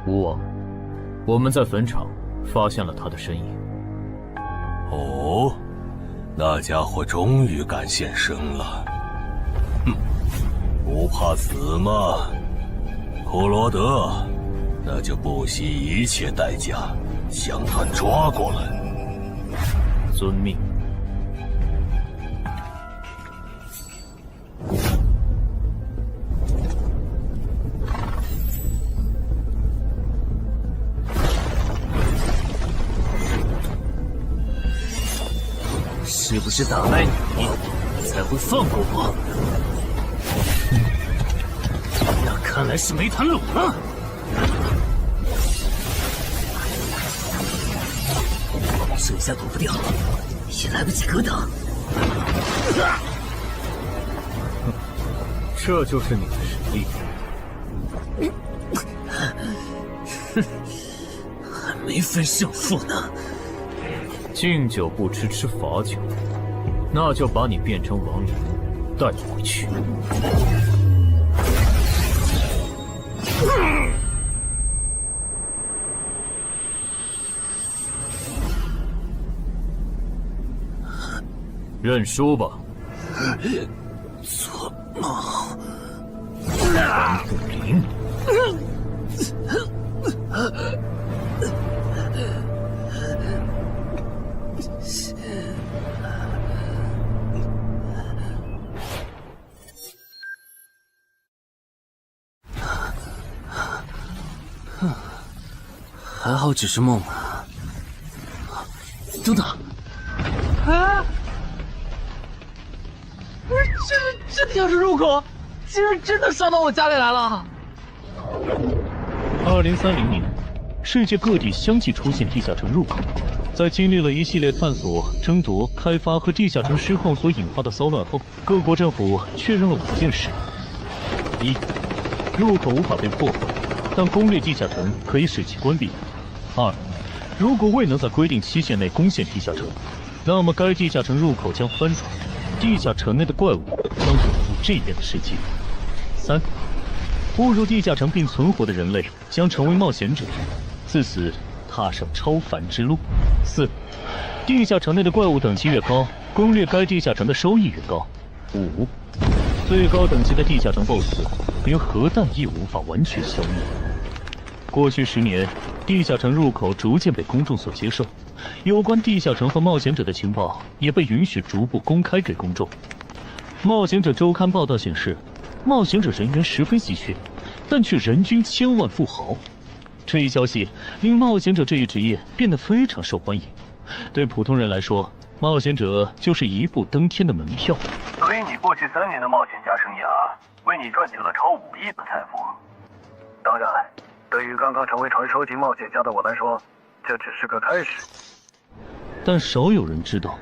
吴王，我们在坟场发现了他的身影。哦，那家伙终于敢现身了。哼，不怕死吗？库罗德，那就不惜一切代价将他抓过来。遵命。是不是打败你，才会放过我？那看来是没谈拢啊！这下躲不掉，也来不及格挡。这就是你的实力。还没分胜负呢。敬酒不吃吃罚酒，那就把你变成亡灵，带回去。认输吧。做梦。蓝不灵。还好只是梦啊！等等，啊！不是，这地下室入口，竟然真的上到我家里来了！2030年，世界各地相继出现地下城入口。在经历了一系列探索、争夺、开发和地下城失控所引发的骚乱后，各国政府确认了5件事：一、入口无法被破坏，但攻略地下城可以使其关闭。2. 如果未能在规定期限内攻陷地下城，那么该地下城入口将翻转，地下城内的怪物将永入这边的世界。3. 误入地下城并存活的人类将成为冒险者，自此踏上超凡之路。4. 地下城内的怪物等级越高，攻略该地下城的收益越高。5. 最高等级的地下城 BOSS 连核弹亦无法完全消灭。过去10年，地下城入口逐渐被公众所接受，有关地下城和冒险者的情报也被允许逐步公开给公众。冒险者周刊报道显示，冒险者人员十分稀缺，但却人均千万富豪。这一消息令冒险者这一职业变得非常受欢迎。对普通人来说，冒险者就是一步登天的门票。所以你过去3年的冒险家生涯，为你赚取了超5亿的财富。当然，对于刚刚成为传说级冒险家的我来说，这只是个开始。但少有人知道，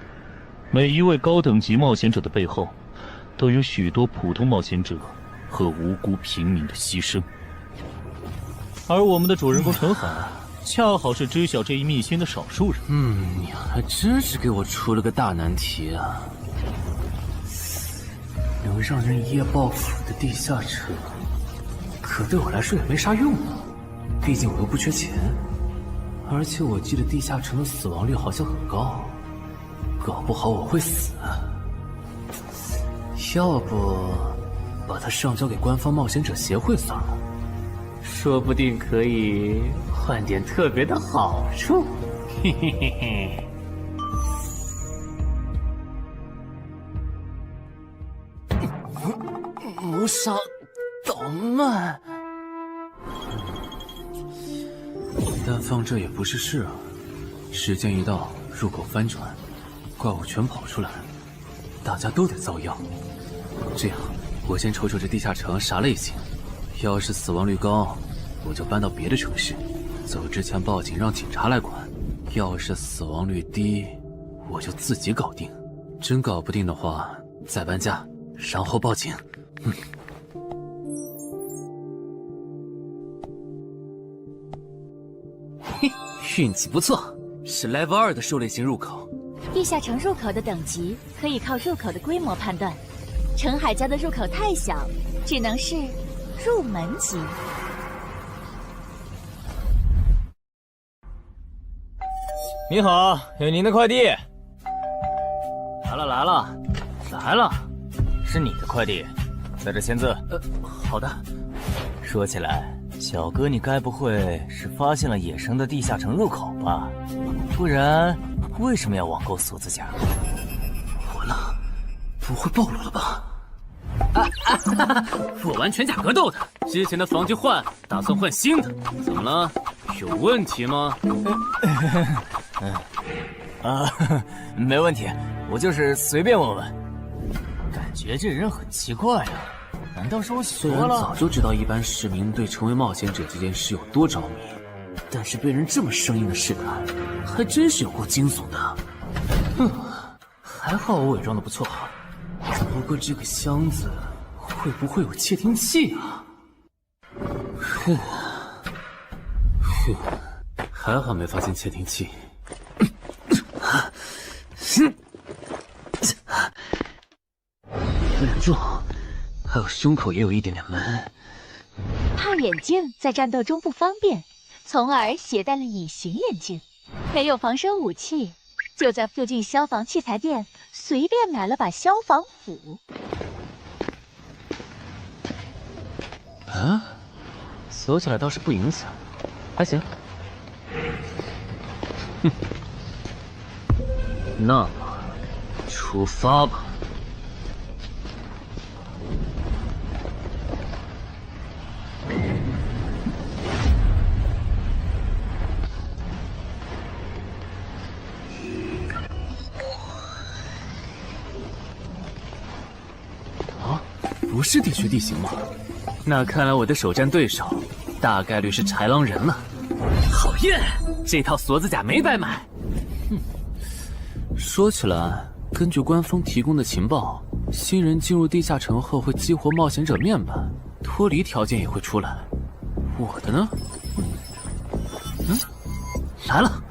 每一位高等级冒险者的背后，都有许多普通冒险者和无辜平民的牺牲。而我们的主人公陈海，恰好是知晓这一秘辛的少数人。你还真是给我出了个大难题啊！能让人一夜暴富的地下城，可对我来说也没啥用啊。毕竟我又不缺钱，而且我记得地下城的死亡率好像很高，搞不好我会死。要不把它上交给官方冒险者协会算了，说不定可以换点特别的好处。嘿嘿嘿嘿。谋杀捣乱，但放这也不是事啊。时间一到，入口翻转，怪物全跑出来，大家都得遭殃。这样，我先瞅瞅这地下城啥类型，要是死亡率高，我就搬到别的城市，走之前报警让警察来管；要是死亡率低，我就自己搞定。真搞不定的话，再搬家，然后报警。嘿，运气不错，是 Level 2的狩猎型入口。地下城入口的等级可以靠入口的规模判断。陈海家的入口太小，只能是入门级。你好，有您的快递。来了，是你的快递，在这签字。好的。说起来，小哥你该不会是发现了野生的地下城入口吧？不然为什么要网购锁子甲？完了，不会暴露了吧？我玩全甲格斗的，之前的防具换，打算换新的。怎么了？有问题吗？没问题，我就是随便问问。感觉这人很奇怪啊，难道是我虽然想多了？早就知道一般市民对成为冒险者这件事有多着迷，但是被人这么生硬的试探，还真是有够惊悚的。还好我伪装的不错。不过这个箱子会不会有窃听器啊？还好没发现窃听器。忍住，还有胸口也有一点点闷。怕眼镜在战斗中不方便，从而携带了隐形眼镜。没有防身武器，就在附近消防器材店随便买了把消防斧。啊，锁起来倒是不影响，还行。那么，出发吧。啊，不是地区地形吗？那看来我的首战对手大概率是豺狼人了。讨厌，这套锁子甲没白买。说起来，根据官方提供的情报，新人进入地下城后会激活冒险者面板，脱离条件也会出来。我的呢？来了。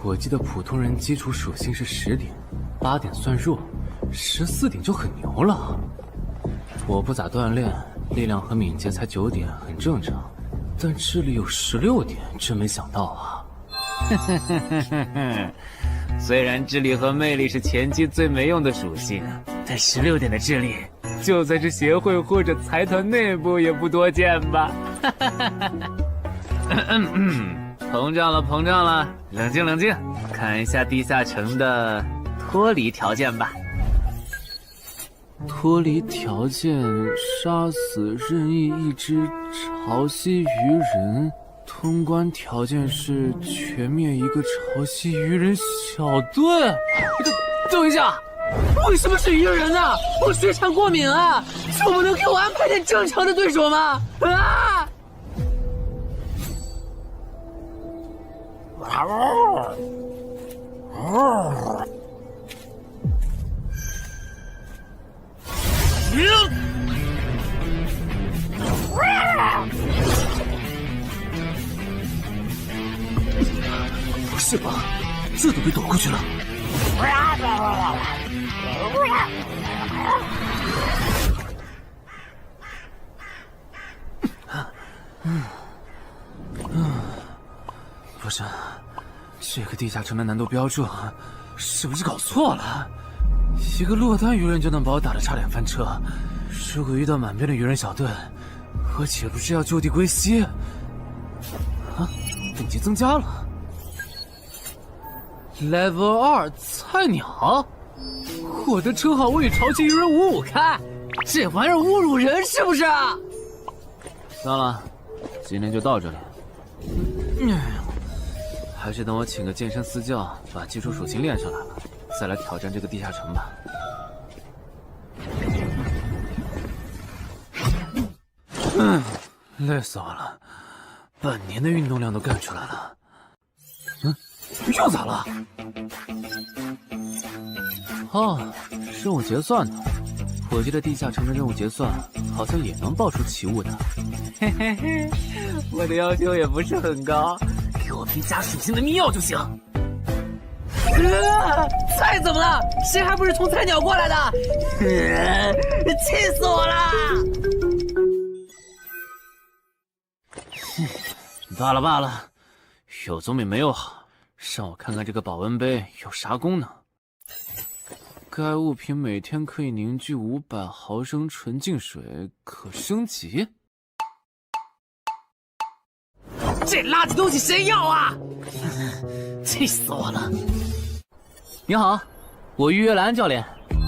我记得普通人基础属性是10点，8点算弱，14点就很牛了。我不咋锻炼，力量和敏捷才9点，很正常。但智力有16点，真没想到啊！虽然智力和魅力是前期最没用的属性，但16点的智力，就算是协会或者财团内部也不多见吧？膨胀了，冷静，看一下地下城的脱离条件吧。脱离条件：杀死任意一只潮汐鱼人。通关条件是全灭一个潮汐鱼人小队。等一下，为什么是鱼人呢？我血场过敏啊！就不能给我安排点正常的对手吗？啊！不是吧？这都被躲过去了。不是，这个地下城的难度标注是不是搞错了？一个落单鱼人就能把我打得差点翻车，如果遇到满编的鱼人小队，我岂不是要就地归西？啊，等级增加了。Level 2菜鸟，我的称号我与潮汐鱼人55开，这玩意儿侮辱人是不是？算了，今天就到这里。还是等我请个健身私教，把基础属性练上来了，再来挑战这个地下城吧。累死我了，半年的运动量都干出来了。又咋了？哦，任务结算呢？我记得地下城的任务结算好像也能爆出奇物的。嘿嘿嘿，我的要求也不是很高，给我瓶加属性的秘药就行。菜怎么了？谁还不是从菜鸟过来的？气死我了！罢了罢了，有总比没有好。让我看看这个保温杯有啥功能。该物品每天可以凝聚500毫升纯净水，可升级。这垃圾东西谁要啊？气死我了！你好，我预约了安教练。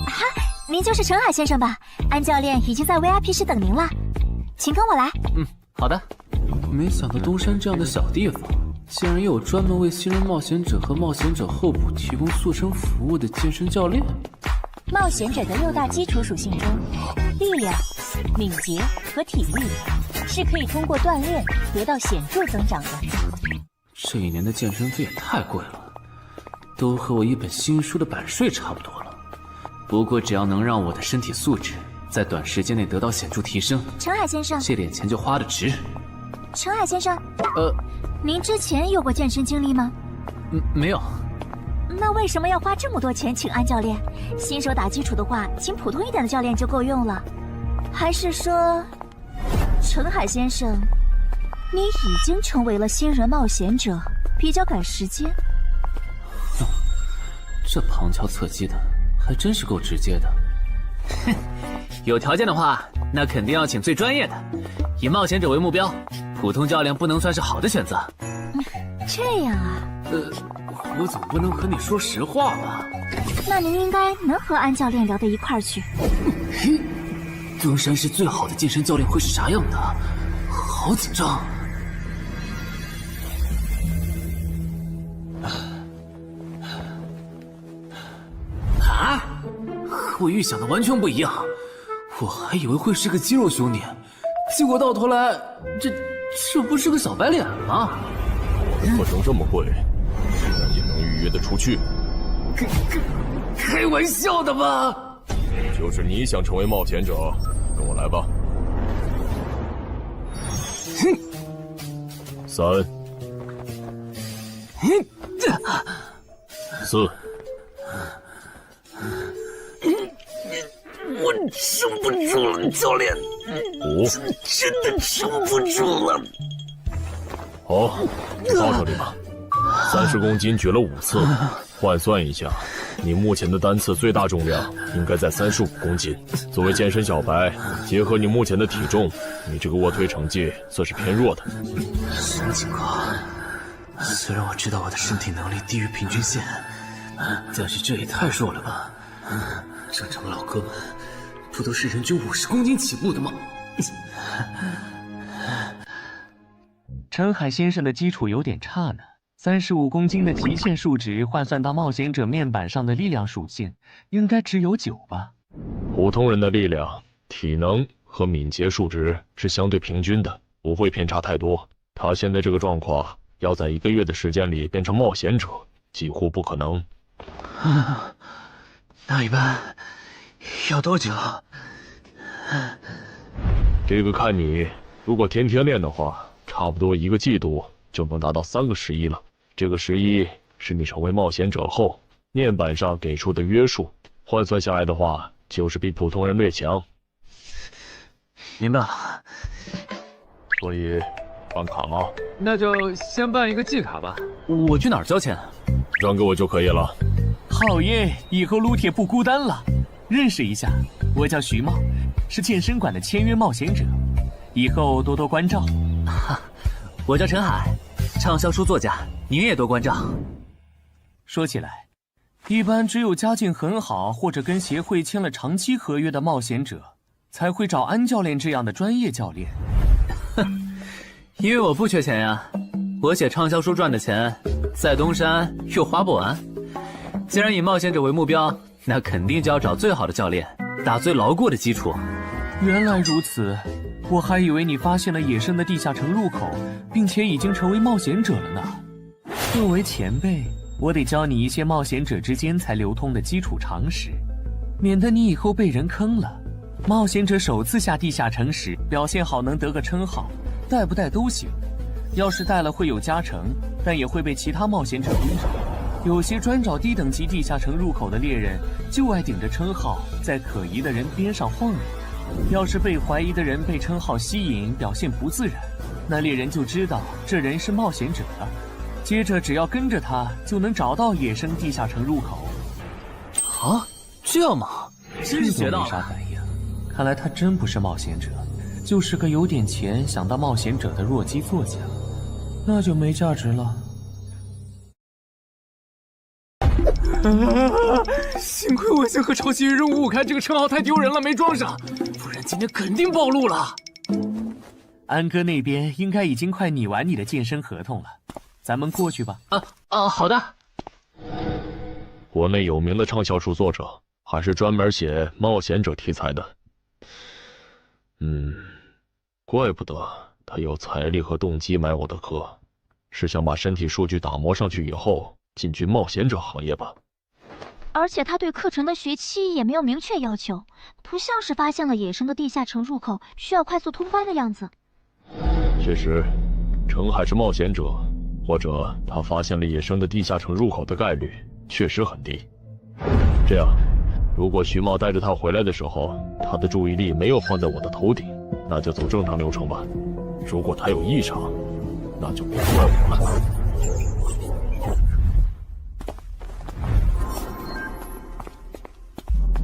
哈，您就是陈海先生吧？安教练已经在 VIP 室等您了，请跟我来。好的。没想到东山这样的小地方，竟然也有专门为新人冒险者和冒险者候补提供塑身服务的健身教练。冒险者的6大基础属性中，力量、敏捷和体力是可以通过锻炼得到显著增长的。这一年的健身费也太贵了，都和我一本新书的版税差不多了。不过只要能让我的身体素质在短时间内得到显著提升，陈海先生，这点钱就花得值。陈海先生，您之前有过健身经历吗？没有。那为什么要花这么多钱请安教练？新手打基础的话，请普通一点的教练就够用了。还是说，陈海先生，你已经成为了新人冒险者，比较赶时间？这旁敲侧击的，还真是够直接的。哼，有条件的话，那肯定要请最专业的，以冒险者为目标，普通教练不能算是好的选择。这样啊？我总不能和你说实话吧？那您应该能和安教练聊到一块儿去。东山市最好的健身教练会是啥样的？好紧张。啊！和我预想的完全不一样，我还以为会是个肌肉兄弟，结果到头来，这不是个小白脸吗？课程这么贵，竟然也能预约得出去？开玩笑的吧？就是你想成为冒险者，跟我来吧。3、4。我撑不住了，教练。 5，真的撑不住了。好，你到这里吧。30公斤举了5次，换算一下，你目前的单次最大重量应该在35公斤。作为健身小白，结合你目前的体重，你这个卧推成绩算是偏弱的。什么情况？虽然我知道我的身体能力低于平均线，但是这也太弱了吧？正常老哥们不都是人均50公斤起步的吗？陈海先生的基础有点差呢。35公斤的极限数值换算到冒险者面板上的力量属性，应该只有9吧？普通人的力量、体能和敏捷数值是相对平均的，不会偏差太多。他现在这个状况，要在1个月的时间里变成冒险者，几乎不可能。那一般要多久？这个看你，如果天天练的话，差不多1个季度就能达到3个11了。这个11是你成为冒险者后面板上给出的约束，换算下来的话，就是比普通人略强。明白了。所以办卡吗？那就先办一个季卡吧。我去哪儿交钱？让给我就可以了。好耶，以后撸铁不孤单了。认识一下，我叫徐茂，是健身馆的签约冒险者，以后多多关照。我叫陈海，畅销书作家，您也多关照。说起来，一般只有家境很好或者跟协会签了长期合约的冒险者，才会找安教练这样的专业教练。因为我不缺钱呀，我写畅销书赚的钱，在东山又花不完。既然以冒险者为目标，那肯定就要找最好的教练，打最牢固的基础。原来如此，我还以为你发现了野生的地下城入口，并且已经成为冒险者了呢。作为前辈，我得教你一些冒险者之间才流通的基础常识，免得你以后被人坑了。冒险者首次下地下城时，表现好能得个称号，带不带都行。要是带了会有加成，但也会被其他冒险者盯着。有些专找低等级地下城入口的猎人，就爱顶着称号，在可疑的人边上晃悠。要是被怀疑的人被称号吸引，表现不自然，那猎人就知道这人是冒险者了。接着只要跟着他，就能找到野生地下城入口。啊，这样吗？真是学到了。没啥反应，看来他真不是冒险者，就是个有点钱想当冒险者的弱鸡作家，那就没价值了。幸亏我先和超级任务5开这个称号太丢人了，没装上，不然今天肯定暴露了。安哥那边应该已经快拟完你的健身合同了，咱们过去吧。好的。国内有名的畅销书作者，还是专门写冒险者题材的。怪不得他有财力和动机买我的课，是想把身体数据打磨上去以后进军冒险者行业吧。而且他对课程的学期也没有明确要求，不像是发现了野生的地下城入口需要快速通关的样子。确实，程海是冒险者，或者他发现了野生的地下城入口的概率确实很低。这样，如果徐茂带着他回来的时候，他的注意力没有放在我的头顶，那就走正常流程吧。如果他有异常，那就别怪我了。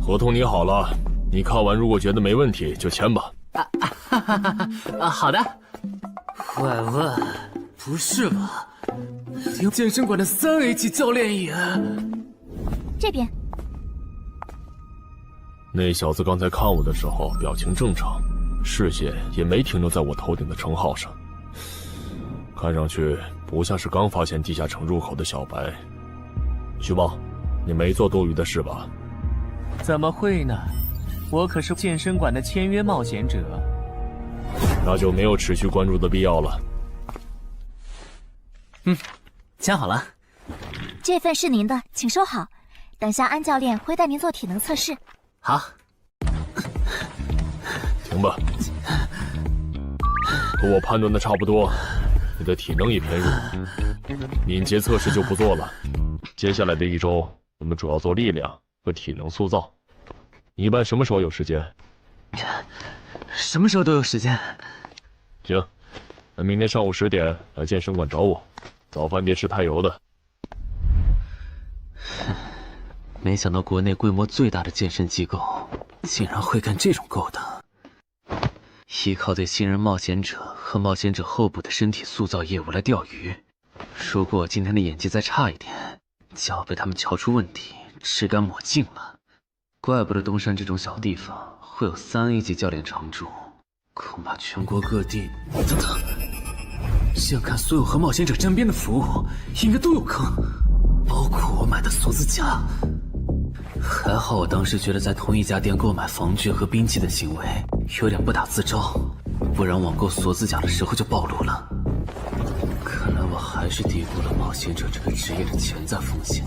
合同拟好了，你看完如果觉得没问题就签吧。好的。喂，不是吧？健身馆的3A 级教练也……这边。那小子刚才看我的时候表情正常，视线也没停留在我头顶的称号上，看上去不像是刚发现地下城入口的小白。徐茂，你没做多余的事吧？怎么会呢？我可是健身馆的签约冒险者。那就没有持续关注的必要了。签好了。这份是您的，请收好。等下安教练会带您做体能测试。好。行吧。和我判断的差不多，你的体能也偏弱，敏捷测试就不做了。接下来的1周，我们主要做力量和体能塑造。你一般什么时候有时间？什么时候都有时间。行，那明天上午10点来健身馆找我，早饭别吃太油的。没想到国内规模最大的健身机构竟然会干这种勾当。依靠对新人冒险者和冒险者后部的身体塑造业务来钓鱼，如果我今天的演技再差一点，就要被他们瞧出问题，吃干抹净了。怪不得东山这种小地方会有3A 级教练常驻，恐怕全国各地……等等，这样看，所有和冒险者沾边的服务应该都有坑，包括我买的锁子甲。还好我当时觉得在同一家店购买防具和兵器的行为有点不打自招，不然网购锁子甲的时候就暴露了。看来我还是低估了冒险者这个职业的潜在风险。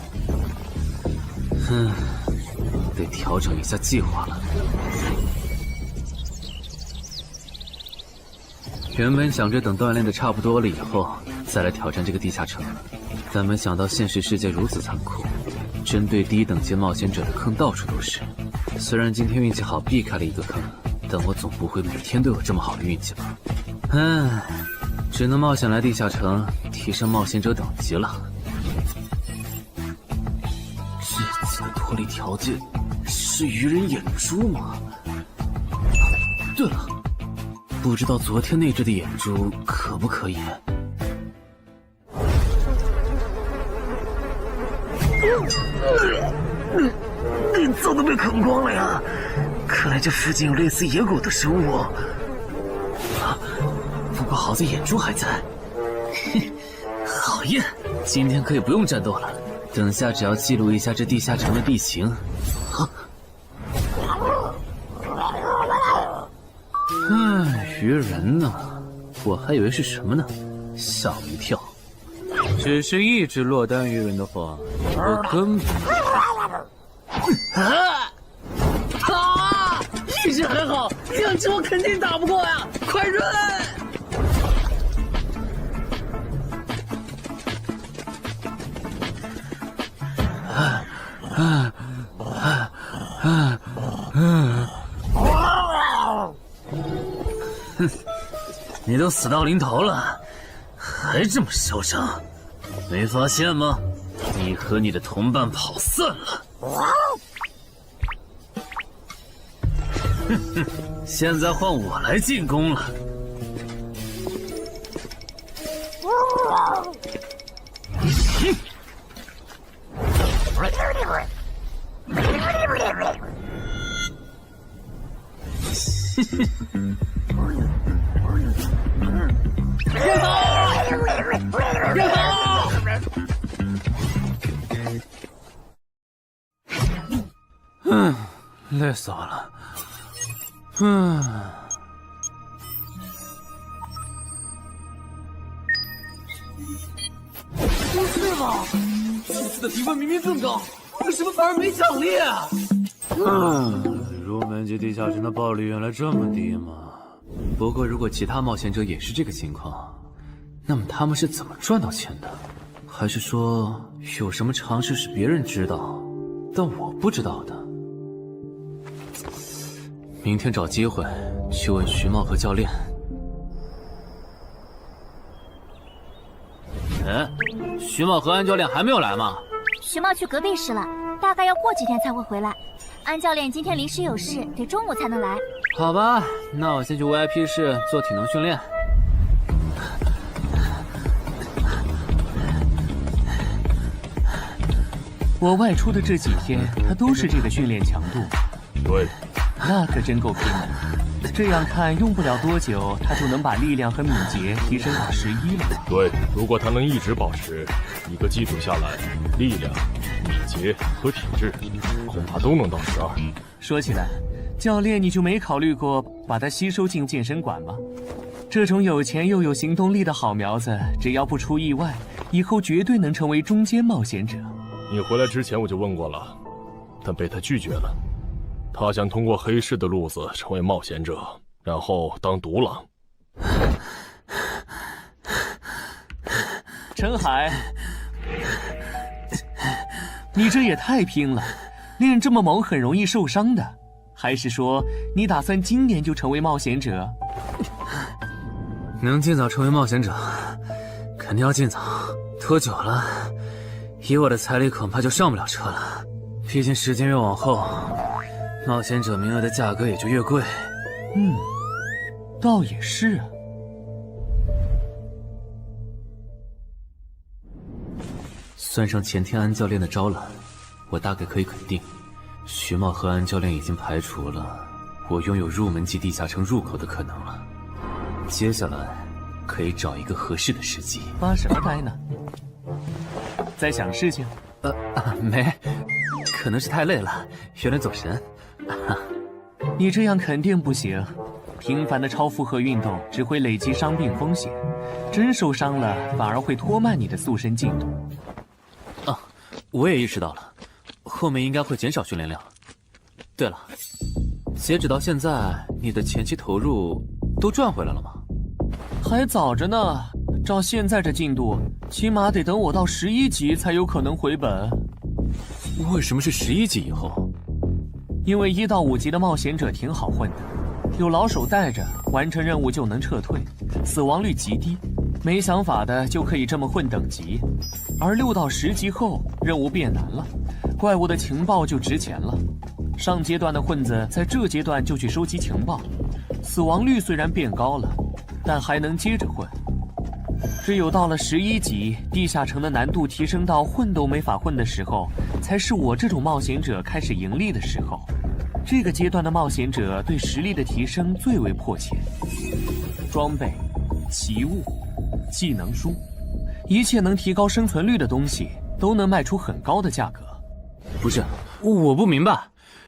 得调整一下计划了。原本想着等锻炼的差不多了以后再来挑战这个地下城，但没想到现实世界如此残酷，针对低等级冒险者的坑到处都是。虽然今天运气好避开了一个坑，但我总不会每天都有这么好的运气吧。只能冒险来地下城提升冒险者等级了。这次的脱离条件是鱼人眼珠吗？对了，不知道昨天那只的眼珠可不可以？早都被啃光了呀！看来这附近有类似野狗的生物。不过好在眼珠还在。好耶！今天可以不用战斗了，等下只要记录一下这地下城的地形。鱼人呢？我还以为是什么呢，吓我一跳。只是一只落单鱼人的话，我根本……意识很好，两只我肯定打不过呀！快润！你都死到临头了，还这么嚣张，没发现吗？你和你的同伴跑散了。哼哼，现在换我来进攻了。累死我了。不是吧？这次的评分明明更高，为什么反而没奖励啊？入门级地下城的爆率原来这么低吗？不过如果其他冒险者也是这个情况，那么他们是怎么赚到钱的？还是说有什么常识是别人知道，但我不知道的？明天找机会去问徐茂和教练。哎，徐茂和安教练还没有来吗？徐茂去隔壁室了，大概要过几天才会回来。安教练今天临时有事，得中午才能来。好吧，那我先去 VIP 室做体能训练。我外出的这几天，他都是这个训练强度。对，那可真够拼的。这样看，用不了多久，他就能把力量和敏捷提升到11了。对，如果他能一直保持一个基础下来，力量、敏捷和体质恐怕都能到12。说起来，教练你就没考虑过把他吸收进健身馆吗？这种有钱又有行动力的好苗子，只要不出意外，以后绝对能成为中间冒险者。你回来之前我就问过了，但被他拒绝了。他想通过黑市的路子成为冒险者，然后当独狼。陈海，你这也太拼了，练这么猛很容易受伤的。还是说你打算今年就成为冒险者？能尽早成为冒险者，肯定要尽早。拖久了，以我的财力恐怕就上不了车了。毕竟时间越往后，冒险者名额的价格也就越贵。倒也是啊。算上前天安教练的招揽，我大概可以肯定，徐茂和安教练已经排除了我拥有入门级地下城入口的可能了。接下来可以找一个合适的时机。发什么呆呢？在想事情？没，可能是太累了，有点走神。你这样肯定不行，频繁的超负荷运动只会累积伤病风险，真受伤了反而会拖慢你的塑身进度。我也意识到了，后面应该会减少训练量。对了，截止到现在，你的前期投入都赚回来了吗？还早着呢，照现在这进度，起码得等我到11级才有可能回本。为什么是11级以后？因为1到5级的冒险者挺好混的，有老手带着，完成任务就能撤退，死亡率极低。没想法的就可以这么混等级，而6到10级后，任务变难了，怪物的情报就值钱了。上阶段的混子在这阶段就去收集情报，死亡率虽然变高了，但还能接着混。只有到了11级，地下城的难度提升到混都没法混的时候，才是我这种冒险者开始盈利的时候。这个阶段的冒险者对实力的提升最为迫切，装备、奇物、技能书，一切能提高生存率的东西都能卖出很高的价格。不是，我不明白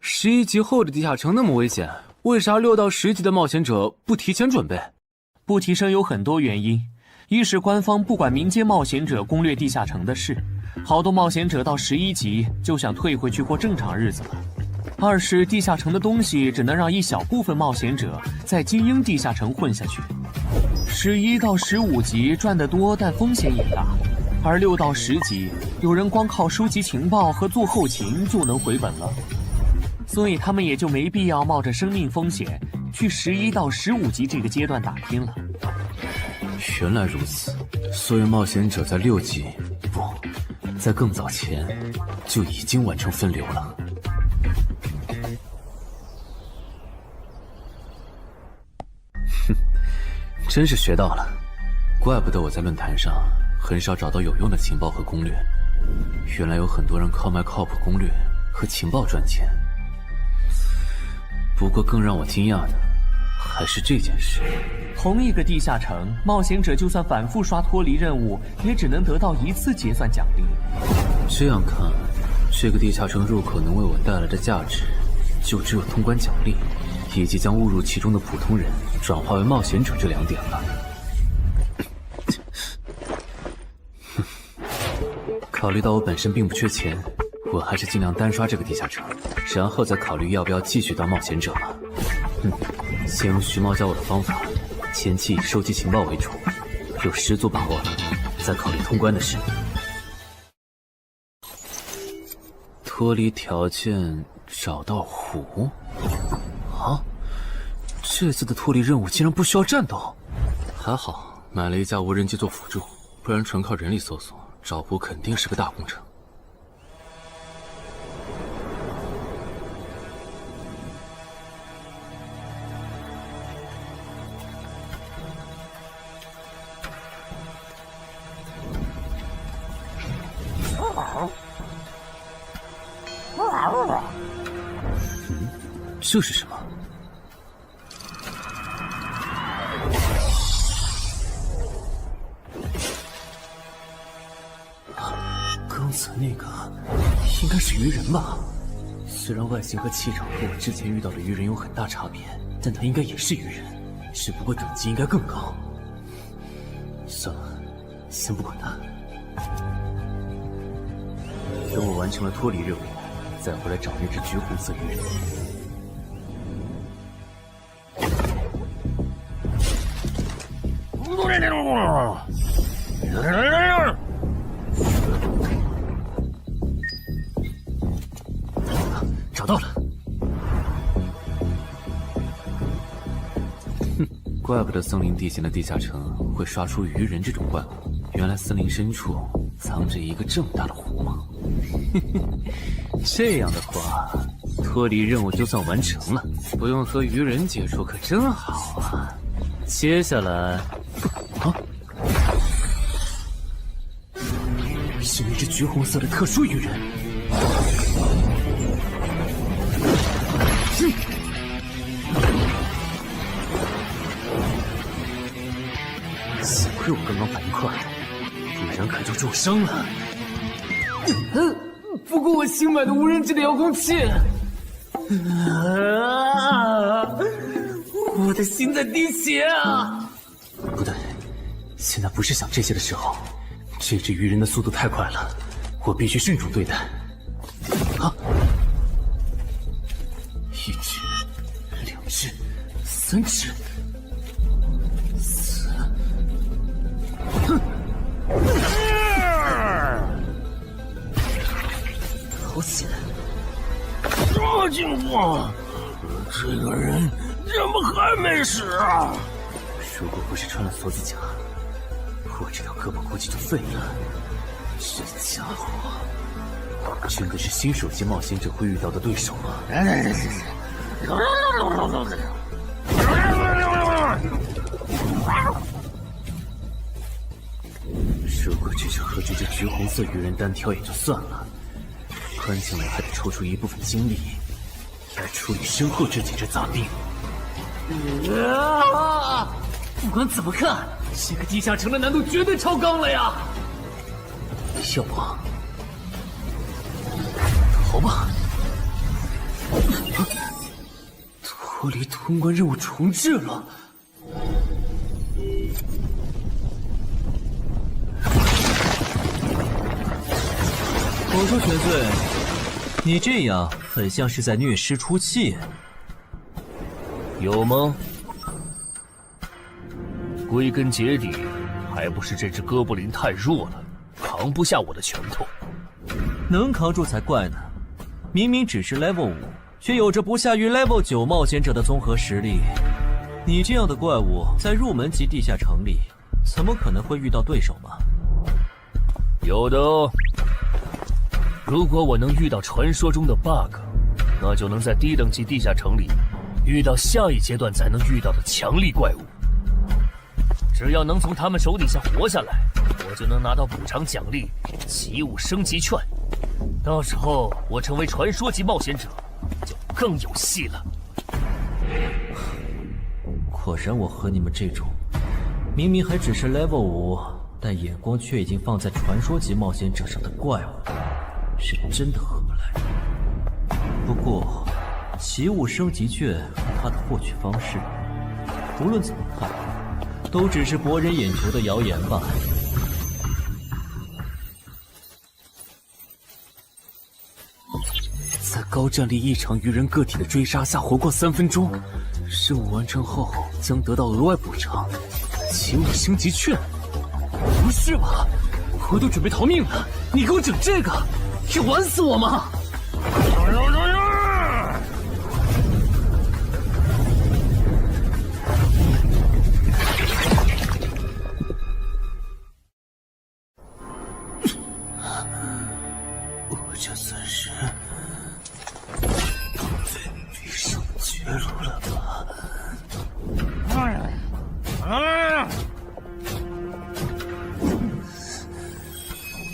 ，11级后的地下城那么危险，为啥6到10级的冒险者不提前准备？不提升有很多原因，一是官方不管民间冒险者攻略地下城的事，好多冒险者到11级就想退回去过正常日子了。二是地下城的东西只能让一小部分冒险者在精英地下城混下去。11到15级赚得多，但风险也大，而6到10级，有人光靠收集情报和做后勤就能回本了，所以他们也就没必要冒着生命风险去11到15级这个阶段打拼了。原来如此，所以冒险者在6级不，在更早前就已经完成分流了。哼，真是学到了，怪不得我在论坛上很少找到有用的情报和攻略，原来有很多人靠卖靠谱攻略和情报赚钱。不过更让我惊讶的还是这件事。同一个地下城，冒险者就算反复刷脱离任务，也只能得到1次结算奖励。这样看，这个地下城入口能为我带来的价值，就只有通关奖励，以及将误入其中的普通人转化为冒险者这2点了。考虑到我本身并不缺钱，我还是尽量单刷这个地下城，然后再考虑要不要继续当冒险者了。先用徐猫教我的方法，前期以收集情报为主，有10足把握了，再考虑通关的事。脱离条件找到湖？啊，这次的脱离任务竟然不需要战斗，还好买了一架无人机做辅助，不然纯靠人力搜索找湖肯定是个大工程。这是什么？刚才那个应该是鱼人吧？虽然外形和气场和我之前遇到的鱼人有很大差别，但他应该也是鱼人，只不过等级应该更高。算了，先不管他。等我完成了脱离任务，再回来找那只橘红色鱼人。找到了！哼，怪不得森林地形的地下城会刷出鱼人这种怪物，原来森林深处藏着一个这么大的湖吗？这样的话，脱离任务就算完成了，不用和鱼人接触可真好啊！接下来，是那只橘红色的特殊鱼人。幸亏我刚刚反应快，不然可就重伤了。不过我新买的无人机的遥控器，我的心在滴血啊！不对，现在不是想这些的时候。这只鱼人的速度太快了，我必须慎重对待。啊！1只、2只、3只、4……哼！好险！什么情况？这个人怎么还没死啊？如果不是穿了锁子甲，我这条胳膊估计就废了。这家伙真的是新手级冒险者会遇到的对手吗？如果只是和这只橘红色鱼人单挑也就算了，关键我还得抽出一部分精力来处理身后这几只杂兵。不管怎么看，这个地下城的难度绝对超纲了呀！要不逃吧？脱离通关任务重置了。我说全罪，你这样很像是在虐尸出气，有吗？归根结底，还不是这只哥布林太弱了，扛不下我的拳头。能扛住才怪呢！明明只是 Level 5，却有着不下于 Level 9冒险者的综合实力。你这样的怪物，在入门级地下城里，怎么可能会遇到对手嘛？有的哦。如果我能遇到传说中的 bug， 那就能在低等级地下城里遇到下一阶段才能遇到的强力怪物。只要能从他们手底下活下来，我就能拿到补偿奖励奇物升级券。到时候我成为传说级冒险者，就更有戏了。果然，我和你们这种明明还只是 level 5，但眼光却已经放在传说级冒险者上的怪物，是真的合不来。不过，奇物升级券和它的获取方式，无论怎么看，都只是博人眼球的谣言吧。在高战力异常鱼人个体的追杀下活过3分钟，任务完成后将得到额外补偿，奇物升级券。不是吧？我都准备逃命了，你给我整这个，要玩死我吗？我这算是逼上绝路了吧？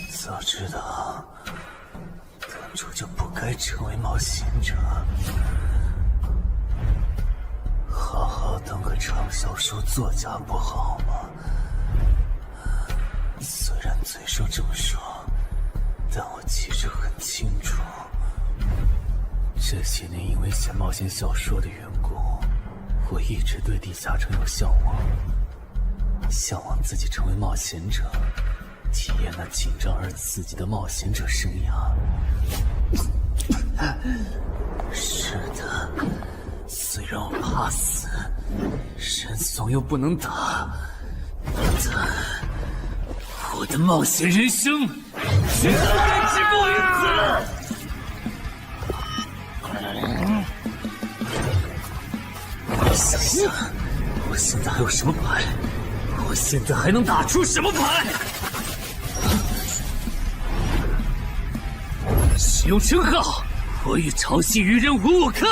早知道当初就不该成为冒险者，好好当个畅销书作家不好吗？虽然嘴上这么说，但我其实很清楚，这些年因为写冒险小说的缘故，我一直对地下城有向往，向往自己成为冒险者，体验那紧张而刺激的冒险者生涯。是的，虽然我怕死，人怂又不能打，但我的冒险人生绝对止步于此。想想，我现在还有什么牌？我现在还能打出什么牌？使用称号，我与潮汐鱼人5开。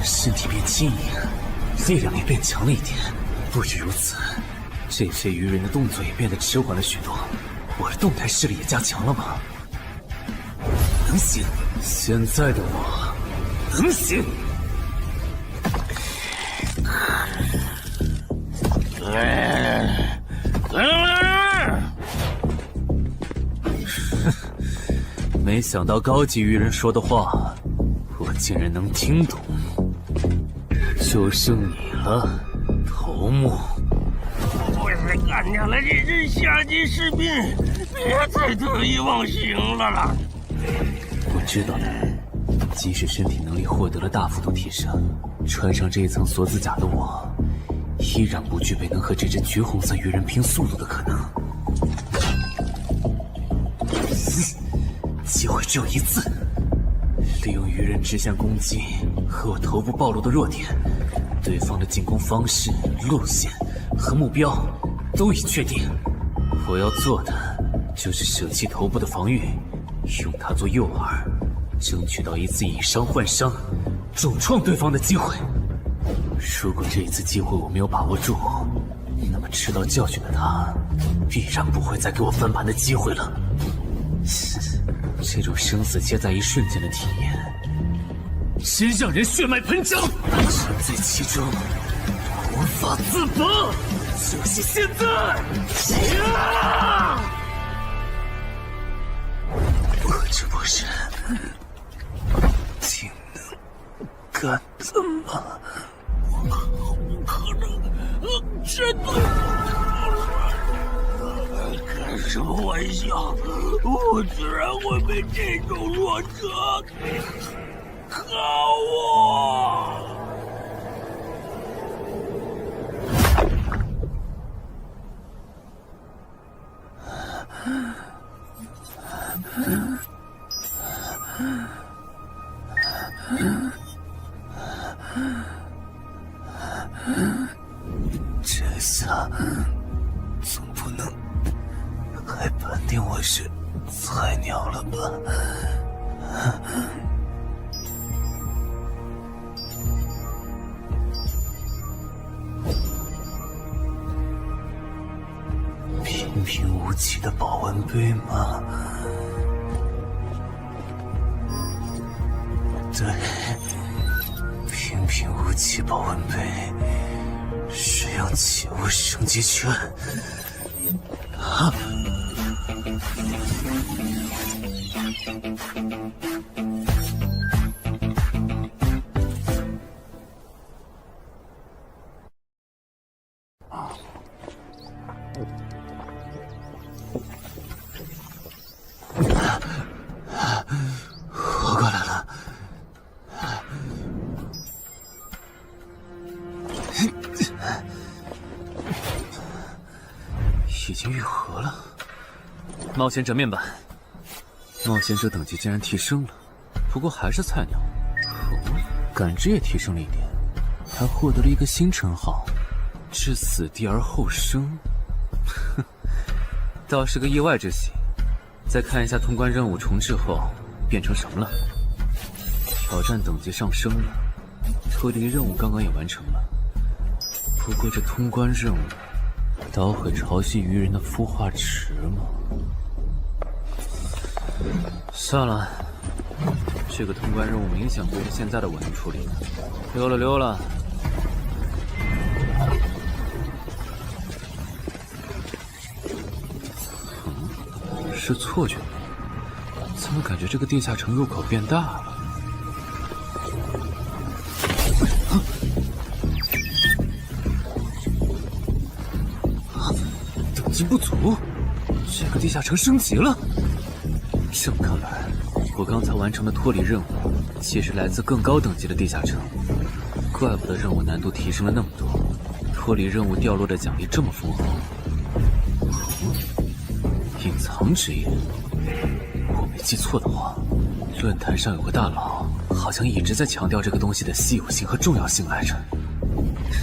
身体变轻盈，力量也变强了一点。不止如此，这些鱼人的动作也变得迟缓了许多。我的动态视力也加强了吗？能行，现在的我能行。没想到高级鱼人说的话，我竟然能听懂。就剩你了，头目。我是干掉了这只下级士兵，别再得意忘形了啦！我知道的，即使身体能力获得了大幅度提升，穿上这一层锁子甲的我，依然不具备能和这只橘红色鱼人拼速度的可能。机会只有一次，利用鱼人直线攻击和我头部暴露的弱点，对方的进攻方式、路线和目标都已确定。我要做的就是舍弃头部的防御，用它做诱饵，争取到一次以伤换伤、重创对方的机会。如果这一次机会我没有把握住，那么吃到教训的他，必然不会再给我翻盘的机会了。这种生死皆在一瞬间的体验，真让人血脉喷张，沉醉其中，无法自拔。就是现在！我这不是挺能干的吗？可能真的。开什么玩笑！我居然会被这种弱者可恶！这下总不能还判定我是菜鸟了吧？平平无奇的保温杯吗？对，平平无奇保温杯是用起物升级券。啊！活过来了。已经愈合了。冒险者面板，冒险者等级竟然提升了，不过还是菜鸟。感知也提升了一点，还获得了一个新称号——至死地而后生。哼，倒是个意外之喜。再看一下通关任务重置后变成什么了。挑战等级上升了，脱离任务刚刚也完成了。不过这通关任务捣毁潮汐鱼人的孵化池吗？算了，这个通关任务明显不是现在的我能处理的。溜了溜了。是错觉吗？怎么感觉这个地下城入口变大了？等级不足，这个地下城升级了。这么看来，我刚才完成的脱离任务，其实来自更高等级的地下城。怪不得任务难度提升了那么多，脱离任务掉落的奖励这么丰厚。隐藏职业，我没记错的话，论坛上有个大佬，好像一直在强调这个东西的稀有性和重要性来着。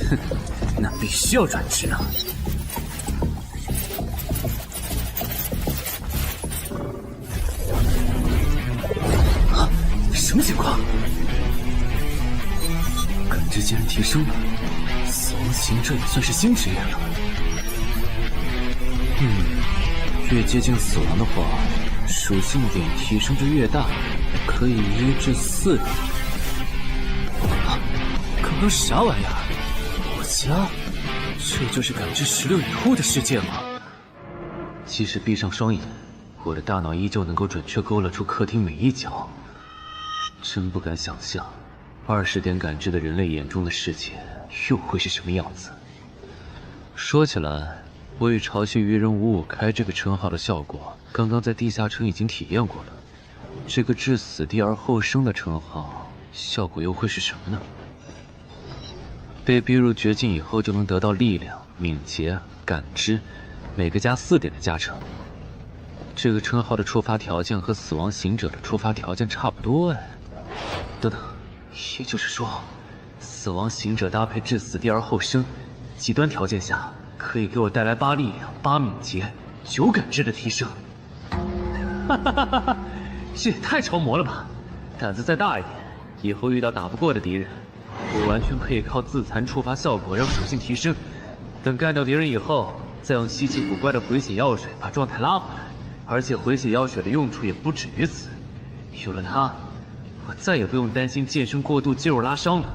哼，那必须要转职啊！啊，什么情况？感知竟然提升了，死亡行者也算是新职业了。越接近死亡的话，属性点提升就越大，可以1至4点。啊，刚刚是啥玩意儿？我家？这就是感知16以后的世界吗？即使闭上双眼，我的大脑依旧能够准确勾勒出客厅每一角。真不敢想象，20点感知的人类眼中的世界又会是什么样子。说起来，我与潮汐鱼人555开这个称号的效果，刚刚在地下城已经体验过了。这个至死地而后生的称号，效果又会是什么呢？被逼入绝境以后，就能得到力量、敏捷、感知，每个加4点的加成。这个称号的触发条件和死亡行者的触发条件差不多哎。等等，也就是说，死亡行者搭配至死地而后生，极端条件下可以给我带来8力量、8敏捷、9感知的提升。哈哈哈哈！这也太超模了吧！胆子再大一点，以后遇到打不过的敌人，我完全可以靠自残触发效果让属性提升。等干掉敌人以后，再用稀奇古怪的回血药水把状态拉回来。而且回血药水的用处也不止于此，有了它，我再也不用担心健身过度肌肉拉伤了。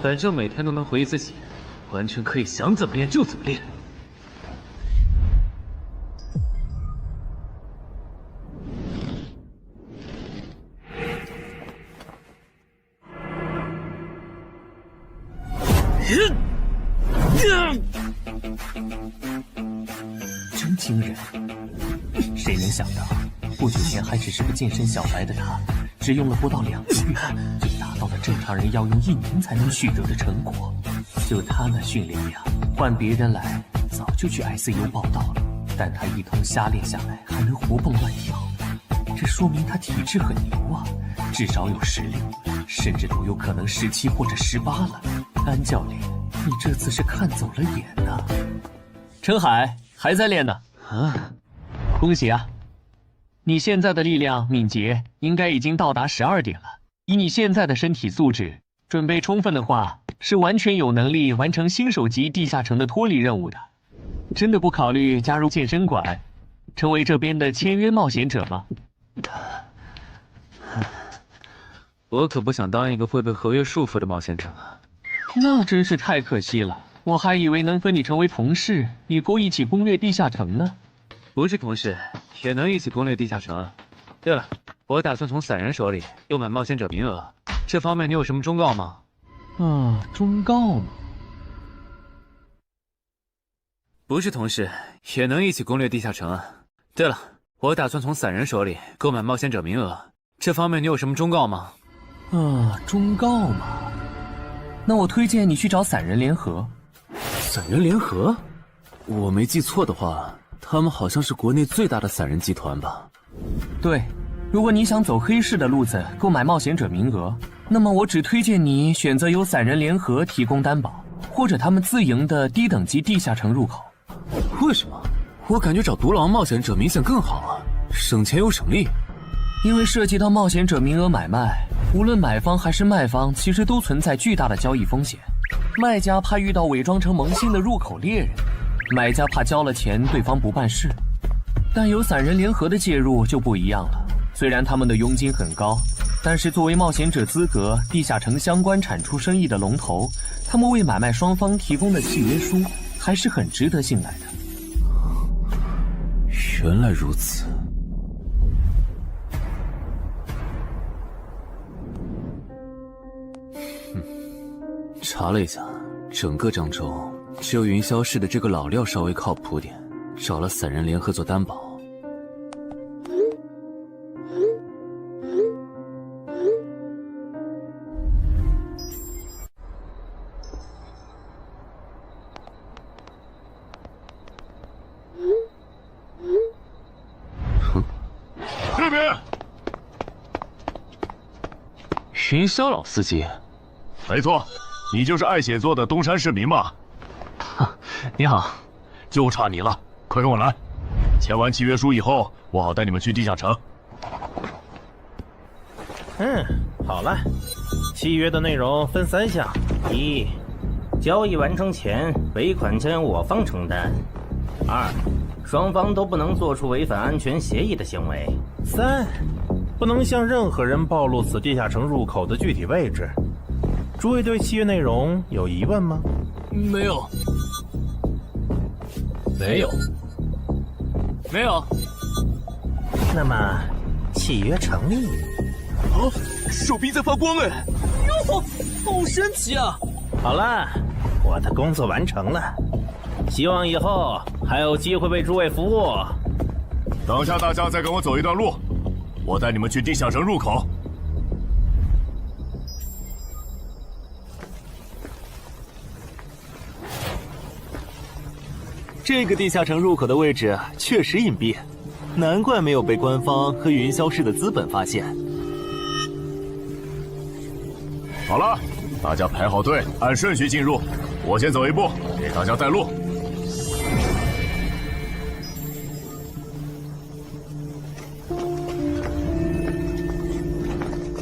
反正每天都能回一次血，完全可以想怎么练就怎么练。真惊人！谁能想到，不久前还只是个健身小白的他，只用了不到2个月，就达到了正常人要用1年才能取得的成果。就他那训练量，换别人来早就去 ICU 报道了。但他一通瞎练下来，还能活蹦乱跳，这说明他体质很牛啊，至少有16，甚至都有可能17或者18了。安教练，你这次是看走了眼呐。陈海还在练呢。啊，恭喜啊！你现在的力量、敏捷应该已经到达12点了。以你现在的身体素质，准备充分的话，是完全有能力完成新手级地下城的脱离任务的。真的不考虑加入健身馆，成为这边的签约冒险者吗？我可不想当一个会被合约束缚的冒险者啊！那真是太可惜了，我还以为能和你成为同事，以后一起攻略地下城呢。不是同事，也能一起攻略地下城。对了，我打算从散人手里购买冒险者名额，这方面你有什么忠告吗？忠告吗？不是同事，也能一起攻略地下城啊。对了，我打算从散人手里购买冒险者名额，这方面你有什么忠告吗？忠告嘛，那我推荐你去找散人联合。散人联合？我没记错的话，他们好像是国内最大的散人集团吧？对，如果你想走黑市的路子购买冒险者名额，那么我只推荐你选择由散人联合提供担保，或者他们自营的低等级地下城入口。为什么？我感觉找独狼冒险者明显更好啊，省钱又省力。因为涉及到冒险者名额买卖，无论买方还是卖方，其实都存在巨大的交易风险。卖家怕遇到伪装成萌新的入口猎人，买家怕交了钱对方不办事。但有散人联合的介入就不一样了，虽然他们的佣金很高，但是作为冒险者资格、地下城相关产出生意的龙头，他们为买卖双方提供的契约书还是很值得信赖的。原来如此。查了一下，整个漳州只有云霄市的这个老廖稍微靠谱点，找了散人联合做担保。这边，云霄老司机。没错，你就是爱写作的东山市民吧？你好，就差你了，快跟我来。签完契约书以后，我好带你们去地下城。好了，契约的内容分3项：一，交易完成前尾款钱我方承担；二，双方都不能做出违反安全协议的行为；三，不能向任何人暴露此地下城入口的具体位置。诸位对契约内容有疑问吗？没有。那么，契约成立。手臂在发光哎！哟，好神奇啊！好了，我的工作完成了，希望以后还有机会为诸位服务。等下大家再跟我走一段路，我带你们去地下城入口。这个地下城入口的位置确实隐蔽，难怪没有被官方和云霄市的资本发现。好了，大家排好队，按顺序进入。我先走一步，给大家带路。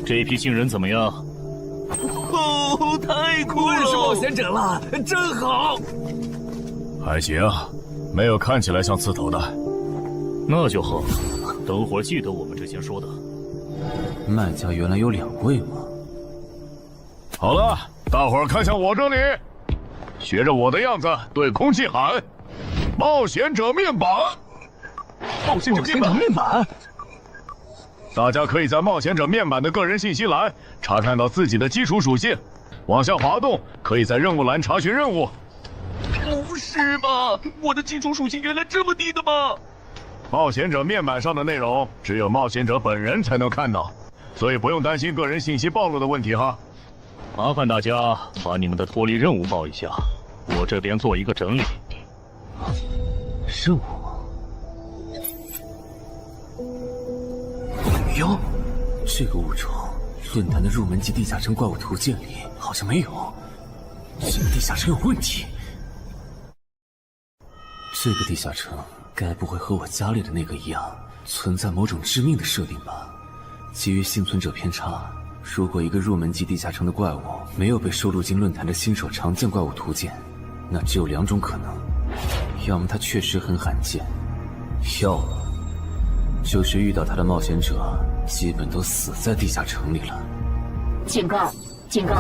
这批新人怎么样？哦，太酷了！我也是冒险者了，真好。还行，没有看起来像刺头的。那就好，等会儿记得我们之前说的。卖家原来有2位吗？好了，大伙儿看向我这里，学着我的样子对空气喊：“冒险者面板！”冒险者面板。大家可以在冒险者面板的个人信息栏查看到自己的基础属性，往下滑动，可以在任务栏查询任务。不是吧？我的基础属性原来这么低的吗？冒险者面板上的内容只有冒险者本人才能看到，所以不用担心个人信息暴露的问题哈。麻烦大家把你们的脱离任务报一下，我这边做一个整理。任务？标，这个物种论坛的入门级地下城怪物图鉴里好像没有，这个地下城有问题。这个地下城该不会和我家里的那个一样，存在某种致命的设定吧？基于幸存者偏差，如果一个入门级地下城的怪物没有被收录进论坛的新手常见怪物图鉴，那只有2种可能：要么它确实很罕见，要么就是遇到它的冒险者基本都死在地下城里了。警告！警告！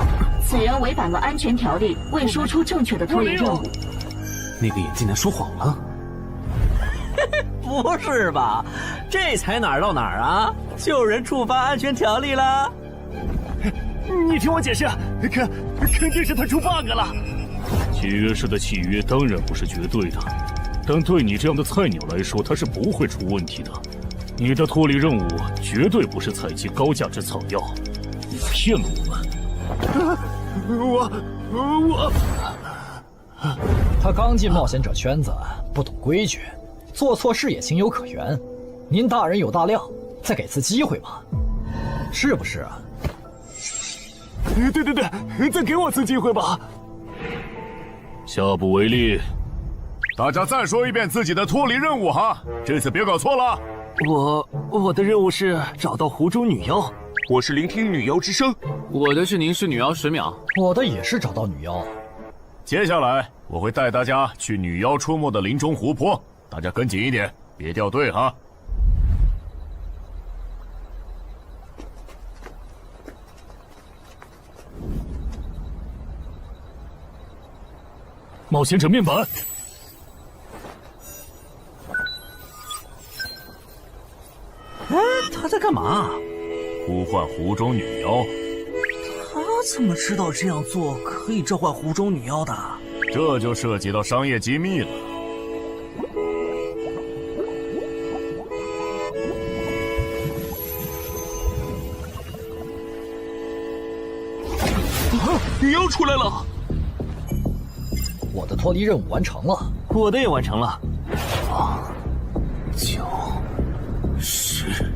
此人违反了安全条例，未说出正确的脱离任务。那个眼镜男说谎了？不是吧？这才哪儿到哪儿啊？就有人触发安全条例了？你听我解释，肯定是他出 bug 了。契约式的契约当然不是绝对的，但对你这样的菜鸟来说，它是不会出问题的。你的脱离任务绝对不是采集高价值草药，你骗了我们。他刚进冒险者圈子，不懂规矩，做错事也情有可原。您大人有大量，再给次机会吧，是不是啊？对，再给我次机会吧。下不为例。大家再说一遍自己的脱离任务哈，这次别搞错了。我的任务是找到湖中女妖。我是聆听女妖之声。我的是凝视女妖10秒。我的也是找到女妖。接下来我会带大家去女妖出没的林中湖泊，大家跟紧一点，别掉队哈。冒险者面板。哎，他在干嘛？呼唤湖中女妖。他怎么知道这样做可以召唤湖中女妖的？这就涉及到商业机密了。女妖出来了！我的脱离任务完成了，我的也完成了。8、9、10。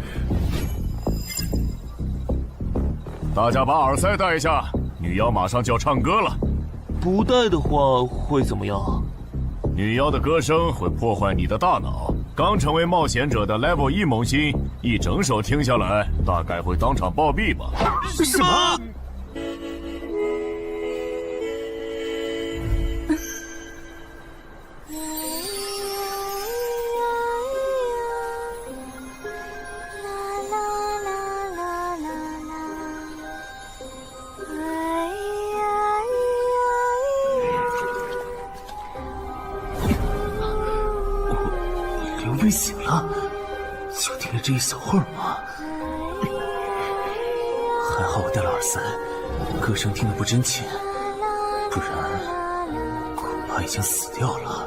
大家把耳塞戴一下，女妖马上就要唱歌了。不戴的话会怎么样？女妖的歌声会破坏你的大脑。刚成为冒险者的 Level 1萌新，一整首听下来，大概会当场暴毙吧。什么？刘玉醒了，就听了这一小会儿嘛。还好我戴了耳塞，歌声听得不真切，不然恐怕已经死掉了。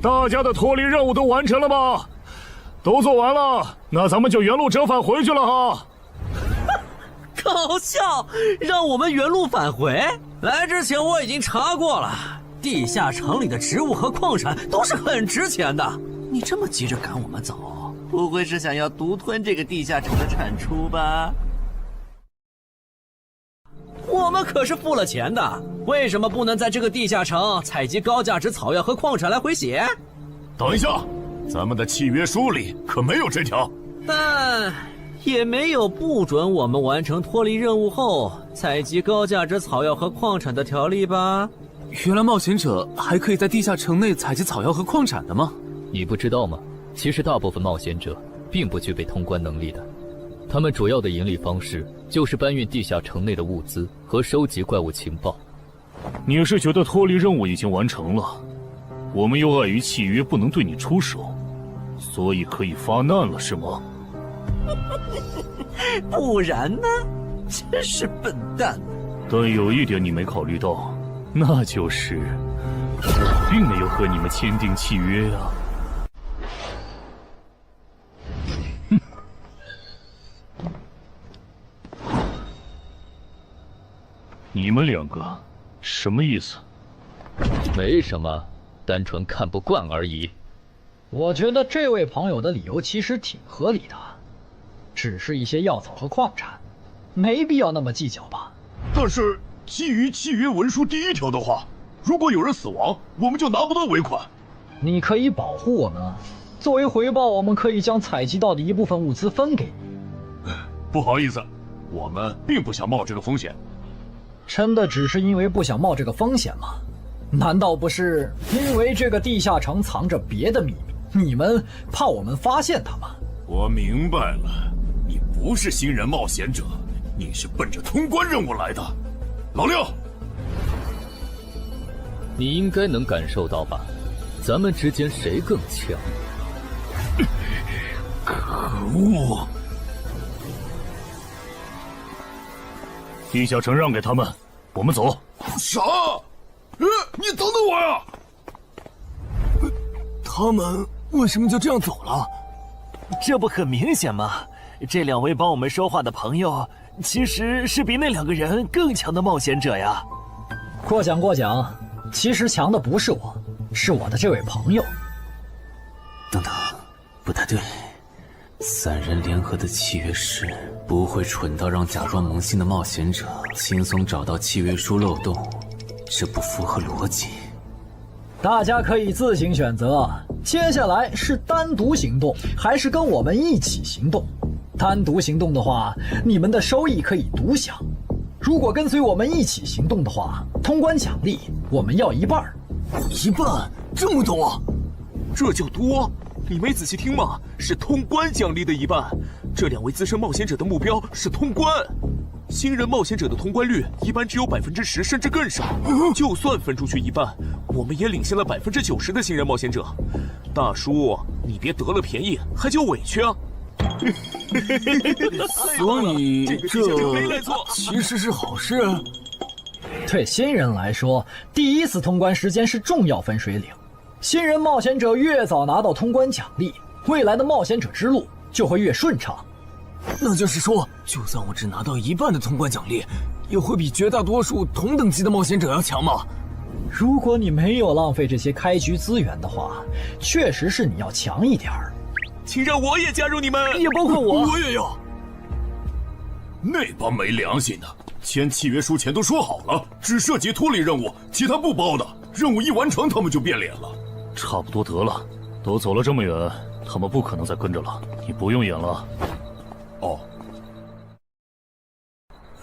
大家的脱离任务都完成了吗？都做完了，那咱们就原路折返回去了哈。搞笑，让我们原路返回？来之前我已经查过了，地下城里的植物和矿产都是很值钱的。你这么急着赶我们走，不会是想要独吞这个地下城的产出吧？我们可是付了钱的，为什么不能在这个地下城采集高价值草药和矿产来回血？等一下，咱们的契约书里可没有这条。但也没有不准我们完成脱离任务后采集高价值草药和矿产的条例吧？原来冒险者还可以在地下城内采集草药和矿产的吗？你不知道吗？其实大部分冒险者并不具备通关能力的，他们主要的盈利方式就是搬运地下城内的物资和收集怪物情报。你是觉得脱离任务已经完成了，我们又碍于契约不能对你出手，所以可以发难了是吗？不然呢？真是笨蛋！但有一点你没考虑到，那就是我并没有和你们签订契约啊。你们2个什么意思？没什么，单纯看不惯而已。我觉得这位朋友的理由其实挺合理的，只是一些药草和矿产，没必要那么计较吧。但是基于契约文书第1条的话，如果有人死亡，我们就拿不到尾款。你可以保护我们，作为回报，我们可以将采集到的一部分物资分给你。不好意思，我们并不想冒这个风险。真的只是因为不想冒这个风险吗？难道不是因为这个地下城藏着别的秘密，你们怕我们发现它吗？我明白了，你不是新人冒险者，你是奔着通关任务来的。老六，你应该能感受到吧？咱们之间谁更强？可恶！地下城让给他们，我们走。啥？你等等我呀！他们为什么就这样走了？这不很明显吗？这2位帮我们说话的朋友，其实是比那2个人更强的冒险者呀。过奖，其实强的不是我，是我的这位朋友。等等，不太对，3人联合的契约师不会蠢到让假装萌新的冒险者轻松找到契约书漏洞，这不符合逻辑。大家可以自行选择，接下来是单独行动，还是跟我们一起行动？单独行动的话，你们的收益可以独享；如果跟随我们一起行动的话，通关奖励我们要1半。1半？这么多？这叫多？你没仔细听吗？是通关奖励的1半。这2位资深冒险者的目标是通关。新人冒险者的通关率一般只有10%，甚至更少。就算分出去1半，我们也领先了90%的新人冒险者。大叔，你别得了便宜还叫委屈啊！所以这其实是好事。对新人来说，第1次通关时间是重要分水岭。新人冒险者越早拿到通关奖励，未来的冒险者之路就会越顺畅。那就是说，就算我只拿到1半的通关奖励，也会比绝大多数同等级的冒险者要强吗？如果你没有浪费这些开局资源的话，确实是你要强一点儿。请让我也加入你们，也包括我。我也要。那帮没良心的，签契约书前都说好了，只涉及脱离任务，其他不包的。任务一完成，他们就变脸了。差不多得了，都走了这么远，他们不可能再跟着了。你不用演了。哦。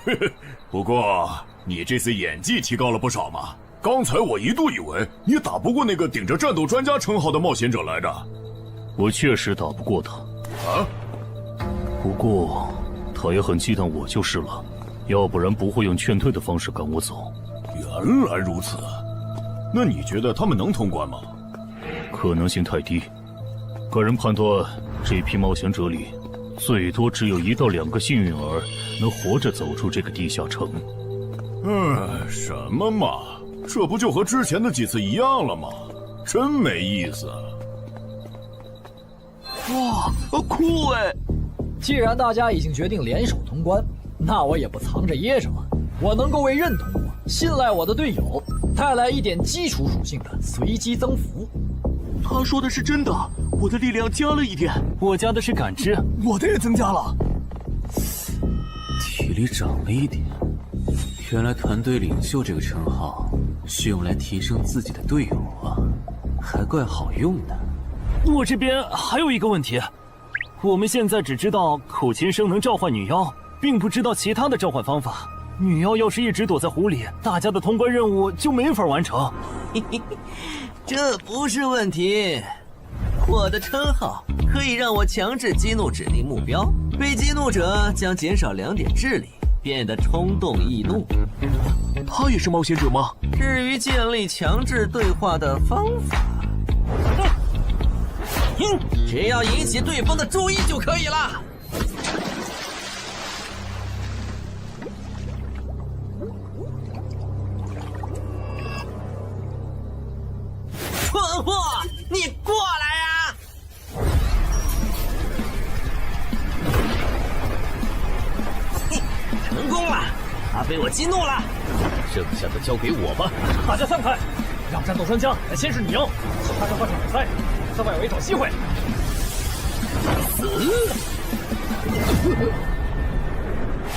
嘿嘿，不过你这次演技提高了不少嘛。刚才我一度以为你打不过那个顶着战斗专家称号的冒险者来着。我确实打不过他。啊？不过他也很忌惮我就是了，要不然不会用劝退的方式赶我走。原来如此。那你觉得他们能通关吗？可能性太低。个人判断，这批冒险者里，最多只有1到2个幸运儿能活着走出这个地下城。什么嘛，这不就和之前的几次一样了吗？真没意思。哇，酷哎！既然大家已经决定联手通关，那我也不藏着掖着了。我能够为认同我、信赖我的队友带来一点基础属性的随机增幅。他说的是真的，我的力量加了1点，我加的是感知，我的也增加了。体力涨了1点。原来团队领袖这个称号是用来提升自己的队友啊，还怪好用的。我这边还有一个问题，我们现在只知道口琴声能召唤女妖，并不知道其他的召唤方法。女妖要是一直躲在湖里，大家的通关任务就没法完成。这不是问题，我的称号可以让我强制激怒指定目标，被激怒者将减少2点智力，变得冲动易怒。他也是冒险者吗？至于建立强制对话的方法，只要引起对方的注意就可以了。蠢货，你过来呀！成功了，他被被我激怒了。剩下的交给我吧。大家散开，让战斗专家来先是你赢，其他人换场比赛，在外围找机会。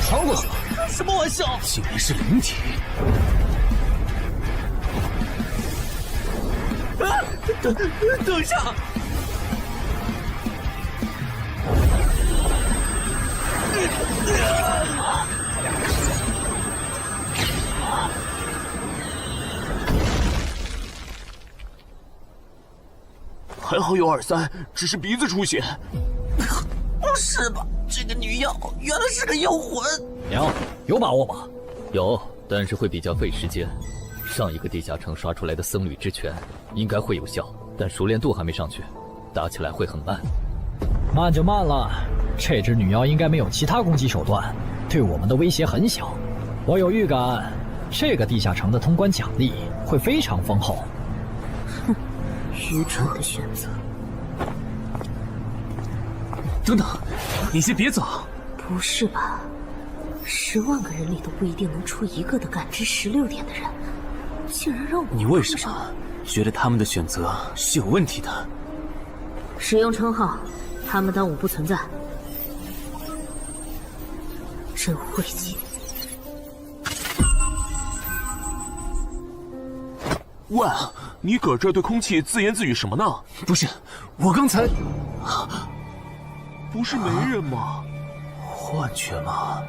穿过去了？开什么玩笑？竟然是灵体！啊！等一下！还好有2-3，只是鼻子出血。不是吧？这个女妖原来是个幽魂。娘，有把握吧？有，但是会比较费时间。上一个地下城刷出来的僧侣之拳应该会有效，但熟练度还没上去，打起来会很慢。慢就慢了，这只女妖应该没有其他攻击手段，对我们的威胁很小。我有预感，这个地下城的通关奖励会非常丰厚。哼，愚蠢的选择。等等，你先别走。不是吧？10万个人里都不一定能出一个的感知16点的人，竟然让我……你为什么觉得他们的选择是有问题的？使用称号，他们当我不存在。真晦气！喂，你搁这对空气自言自语什么呢？不是，我刚才……不是没人吗？幻觉吗？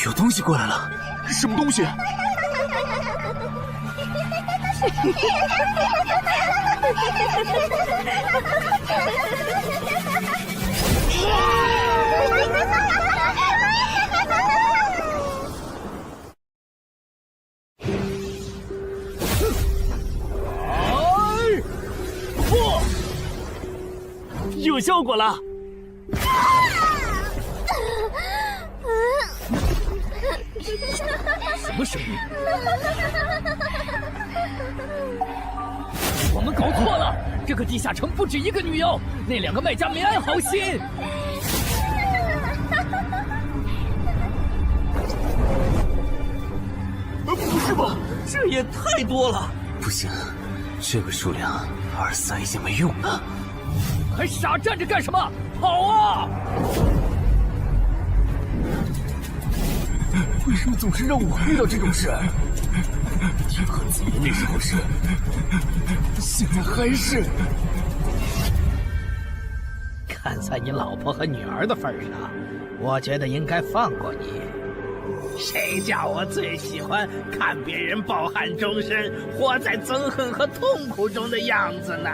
有东西过来了！什么东西？有效果了！什么声音？我们搞错了，这个地下城不止一个女妖，那2个卖家没安好心。不是吧？这也太多了！不行，这个数量2-3已经没用了。还傻站着干什么？跑啊！为什么总是让我遇到这种事？天和子爷那时候是，现在还是。看在你老婆和女儿的份上，我觉得应该放过你。谁叫我最喜欢看别人抱憾终身，活在憎恨和痛苦中的样子呢？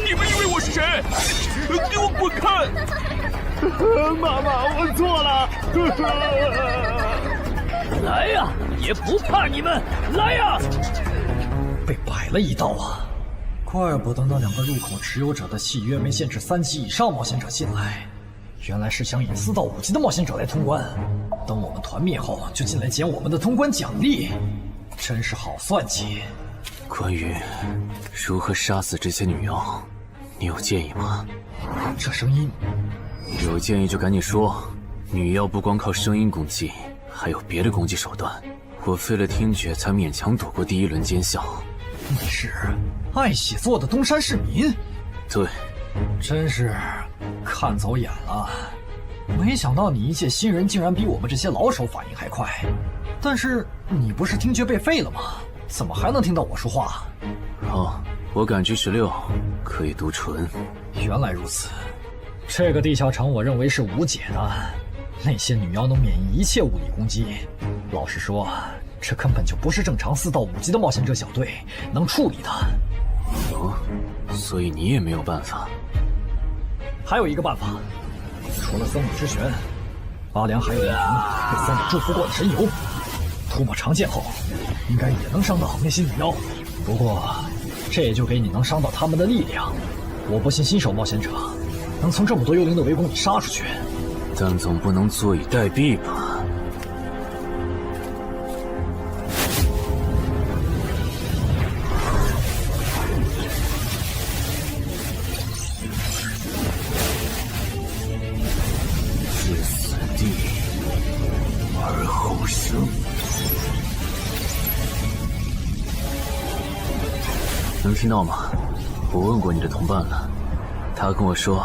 你们以为我是谁？给我滚开！妈妈，我错了。来呀，也不怕你们，来呀！被摆了一道啊！怪不得那2个入口持有者的契约没限制3级以上冒险者进来，原来是想引4到5级的冒险者来通关。等我们团灭后，就进来捡我们的通关奖励，真是好算计。关于如何杀死这些女妖，你有建议吗？这声音，有建议就赶紧说。女妖不光靠声音攻击，还有别的攻击手段。我费了听觉才勉强躲过第1轮奸笑。你是爱写作的东山市民？对，真是看走眼了。没想到你一介新人竟然比我们这些老手反应还快。但是你不是听觉被废了吗？怎么还能听到我说话？好，我感知16，可以读唇。原来如此，这个地下城我认为是无解的。那些女妖能免疫一切物理攻击，老实说，这根本就不是正常4到5级的冒险者小队能处理的。哦，所以你也没有办法。还有一个办法，除了僧侣之拳，阿良还有一瓶被僧侣祝福过的神油，涂抹长剑后，应该也能伤到那些女妖。不过，这也就给你能伤到他们的力量。我不信新手冒险者能从这么多幽灵的围攻里杀出去。但总不能坐以待毙吧？能听到吗？我问过你的同伴了，他跟我说，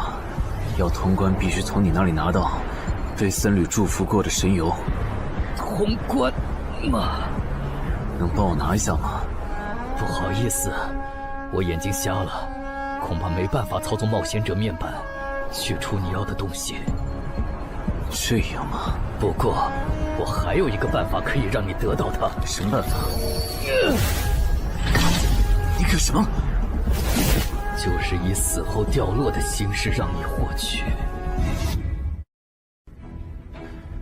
要通关必须从你那里拿到被僧侣祝福过的神油。通关吗？能帮我拿一下吗？不好意思，我眼睛瞎了，恐怕没办法操纵冒险者面板取出你要的东西。这样吗？不过，我还有一个办法可以让你得到它。什么办法？你干什么？就是以死后掉落的形式让你获取。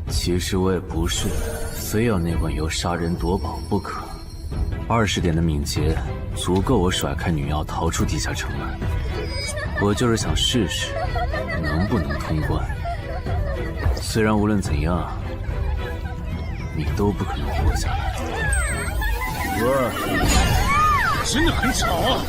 其实我也不是非要那碗油杀人夺宝不可。20点的敏捷足够我甩开女妖逃出地下城了。我就是想试试能不能通关。虽然无论怎样，你都不可能活下来。哇，真的很吵啊！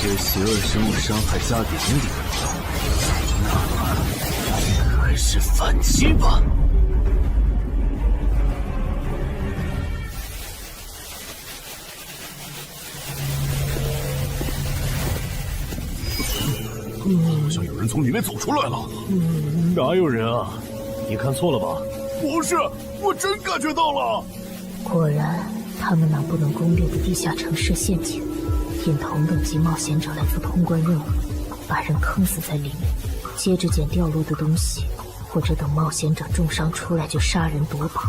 对邪恶生物伤害加点点，那么还是反击吧。好像有人从里面走出来了。哪有人啊？你看错了吧？不是，我真感觉到了。果然，他们那不能攻略的地下城设陷阱，引同等级冒险者来做通关任务，把人坑死在里面，接着捡掉落的东西，或者等冒险者重伤出来就杀人夺宝。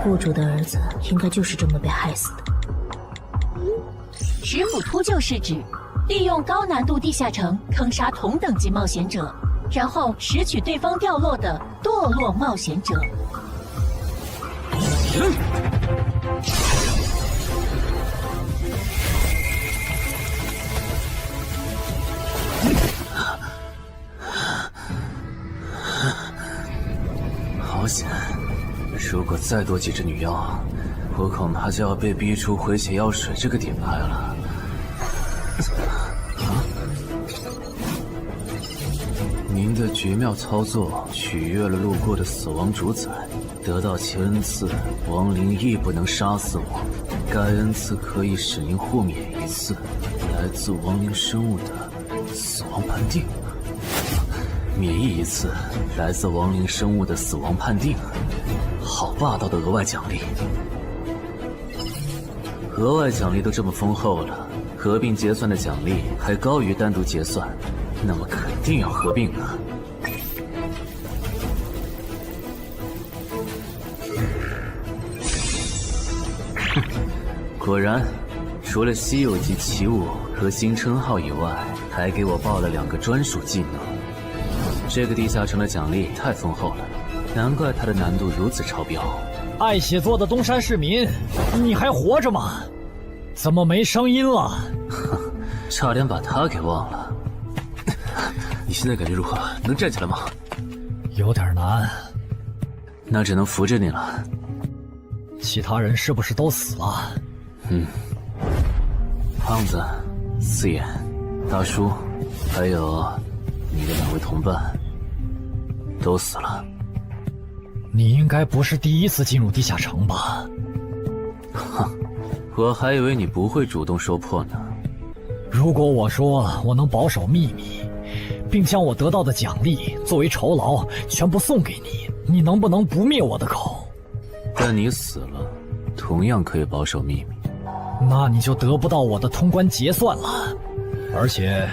雇主的儿子应该就是这么被害死的。石斧秃鹫是指利用高难度地下城坑杀同等级冒险者，然后拾取对方掉落的堕落冒险者。好险！如果再多几只女妖，我恐怕就要被逼出回血药水这个点牌了。您的绝妙操作取悦了路过的死亡主宰，得到其恩赐，亡灵亦不能杀死我。该恩赐可以使您互免一次来自亡灵生物的死亡判定，免疫一次来自亡灵生物的死亡判定。好霸道的额外奖励！额外奖励都这么丰厚了，合并结算的奖励还高于单独结算，那么肯定要合并啊！果然，除了稀有级奇物和新称号以外，还给我报了2个专属技能。这个地下城的奖励太丰厚了，难怪它的难度如此超标。爱写作的东山市民，你还活着吗？怎么没声音了？差点把他给忘了。你现在感觉如何？能站起来吗？有点难。那只能扶着你了。其他人是不是都死了？胖子、四眼、大叔，还有你的2位同伴，都死了。你应该不是第一次进入地下城吧？哼，我还以为你不会主动说破呢。如果我说我能保守秘密，并将我得到的奖励作为酬劳全部送给你，你能不能不灭我的口？但你死了，同样可以保守秘密。那你就得不到我的通关结算了。而且，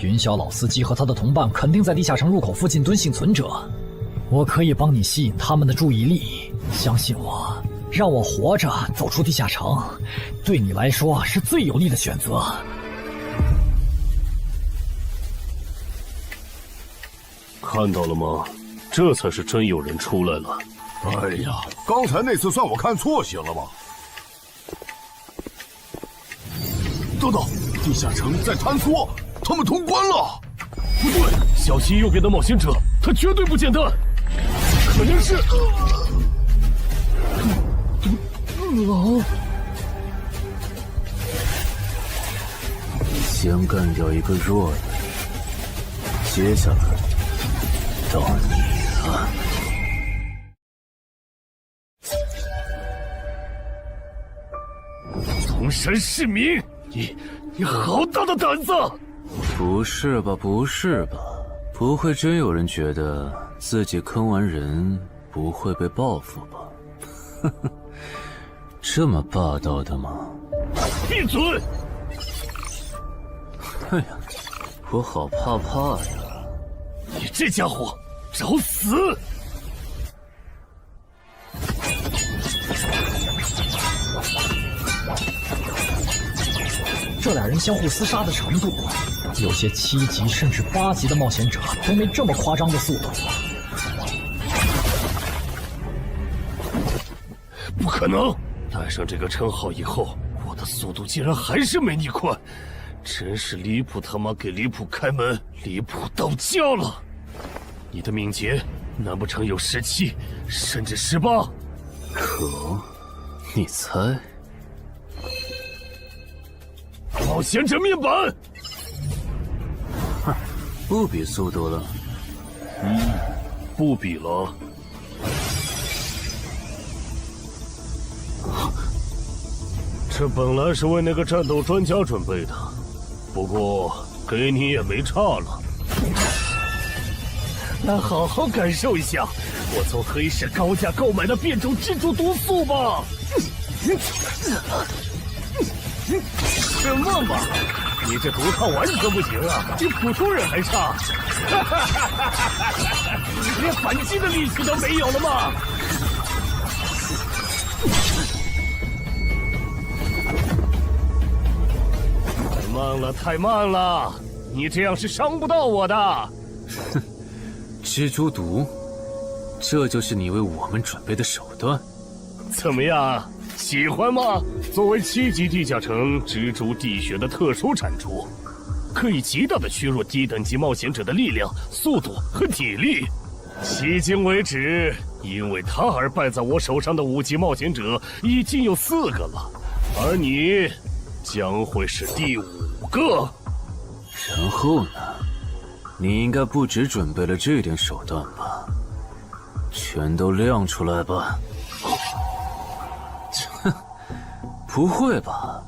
云霄老司机和他的同伴肯定在地下城入口附近蹲幸存者，我可以帮你吸引他们的注意力。相信我，让我活着走出地下城，对你来说是最有利的选择。看到了吗？这才是真有人出来了。哎呀，刚才那次算我看错行了吧？等等，地下城在坍缩，他们通关了。不对，小心右边的冒险者，他绝对不简单，可能是狼。先干掉一个弱的，接下来到你了。铜山市民，你好大的胆子！不是吧，不是吧？不会真有人觉得自己坑完人不会被报复吧？呵呵，这么霸道的吗？闭嘴！哎呀，我好怕呀！你这家伙找死！这俩人相互厮杀的程度，有些7级甚至8级的冒险者都没这么夸张的速度。不可能！带上这个称号以后，我的速度竟然还是没你快，真是离谱他妈给离谱开门，离谱到家了！你的敏捷难不成有17，甚至18？可，你猜？冒险者面板！哼，不比速度了。不比了。这本来是为那个战斗专家准备的，不过给你也没差了。来好好感受一下我从黑市高价购买的变种蜘蛛毒素吧！什么嘛！你这毒抗完全不行啊，比普通人还差！连反击的力气都没有了吗？太慢了，太慢了！你这样是伤不到我的。哼，蜘蛛毒，这就是你为我们准备的手段？怎么样？喜欢吗？作为7级地下城蜘蛛地穴的特殊产出，可以极大的削弱低等级冒险者的力量、速度和体力。迄今为止，因为它而败在我手上的5级冒险者已经有4个了，而你将会是第5个。然后呢？你应该不只准备了这点手段吧？全都亮出来吧！哼，不会吧？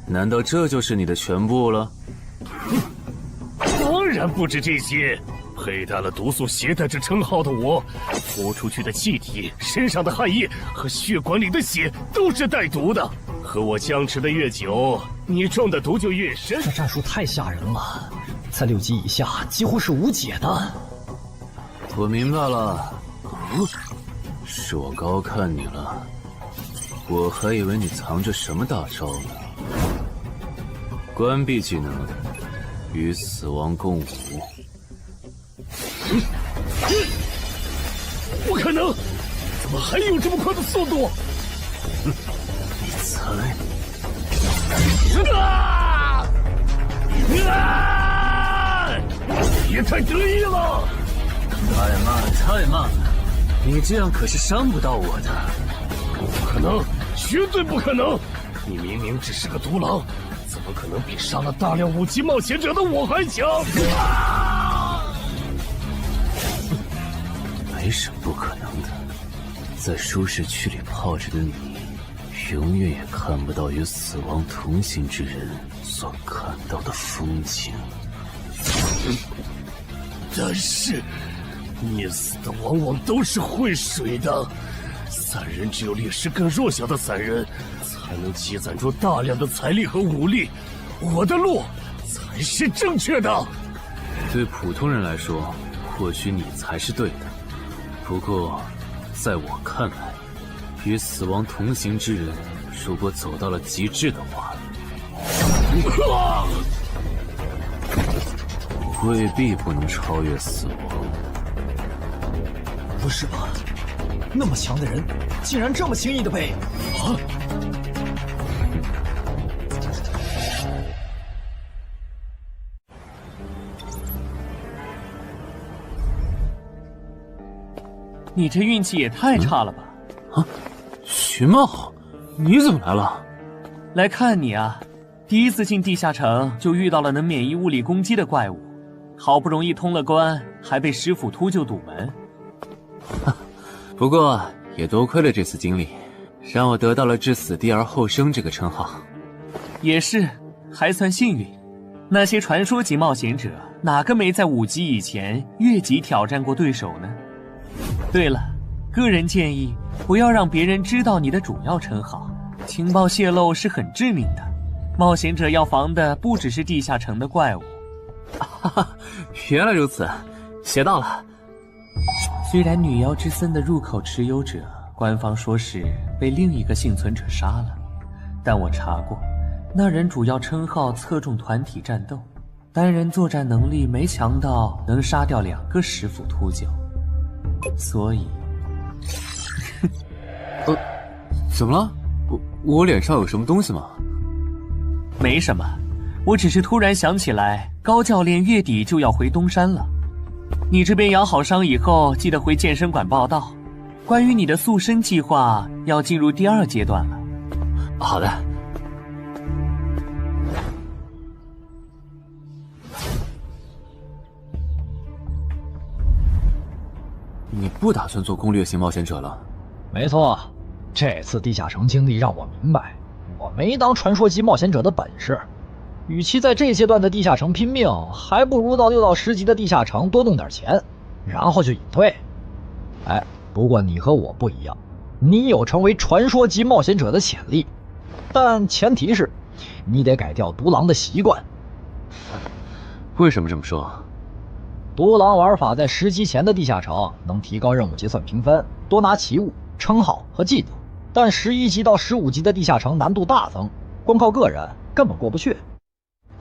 难道这就是你的全部了？当然不止这些。佩戴了毒素携带者称号的我，呼出去的气体、身上的汗液和血管里的血都是带毒的。和我相持的越久，你中的毒就越深。这战术太吓人了，在6级以下几乎是无解的。我明白了，是我高看你了。我还以为你藏着什么大招呢。关闭技能，与死亡共舞。不可能！怎么还有这么快的速度？你猜？别太得意了！太慢了，太慢了！你这样可是伤不到我的。不可能，绝对不可能！你明明只是个独狼，怎么可能比杀了大量5级冒险者的我还强？没什么不可能的，在舒适区里泡着的你，永远也看不到与死亡同行之人所看到的风景。但是，溺死的往往都是会水的，散人只有劣势更弱小的散人，才能积攒出大量的财力和武力。我的路才是正确的。对普通人来说，或许你才是对的。不过，在我看来，与死亡同行之人，如果走到了极致的话，未必不能超越死亡。不是吧？那么强的人，竟然这么轻易的被……啊！你这运气也太差了吧！啊，徐茂，你怎么来了？来看你啊！第一次进地下城就遇到了能免疫物理攻击的怪物，好不容易通了关，还被石斧秃鹫堵门。不过也多亏了这次经历，让我得到了置死地而后生这个称号。也是，还算幸运。那些传说级冒险者，哪个没在5级以前越级挑战过对手呢？对了，个人建议不要让别人知道你的主要称号，情报泄露是很致命的。冒险者要防的不只是地下城的怪物。原来如此，学到了。虽然女妖之森的入口持有者，官方说是被另一个幸存者杀了，但我查过，那人主要称号侧重团体战斗，单人作战能力没强到能杀掉2个石斧秃鹫，所以，怎么了？我脸上有什么东西吗？没什么，我只是突然想起来，高教练月底就要回东山了。你这边养好伤以后，记得回健身馆报道。关于你的塑身计划，要进入第2阶段了。好的。你不打算做攻略型冒险者了？没错，这次地下城经历让我明白，我没当传说级冒险者的本事。与其在这阶段的地下城拼命，还不如到6到10级的地下城多弄点钱，然后就隐退。哎，不过你和我不一样，你有成为传说级冒险者的潜力，但前提是你得改掉独狼的习惯。为什么这么说？独狼玩法在10级前的地下城能提高任务结算评分，多拿奇物、称号和技能，但11级到15级的地下城难度大增，光靠个人根本过不去。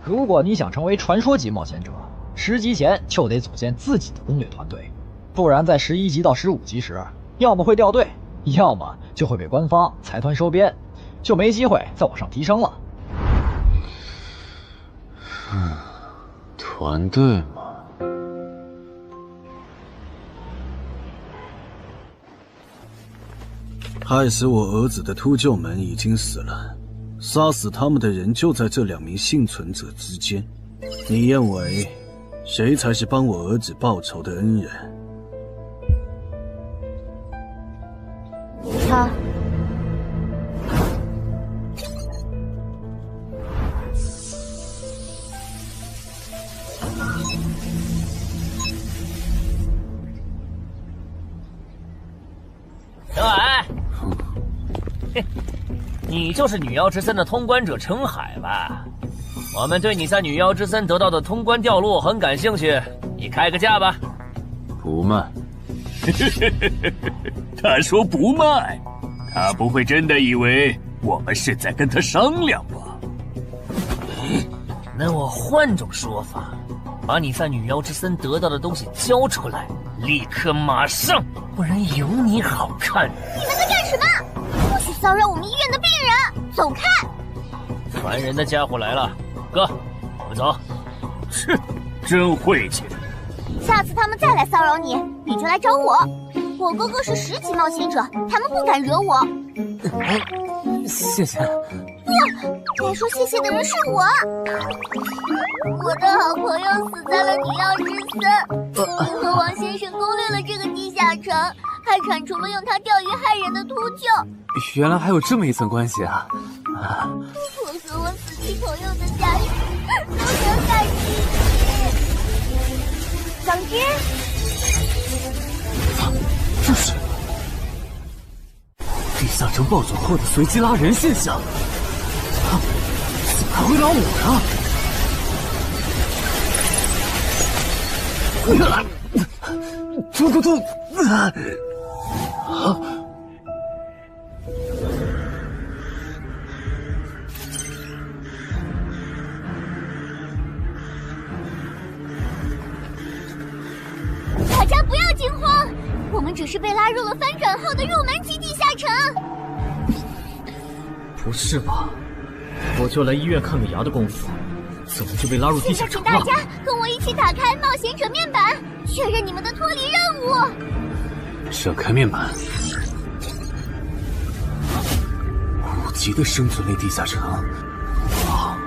如果你想成为传说级冒险者，10级前就得组建自己的攻略团队，不然在11级到15级时，要么会掉队，要么就会被官方财团收编，就没机会再往上提升了。团队嘛。害死我儿子的秃鹫们已经死了，杀死他们的人就在这2名幸存者之间。你认为谁才是帮我儿子报仇的恩人？他。小矮，你就是女妖之森的通关者程海吧？我们对你在女妖之森得到的通关掉落很感兴趣，你开个价吧。不卖。他说不卖，他不会真的以为我们是在跟他商量吧？那我换种说法，把你在女妖之森得到的东西交出来，立刻马上，不然有你好看。你们在干什么？不许骚扰我们医院的病人，走开！烦人的家伙来了，哥，我们走。切，真晦气。下次他们再来骚扰你，你就来找我。我哥哥是10级冒险者，他们不敢惹我。谢谢。不，该说谢谢的人是我。我的好朋友死在了女妖之森，你和王先生攻略了这个地下城，还铲除了用它钓鱼害人的秃鹫。原来还有这么一层关系啊！我和我死去朋友的家属都能感激你。总之，这是地下城暴走后的随机拉人现象。怎么还会拉我呢？突！大家不要惊慌，我们只是被拉入了翻转后的入门级地下城。不是吧？我就来医院看个牙的功夫，怎么就被拉入地下城了？现在请大家跟我一起打开冒险者面板，确认你们的脱离任务。展开面板。5级的生存类地下城，哇，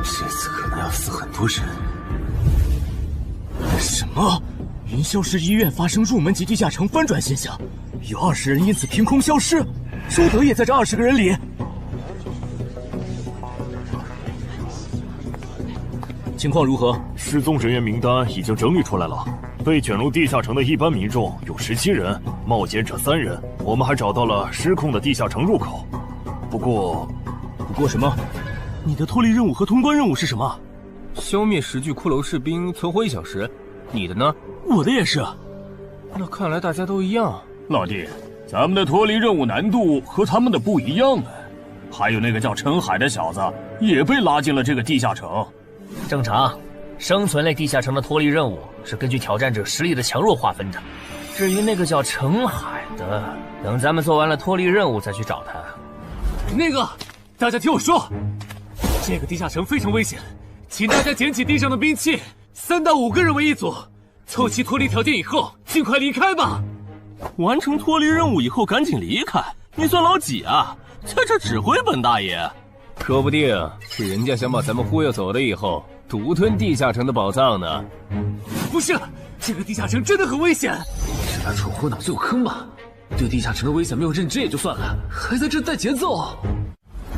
这次可能要死很多人。啊！云霄市医院发生入门级地下城翻转现象，有20人因此凭空消失，周德也在这20个人里。情况如何？失踪人员名单已经整理出来了。被卷入地下城的一般民众有17人，冒险者3人。我们还找到了失控的地下城入口。不过什么？你的脱离任务和通关任务是什么？消灭10具骷髅士兵，存活1小时。你的呢？我的也是。那看来大家都一样。老弟，咱们的脱离任务难度和他们的不一样啊。还有那个叫陈海的小子也被拉进了这个地下城。正常，生存类地下城的脱离任务是根据挑战者实力的强弱划分的。至于那个叫陈海的，等咱们做完了脱离任务再去找他。那个，大家听我说，这个地下城非常危险，请大家捡起地上的兵器，3到5个人为一组，凑齐脱离条件以后，尽快离开吧。完成脱离任务以后赶紧离开？你算老几啊？在这指挥本大爷？说不定是人家想把咱们忽悠走了以后，独吞地下城的宝藏呢。不是，这个地下城真的很危险。是他蠢货脑子有坑吧？对地下城的危险没有认知也就算了，还在这带节奏。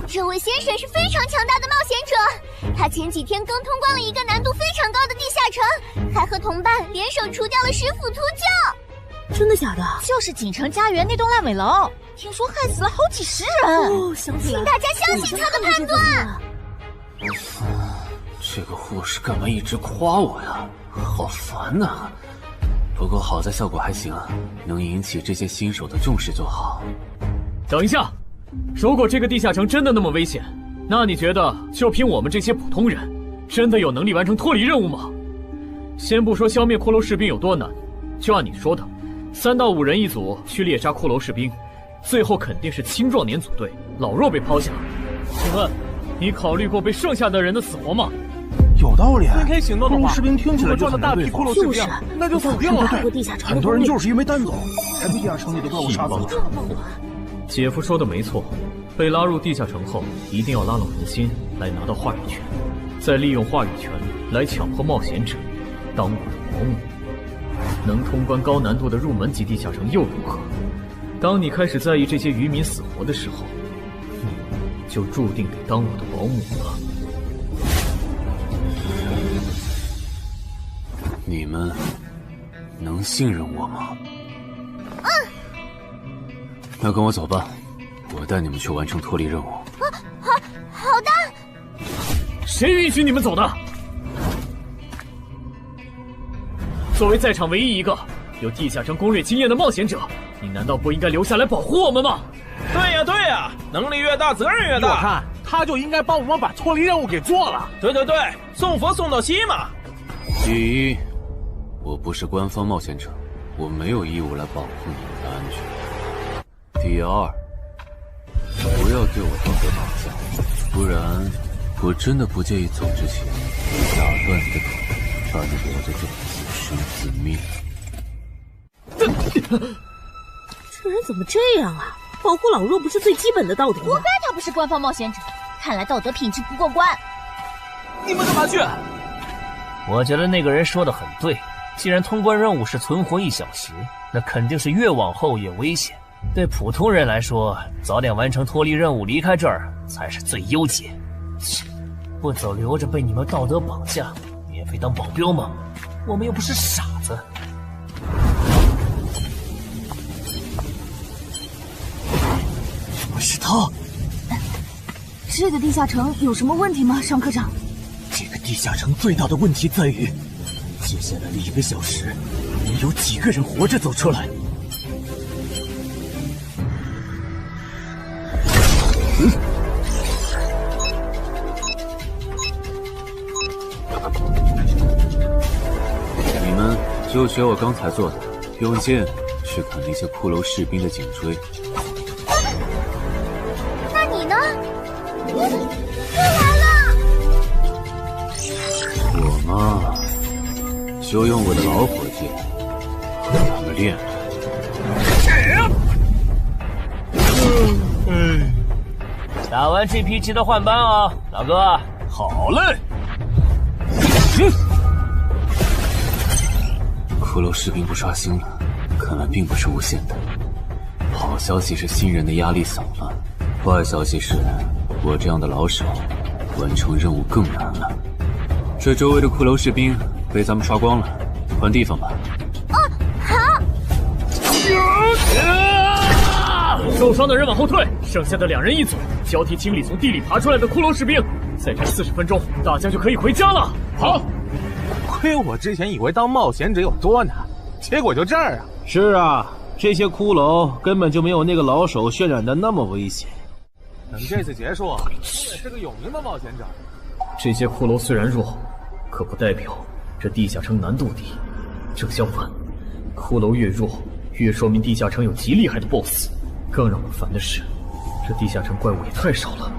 这位先生是非常强大的冒险者，他前几天刚通关了一个难度非常高的地下城，还和同伴联手除掉了10府秃鹫。真的假的？就是锦城家园那栋烂尾楼，听说害死了好几10人。哦，想起来了，请大家相信他的判断。这个护士干嘛一直夸我呀？好烦呐！不过好在效果还行，能引起这些新手的重视就好。等一下，如果这个地下城真的那么危险，那你觉得就凭我们这些普通人，真的有能力完成脱离任务吗？先不说消灭骷髅士兵有多难，就按你说的，3到5人一组去猎杀骷髅士兵，最后肯定是青壮年组队，老弱被抛下。请问，你考虑过被剩下的人的死活吗？有道理。分开行动的话，骷髅士兵听起来就很大批骷髅士兵，那就死定了。很多人就是因为单走，才被地下城里的怪物杀死的。姐夫说的没错，被拉入地下城后，一定要拉拢人心，来拿到话语权，再利用话语权来强迫冒险者当我的保姆。能通关高难度的入门级地下城又如何？当你开始在意这些渔民死活的时候，你就注定得当我的保姆了。你们能信任我吗？那跟我走吧，我带你们去完成脱离任务。好的。谁允许你们走的？作为在场唯一一个有地下城攻略经验的冒险者，你难道不应该留下来保护我们吗？对呀，能力越大责任越大。我看他就应该帮我们把脱离任务给做了。对，送佛送到西嘛。第一，我不是官方冒险者，我没有义务来保护你们的安全。第二，不要对我道德绑架，不然我真的不介意走之前打断你的腿，把你留在这里自生自灭。这人怎么这样啊？保护老弱不是最基本的道德吗？活该他不是官方冒险者，看来道德品质不过关。你们干嘛去？我觉得那个人说的很对，既然通关任务是存活1小时，那肯定是越往后越危险。对普通人来说，早点完成脱离任务离开这儿才是最优解。不走留着被你们道德绑架，免费当保镖吗？我们又不是傻子。是他。这个地下城有什么问题吗，尚科长？这个地下城最大的问题在于，接下来的1个小时，能有几个人活着走出来？你们就学我刚才做的，用剑去砍那些骷髅士兵的颈椎。那你呢？又来了！我嘛，就用我的老火剑让他们练练。打完这批记得换班啊，老哥。好嘞。骷髅士兵不刷新了，看来并不是无限的。好消息是新人的压力小了，坏消息是我这样的老手完成任务更难了。这周围的骷髅士兵被咱们刷光了，换地方吧。好。受伤的人往后退，剩下的2人一组，交替清理从地里爬出来的骷髅士兵。再战40分钟，大家就可以回家了。好。亏我之前以为当冒险者有多难，结果就这儿啊！是啊，这些骷髅根本就没有那个老手渲染的那么危险。等这次结束，我也是个有名的冒险者。这些骷髅虽然弱，可不代表这地下城难度低。正相反，骷髅越弱，越说明地下城有极厉害的 BOSS。更让我烦的是，这地下城怪物也太少了。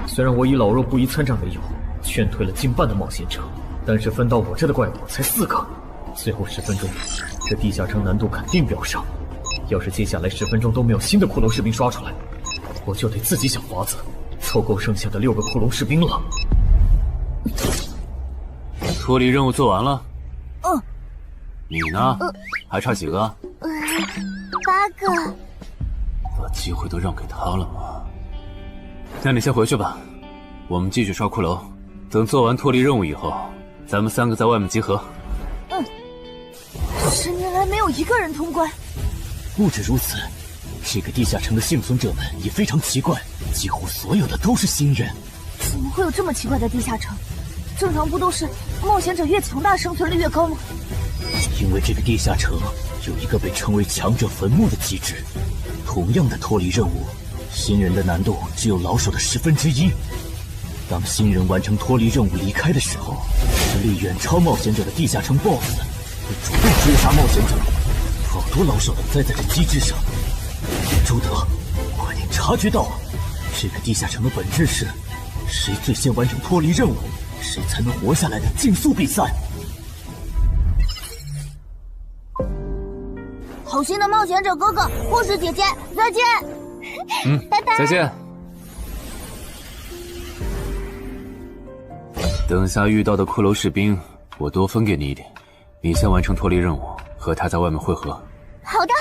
虽然我以老弱不宜参战为由，劝退了近半的冒险者，但是分到我这的怪物才4个。最后10分钟，这地下城难度肯定飙升。要是接下来10分钟都没有新的骷髅士兵刷出来，我就得自己想法子凑够剩下的6个骷髅士兵了。脱离任务做完了。你呢？还差几个？8个。把机会都让给他了吗？那你先回去吧，我们继续刷骷髅。等做完脱离任务以后，咱们3个在外面集合。10年来没有一个人通关。不止如此，这个地下城的幸存者们也非常奇怪，几乎所有的都是新人。怎么会有这么奇怪的地下城？正常不都是冒险者越强大生存率越高吗？因为这个地下城有一个被称为强者坟墓的机制。同样的脱离任务，新人的难度只有老手的1/10。当新人完成脱离任务离开的时候，实力远超冒险者的地下城 BOSS 会主动追杀冒险者。好多老手都栽在这机制上。朱德，快点察觉到，这个地下城的本质是谁最先完成脱离任务，谁才能活下来的竞速比赛。好心的冒险者哥哥，护士姐姐，再见。拜拜。再见。等下遇到的骷髅士兵，我多分给你一点。你先完成脱离任务，和他在外面会合。好的。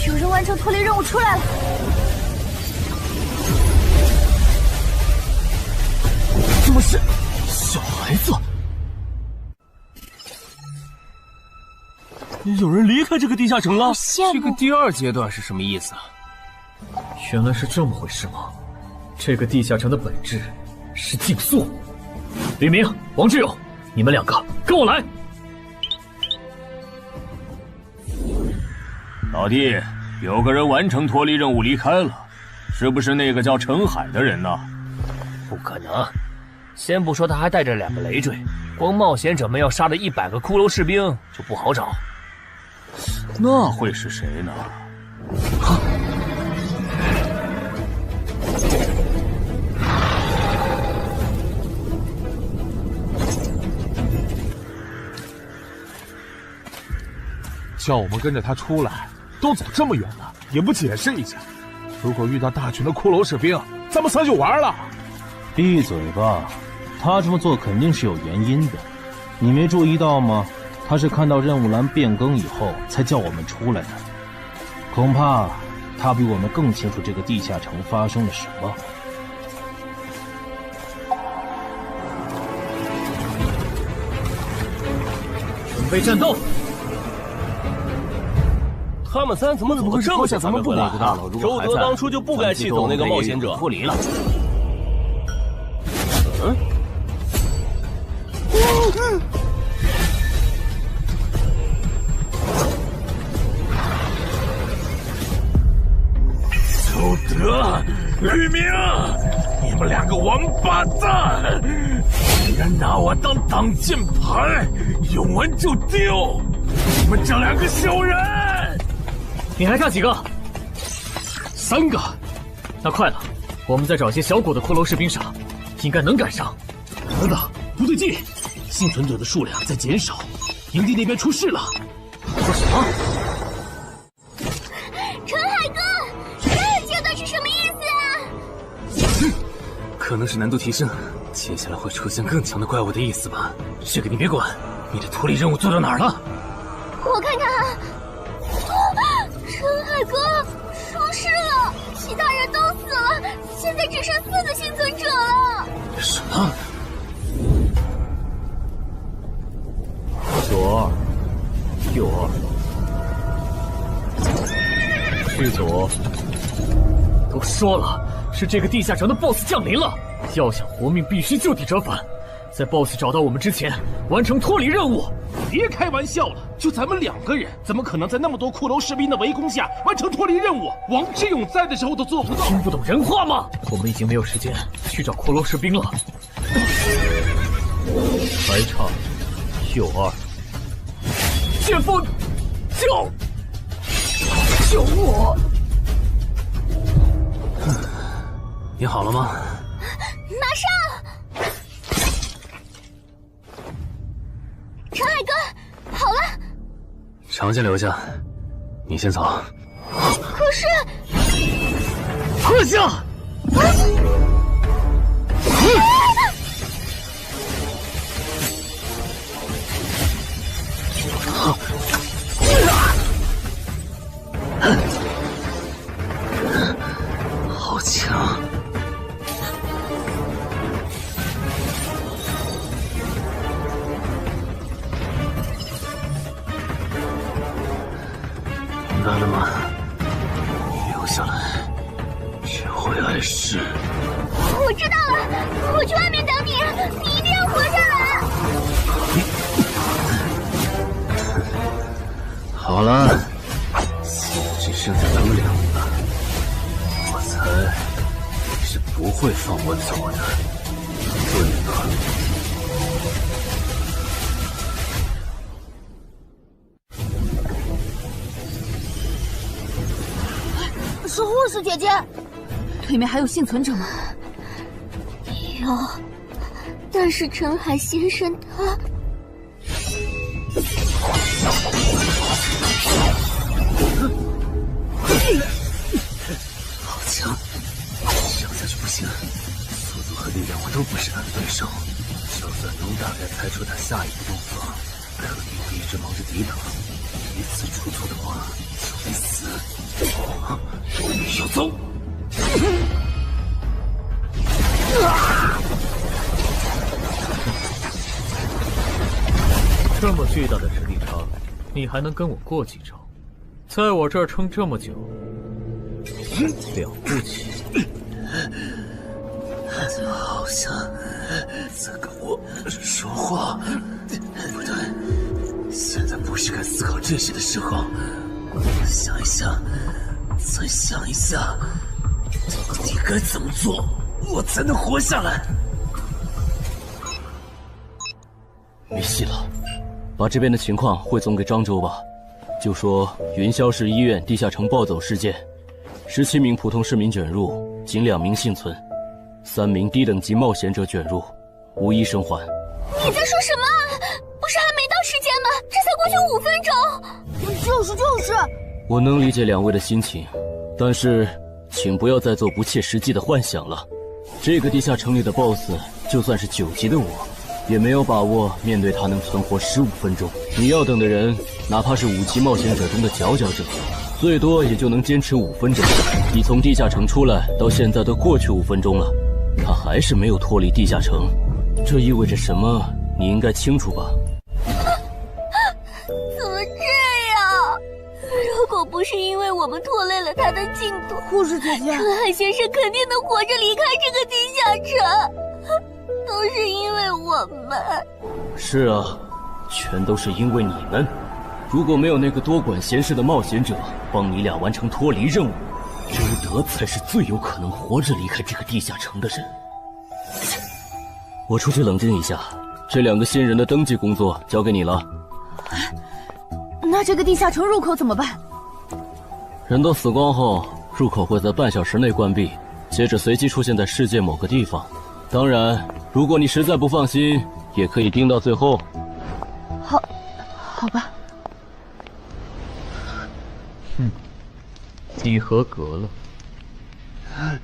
有人完成脱离任务出来了。怎么是小孩子？有人离开这个地下城了。这个第2阶段是什么意思啊？原来是这么回事吗？这个地下城的本质是竞速。李明、王志勇，你们2个跟我来。老弟，有个人完成脱离任务离开了，是不是那个叫陈海的人呢？不可能，先不说他还带着2个累赘，光冒险者们要杀的100个骷髅士兵就不好找。那会是谁呢？叫我们跟着他出来，都走这么远了，也不解释一下。如果遇到大群的骷髅士兵，咱们仨就完了。闭嘴吧，他这么做肯定是有原因的，你没注意到吗？他是看到任务栏变更以后才叫我们出来的，恐怕他比我们更清楚这个地下城发生了什么。准备战斗！他们3怎么会这么想咱们不回来啊？周德当初就不该气走那个冒险者，脱离了。周德、吕明，你们2个王八蛋，竟然拿我当挡箭牌，用完就丢！你们这2个小人！你还差几个？3个。那快了，我们再找些小股的骷髅士兵杀，应该能赶上。等等，不对劲，幸存者的数量在减少，营地那边出事了。说什么？陈海哥，这个阶段是什么意思啊？可能是难度提升，接下来会出现更强的怪物的意思吧？这个你别管。你的脱离任务做到哪儿了？我看看啊，陈海哥出事了，其他人都死了，现在只剩4个幸存者了。什么？左2，右2，去左。都说了，是这个地下城的 BOSS 降临了，要想活命，必须就地折返。在 BOSS 找到我们之前，完成脱离任务。别开玩笑了，就咱们2个人，怎么可能在那么多骷髅士兵的围攻下完成脱离任务？王之勇在的时候都做不到。听不懂人话吗？我们已经没有时间去找骷髅士兵了。还差右2。剑锋，救我！你好了吗？马上！陈海哥，好了。常先留下，你先走。可是，撤下！好强！明白了吗？留下来，只会碍事。我知道了，我去外面等你，你一定要活下来。好了，现在只剩下咱们2个，我猜你是不会放我走的，对吧？是护士姐姐，里面还有幸存者吗？有，但是陈海先生他……好强，这样下去不行，速度和力量我都不是他的对手。就算能大概猜出他下一步动作，肯定会一直忙着抵挡，一次出错的话就得死。小走！这么巨大的实力差，你还能跟我过几招？在我这儿撑这么久，了不起。好像在跟我说话。不对，现在不是该思考这些的时候。想一想，再想一下，到底该怎么做，我才能活下来？没戏了，把这边的情况汇总给漳州吧。就说云霄市医院地下城暴走事件，17名普通市民卷入，仅2名幸存，3名低等级冒险者卷入，无一生还。你在说什么？不是还没到时间吗？这才过去5分钟。就是。我能理解2位的心情，但是请不要再做不切实际的幻想了。这个地下城里的 BOSS， 就算是9级的我，也没有把握面对他能存活15分钟。你要等的人，哪怕是5级冒险者中的佼佼者，最多也就能坚持5分钟。你从地下城出来到现在都过去5分钟了，他还是没有脱离地下城，这意味着什么？你应该清楚吧？怎么这样？如果不是因为我们拖累了他的进度，护士姐姐，陈海先生肯定能活着离开这个地下城。都是因为我们。是啊，全都是因为你们。如果没有那个多管闲事的冒险者帮你俩完成脱离任务，周德才是最有可能活着离开这个地下城的人。我出去冷静一下，这2个新人的登记工作交给你了。那这个地下城入口怎么办？人都死光后，入口会在半小时内关闭，接着随机出现在世界某个地方。当然，如果你实在不放心，也可以盯到最后。好吧。你合格了。 啊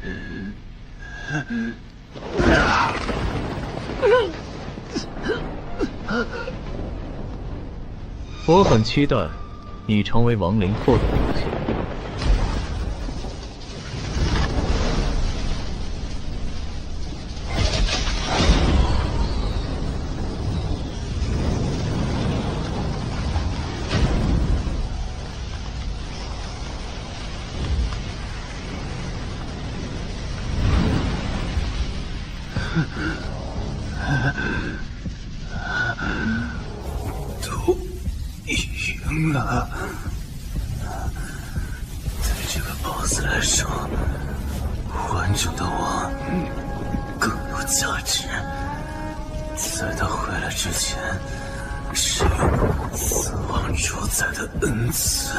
我很期待你成为亡灵后的那天。都赢了。对这个 BOSS 来说，完整的我更有价值。在他回来之前，是用死亡主宰的恩赐。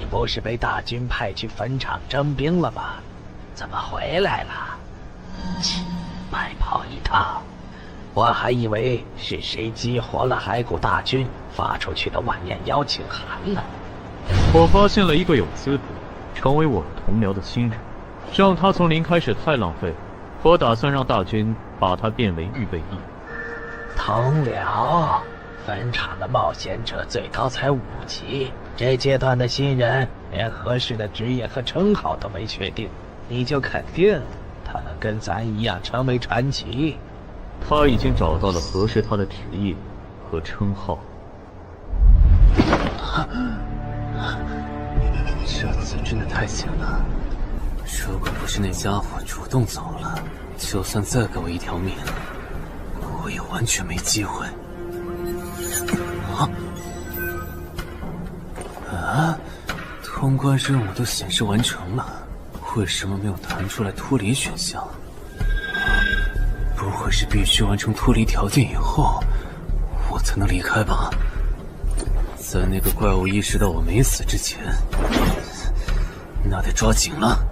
不是被大军派去坟场征兵了吗？怎么回来了？切，白跑一趟！我还以为是谁激活了骸骨大军发出去的晚宴邀请函呢。我发现了一个有资格成为我同僚的新人，让他从零开始太浪费，我打算让大军把他变为预备役。同僚，坟场的冒险者最高才5级。这阶段的新人连合适的职业和称号都没确定，你就肯定他能跟咱一样成为传奇？他已经找到了合适他的职业和称号。这次真的太险了，如果不是那家伙主动走了，就算再给我一条命，我也完全没机会。通关任务都显示完成了，为什么没有弹出来脱离选项？不会是必须完成脱离条件以后，我才能离开吧？在那个怪物意识到我没死之前，那得抓紧了。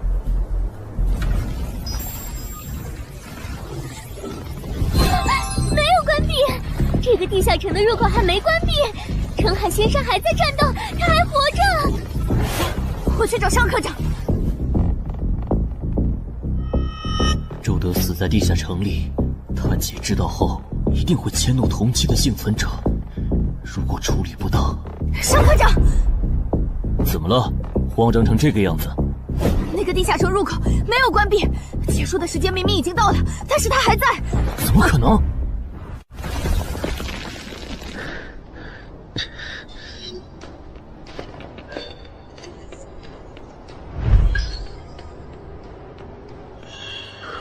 没有关闭，这个地下城的入口还没关闭。陈海先生还在战斗，他还活着。我去找尚科长。周德死在地下城里，他姐知道后一定会迁怒同期的幸存者。如果处理不当，尚科长，怎么了？慌张成这个样子？那个地下城入口没有关闭，结束的时间明明已经到了，但是他还在。怎么可能？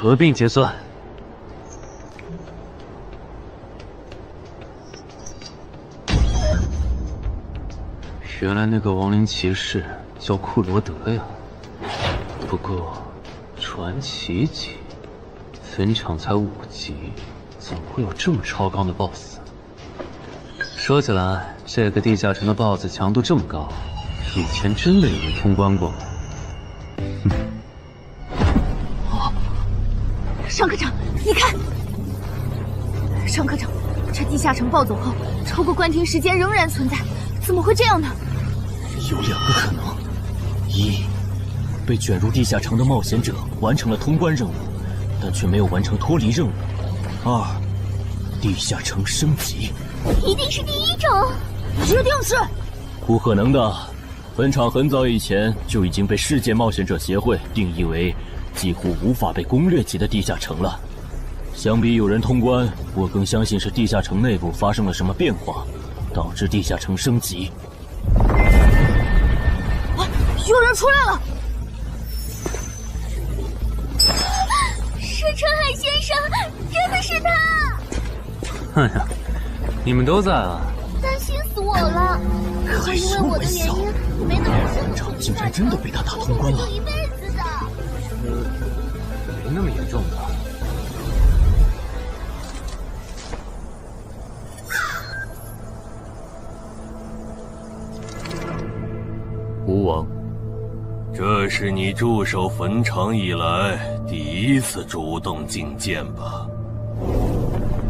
合并结算。原来那个亡灵骑士叫库罗德呀。不过，传奇级，坟场才5级，怎么会有这么超纲的 BOSS？ 说起来，这个地下城的 BOSS 强度这么高，以前真的有人通关过。尚科长，你看，尚科长，这地下城暴走后，超过关停时间仍然存在，怎么会这样呢？有2个可能：一，被卷入地下城的冒险者完成了通关任务，但却没有完成脱离任务；二，地下城升级。一定是第一种，一定是。不可能的，坟场很早以前就已经被世界冒险者协会定义为几乎无法被攻略级的地下城了。相比有人通关，我更相信是地下城内部发生了什么变化，导致地下城升级。有人出来了！是陈海先生，真的是他！哎呀，你们都在啊！担心死我了！就因为我的原因，没能坟场竟然真的被他打通关了。一辈子的。那么严重的。吴王，这是你驻守坟场以来第一次主动觐见吧？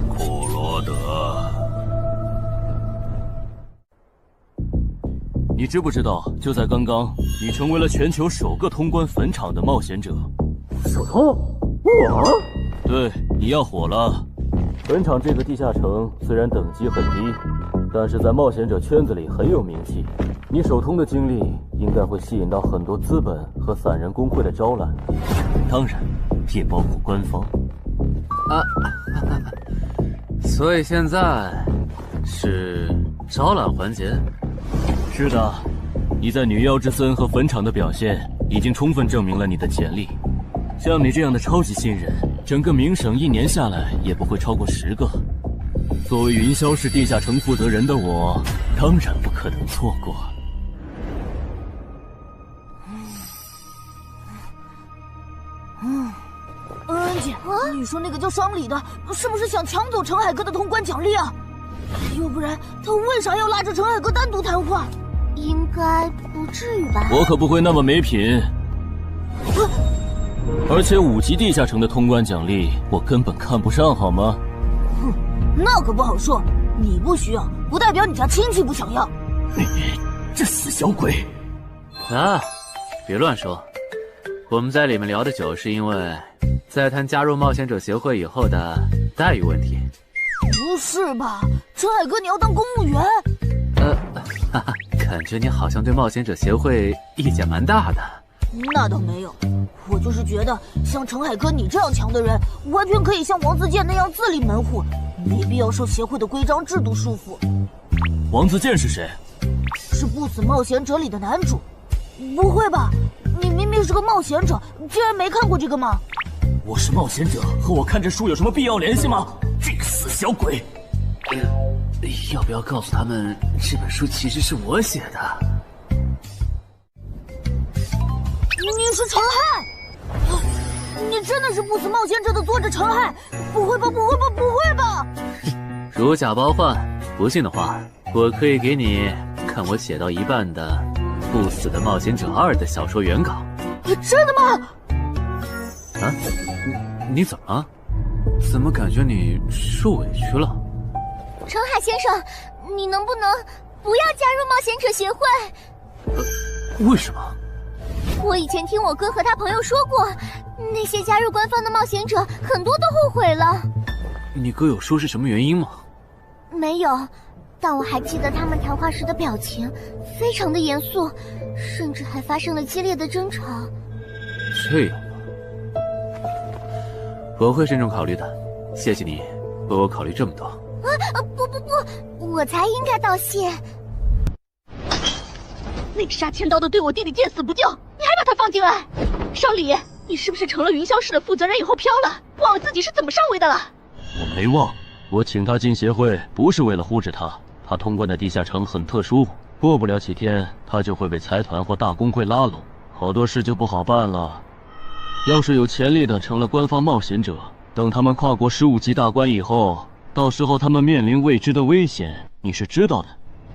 库罗德，你知不知道，就在刚刚，你成为了全球首个通关坟场的冒险者。首通？我？对，你要火了。坟场这个地下城虽然等级很低，但是在冒险者圈子里很有名气。你首通的经历应该会吸引到很多资本和散人工会的招揽，当然，也包括官方。啊，所以现在是招揽环节？是的，你在女妖之森和坟场的表现已经充分证明了你的潜力。像你这样的超级新人，整个冥省1年下来也不会超过10个。作为云霄市地下城负责人的我，当然不可能错过。恩姐，你说那个叫商礼的，是不是想抢走陈海哥的通关奖励啊？要不然他为啥要拉着陈海哥单独谈话？应该不至于吧？我可不会那么没品。而且5级地下城的通关奖励，我根本看不上，好吗？哼，那可不好说。你不需要，不代表你家亲戚不想要。这死小鬼！啊，别乱说。我们在里面聊得久，是因为在谈加入冒险者协会以后的待遇问题。不是吧，陈海哥，你要当公务员？哈哈，感觉你好像对冒险者协会意见蛮大的。那倒没有，我就是觉得像陈海哥你这样强的人，完全可以像王自健那样自立门户，没必要受协会的规章制度束缚。王自健是谁？是不死冒险者里的男主。不会吧？你明明是个冒险者，竟然没看过这个吗？我是冒险者，和我看这书有什么必要联系吗？这个死小鬼！要不要告诉他们，这本书其实是我写的？你是陈亥？你真的是不死冒险者的作者陈亥？不会吧，不会吧，不会吧！如假包换，不信的话，我可以给你看我写到一半的《不死的冒险者2》的小说原稿。真的吗？啊，你怎么了？怎么感觉你受委屈了？陈海先生，你能不能不要加入冒险者协会？为什么？我以前听我哥和他朋友说过，那些加入官方的冒险者很多都后悔了。你哥有说是什么原因吗？没有，但我还记得他们谈话时的表情，非常的严肃，甚至还发生了激烈的争吵。这样吗？我会慎重考虑的，谢谢你为我考虑这么多。不，我才应该道谢。那个杀千刀的对我弟弟见死不救，你还把他放进来？少礼，你是不是成了云霄市的负责人以后飘了，忘了自己是怎么上位的了？我没忘，我请他进协会不是为了护着他，他通关的地下城很特殊，过不了几天他就会被财团或大工会拉拢，好多事就不好办了。要是有潜力的成了官方冒险者，等他们跨过15级大关以后，到时候他们面临未知的危险，你是知道的。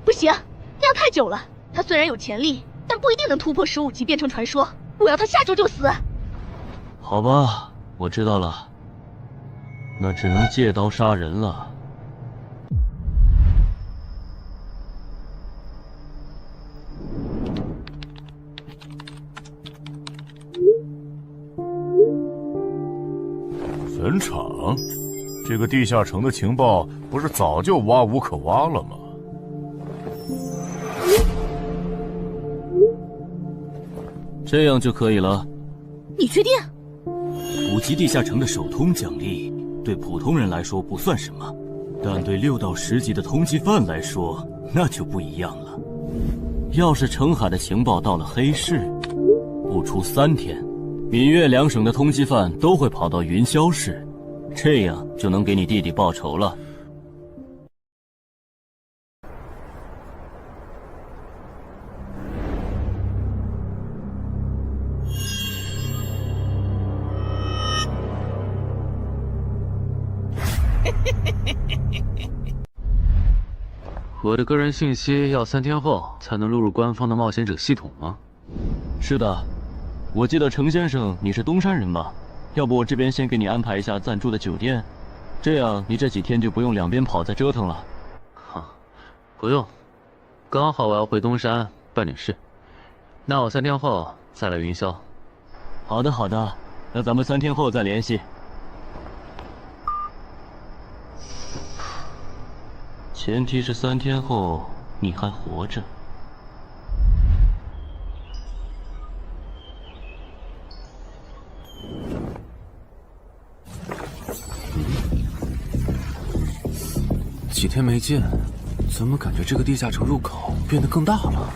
不行，那样太久了。他虽然有潜力，但不一定能突破15级变成传说。我要他下周就死。好吧，我知道了，那只能借刀杀人了。坟场，这个地下城的情报不是早就挖无可挖了吗？这样就可以了。你确定？5级地下城的首通奖励对普通人来说不算什么，但对6到10级的通缉犯来说那就不一样了。要是澄海的情报到了黑市，不出3天，闽粤2省的通缉犯都会跑到云霄市，这样就能给你弟弟报仇了。我的个人信息要3天后才能录入官方的冒险者系统吗？是的，我记得程先生你是东山人吧？要不我这边先给你安排一下暂住的酒店，这样你这几天就不用两边跑再折腾了。不用，刚好我要回东山办点事，那我3天后再来云霄。好的好的，那咱们3天后再联系。前提是3天后你还活着。几天没见，怎么感觉这个地下城入口变得更大了？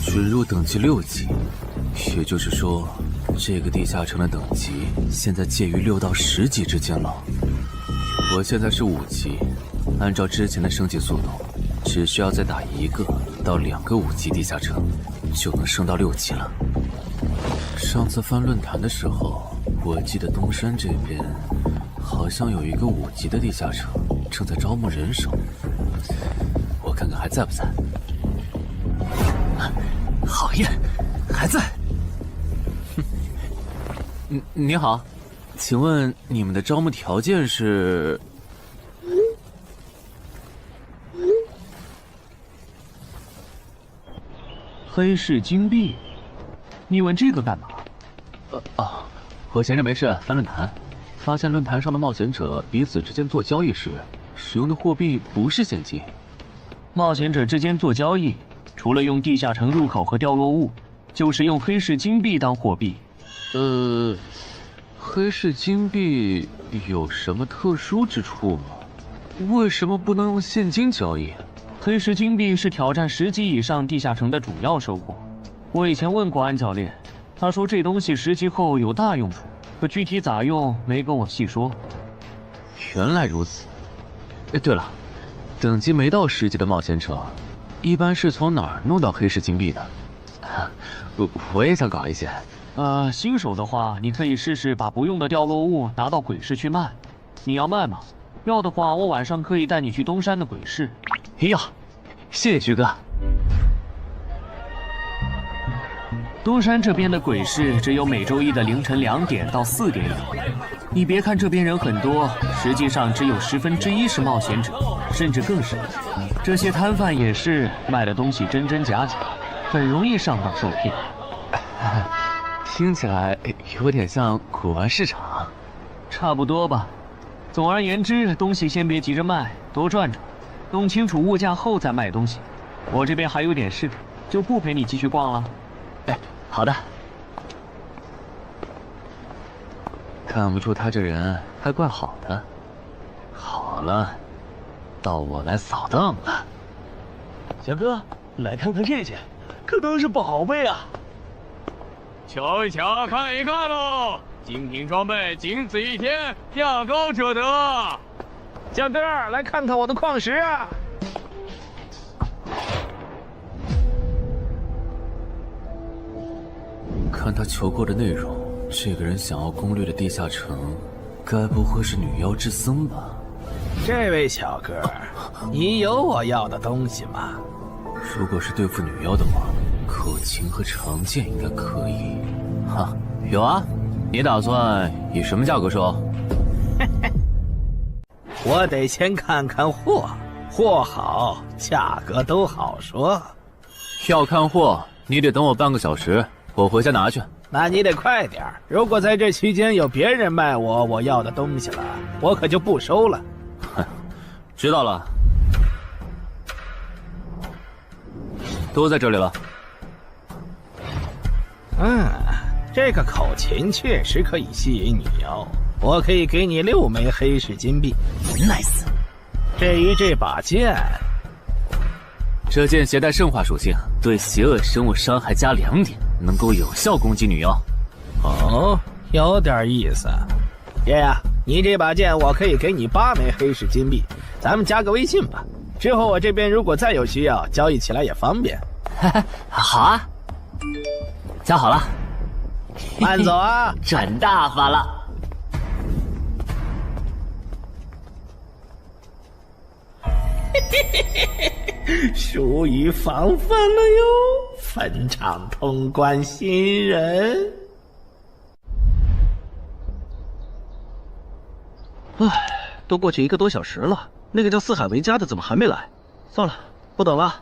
准入等级6级，也就是说，这个地下城的等级现在介于6到10级之间了。我现在是5级，按照之前的升级速度，只需要再打1个到2个5级地下城，就能升到6级了。上次翻论坛的时候，我记得东山这边好像有一个5级的地下城正在招募人手，我看看还在不在。好耶，还在。你好，请问你们的招募条件是？黑市金币？你问这个干嘛？我闲着没事翻论坛，发现论坛上的冒险者彼此之间做交易时使用的货币不是现金。冒险者之间做交易，除了用地下城入口和掉落物，就是用黑市金币当货币。黑市金币有什么特殊之处吗？为什么不能用现金交易？黑市金币是挑战10级以上地下城的主要收获。我以前问过安教练，他说这东西10级后有大用处，可具体咋用没跟我细说。原来如此。对了，等级没到10级的冒险者，一般是从哪儿弄到黑市金币的？我也想搞一些。新手的话，你可以试试把不用的掉落物拿到鬼市去卖。你要卖吗？要的话，我晚上可以带你去东山的鬼市。要，谢谢徐哥。东山这边的鬼市只有每周一的凌晨2点到4点有。你别看这边人很多，实际上只有1/10是冒险者，甚至更少。这些摊贩也是卖的东西真真假假，很容易上当受骗。听起来有点像古玩市场。差不多吧。总而言之，东西先别急着卖，多转转，弄清楚物价后再卖东西。我这边还有点事，就不陪你继续逛了。好的。看不出他这人还怪好的。好了，到我来扫荡了。小哥，来看看这件，可都是宝贝啊！瞧一瞧，看一看喽！精品装备，仅此一天，价高者得。小哥，来看看我的矿石啊！看他求购的内容，这个人想要攻略的地下城，该不会是女妖之僧吧？这位小哥，你有我要的东西吗？如果是对付女妖的话，口琴和长剑应该可以。哈，有啊。你打算以什么价格收？我得先看看货，货好，价格都好说。要看货，你得等我半个小时，我回家拿去。那你得快点，如果在这期间有别人卖我要的东西了，我可就不收了。哼，知道了，都在这里了。这个口琴确实可以吸引女妖，我可以给你6枚黑市金币。Nice。至于这把剑，这剑携带圣化属性，对邪恶生物伤害加2点，能够有效攻击女妖。哦，有点意思。爷呀，你这把剑我可以给你8枚黑市金币，咱们加个微信吧。之后我这边如果再有需要，交易起来也方便。好啊，加好了。慢走啊！赚大发了！疏于防范了哟，坟场通关新人。唉，都过去1个多小时了，那个叫四海为家的怎么还没来？算了，不等了。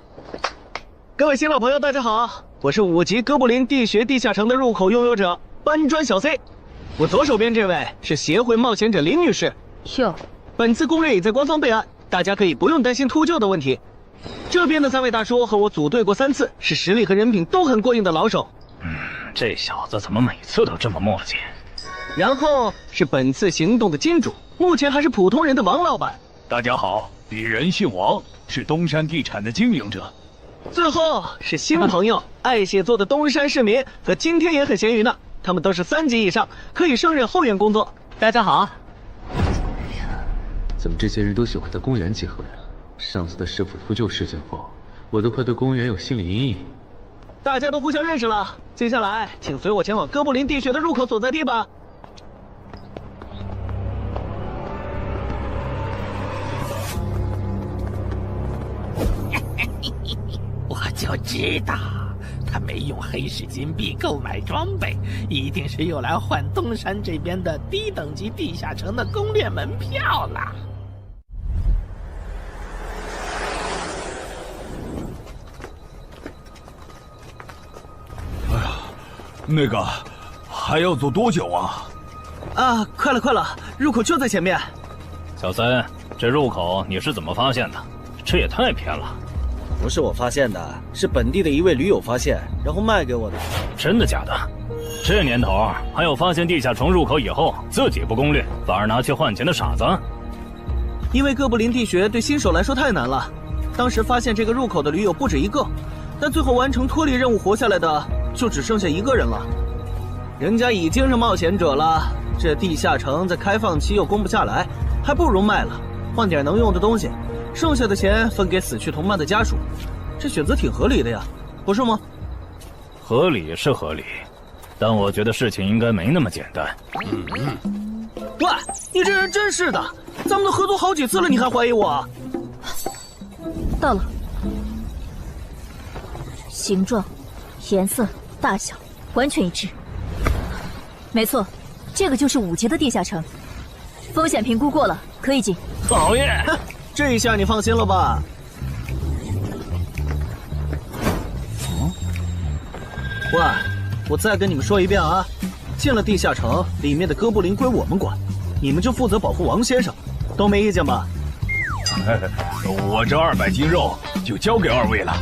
各位新老朋友，大家好，我是5级哥布林地穴地下城的入口拥有者搬砖小 C。我左手边这位是协会冒险者林女士。哟，本次攻略已在官方备案，大家可以不用担心秃鹫的问题。这边的3位大叔和我组队过3次，是实力和人品都很过硬的老手。这小子怎么每次都这么磨叽？然后是本次行动的金主，目前还是普通人的王老板。大家好，鄙人姓王，是东山地产的经营者。最后是新朋友，爱写作的东山市民，和今天也很闲鱼呢。他们都是3级以上，可以胜任后援工作。大家好。怎么这些人都喜欢在公园集合呀？上次的师傅秃鹫事件后，我都快对公园有心理阴影。大家都互相认识了，接下来请随我前往哥布林地穴的入口所在地吧。我就知道，他没用黑市金币购买装备，一定是用来换东山这边的低等级地下城的攻略门票啦。那个还要走多久啊？啊，快了，入口就在前面。小三，这入口你是怎么发现的？这也太偏了。不是我发现的，是本地的一位驴友发现，然后卖给我的。真的假的？这年头还有发现地下城入口以后自己不攻略，反而拿去换钱的傻子？因为哥布林地穴对新手来说太难了，当时发现这个入口的驴友不止1个，但最后完成脱离任务活下来的就只剩下1个人了。人家已经是冒险者了，这地下城在开放期又攻不下来，还不如卖了，换点能用的东西，剩下的钱分给死去同伴的家属。这选择挺合理的呀，不是吗？合理是合理，但我觉得事情应该没那么简单。喂，你这人真是的，咱们都合作好几次了，你还怀疑我？到了，形状、颜色、大小完全一致。没错，这个就是5级的地下城，风险评估过了，可以进。讨厌，这下你放心了吧？喂，我再跟你们说一遍啊，进了地下城，里面的哥布林归我们管，你们就负责保护王先生，都没意见吧？我这200斤肉就交给2位了。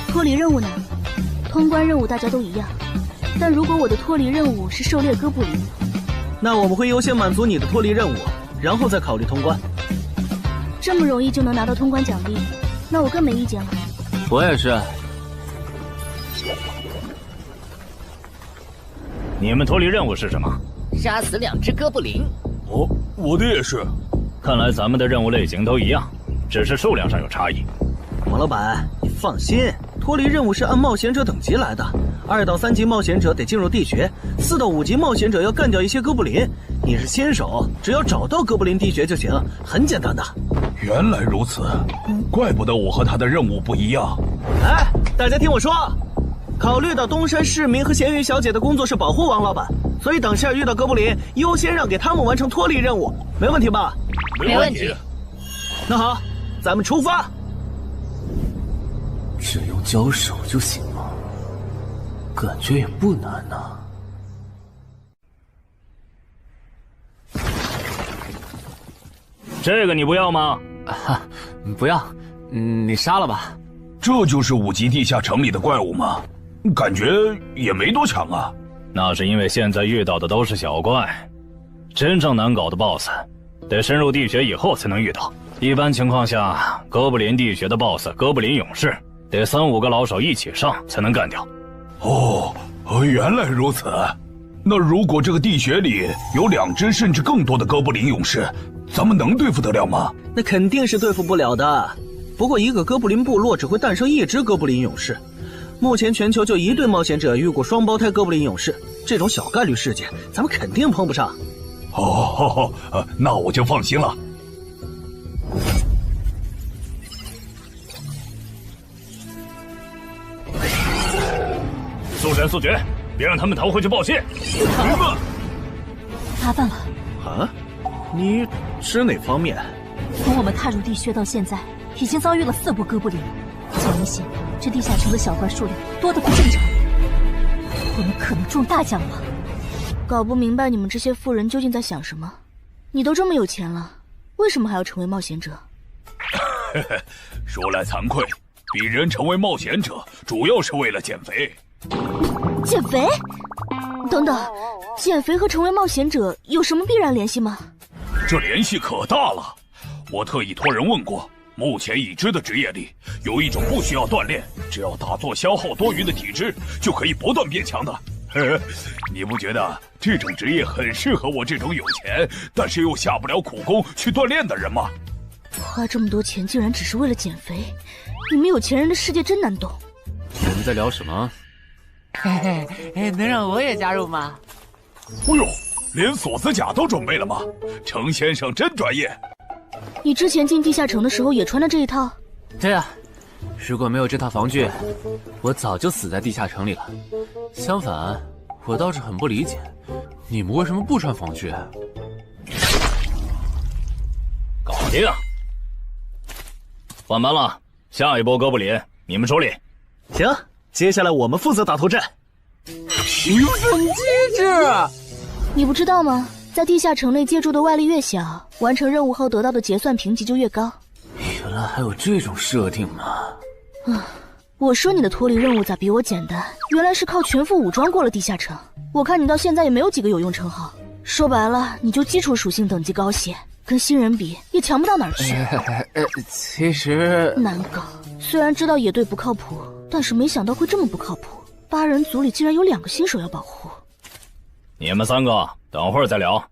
脱离任务呢？通关任务大家都一样，但如果我的脱离任务是狩猎哥布林，那我们会优先满足你的脱离任务，然后再考虑通关。这么容易就能拿到通关奖励，那我更没意见了。我也是。你们脱离任务是什么？杀死2只哥布林。哦，我的也是。看来咱们的任务类型都一样，只是数量上有差异。王老板，你放心，脱离任务是按冒险者等级来的。2到3级冒险者得进入地穴，4到5级冒险者要干掉一些哥布林。你是新手，只要找到哥布林地穴就行，很简单的。原来如此，怪不得我和他的任务不一样。哎，大家听我说，考虑到东山市民和咸鱼小姐的工作是保护王老板，所以等下遇到哥布林，优先让给他们完成脱离任务，没问题吧？没问题。那好，咱们出发。只用交手就行了，感觉也不难呐。这个你不要吗？不要，你杀了吧。这就是5级地下城里的怪物吗？感觉也没多强啊。那是因为现在遇到的都是小怪，真正难搞的 BOSS， 得深入地穴以后才能遇到。一般情况下，哥布林地穴的 BOSS 哥布林勇士，得3、5个老手一起上才能干掉。哦，原来如此。那如果这个地穴里有2只甚至更多的哥布林勇士，咱们能对付得了吗？那肯定是对付不了的。不过一个哥布林部落只会诞生1只哥布林勇士，目前全球就1对冒险者遇过双胞胎哥布林勇士，这种小概率事件，咱们肯定碰不上。哦，那我就放心了。速战速决，别让他们逃回去报信。麻烦了。啊？你指哪方面？从我们踏入地穴到现在，已经遭遇了4波哥布林，很明显，这地下城的小怪数量多得不正常。我们可能中大奖了。搞不明白你们这些富人究竟在想什么。你都这么有钱了，为什么还要成为冒险者？说来惭愧，鄙人成为冒险者主要是为了减肥。减肥？等等，减肥和成为冒险者有什么必然联系吗？这联系可大了。我特意托人问过，目前已知的职业里，有一种不需要锻炼，只要打坐消耗多余的体质，就可以不断变强的。你不觉得这种职业很适合我这种有钱，但是又下不了苦功去锻炼的人吗？花这么多钱竟然只是为了减肥，你们有钱人的世界真难懂。我们在聊什么？嘿嘿，能让我也加入吗？哎呦，连锁子甲都准备了吗？程先生真专业。你之前进地下城的时候也穿的这一套？对啊，如果没有这套防具，我早就死在地下城里了。相反，我倒是很不理解，你们为什么不穿防具？搞定，换班了，下一波哥布林你们手里。行，接下来我们负责打头阵。评分机制，你不知道吗？在地下城内借助的外力越小，完成任务后得到的结算评级就越高。原来还有这种设定呢！我说你的脱离任务咋比我简单？原来是靠全副武装过了地下城。我看你到现在也没有几个有用称号，说白了，你就基础属性等级高些，跟新人比也强不到哪儿去。其实难搞，虽然知道野队不靠谱，但是没想到会这么不靠谱。8人组里竟然有2个新手要保护。你们3个等会儿再聊。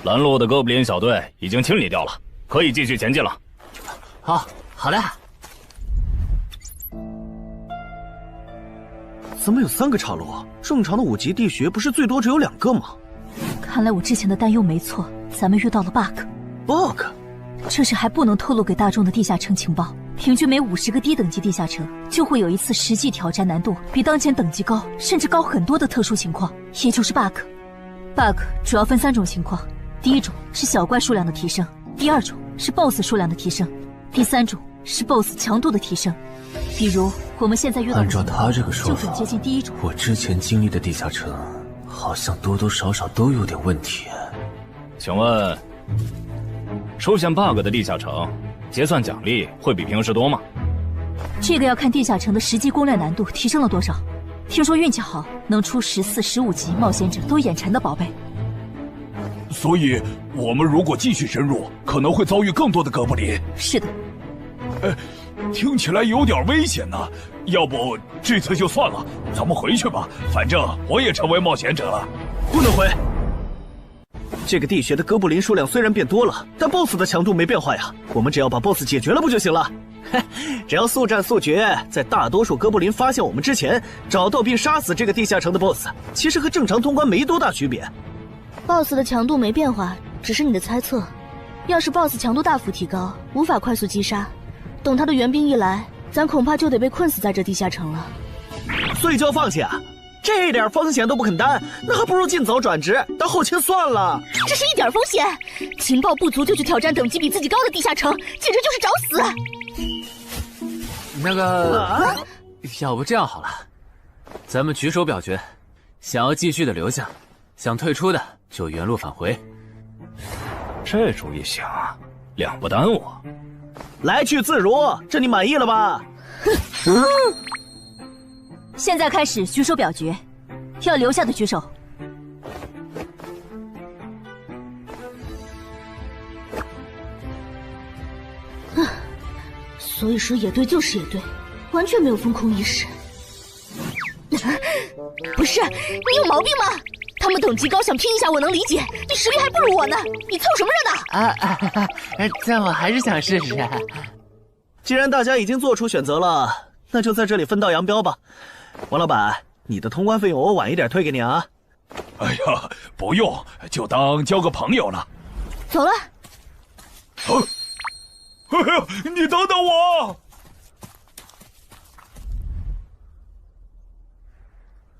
拦路的哥布林小队已经清理掉了，可以继续前进了。好的。怎么有3个岔路啊？正常的5级地穴不是最多只有2个吗？看来我之前的担忧没错，咱们遇到了 bug。这是还不能透露给大众的地下城情报。平均每50个低等级地下城就会有一次实际挑战难度比当前等级高，甚至高很多的特殊情况，也就是 bug。bug 主要分3种情况，第一种是小怪数量的提升，第2种是 BOSS 数量的提升，第3种是 BOSS 强度的提升。比如我们现在遇到的，按照他这个说法，就很接近第1种。我之前经历的地下城，好像多多少少都有点问题。请问，出现 bug 的地下城，结算奖励会比平时多吗？这个要看地下城的实际攻略难度提升了多少。听说运气好，能出14、15级冒险者都眼馋的宝贝。所以，我们如果继续深入，可能会遭遇更多的哥布林。是的。听起来有点危险呢。要不这次就算了，咱们回去吧。反正我也成为冒险者了。不能回。这个地穴的哥布林数量虽然变多了，但 BOSS 的强度没变化呀。我们只要把 BOSS 解决了不就行了？只要速战速决，在大多数哥布林发现我们之前，找到并杀死这个地下城的 BOSS， 其实和正常通关没多大区别。BOSS 的强度没变化，只是你的猜测。要是 BOSS 强度大幅提高，无法快速击杀，等他的援兵一来，咱恐怕就得被困死在这地下城了。所以就要放弃啊？这点风险都不肯担，那还不如尽早转职当后勤算了。这是一点风险？情报不足就去挑战等级比自己高的地下城，简直就是找死！那个，要不这样好了，咱们举手表决，想要继续的留下，想退出的就原路返回。这主意行，两不耽误。来去自如，这你满意了吧？现在开始举手表决，要留下的举手。所以说野队就是野队，完全没有风控意识。不是，你有毛病吗？他们等级高，想拼一下我能理解，你实力还不如我呢，你凑什么热闹？但我还是想试试。既然大家已经做出选择了，那就在这里分道扬镳吧。王老板，你的通关费用我晚一点退给你啊。哎呀，不用，就当交个朋友了。走了。哎呀，你等等我！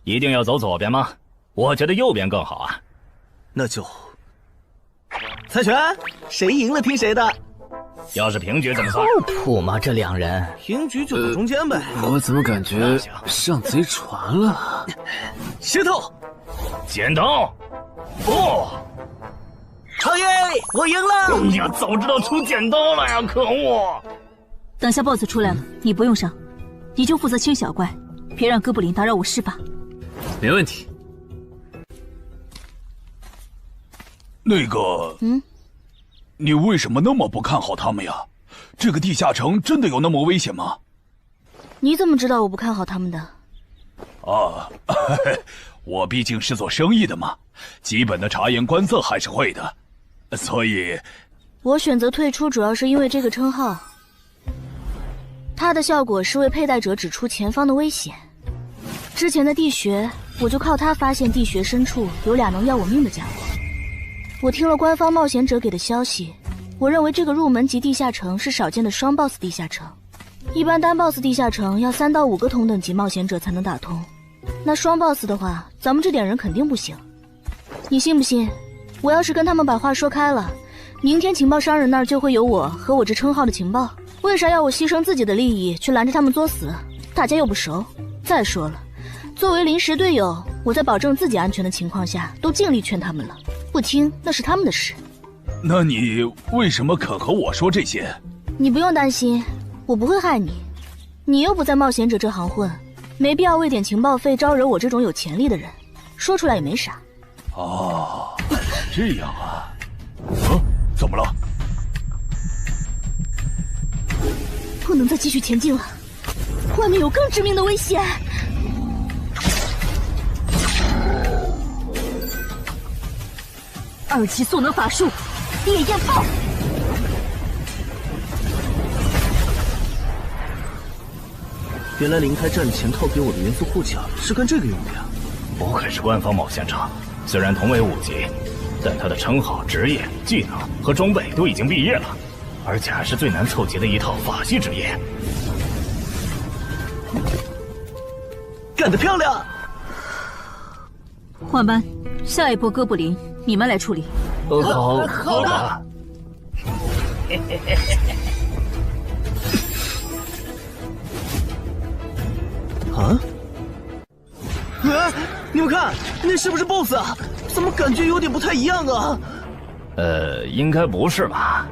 一定要走左边吗？我觉得右边更好啊。那就猜拳，谁赢了听谁的。要是平局怎么算？靠谱吗？这两人平局就走中间呗。我怎么感觉上贼船了？石头，剪刀，不，好耶！我赢了！你呀，早知道出剪刀了呀！可恶！等下 BOSS 出来了，你不用上，你就负责清小怪，别让哥布林打扰我施法。没问题。那个，你为什么那么不看好他们呀？这个地下城真的有那么危险吗？你怎么知道我不看好他们的？啊，我毕竟是做生意的嘛，基本的察言观色还是会的，所以，我选择退出主要是因为这个称号，它的效果是为佩戴者指出前方的危险。之前的地穴，我就靠它发现地穴深处有俩能要我命的家伙。我听了官方冒险者给的消息，我认为这个入门级地下城是少见的双 BOSS 地下城。一般单 BOSS 地下城要3到5个同等级冒险者才能打通，那双 BOSS 的话，咱们这点人肯定不行。你信不信？我要是跟他们把话说开了，明天情报商人那儿就会有我和我这称号的情报。为啥要我牺牲自己的利益去拦着他们作死？大家又不熟。再说了，作为临时队友，我在保证自己安全的情况下，都尽力劝他们了。不听那是他们的事。那你为什么肯和我说这些？你不用担心，我不会害你。你又不在冒险者这行混，没必要为点情报费招惹我这种有潜力的人。说出来也没啥。哦，这样啊。怎么了？不能再继续前进了，外面有更致命的危险。2级速能法术，烈焰爆！原来灵台战前套给我的元素护甲是干这个用的呀！不愧是官方冒险者，虽然同为5级，但他的称号、职业、技能和装备都已经毕业了，而且还是最难凑齐的一套法系职业。干得漂亮！换班，下一波哥布林你们来处理。好的。啊！你们看，那是不是 BOSS 啊？怎么感觉有点不太一样啊？应该不是吧？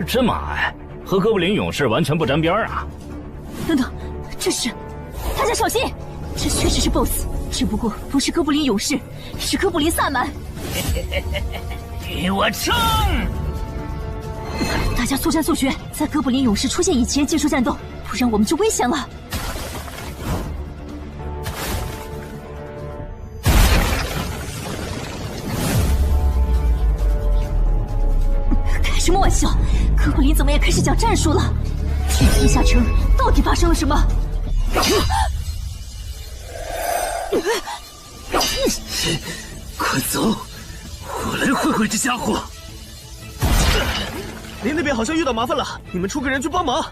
这么矮，和哥布林勇士完全不沾边啊！等等，这是……大家小心，这确实是 BOSS， 只不过不是哥布林勇士，是哥布林萨满。给我冲！大家速战速决，在哥布林勇士出现以前结束战斗，不然我们就危险了。开什么玩笑？哥布林怎么也开始讲战术了？这地下城到底发生了什么？快走！我来会会这家伙。林那边好像遇到麻烦了，你们出个人去帮忙。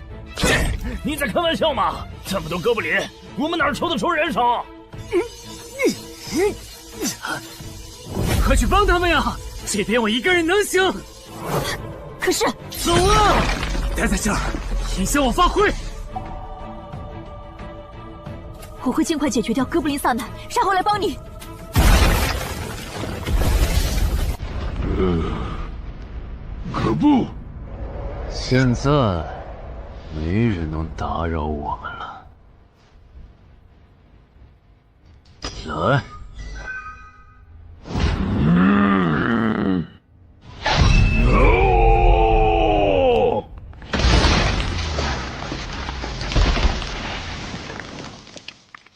你在开玩笑吗？这么多哥布林，我们哪抽得出人手？快去帮他们呀！这边我一个人能行。可是，走啊！待在这儿，影响我发挥。我会尽快解决掉哥布林萨满，然后来帮你。可不，现在没人能打扰我们了。来。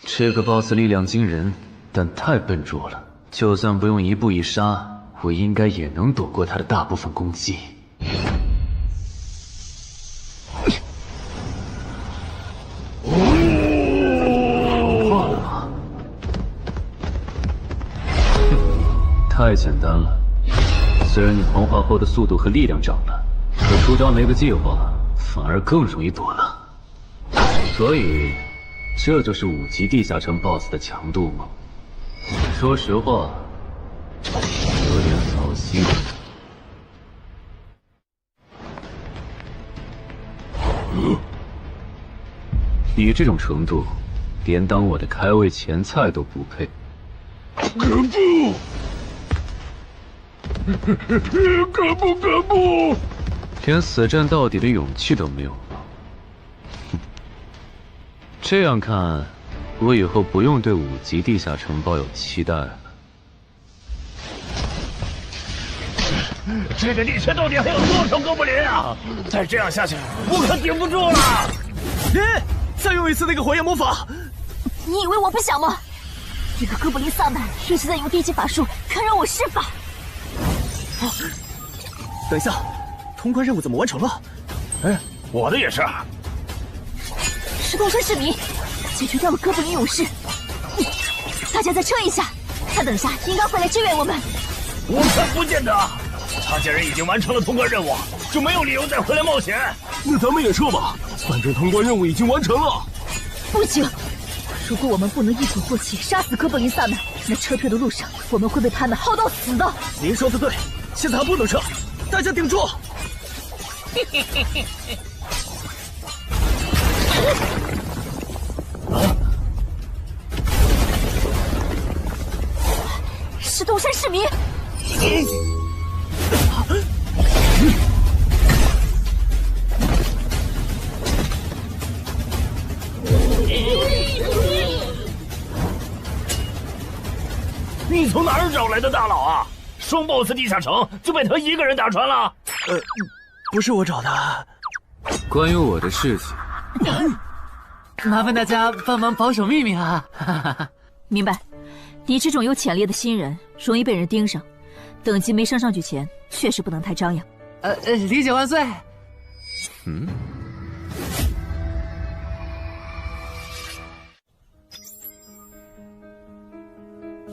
这个 BOSS 力量惊人，但太笨拙了。就算不用一步一杀，我应该也能躲过他的大部分攻击。好怕了吗？太简单了。虽然你黄化后的速度和力量涨了，可出招没个计划，反而更容易躲了。所以，这就是5级地下城 BOSS 的强度吗？说实话，有点扫兴。你这种程度，连当我的开胃前菜都不配。可不！连死战到底的勇气都没有吗？这样看，我以后不用对5级地下城抱有期待了。这个地下到底还有多少哥布林啊？再这样下去，我可顶不住了！再用一次那个火焰魔法！你以为我不想吗？这个哥布林萨满一直在用低级法术看让我施法。等一下，通关任务怎么完成了？我的也是。石头山市民解决掉了哥布林勇士，大家再撑一下，他等下应该会来支援我们。我看不见得，他既然已经完成了通关任务，就没有理由再回来冒险。那咱们也撤吧，反正通关任务已经完成了。不行，如果我们不能一鼓作气杀死哥布林萨满，那撤退的路上我们会被他们耗到死的。您说的对，现在还不能撤，大家顶住！石头山市民。你从哪儿找来的大佬啊？双 BOSS 地下城就被他一个人打穿了？不是我找的。关于我的事情，麻烦大家帮忙保守秘密啊！明白。你这种有潜力的新人，容易被人盯上，等级没升上去前，确实不能太张扬。理解万岁。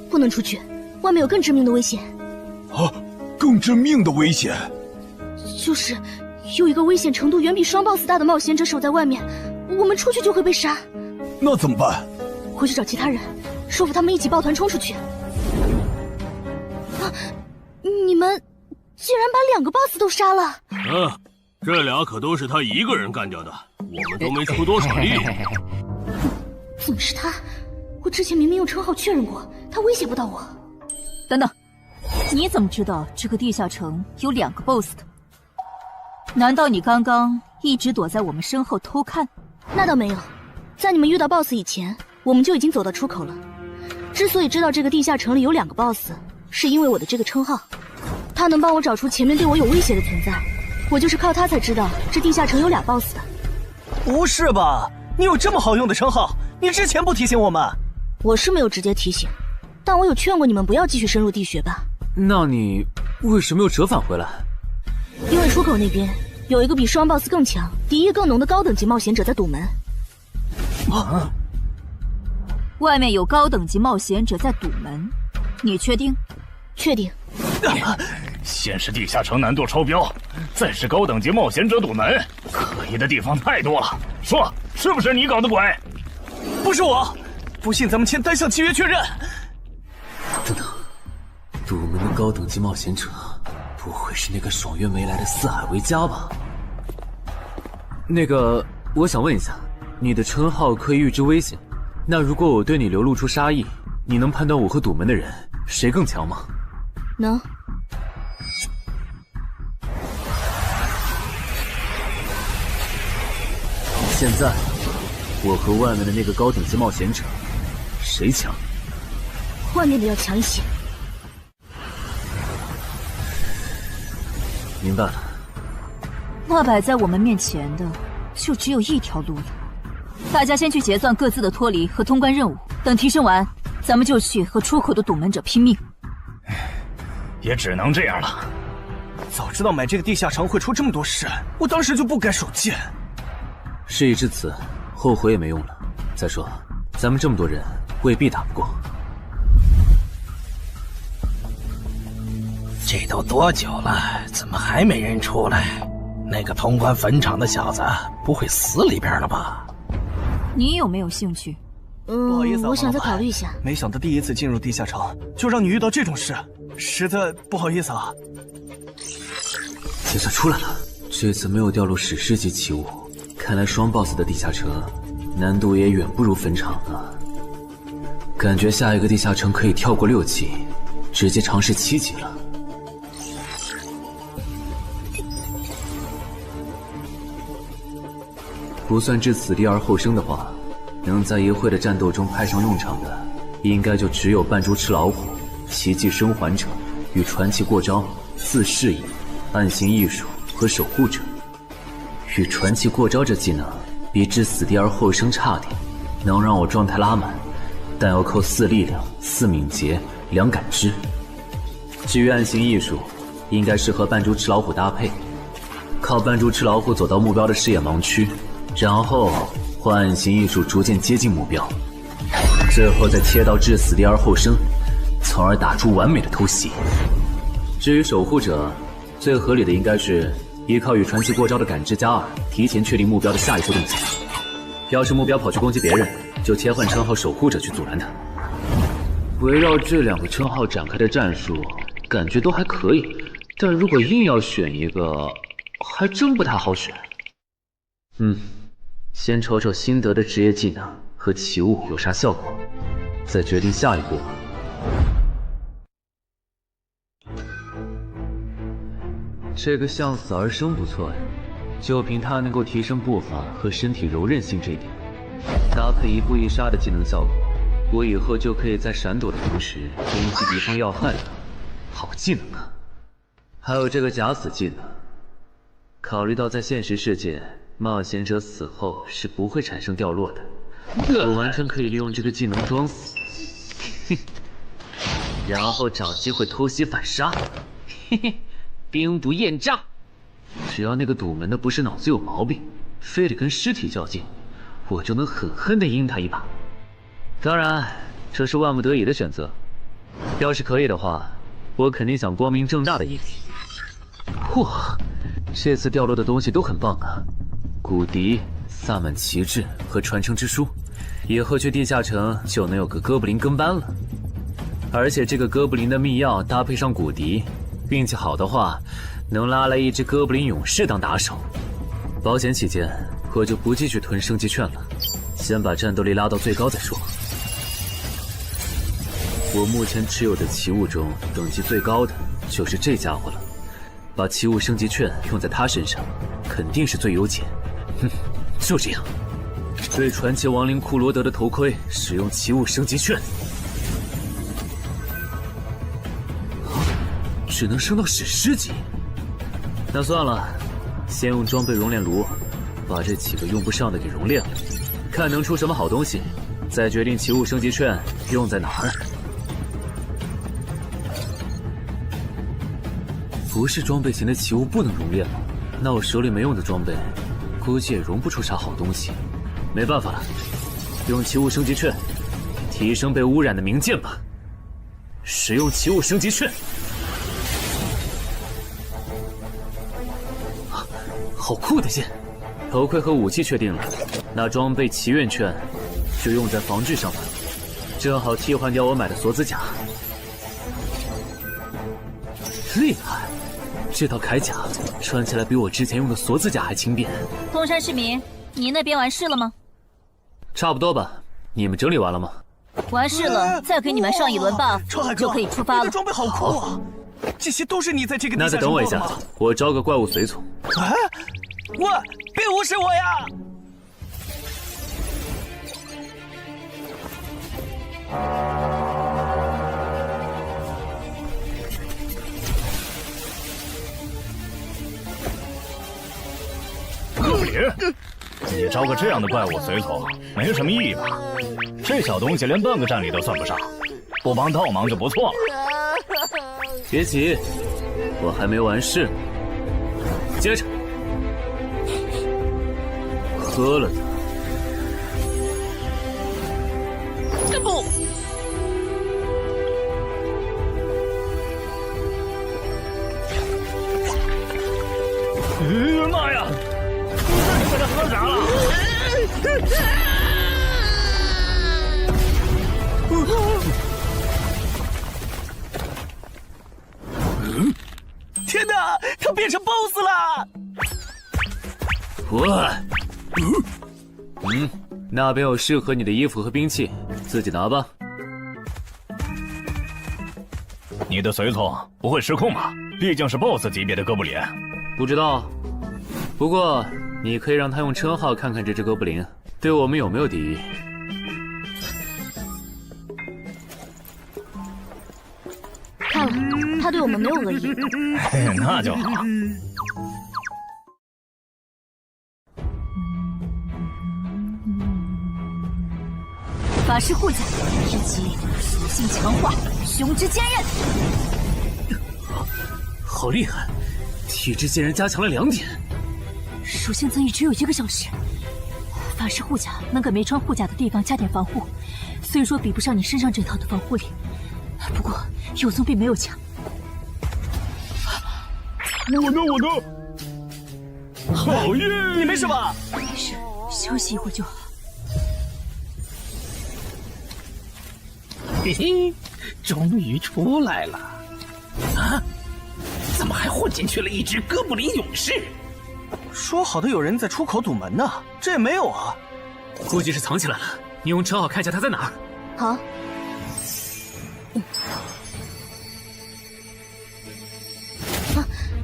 不能出去，外面有更致命的危险。更致命的危险？就是有一个危险程度远比双 BOSS 大的冒险者守在外面，我们出去就会被杀。那怎么办？回去找其他人，说服他们一起抱团冲出去。你们竟然把2个 BOSS 都杀了！这俩可都是他一个人干掉的，我们都没出多少力。怎么是他？我之前明明用称号确认过，他威胁不到我。等等，你怎么知道这个地下城有2个 BOSS 的？难道你刚刚一直躲在我们身后偷看？那倒没有，在你们遇到 BOSS 以前，我们就已经走到出口了。之所以知道这个地下城里有2个 BOSS， 是因为我的这个称号，他能帮我找出前面对我有威胁的存在。我就是靠他才知道这地下城有俩 BOSS 的。不是吧？你有这么好用的称号，你之前不提醒我们？我是没有直接提醒，但我有劝过你们不要继续深入地穴吧。那你为什么又折返回来？因为出口那边有一个比双 BOSS 更强、敌意更浓的高等级冒险者在堵门。啊！外面有高等级冒险者在堵门，你确定？确定。先是地下城难度超标，再是高等级冒险者堵门，可疑的地方太多了。说，是不是你搞的鬼？不是我，不信咱们签单向契约确认。等等，堵门的高等级冒险者，不会是那个爽约没来的四海为家吧？那个，我想问一下，你的称号可以预知危险，那如果我对你流露出杀意，你能判断我和堵门的人谁更强吗？能。现在，我和外面的那个高等级冒险者，谁强？外面的要强一些。明白了。那摆在我们面前的，就只有一条路了。大家先去结算各自的脱离和通关任务，等提升完，咱们就去和出口的堵门者拼命。也只能这样了。早知道买这个地下城会出这么多事，我当时就不该手贱。事已至此，后悔也没用了。再说，咱们这么多人，未必打不过。这都多久了，怎么还没人出来？那个通关坟场的小子不会死里边了吧？你有没有兴趣？不好意思，我想再考虑一下。没想到第一次进入地下城，就让你遇到这种事，实在不好意思啊。计算出来了，这次没有掉落史诗级奇物，看来双 BOSS 的地下城难度也远不如坟场啊。感觉下一个地下城可以跳过6级，直接尝试7级了。不算置死地而后生的话，能在一会的战斗中派上用场的，应该就只有扮猪吃老虎、奇迹生还者与传奇过招、自适应、暗行艺术和守护者。与传奇过招这技能比置死地而后生差点，能让我状态拉满，但要扣4力量、4敏捷、2感知。至于暗行艺术，应该是和扮猪吃老虎搭配，靠扮猪吃老虎走到目标的视野盲区，然后换暗行艺术逐渐接近目标，最后再切到置死地而后生，从而打出完美的偷袭。至于守护者，最合理的应该是依靠与传奇过招的感知+2，提前确定目标的下一步动作。要是目标跑去攻击别人，就切换称号守护者去阻拦他。围绕这2个称号展开的战术，感觉都还可以，但如果硬要选一个，还真不太好选。先瞅瞅新得的职业技能和奇物有啥效果，再决定下一步。这个向死而生不错呀，就凭它能够提升步伐和身体柔韧性这一点，搭配一步一杀的技能效果，我以后就可以在闪躲的同时攻击敌方要害了。好技能啊！还有这个假死技能，考虑到在现实世界，冒险者死后是不会产生掉落的，我完全可以利用这个技能装死，然后找机会偷袭反杀，兵不厌诈。只要那个堵门的不是脑子有毛病，非得跟尸体较劲，我就能狠狠地阴他一把。当然，这是万不得已的选择。要是可以的话，我肯定想光明正大的赢。哇，这次掉落的东西都很棒啊！骨笛、萨满旗帜和传承之书，以后去地下城就能有个哥布林跟班了。而且这个哥布林的秘药搭配上骨笛，运气好的话，能拉来一只哥布林勇士当打手。保险起见，我就不继续囤升级券了，先把战斗力拉到最高再说。我目前持有的奇物中，等级最高的就是这家伙了。把奇物升级券用在他身上，肯定是最优解。就这样，对传奇亡灵库罗德的头盔使用奇物升级券，只能升到史诗级。那算了，先用装备熔炼炉把这几个用不上的给熔炼了，看能出什么好东西，再决定奇物升级券用在哪儿。不是装备型的奇物不能熔炼吗？那我手里没用的装备，估计也熔不出啥好东西。没办法了，用奇物升级券提升被污染的名剑吧。使用奇物升级券，好酷的剑！头盔和武器确定了，那装备祈愿券就用在防具上吧，正好替换掉我买的锁子甲。厉害！这套铠甲穿起来比我之前用的锁子甲还轻便。东山市民，你那边完事了吗？差不多吧。你们整理完了吗？完事了，再给你们上一轮 buff，就可以出发了。你的装备好酷啊！这些都是你在这个地下那再等我一下，我招个怪物随从。啊！喂，别无视我呀！哥布林，你招个这样的怪物随从，没什么意义吧？这小东西连半个战力都算不上，不帮倒忙就不错了。别急，我还没完事呢。接着，喝了它。不。天哪，他变成 BOSS 了！那边有适合你的衣服和兵器，自己拿吧。你的随从不会失控吧？毕竟是 BOSS 级别的哥布林。不知道，不过你可以让他用称号看看这只哥布林对我们有没有敌意。看了，他对我们没有恶意。那就好。法师护甲1级，属性强化，胸之坚韧。好厉害，体质竟然加强了2点。属性增益只有1个小时。法师护甲能给没穿护甲的地方加点防护，虽说比不上你身上这套的防护力，不过有总比没有强。我呢？好运！你没事吧？没事，休息一会儿就好。嘿嘿，终于出来了！啊，怎么还混进去了一只哥布林勇士？说好的有人在出口堵门呢，这也没有啊。估计是藏起来了，你用称号看一下他在哪儿。好。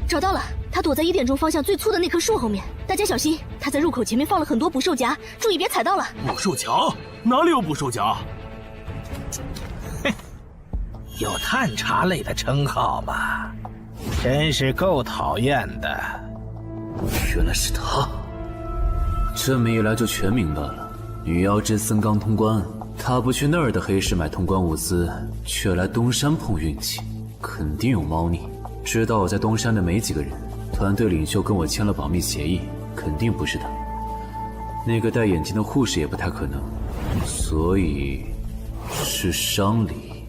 找到了，他躲在1点钟方向最粗的那棵树后面，大家小心，他在入口前面放了很多捕兽夹，注意别踩到了。捕兽夹？哪里有捕兽夹？哼，有探查类的称号吗？真是够讨厌的。原来是他，这么一来就全明白了。女妖之森刚通关，他不去那儿的黑市买通关物资，却来东山碰运气，肯定有猫腻。知道我在东山的没几个人，团队领袖跟我签了保密协议，肯定不是他。那个戴眼镜的护士也不太可能，所以是商礼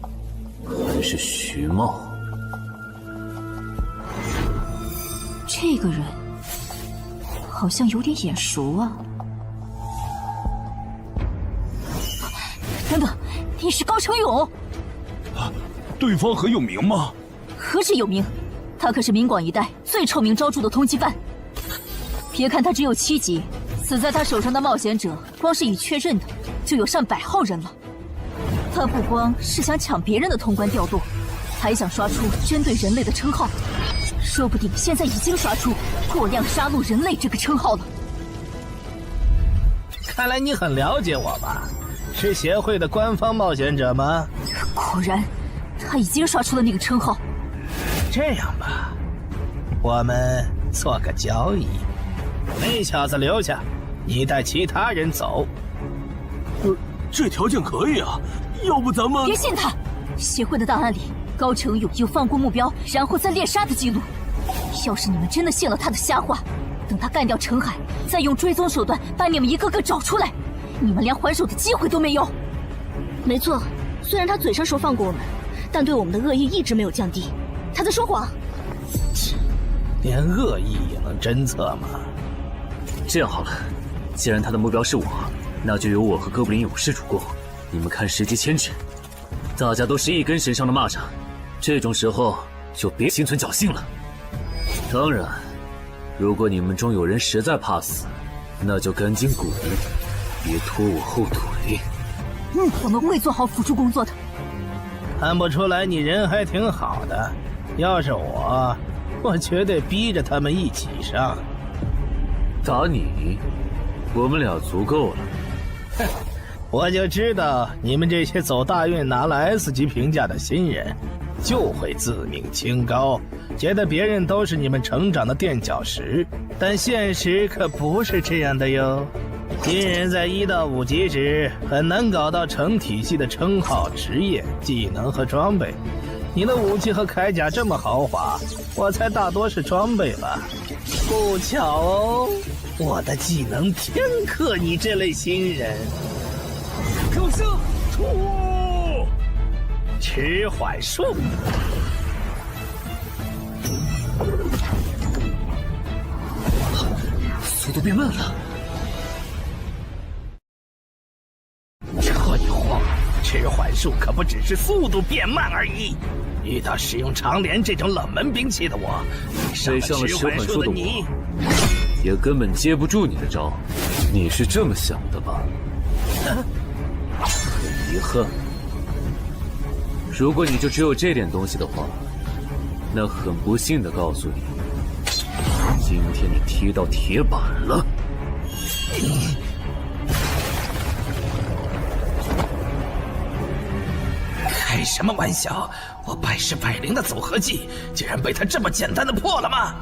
还是徐茂？这个人好像有点眼熟啊！等等，你是高成勇？啊，对方很有名吗？何止有名，他可是明广一带最臭名昭著的通缉犯。别看他只有7级，死在他手上的冒险者，光是已确认的就有上100号人了。他不光是想抢别人的通关调度，还想刷出针对人类的称号，说不定现在已经刷出过量杀戮人类这个称号了。看来你很了解我吧？是协会的官方冒险者吗？果然，他已经刷出了那个称号。这样吧，我们做个交易，那小子留下，你带其他人走。这条件可以啊，要不咱们……别信他！协会的档案里，高成勇有放过目标然后再猎杀的记录。要是你们真的信了他的瞎话，等他干掉陈海，再用追踪手段把你们一个个找出来，你们连还手的机会都没有。没错，虽然他嘴上说放过我们，但对我们的恶意一直没有降低。他在说谎。连恶意也能侦测吗？这样好了，既然他的目标是我，那就由我和哥布林勇士主攻。你们看时机牵制，大家都是一根绳上的蚂蚱，这种时候就别心存侥幸了。当然，如果你们中有人实在怕死，那就赶紧滚，别拖我后腿。我们会做好辅助工作的。看不出来你人还挺好的，要是我绝对逼着他们一起上。打你，我们俩足够了。哼，我就知道你们这些走大运拿了 S 级评价的新人，就会自命清高，觉得别人都是你们成长的垫脚石。但现实可不是这样的哟。新人在1到5级时很难搞到成体系的称号、职业、技能和装备。你的武器和铠甲这么豪华，我猜大多是装备吧。不巧哦，我的技能偏克你这类新人。口声出，迟缓术。速度变慢了。术可不只是速度变慢而已。遇到使用长镰这种冷门兵器的我，谁上了迟缓术的我，也根本接不住你的招。你是这么想的吧？很遗憾，如果你就只有这点东西的话，那很不幸的告诉你，今天你踢到铁板了。开什么玩笑！我百试百灵的组合技，竟然被他这么简单的破了吗？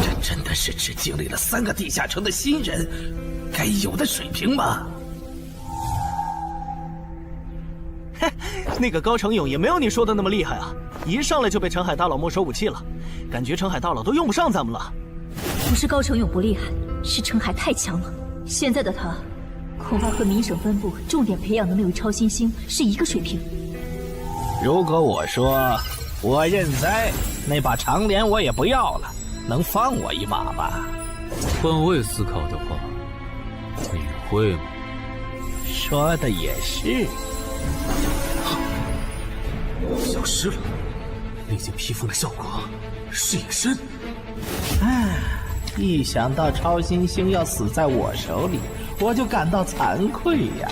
这真的是只经历了3个地下城的新人该有的水平吗？嘿，那个高成勇也没有你说的那么厉害啊！一上来就被澄海大佬没收武器了，感觉澄海大佬都用不上咱们了。不是高成勇不厉害，是澄海太强了。现在的他，恐怕和明省分部重点培养的那位超新星是一个水平。如果我说我认栽，那把长镰我也不要了，能放我一马吧？换位思考的话，你会吗？说的也是。消失了，那件披风的效果是隐身。唉，一想到超新星要死在我手里，我就感到惭愧呀。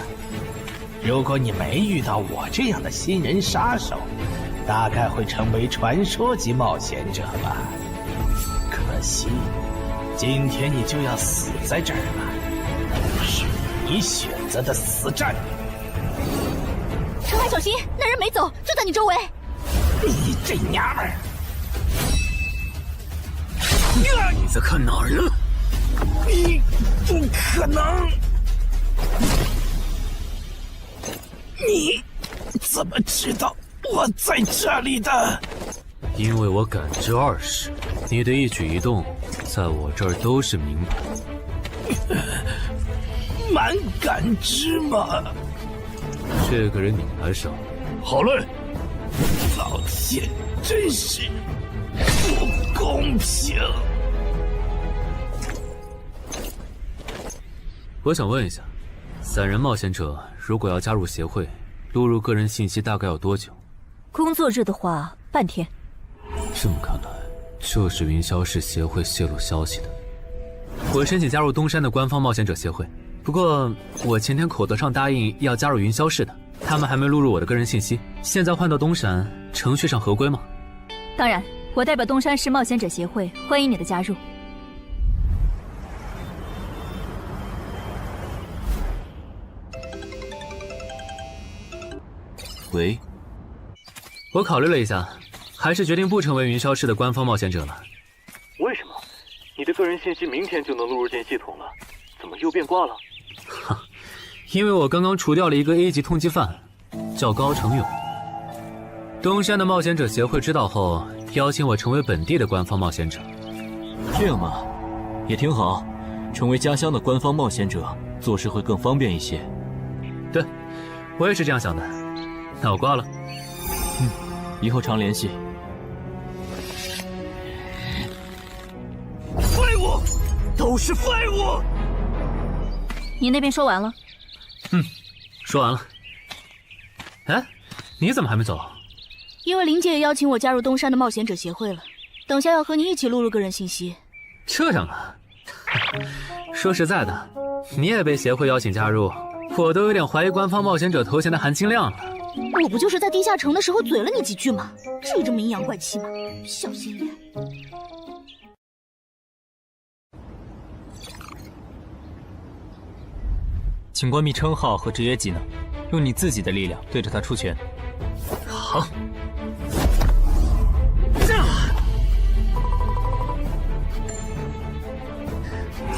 如果你没遇到我这样的新人杀手，大概会成为传说级冒险者吧。可惜，今天你就要死在这儿了，是你选择的死战。澄海小心，那人没走，就在你周围。你这娘们儿！你在看哪儿呢？你不可能！你怎么知道我在这里的？因为我感知20，你的一举一动在我这儿都是明白。蛮感知吗？这个人你来上。好嘞。老天，真是不公平！我想问一下，3人冒险者如果要加入协会，录入个人信息大概要多久？工作日的话，半天。这么看来，就是云霄市协会泄露消息的。我申请加入东山的官方冒险者协会，不过我前天口头上答应要加入云霄市的，他们还没录入我的个人信息。现在换到东山，程序上合规吗？当然，我代表东山市冒险者协会欢迎你的加入。喂，我考虑了一下，还是决定不成为云霄市的官方冒险者了。为什么？你的个人信息明天就能录入进系统了，怎么又变卦了？因为我刚刚除掉了一个 A 级通缉犯，叫高成勇。东山的冒险者协会知道后，邀请我成为本地的官方冒险者。这样嘛，也挺好，成为家乡的官方冒险者，做事会更方便一些。对，我也是这样想的。那我挂了。以后常联系。废物，都是废物！你那边说完了？说完了。哎，你怎么还没走？因为林姐也邀请我加入东山的冒险者协会了，等下要和你一起录入个人信息。这样啊？说实在的，你也被协会邀请加入，我都有点怀疑官方冒险者头衔的含金量了。我不就是在地下城的时候嘴了你几句吗？至于这么阴阳怪气吗？小心点。请关闭称号和职业技能，用你自己的力量对着他出拳。好。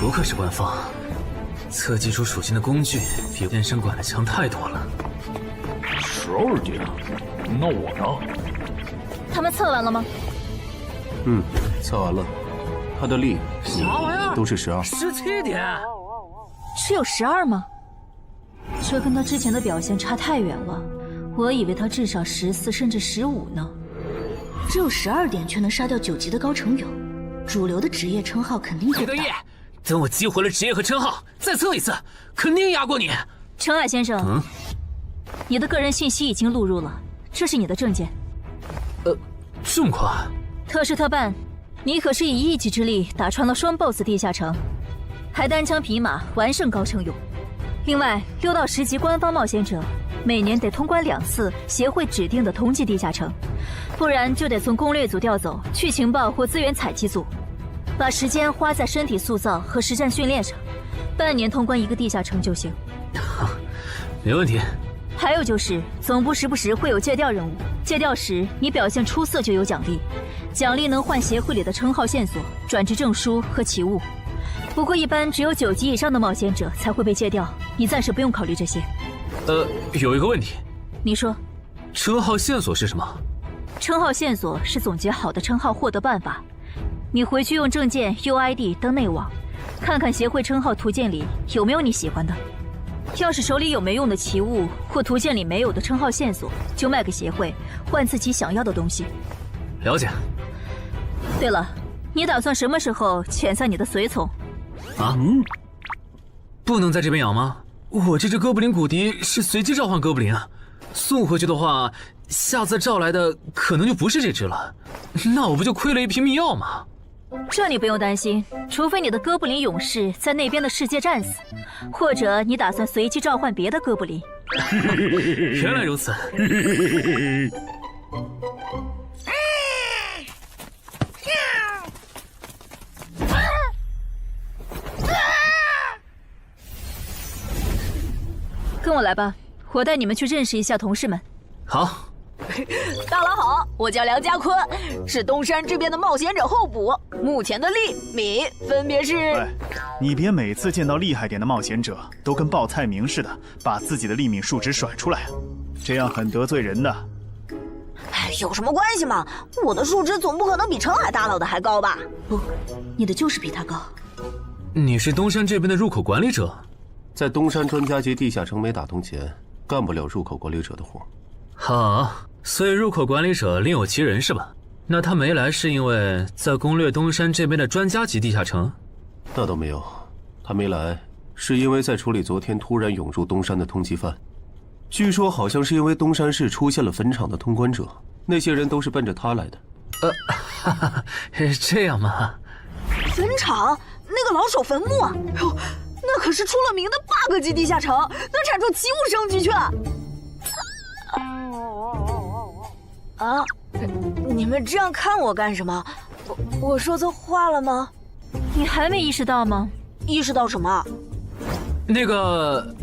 不愧是官方，测技术属性的工具比健身馆的强太多了。12点，那我呢？他们测完了吗？测完了，他的力啥玩意儿都是12。17点，只有12吗？这跟他之前的表现差太远了，我以为他至少14甚至15呢。只有12点却能杀掉9级的高成勇，主流的职业称号肯定够大。等我激活了职业和称号，再测一次，肯定压过你。澄海先生，你的个人信息已经录入了，这是你的证件。这么快？特事特办，你可是以一己之力打穿了双 BOSS 地下城，还单枪匹马完胜高成勇。另外，6到10级官方冒险者每年得通关2次协会指定的同级地下城，不然就得从攻略组调走去情报或资源采集组，把时间花在身体塑造和实战训练上，半年通关1个地下城就行。没问题。还有就是总部时不时会有借调任务，借调时你表现出色就有奖励，奖励能换协会里的称号线索、转职证书和奇物。不过一般只有9级以上的冒险者才会被借调，你暂时不用考虑这些。有一个问题。你说。称号线索是什么？称号线索是总结好的称号获得办法，你回去用证件 UID 登内网，看看协会称号图鉴里有没有你喜欢的。要是手里有没用的奇物或图鉴里没有的称号线索，就卖给协会，换自己想要的东西。了解。对了，你打算什么时候遣散你的随从？不能在这边养吗？我这只哥布林骨笛是随机召唤哥布林啊，送回去的话，下次召来的可能就不是这只了，那我不就亏了一瓶秘药吗？这你不用担心，除非你的哥布林勇士在那边的世界战死，或者你打算随机召唤别的哥布林。原来如此。跟我来吧，我带你们去认识一下同事们。好。大佬好，我叫梁家坤，是东山这边的冒险者候补，目前的利米分别是。你别每次见到厉害点的冒险者都跟报菜名似的，把自己的利米数值甩出来啊，这样很得罪人的。有什么关系嘛？我的数值总不可能比澄海大佬的还高吧？不，你的就是比他高。你是东山这边的入口管理者？在东山专家级地下城没打通前，干不了入口管理者的活。好，所以入口管理者另有其人是吧？那他没来是因为在攻略东山这边的专家级地下城？那倒没有，他没来是因为在处理昨天突然涌入东山的通缉犯。据说好像是因为东山市出现了坟场的通关者，那些人都是奔着他来的。这样吗？坟场那个老手坟墓，哟，那可是出了名的 bug 级地下城，能产出奇物生机去。你们这样看我干什么？我说错话了吗？你还没意识到吗？意识到什么？那个，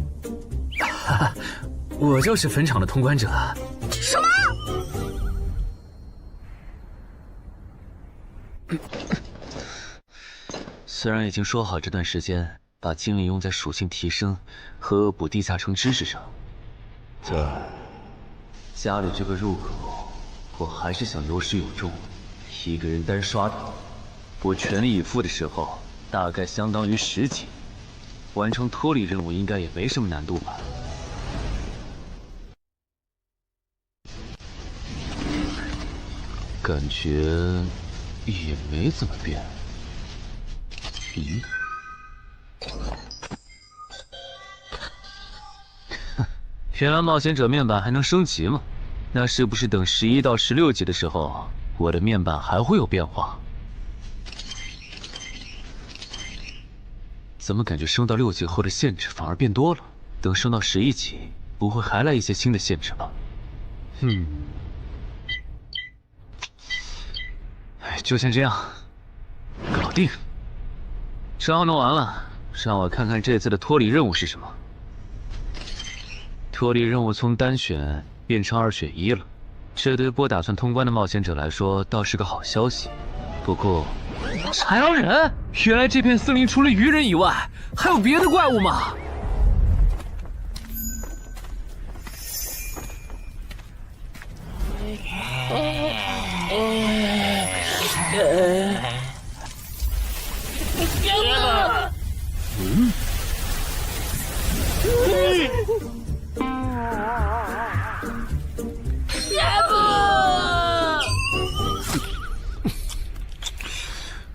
我就是坟场的通关者。什么？虽然已经说好这段时间把精力用在属性提升和恶补地下城知识上，但家里这个入口，我还是想有始有终。一个人单刷的，我全力以赴的时候，大概相当于10级。完成脱离任务应该也没什么难度吧？感觉也没怎么变。咦？原来冒险者面板还能升级吗？那是不是等11到16级的时候，我的面板还会有变化？怎么感觉升到6级后的限制反而变多了？等升到11级，不会还来一些新的限制吧？就先这样，搞定。招弄完了，让我看看这次的脱离任务是什么。脱离任务从单选变成2选1了，这对不打算通关的冒险者来说倒是个好消息。不过，豺狼人，原来这片森林除了鱼人以外，还有别的怪物吗？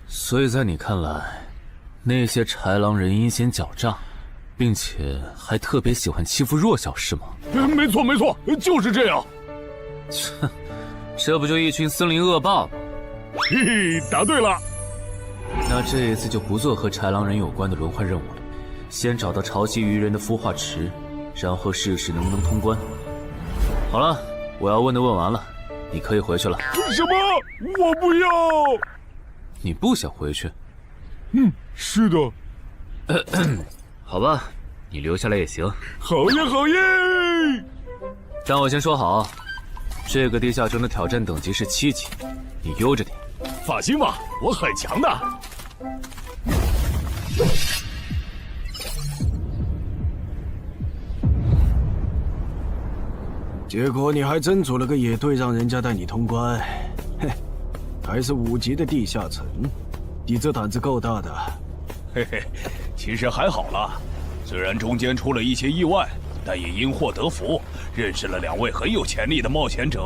所以在你看来，那些豺狼人阴险狡诈，并且还特别喜欢欺负弱小，是吗？没错没错，就是这样。这不就一群森林恶霸吗？嘿嘿，答对了。那这一次就不做和豺狼人有关的轮换任务了，先找到潮汐鱼人的孵化池，然后试试能不能通关。好了，我要问的问完了，你可以回去了。什么？我不要。你不想回去？是的。好吧，你留下来也行。好耶好耶！但我先说好，这个地下城的挑战等级是7级，你悠着点。放心吧，我很强的。结果你还真组了个野队，让人家带你通关。嘿，还是5级的地下城，你这胆子够大的。嘿嘿，其实还好啦，虽然中间出了一些意外，但也因祸得福，认识了2位很有潜力的冒险者。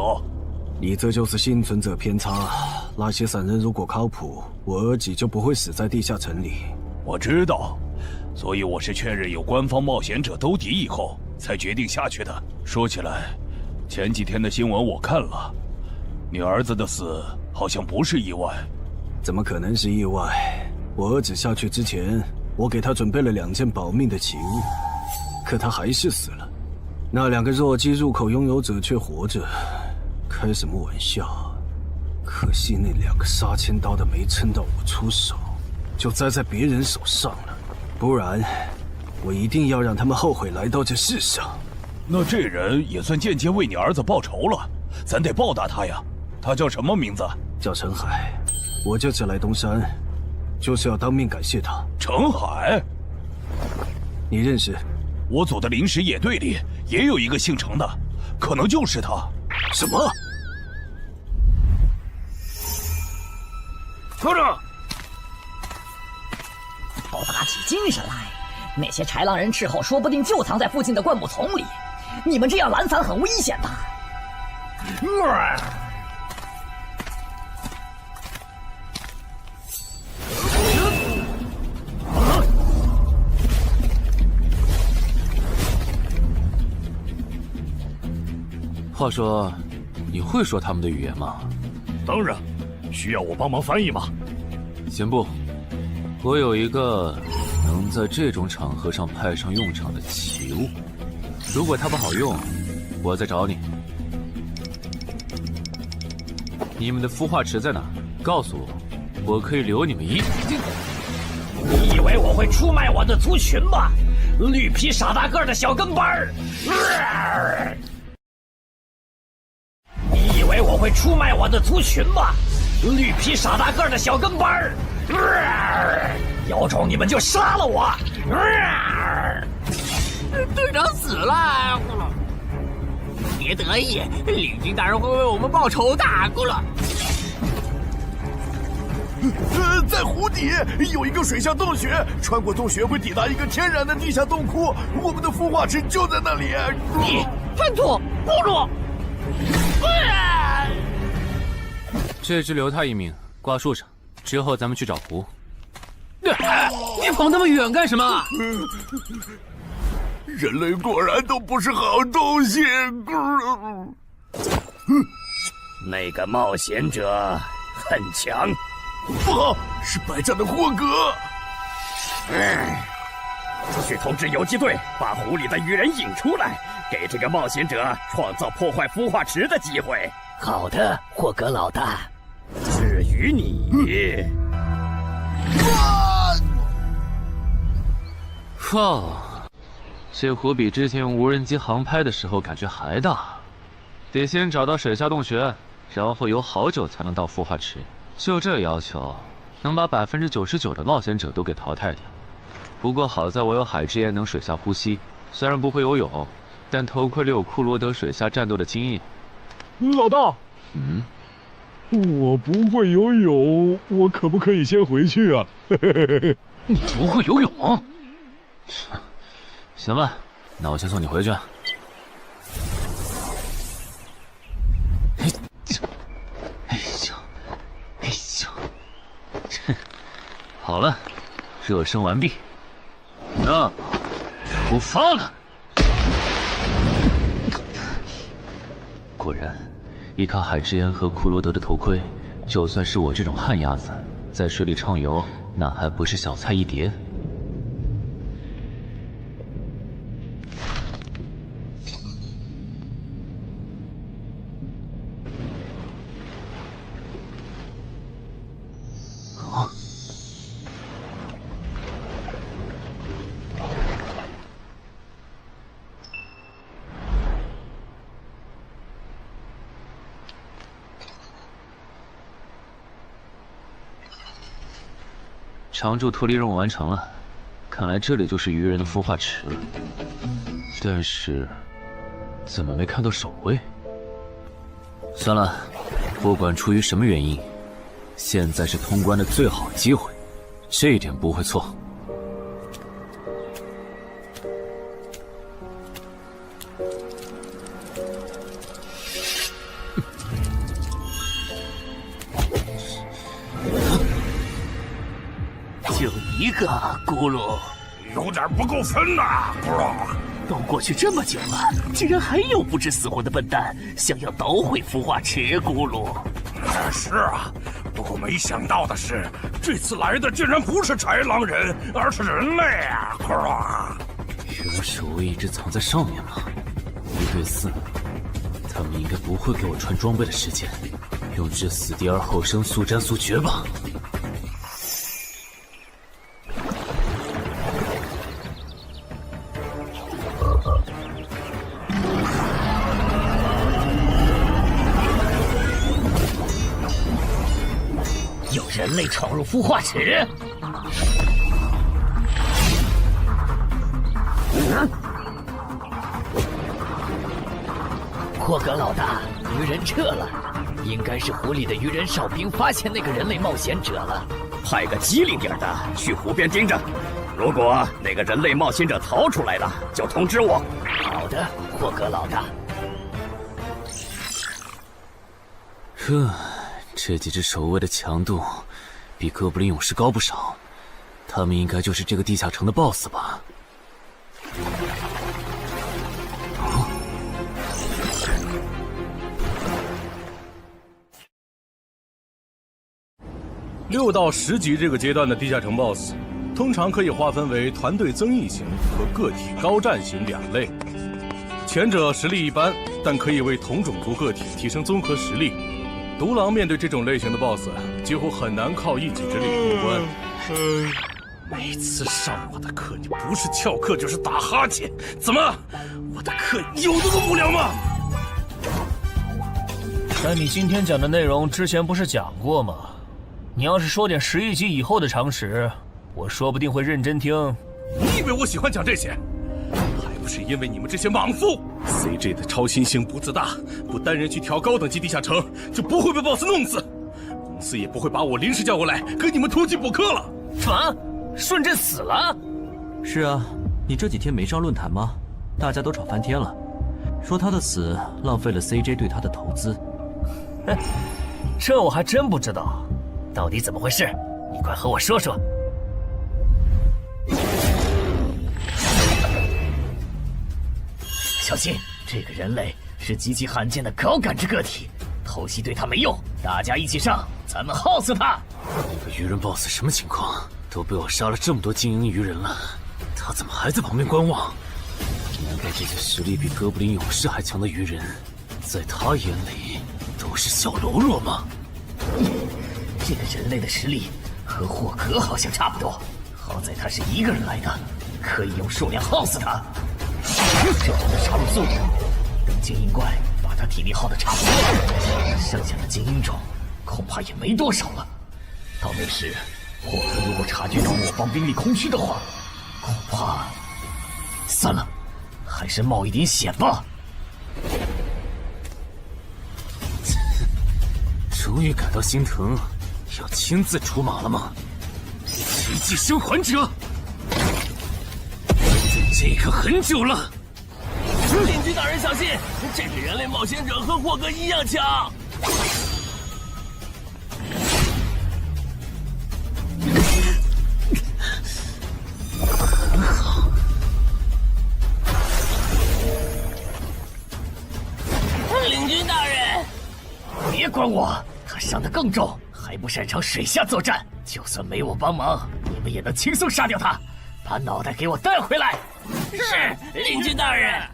你这就是幸存者偏差。那些散人如果靠谱，我儿己就不会死在地下城里。我知道，所以我是确认有官方冒险者兜底以后，才决定下去的。说起来，前几天的新闻我看了，你儿子的死好像不是意外。怎么可能是意外？我儿子下去之前，我给他准备了2件保命的奇物，可他还是死了。那2个弱鸡入口拥有者却活着。开什么玩笑！可惜那2个杀千刀的没撑到我出手，就栽在别人手上了。不然，我一定要让他们后悔来到这世上。那这人也算间接为你儿子报仇了，咱得报答他呀。他叫什么名字？叫陈海。我这次来东山，就是要当面感谢他。陈海，你认识？我组的临时野队里也有一个姓陈的，可能就是他。什么？科长，都打起精神来！那些豺狼人斥候说不定就藏在附近的灌木丛里，你们这样懒散很危险的。话说，你会说他们的语言吗？当然，需要我帮忙翻译吗？先不，我有一个能在这种场合上派上用场的奇物，如果它不好用，我再找你。你们的孵化池在哪？告诉我，我可以留你们一。你以为我会出卖我的族群吗？绿皮傻大个的小跟班儿！你以为我会出卖我的族群吗？绿皮傻大个的小跟班儿！有种你们就杀了我！队长死了，别得意，领军大人会为我们报仇的，咕噜。在湖底有一个水下洞穴，穿过洞穴会抵达一个天然的地下洞窟，我们的孵化池就在那里。你叛徒，咕噜！这只留他一命，挂树上，之后咱们去找湖。你跑那么远干什么？人类果然都不是好东西。那个冒险者很强。不好，是白战的霍格。去通知游击队，把湖里的鱼人引出来，给这个冒险者创造破坏孵化池的机会。好的，霍格老大。至于你，靠！这湖比之前用无人机航拍的时候感觉还大。得先找到水下洞穴，然后游好久才能到孵化池。就这要求，能把99%的冒险者都给淘汰掉。不过好在我有海之炎能水下呼吸，虽然不会游泳，但头盔里有库罗德水下战斗的经验。老大，我不会游泳，我可不可以先回去啊？你不会游泳？行吧，那我先送你回去。好了，热身完毕，那出发了。果然，依靠海之言和库罗德的头盔，就算是我这种旱鸭子，在水里畅游，那还不是小菜一碟？常驻脱离任务完成了，看来这里就是鱼人的孵化池。但是，怎么没看到守卫？算了，不管出于什么原因，现在是通关的最好机会，这一点不会错。就一个咕噜，有点不够分呐，咕噜。都过去这么久了，竟然还有不知死活的笨蛋想要捣毁孵化池，咕噜。是啊，不过没想到的是，这次来的竟然不是豺狼人，而是人类啊，咕噜。原来守卫一直藏在上面吗？1对4，他们应该不会给我穿装备的时间，用至死地而后生，速战速决吧。有人类闯入孵化池！霍格老大，鱼人撤了，应该是湖里的鱼人哨兵发现那个人类冒险者了。派个机灵点的去湖边盯着，如果那个人类冒险者逃出来了，就通知我。好的，霍格老大。这几只守卫的强度比哥布林勇士高不少，他们应该就是这个地下城的 BOSS 吧？6到10级这个阶段的地下城 BOSS， 通常可以划分为团队增益型和个体高战型2类。前者实力一般，但可以为同种族个体提升综合实力。独狼面对这种类型的 BOSS， 几乎很难靠一己之力通关。每次上我的课，你不是翘课就是打哈欠，怎么？我的课有那么无聊吗？但你今天讲的内容之前不是讲过吗？你要是说点11级以后的常识，我说不定会认真听。你以为我喜欢讲这些？还不是因为你们这些莽夫 ！CJ 的超新星不自大，不单人去调高等级地下城，就不会被 BOSS 弄死。公司也不会把我临时叫过来给你们突击补课了。什么？顺朕死了？是啊，你这几天没上论坛吗？大家都吵翻天了，说他的死浪费了 CJ 对他的投资。哼，这我还真不知道，到底怎么回事？你快和我说说。小心，这个人类是极其罕见的高感知个体，偷袭对他没用，大家一起上，咱们耗死他！那个鱼人 BOSS 什么情况？都被我杀了这么多精英鱼人了，他怎么还在旁边观望？难道这些实力比哥布林勇士还强的鱼人，在他眼里都是小喽啰吗？这个人类的实力和霍格好像差不多，好在他是一个人来的，可以用数量耗死他。这样的杀戮速度，等精英怪把他体力耗得差不多了，剩下的精英种恐怕也没多少了。到那时，霍格如果察觉到我方兵力空虚的话，恐怕……算了，还是冒一点险吧。终于感到心疼，要亲自出马了吗？奇迹生还者，等这个很久了。邻居大人小心，这个人类冒险者和霍格一样强。很好。领军大人，别管我，他伤得更重，还不擅长水下作战。就算没我帮忙，你们也能轻松杀掉他。把脑袋给我带回来。是，领军大人。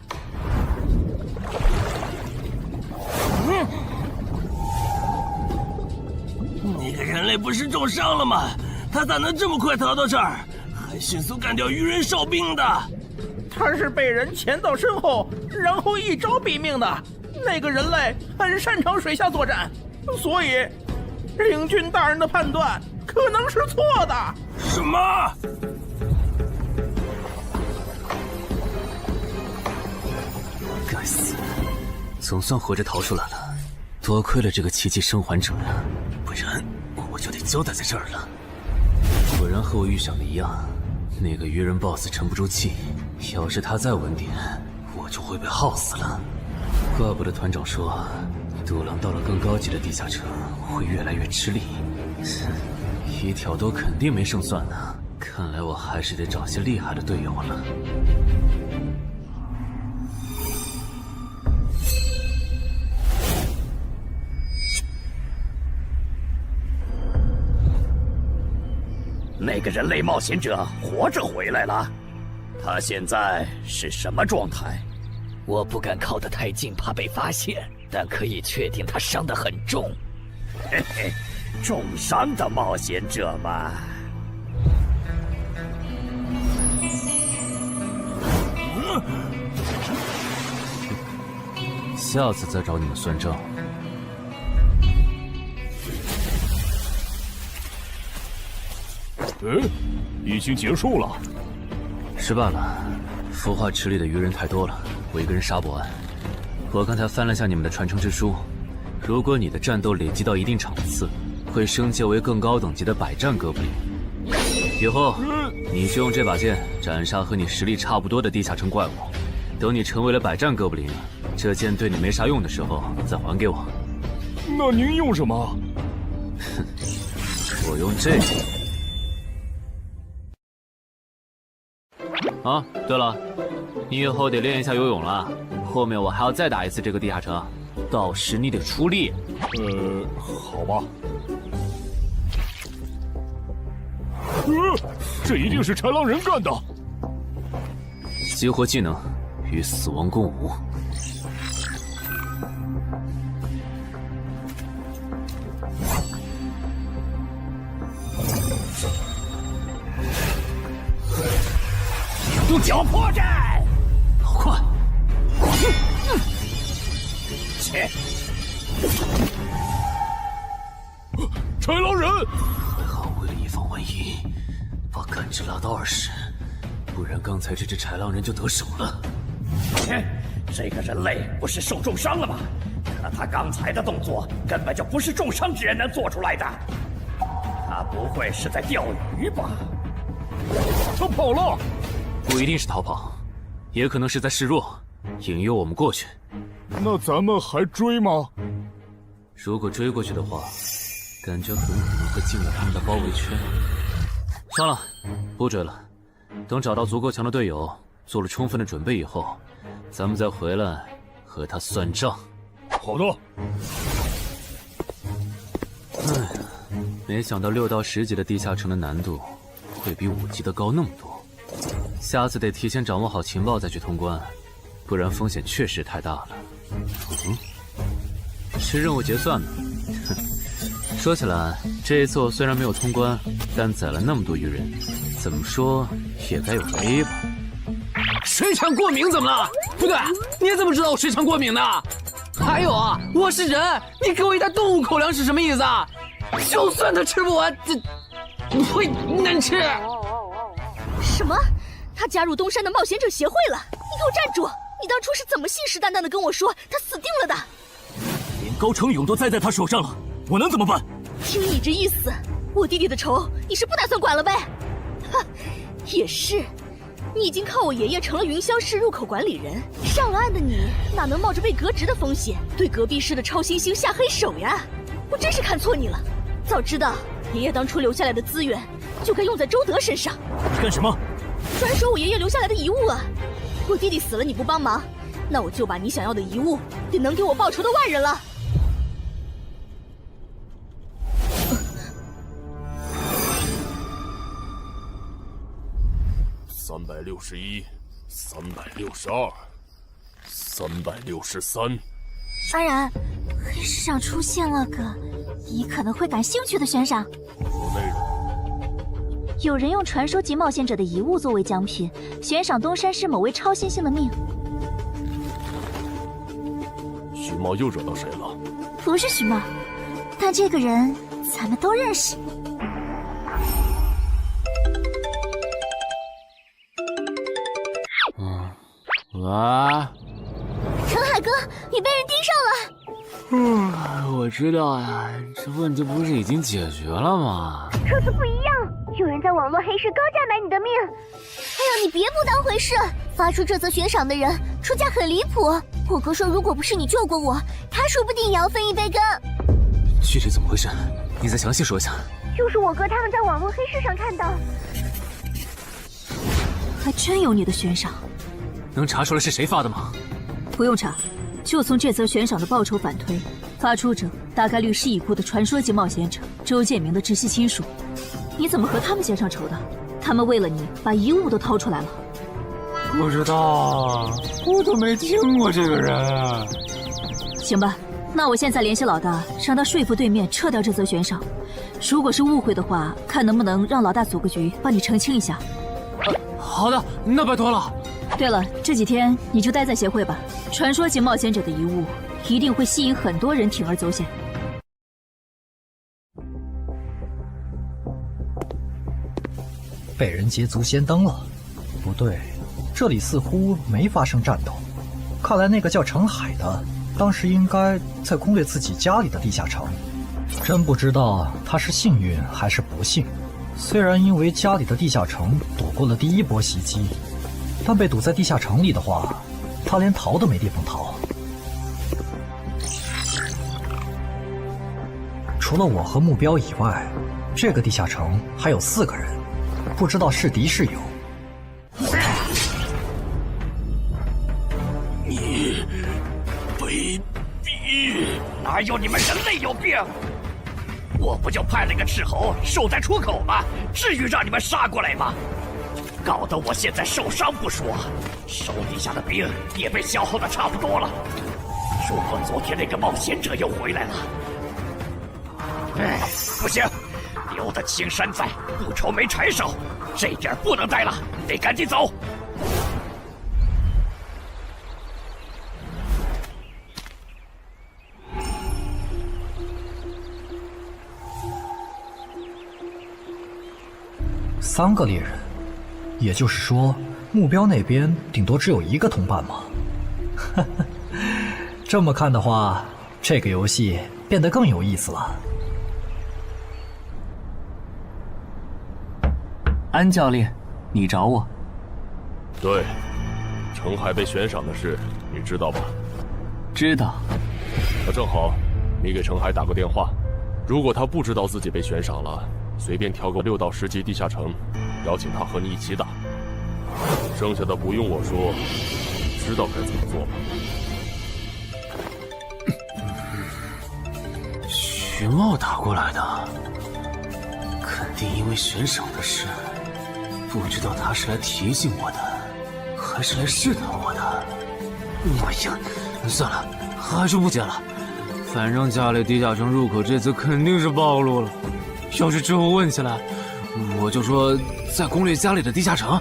那个人类不是重伤了吗？他咋能这么快逃到这儿，还迅速干掉鱼人哨兵的？他是被人潜到身后，然后一招毙命的。那个人类很擅长水下作战，所以领军大人的判断可能是错的。什么？该死，总算活着逃出来了。多亏了这个奇迹生还者呀，不然我就得交代在这儿了。果然和我预想的一样，那个鱼人 BOSS 沉不住气，要是他再稳点，我就会被耗死了。怪不得团长说，独狼到了更高级的地下城会越来越吃力。一挑多肯定没胜算呢。看来我还是得找些厉害的队友了。那个人类冒险者活着回来了，他现在是什么状态？我不敢靠得太近，怕被发现，但可以确定他伤得很重。嘿嘿，重伤的冒险者嘛。下次再找你们算账。已经结束了。失败了，孵化池里的鱼人太多了，我一个人杀不完。我刚才翻了下你们的传承之书，如果你的战斗累积到一定场次，会升阶为更高等级的百战哥布林。以后你就用这把剑斩杀和你实力差不多的地下城怪物。等你成为了百战哥布林，这剑对你没啥用的时候再还给我。那您用什么？哼，我用这个。啊，对了，你以后得练一下游泳了。后面我还要再打一次这个地下城，到时你得出力。好吧。这一定是豺狼人干的。激活技能，与死亡共舞。用脚破绽，好快！切！豺狼人！还好为了以防万一，把感知拉到20，不然刚才这只豺狼人就得手了。切！这个人类不是受重伤了吗？可他刚才的动作根本就不是重伤之人能做出来的。他不会是在钓鱼吧？他跑了！不一定是逃跑，也可能是在示弱，引诱我们过去。那咱们还追吗？如果追过去的话，感觉很可能会进入他们的包围圈。算了，不追了。等找到足够强的队友，做了充分的准备以后，咱们再回来和他算账。好的。哎，没想到6到10级的地下城的难度会比5级的高那么多。下次得提前掌握好情报再去通关，不然风险确实太大了。是任务结算呢。哼，说起来，这一次我虽然没有通关，但宰了那么多鱼人，怎么说也该有个 A 吧。水产过敏怎么了？不对，你怎么知道我水产过敏的？还有啊，我是人，你给我一袋动物口粮是什么意思啊？就算他吃不完，这会难吃。什么？他加入东山的冒险者协会了？你给我站住！你当初是怎么信誓旦旦的跟我说他死定了的？连高成勇都栽在他手上了，我能怎么办？听你这意思，我弟弟的仇你是不打算管了呗？哼，也是，你已经靠我爷爷成了云霄市入口管理人，上了岸的你哪能冒着被革职的风险对隔壁市的超新星下黑手呀？我真是看错你了，早知道爷爷当初留下来的资源就该用在周德身上。你干什么？专收我爷爷留下来的遗物啊！我弟弟死了你不帮忙，那我就把你想要的遗物给能给我报仇的外人了。361、362、363。安然，黑市上出现了个你可能会感兴趣的悬赏。内容。有人用传说级冒险者的遗物作为奖品，悬赏东山市某位超新星的命。徐茂又惹到谁了？不是徐茂，但这个人咱们都认识。啊！陈海哥，你被人盯上了。我知道呀，这问题不是已经解决了吗？这次不一样，有人在网络黑市高价买你的命。哎呀，你别不当回事！发出这则悬赏的人出价很离谱。我哥说，如果不是你救过我，他说不定也要分一杯羹。具体怎么回事？你再详细说一下。就是我哥他们在网络黑市上看到，还真有你的悬赏。能查出来是谁发的吗？不用查，就从这则悬赏的报酬反推，发出者大概率是已故的传说级冒险者周建明的直系亲属。你怎么和他们结上仇的？他们为了你把遗物都掏出来了。不知道，我都没听过这个人。行吧，那我现在联系老大，让他说服对面撤掉这则悬赏。如果是误会的话，看能不能让老大组个局帮你澄清一下。好的，那拜托了。对了，这几天你就待在协会吧。传说级冒险者的遗物一定会吸引很多人铤而走险。被人捷足先登了？不对，这里似乎没发生战斗。看来那个叫程海的，当时应该在攻略自己家里的地下城。真不知道他是幸运还是不幸。虽然因为家里的地下城躲过了第一波袭击，但被堵在地下城里的话，他连逃都没地方逃。除了我和目标以外，这个地下城还有4个人，不知道是敌是友。你卑鄙！哪有你们人类有病？我不就派了个斥候守在出口吗？至于让你们杀过来吗？搞得我现在受伤不说，手底下的兵也被消耗的差不多了。如果昨天那个冒险者又回来了，不行，留得青山在，不愁没柴烧。这点不能待了，得赶紧走。3个猎人，也就是说，目标那边顶多只有1个同伴吗？这么看的话，这个游戏变得更有意思了。安教练，你找我？对，程海被悬赏的事，你知道吧？知道。那正好，你给程海打个电话，如果他不知道自己被悬赏了，随便挑个6到10级地下城，邀请他和你一起打。剩下的不用我说，知道该怎么做吧。徐茂打过来的，肯定因为悬赏的事，不知道他是来提醒我的，还是来试探我的。哎呀，算了，还是不接了。反正家里地下城入口这次肯定是暴露了，要是之后问起来，我就说在攻略家里的地下城。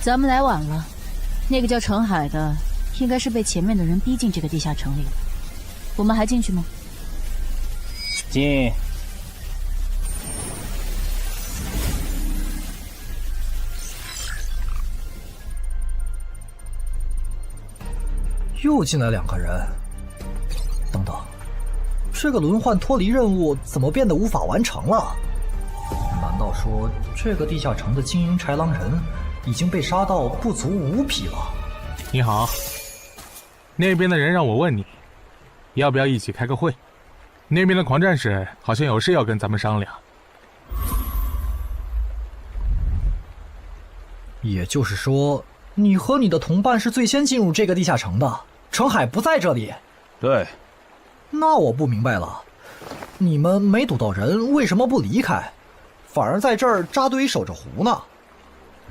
咱们来晚了，那个叫程海的，应该是被前面的人逼进这个地下城里了。我们还进去吗？进。又进来2个人。等等，这个轮换脱离任务怎么变得无法完成了？难道说这个地下城的精英豺狼人已经被杀到不足5匹了？你好，那边的人让我问你，要不要一起开个会？那边的狂战士好像有事要跟咱们商量。也就是说，你和你的同伴是最先进入这个地下城的，程海不在这里。对。那我不明白了，你们没堵到人，为什么不离开，反而在这儿扎堆守着湖呢？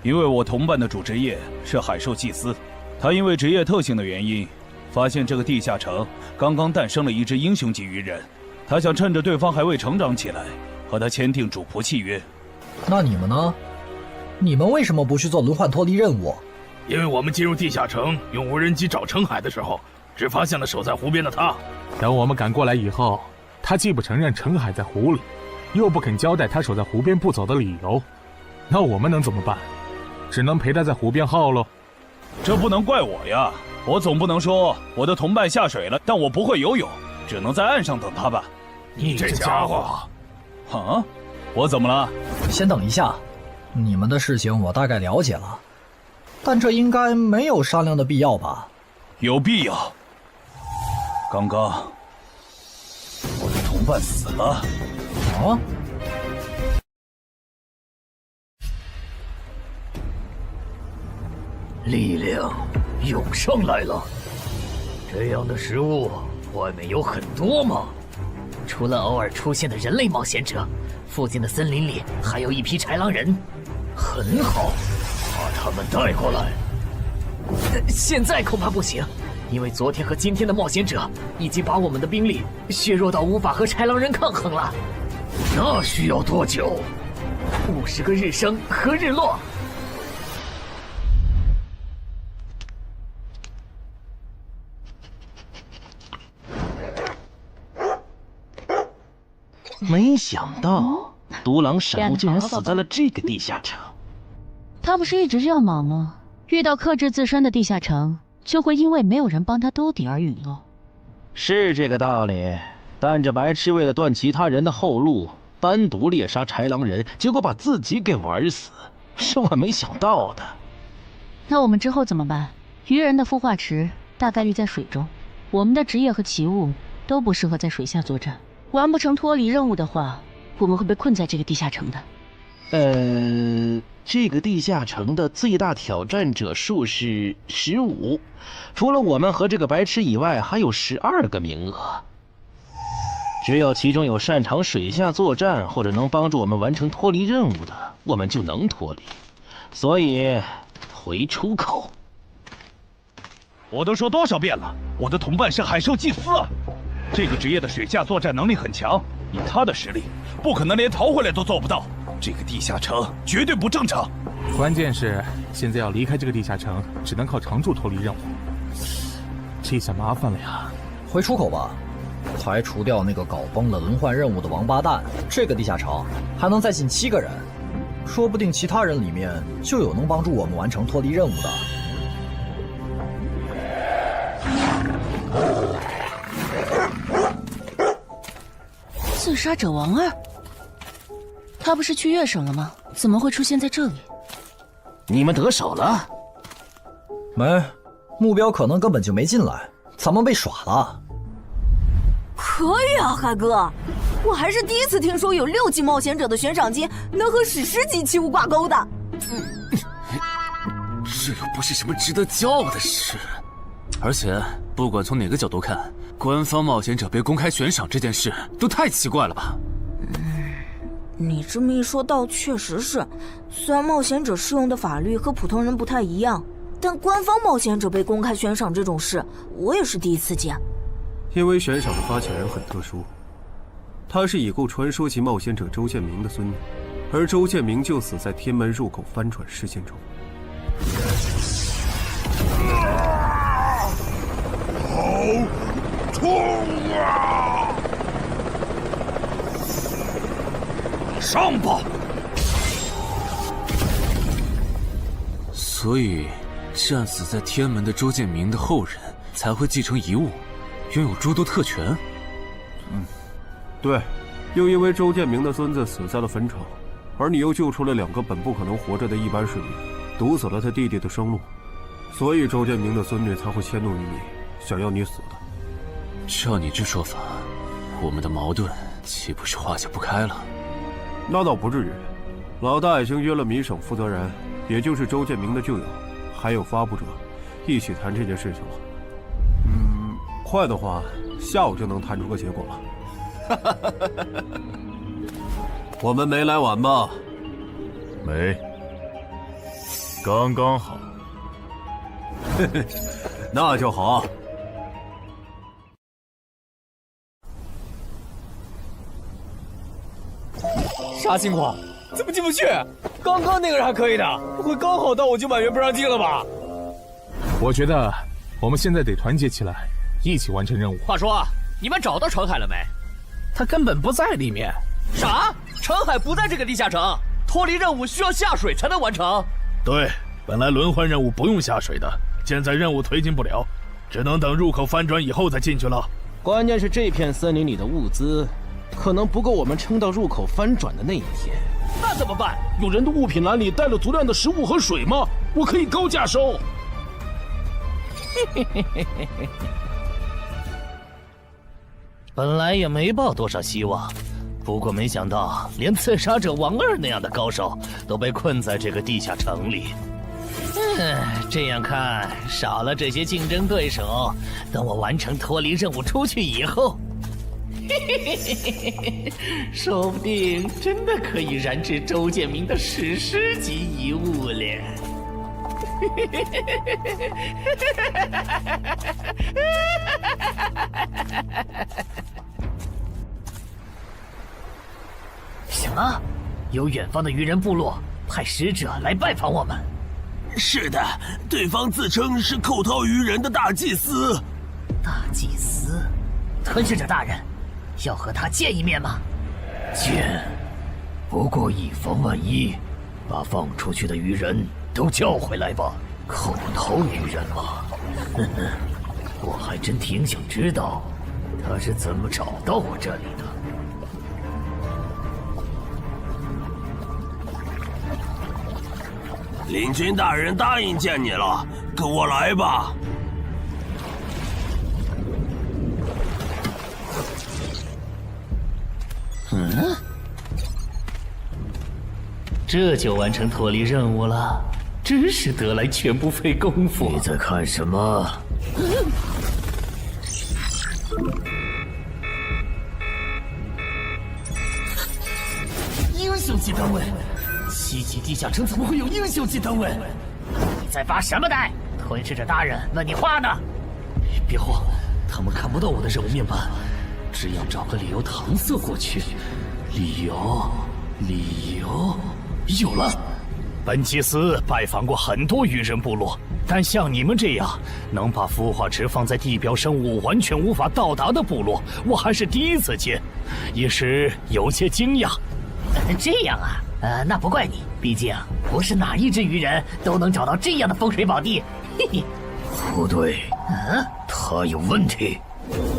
因为我同伴的主职业是海兽祭司，他因为职业特性的原因，发现这个地下城刚刚诞生了一只英雄级鱼人，他想趁着对方还未成长起来，和他签订主仆契约。那你们呢？你们为什么不去做轮换脱离任务？因为我们进入地下城用无人机找程海的时候，只发现了守在湖边的他。等我们赶过来以后，他既不承认程海在湖里，又不肯交代他守在湖边不走的理由，那我们能怎么办？只能陪他在湖边耗喽。这不能怪我呀，我总不能说我的同伴下水了，但我不会游泳，只能在岸上等他吧。你这家伙！啊，我怎么了？先等一下，你们的事情我大概了解了，但这应该没有商量的必要吧？有必要。刚刚我的同伴死了。啊？力量涌上来了。这样的食物外面有很多吗？除了偶尔出现的人类冒险者，附近的森林里还有一批豺狼人。很好，把他们带过来。现在恐怕不行，因为昨天和今天的冒险者已经把我们的兵力削弱到无法和豺狼人抗衡了。那需要多久？50个日升和日落。没想到独狼闪怒竟然死在了这个地下城。他不是一直这样忙吗？遇到克制自身的地下城，就会因为没有人帮他兜底而陨落。是这个道理，但这白痴为了断其他人的后路，单独猎杀豺狼人，结果把自己给玩死，是我没想到的。那我们之后怎么办？鱼人的孵化池大概率在水中，我们的职业和奇物都不适合在水下作战。完不成脱离任务的话，我们会被困在这个地下城的。这个地下城的最大挑战者数是15，除了我们和这个白痴以外，还有12个名额。只有其中有擅长水下作战或者能帮助我们完成脱离任务的，我们就能脱离。所以，回出口。我都说多少遍了，我的同伴是海兽祭司啊！这个职业的水下作战能力很强，以他的实力，不可能连逃回来都做不到。这个地下城绝对不正常。关键是现在要离开这个地下城，只能靠常驻脱离任务，这下麻烦了呀。回出口吧，排除掉那个搞崩了轮换任务的王八蛋，这个地下城还能再进7个人，说不定其他人里面就有能帮助我们完成脱离任务的。自杀者王二，他不是去月省了吗？怎么会出现在这里？你们得手了？没，目标可能根本就没进来，咱们被耍了。可以啊，海哥，我还是第一次听说有6级冒险者的悬赏金能和史诗级器物挂钩的。这又不是什么值得骄傲的事，而且不管从哪个角度看，官方冒险者被公开悬赏这件事都太奇怪了吧？你这么一说，倒确实是。虽然冒险者适用的法律和普通人不太一样，但官方冒险者被公开悬赏这种事，我也是第一次见。因为悬赏的发起人很特殊，他是已故传说级冒险者周建明的孙女，而周建明就死在天门入口翻转事件中。好痛啊！上吧！所以，战死在天门的周建明的后人才会继承遗物，拥有诸多特权。对，又因为周建明的孙子死在了坟场，而你又救出了2个本不可能活着的一般市民，堵死了他弟弟的生路，所以周建明的孙女才会迁怒于你，想要你死的。照你这说法，我们的矛盾岂不是化解不开了？那倒不至于，老大已经约了米省负责人，也就是周建明的旧友，还有发布者，一起谈这件事情了。快的话，下午就能谈出个结果了。我们没来晚吧？没，刚刚好。那就好。啥情况？怎么进不去？刚刚那个人还可以的，不会刚好到我就满员不让进了吧？我觉得我们现在得团结起来，一起完成任务。话说，你们找到程海了没？他根本不在里面。啥？程海不在这个地下城？脱离任务需要下水才能完成？对，本来轮换任务不用下水的，现在任务推进不了，只能等入口翻转以后再进去了。关键是这片森林里的物资，可能不够我们撑到入口翻转的那一天。那怎么办？有人的物品栏里带了足量的食物和水吗？我可以高价收。本来也没抱多少希望，不过没想到连刺杀者王二那样的高手都被困在这个地下城里。这样看，少了这些竞争对手，等我完成脱离任务出去以后，说不定真的可以燃制周建明的史诗级遗物了。什么？有远方的鱼人部落派使者来拜访我们？是的，对方自称是寇涛鱼人的大祭司。大祭司？吞噬者大人，要和他见一面吗？见，不过以防万一，把放出去的鱼人都叫回来吧。寇涛鱼人嘛，我还真挺想知道他是怎么找到我这里的。领军大人答应见你了，跟我来吧。这就完成脱离任务了，真是得来全不费功夫。你在看什么？英雄级单位，7级地下城怎么会有英雄级单位？你在发什么呆？吞噬者大人问你话呢。别慌，他们看不到我的任务面板，只要找个理由搪塞过去。理由，有了。本祭司拜访过很多鱼人部落，但像你们这样能把孵化池放在地表生物完全无法到达的部落，我还是第一次见，一时有些惊讶。这样啊，那不怪你，毕竟不是哪一只鱼人都能找到这样的风水宝地。嘿嘿，不对，他有问题。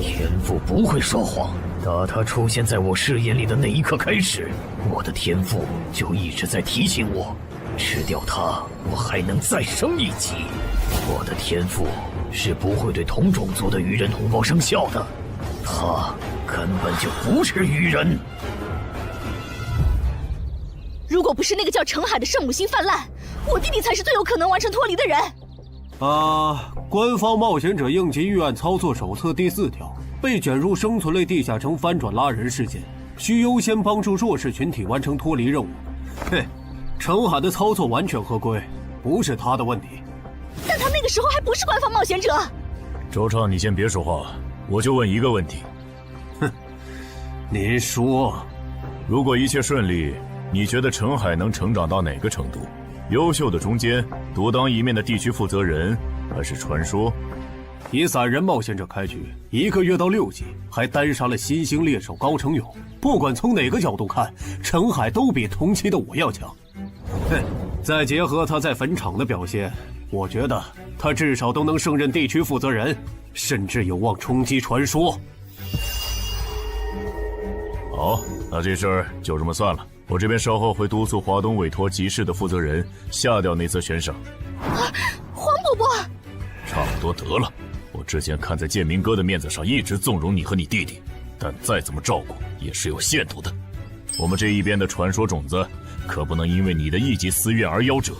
天赋不会说谎，打他出现在我视野里的那一刻开始，我的天赋就一直在提醒我，吃掉他，我还能再升一级。我的天赋是不会对同种族的鱼人同胞生效的，他根本就不是鱼人。如果不是那个叫程海的圣母心泛滥，我弟弟才是最有可能完成脱离的人。官方冒险者应急预案操作手册第4条，被卷入生存类地下城翻转拉人事件，需优先帮助弱势群体完成脱离任务。程海的操作完全合规，不是他的问题。但他那个时候还不是官方冒险者。周畅，你先别说话，我就问一个问题。您说，如果一切顺利，你觉得程海能成长到哪个程度？优秀的中间，独当一面的地区负责人，还是传说？以散人冒险者开局，1个月到6级，还单杀了新兴猎手高成勇。不管从哪个角度看，程海都比同期的我要强。再结合他在坟场的表现，我觉得他至少都能胜任地区负责人，甚至有望冲击传说。好，那这事儿就这么算了。我这边稍后会督促华东委托集市的负责人下掉那则悬赏。黄伯伯，差不多得了。我之前看在建明哥的面子上，一直纵容你和你弟弟，但再怎么照顾也是有限度的。我们这一边的传说种子，可不能因为你的一己私怨而夭折。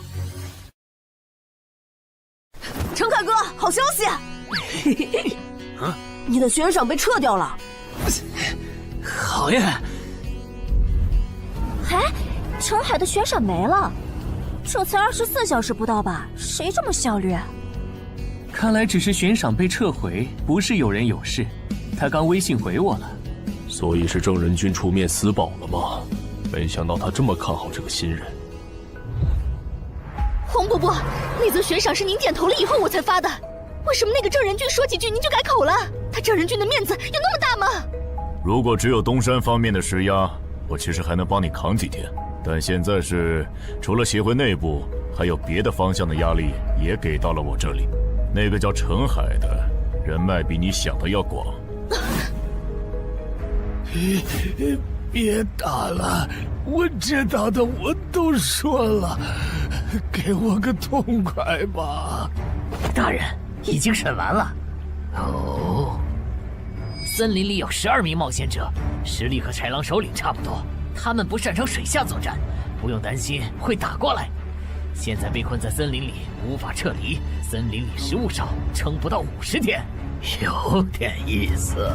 啊！你的悬赏被撤掉了。好呀！哎，澄海的悬赏没了，这才24小时不到吧？谁这么效率？看来只是悬赏被撤回，不是有人有事。他刚微信回我了。所以是郑仁君出面死保了吗？没想到他这么看好这个新人。洪伯伯，那则悬赏是您点头了以后我才发的，为什么那个郑仁君说几句您就改口了？他郑仁君的面子有那么大吗？如果只有东山方面的施压，我其实还能帮你扛几天。但现在是除了协会内部，还有别的方向的压力也给到了我这里。那个叫澄海的人脉比你想的要广。别打了，我知道的我都说了，给我个痛快吧。大人，已经审完了。哦，森林里有12名冒险者，实力和豺狼首领差不多。他们不擅长水下作战，不用担心会打过来。现在被困在森林里，无法撤离。森林里食物少，撑不到50天，有点意思。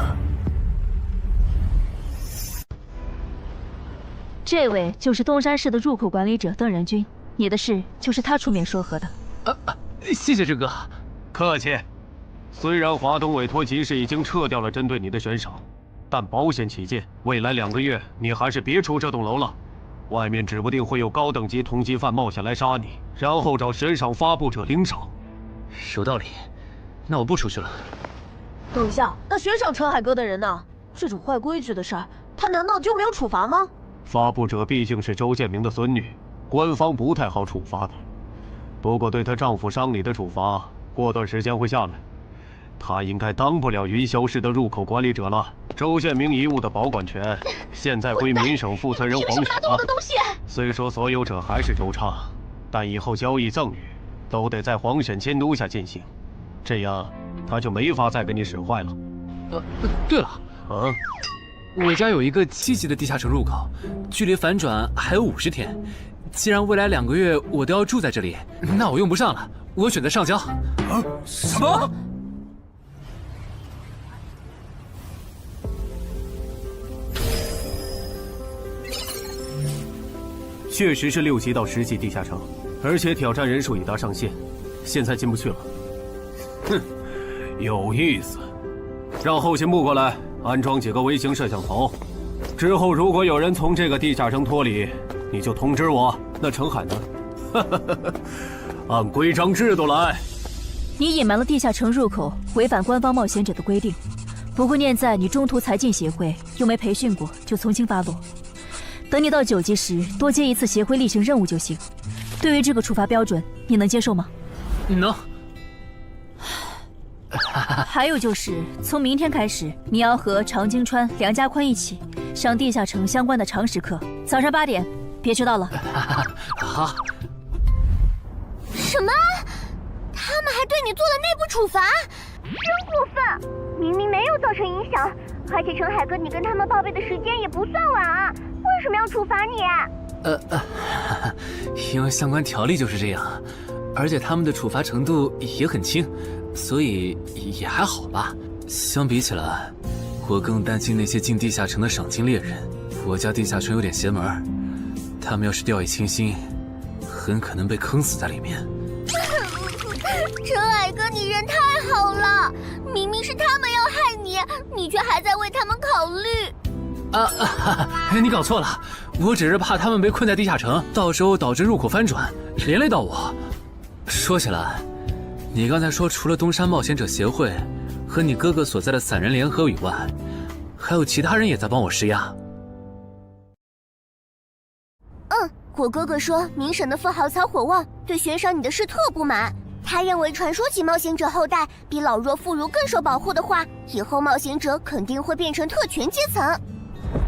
这位就是东山市的入口管理者邓仁君，你的事就是他出面说和的。谢谢郑哥，客气。虽然华东委托集市已经撤掉了针对你的悬赏，但保险起见，未来2个月你还是别出这栋楼了。外面指不定会有高等级通缉犯冒险来杀你，然后找悬赏发布者领赏。有道理，那我不出去了。等一下，那悬赏澄海哥的人呢？这种坏规矩的事儿，他难道就没有处罚吗？发布者毕竟是周建明的孙女，官方不太好处罚的。不过对她丈夫伤礼的处罚，过段时间会下来。她应该当不了云霄市的入口管理者了。周建明遗物的保管权现在归民省负责人黄雪了。虽说所有者还是周畅，但以后交易赠与都得在黄选监督下进行，这样他就没法再给你使坏了。对了，我家有一个7级的地下城入口，距离反转还有50天。既然未来2个月我都要住在这里，那我用不上了，我选择上交。什么？确实是6级到10级地下城，而且挑战人数已达上限，现在进不去了。哼，有意思。让后勤部过来安装几个微型摄像头，之后如果有人从这个地下城脱离，你就通知我。那澄海呢？按规章制度来。你隐瞒了地下城入口，违反官方冒险者的规定。不过念在你中途才进协会，又没培训过，就从轻发落。等你到9级时，多接一次协会例行任务就行。对于这个处罚标准，你能接受吗？能。还有就是，从明天开始，你要和常金川、梁家宽一起上地下城相关的常识课，早上8点，别迟到了。好。什么？他们还对你做了内部处罚？真过分！明明没有造成影响，而且澄海哥，你跟他们报备的时间也不算晚啊，为什么要处罚你？因为相关条例就是这样，而且他们的处罚程度也很轻，所以也还好吧。相比起来，我更担心那些进地下城的赏金猎人。我家地下城有点邪门，他们要是掉以轻心，很可能被坑死在里面。澄海哥，你人太好了，明明是他们要害你，你却还在为他们考虑。你搞错了，我只是怕他们被困在地下城，到时候导致入口翻转，连累到我。说起来，你刚才说除了东山冒险者协会和你哥哥所在的散人联合以外，还有其他人也在帮我施压。我哥哥说明省的富豪曹火旺对悬赏你的事特不满，他认为传说起冒险者后代比老弱妇孺更受保护的话，以后冒险者肯定会变成特权阶层。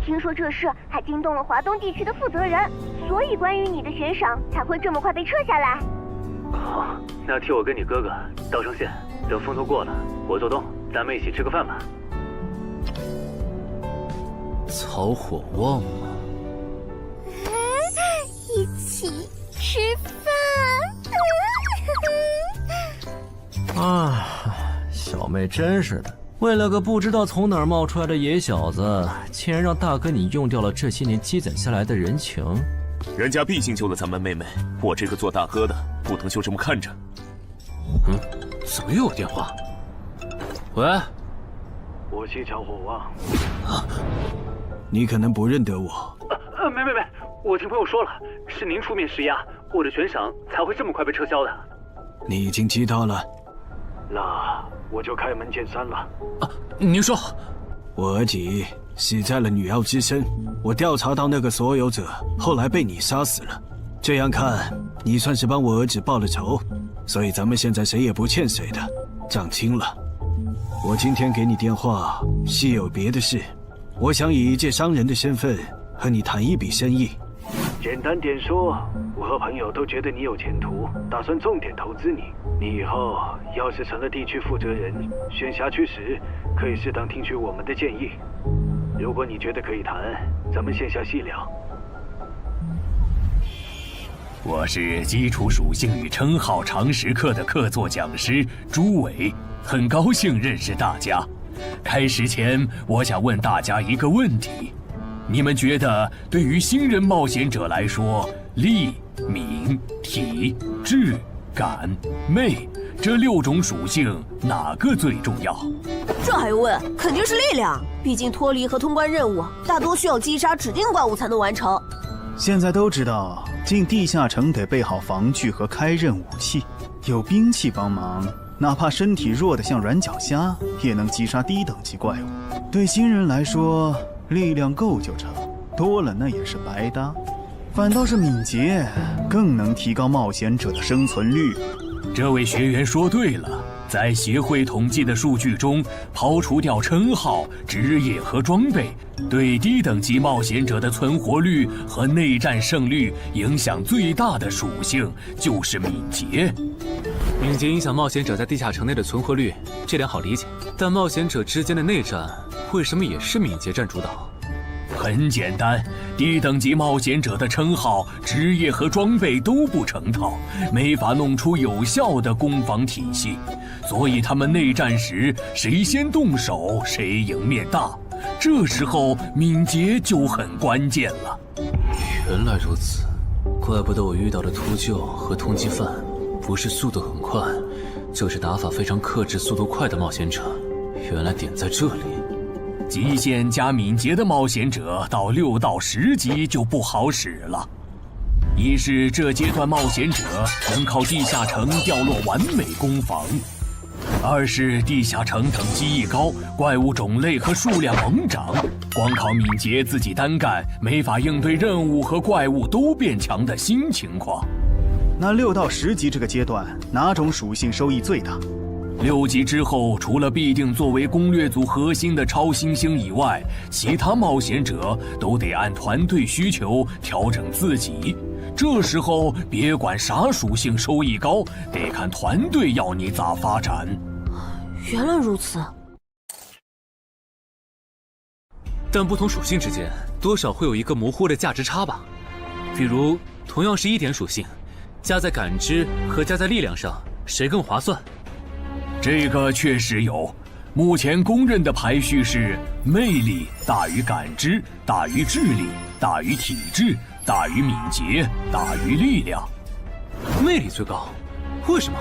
听说这事还惊动了华东地区的负责人，所以关于你的悬赏才会这么快被撤下来。好，那替我跟你哥哥道声歉，等风头过了，我做东，咱们一起吃个饭吧。曹火旺吗？一起吃饭。行小妹真是的，为了个不知道从哪儿冒出来的野小子，竟然让大哥你用掉了这些年积攒下来的人情。人家毕竟救了咱们妹妹，我这个做大哥的不能就这么看着。怎么又有电话？喂，我是乔火旺。你可能不认得我。没，我听朋友说了，是您出面施压，我的悬赏才会这么快被撤销的。你已经知道了，那我就开门见山了。您说，我儿子死在了女妖之身，我调查到那个所有者，后来被你杀死了。这样看，你算是帮我儿子报了仇，所以咱们现在谁也不欠谁的，账清了。我今天给你电话是有别的事，我想以一介商人的身份和你谈一笔生意。简单点说，我和朋友都觉得你有前途，打算重点投资你。你以后要是成了地区负责人，选辖区时可以适当听取我们的建议。如果你觉得可以谈，咱们线下细聊。我是基础属性与称号常识课的客座讲师朱伟，很高兴认识大家。开始前，我想问大家一个问题：你们觉得对于新人冒险者来说，力、敏、体、智、感、魅这6种属性哪个最重要？这还用问？肯定是力量，毕竟脱离和通关任务大多需要击杀指定怪物才能完成。现在都知道，进地下城得备好防具和开刃武器，有兵器帮忙，哪怕身体弱得像软脚虾，也能击杀低等级怪物。对新人来说，力量够就成，多了那也是白搭。反倒是敏捷更能提高冒险者的生存率。这位学员说对了，在协会统计的数据中，刨除掉称号、职业和装备，对低等级冒险者的存活率和内战胜率影响最大的属性就是敏捷。敏捷影响冒险者在地下城内的存活率，这点好理解。但冒险者之间的内战，为什么也是敏捷占主导？很简单，低等级冒险者的称号、职业和装备都不成套，没法弄出有效的攻防体系，所以他们内战时谁先动手谁赢面大。这时候敏捷就很关键了。原来如此，怪不得我遇到的秃鹫和通缉犯不是速度很快，就是打法非常克制、速度快的冒险者。原来点在这里。极限加敏捷的冒险者到6到10级就不好使了。一是这阶段冒险者能靠地下城掉落完美攻防，二是地下城等级一高，怪物种类和数量猛涨，光靠敏捷自己单干没法应对任务和怪物都变强的新情况。那6到10级这个阶段，哪种属性收益最大？6级之后，除了必定作为攻略组核心的超新星以外，其他冒险者都得按团队需求调整自己。这时候别管啥属性收益高，得看团队要你咋发展。原来如此。但不同属性之间多少会有一个模糊的价值差吧？比如同样是1点属性，加在感知和加在力量上，谁更划算？这个确实有，目前公认的排序是魅力大于感知，大于智力，大于体质，大于敏捷，大于力量。魅力最高，为什么？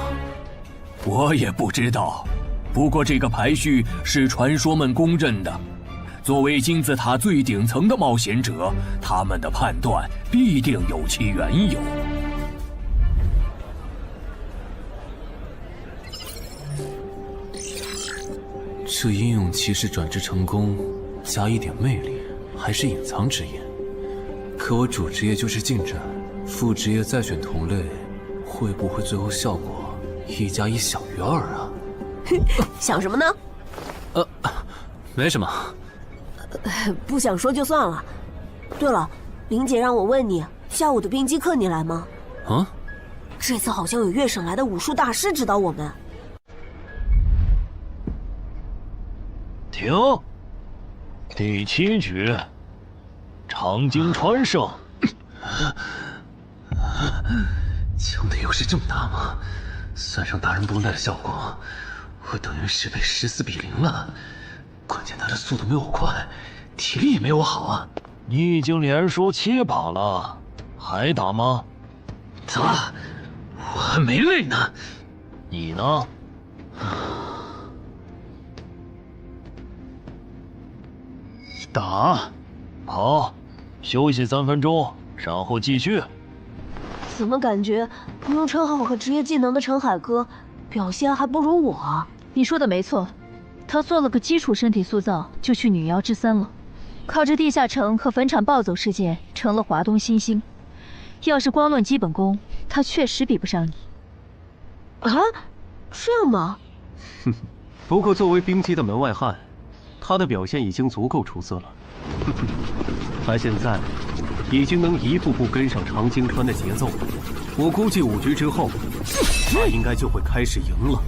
我也不知道，不过这个排序是传说们公认的。作为金字塔最顶层的冒险者，他们的判断必定有其缘由。这英勇骑士转职成功，加1点魅力，还是隐藏职业。可我主职业就是近战，副职业再选同类，会不会最后效果1+1小于2啊？想什么呢？没什么。不想说就算了。对了，林姐让我问你，下午的冰击课你来吗？啊？这次好像有越省来的武术大师指导我们。停！第7局，长经川胜。枪的优势这么大吗？算上大人绷带的效果，我等于是被14-0了。关键他的速度没我快，体力也没我好啊。你已经连输7把了，还打吗？打？我还没累呢。你呢？打。好，休息3分钟，然后继续。怎么感觉不用称号和职业技能的陈海哥表现还不如我啊？你说的没错，他做了个基础身体塑造，就去女妖之3了。靠着地下城和坟场暴走事件，成了华东新星。要是光论基本功，他确实比不上你。啊，这样吗？哼，不过作为冰姬的门外汉，他的表现已经足够出色了。他现在已经能一步步跟上长京川的节奏了。我估计5局之后，他应该就会开始赢了。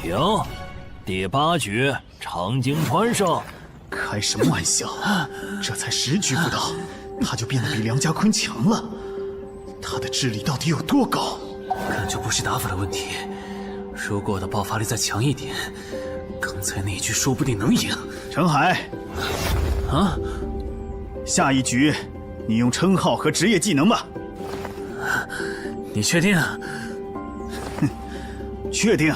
停，第8局，长京川胜。开什么玩笑？这才10局不到，他就变得比梁家坤强了。他的智力到底有多高？感觉不是打法的问题，如果我的爆发力再强一点，刚才那一局说不定能赢。陈海，啊，下一局你用称号和职业技能吧。你确定？哼，确定。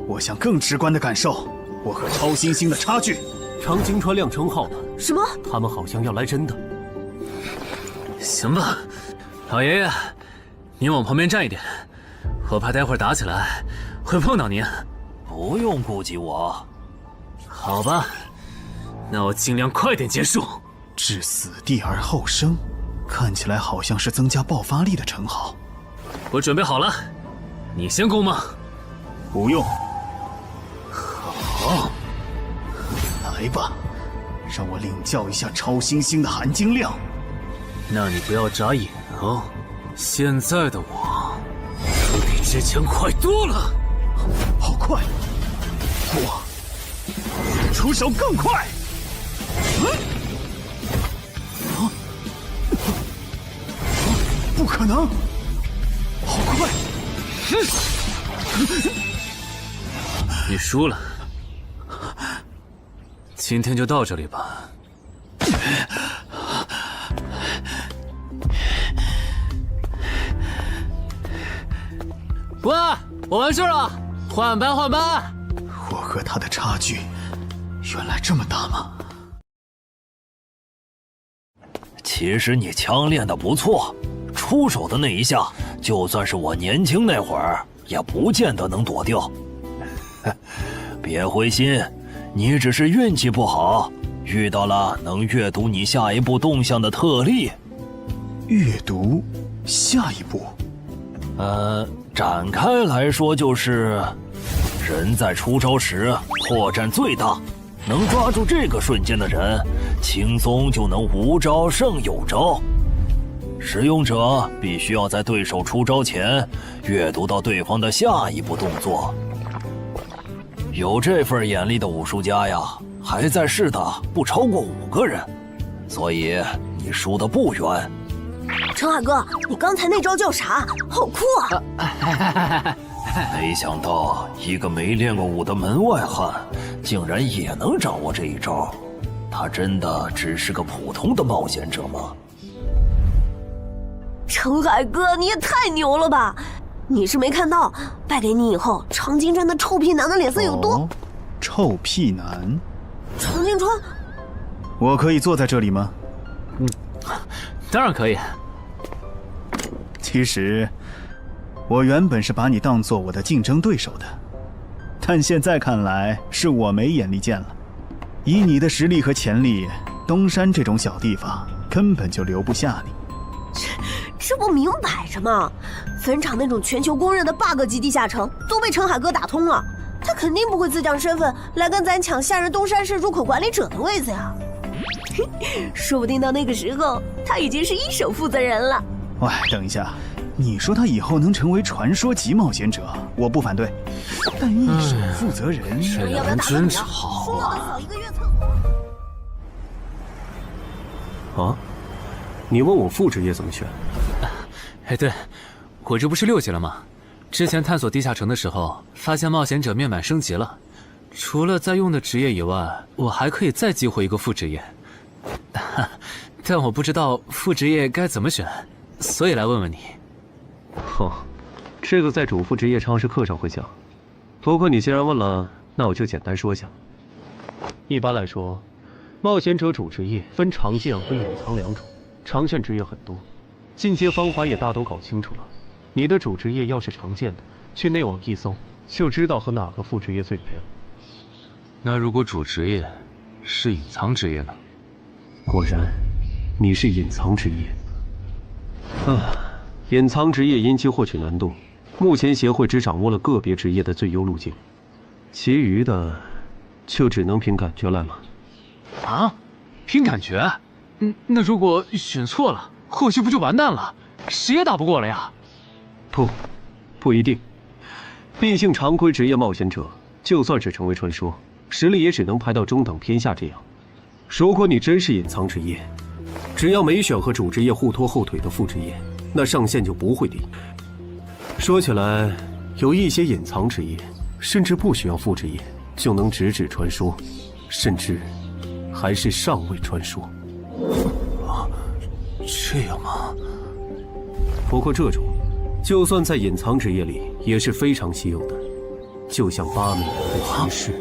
我想更直观的感受我和超新星的差距。长京川亮称号了。什么？他们好像要来真的。行吧，老爷爷，您往旁边站一点，我怕待会儿打起来会碰到您。不用顾及我。好吧，那我尽量快点结束。置死地而后生，看起来好像是增加爆发力的称号。我准备好了，你先攻吗？不用。好，来吧，让我领教一下超新星的含金量。那你不要眨眼哦，现在的我可比之前快多了。好快！我出手更快！不可能！好快！你输了，今天就到这里吧。喂，我完事了，换班换班。我和他的差距原来这么大吗？其实你枪练得不错，出手的那一下，就算是我年轻那会儿，也不见得能躲掉。别灰心，你只是运气不好，遇到了能阅读你下一步动向的特例。阅读下一步？展开来说就是，人在出招时破绽最大，能抓住这个瞬间的人，轻松就能无招胜有招。使用者必须要在对手出招前阅读到对方的下一步动作。有这份眼力的武术家呀，还在世的不超过5个人，所以你输得不远。陈海哥，你刚才那招叫啥？好酷啊！没想到一个没练过武的门外汉，竟然也能掌握这一招。他真的只是个普通的冒险者吗？陈海哥，你也太牛了吧！你是没看到，败给你以后，长京川的臭屁男的脸色有多……臭屁男？长京川，我可以坐在这里吗？当然可以。其实，我原本是把你当做我的竞争对手的，但现在看来是我没眼力见了。以你的实力和潜力，东山这种小地方根本就留不下你。这不明摆着吗？坟场那种全球公认的 bug 级地下城都被陈海哥打通了，他肯定不会自降身份来跟咱抢下人东山市入口管理者的位子呀。说不定到那个时候，他已经是1手负责人了。喂，等一下，你说他以后能成为传说级冒险者，我不反对，但1手负责人，这俩人真吵啊！啊，你问我副职业怎么选？哎，对，我这不是6级了吗？之前探索地下城的时候，发现冒险者面板升级了，除了在用的职业以外，我还可以再激活一个副职业。但我不知道副职业该怎么选，所以来问问你。哦，这个在主副职业常识课上会讲。不过你既然问了，那我就简单说下。一般来说，冒险者主职业分常见和隐藏两种，常见职业很多，进阶方法也大都搞清楚了。你的主职业要是常见的，去内网一搜就知道和哪个副职业最配了。那如果主职业是隐藏职业呢？果然，你是隐藏职业。隐藏职业因其获取难度，目前协会只掌握了个别职业的最优路径，其余的就只能凭感觉来了。啊？凭感觉？那如果选错了，后续不就完蛋了？谁也打不过了呀？不一定。毕竟常规职业冒险者，就算是成为传说，实力也只能排到中等偏下这样。如果你真是隐藏职业，只要没选和主职业互拖后腿的副职业，那上限就不会低。说起来，有一些隐藏职业，甚至不需要副职业就能直指传说，甚至还是上位传说。这样吗？不过这种，就算在隐藏职业里也是非常稀有的，就像8美元的骑士。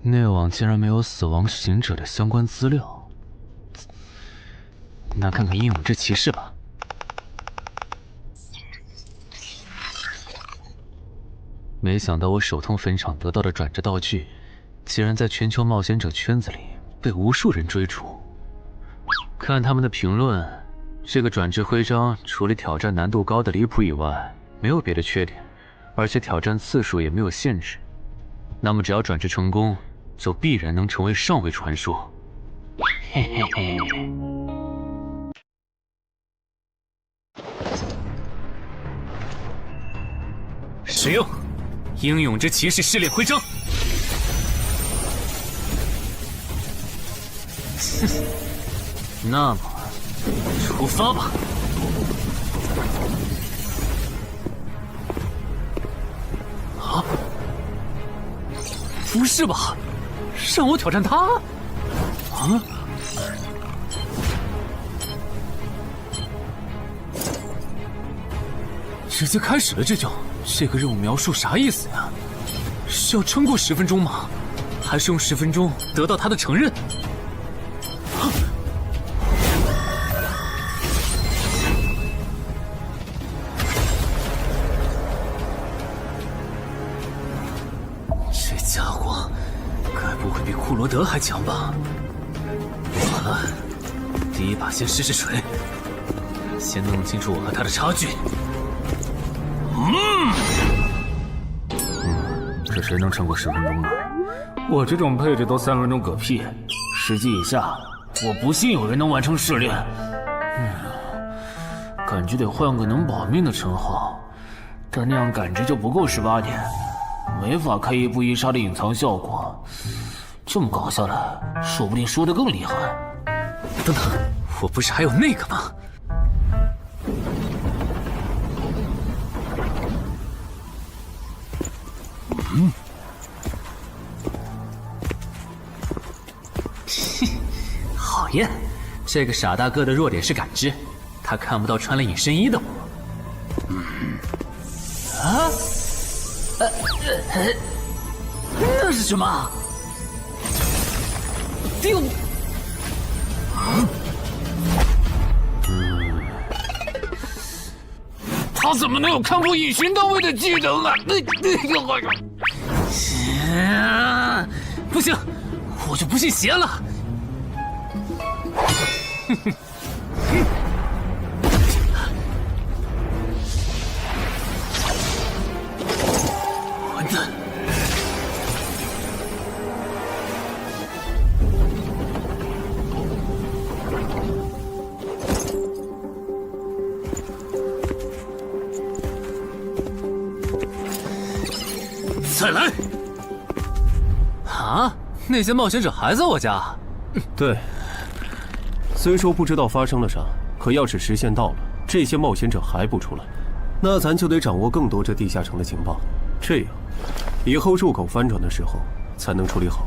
内网竟然没有死亡行者的相关资料，那看看英勇之骑士吧。没想到我手痛坟场得到的转职道具，竟然在全球冒险者圈子里被无数人追逐。看他们的评论，这个转职徽章除了挑战难度高的离谱以外，没有别的缺点，而且挑战次数也没有限制。那么只要转职成功，就必然能成为上位传说。嘿嘿嘿。使用英勇之骑士试炼徽章。那么，出发吧。啊？不是吧？让我挑战他？啊？直接开始了这个任务描述啥意思呀？是要撑过10分钟吗？还是用10分钟得到他的承认？这家伙该不会比库罗德还强吧？完了，第一把先试试水，先弄清楚我和他的差距。这谁能撑过10分钟呢？我这种配置都3分钟嗝屁，10级以下，我不信有人能完成试炼。感觉得换个能保命的称号，但那样感知就不够18点，没法开一步一杀的隐藏效果。这么搞下来，说不定输得更厉害。等等，我不是还有那个吗？讨厌，这个傻大个的弱点是感知，他看不到穿了隐身衣的我。那是什么？他怎么能有看破隐形到位的技能啊？不行，我就不信邪了。混蛋！再来！啊，那些冒险者还在我家？对，虽说不知道发生了啥，可要是时限到了，这些冒险者还不出来，那咱就得掌握更多这地下城的情报，这样以后入口翻转的时候才能处理好。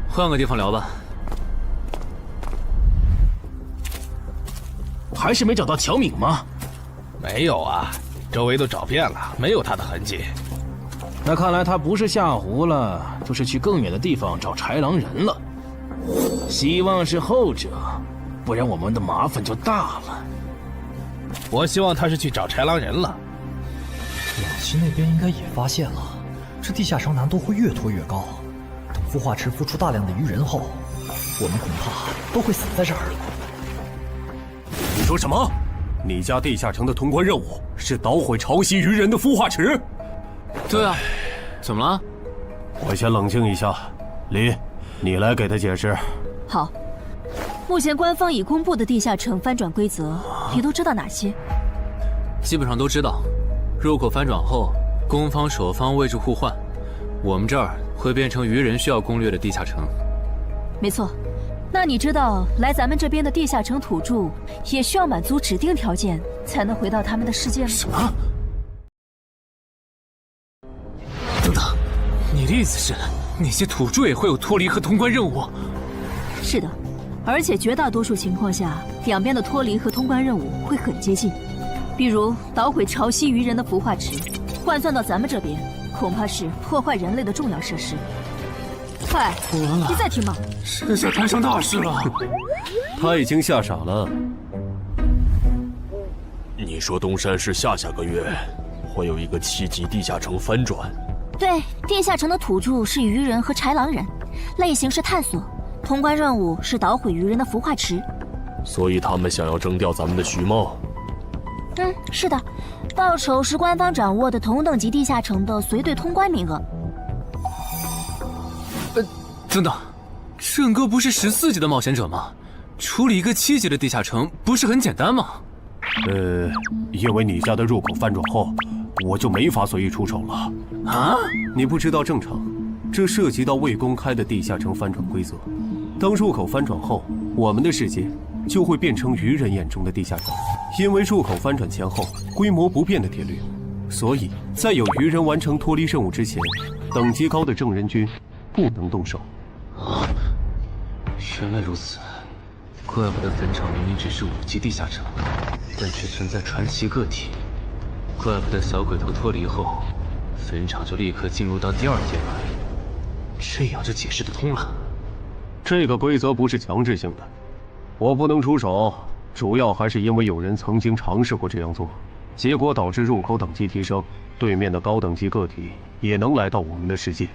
换个地方聊吧。还是没找到乔敏吗？没有啊，周围都找遍了，没有他的痕迹。那看来他不是下湖了，就是去更远的地方找豺狼人了。希望是后者，不然我们的麻烦就大了。我希望他是去找豺狼人了。老七那边应该也发现了，这地下城难度会越拖越高。等孵化池孵出大量的鱼人后，我们恐怕都会死在这儿了。你说什么？你家地下城的通关任务是捣毁潮汐鱼人的孵化池？对啊，怎么了？我先冷静一下，林，你来给他解释。好，目前官方已公布的地下城翻转规则，你都知道哪些？基本上都知道。入口翻转后，攻方守方位置互换，我们这儿会变成鱼人需要攻略的地下城。没错。那你知道来咱们这边的地下城土著也需要满足指定条件才能回到他们的世界吗？什么？等等，你的意思是那些土著也会有脱离和通关任务？是的，而且绝大多数情况下，两边的脱离和通关任务会很接近。比如捣毁潮汐鱼人的孵化池，换算到咱们这边，恐怕是破坏人类的重要设施。快，你再听吧。这下摊上大事了。他已经吓傻了。你说东山市下个月会有一个7级地下城翻转？对，地下城的土著是鱼人和豺狼人，类型是探索，通关任务是捣毁鱼人的孵化池。所以他们想要征调咱们的徐茂。是的，报酬是官方掌握的同等级地下城的随队通关名额。等等，郑哥不是14级的冒险者吗？处理一个7级的地下城不是很简单吗？因为你家的入口翻转后，我就没法随意出手了。啊？你不知道正常，这涉及到未公开的地下城翻转规则。当入口翻转后，我们的世界就会变成鱼人眼中的地下城。因为入口翻转前后规模不变的铁律，所以在有鱼人完成脱离任务之前，等级高的正人军不能动手。原来如此，怪不得坟场明明只是5级地下城，但却存在传奇个体。怪不得小鬼头脱离后，坟场就立刻进入到第2阶段，这样就解释得通了。这个规则不是强制性的，我不能出手，主要还是因为有人曾经尝试过这样做，结果导致入口等级提升，对面的高等级个体也能来到我们的世界。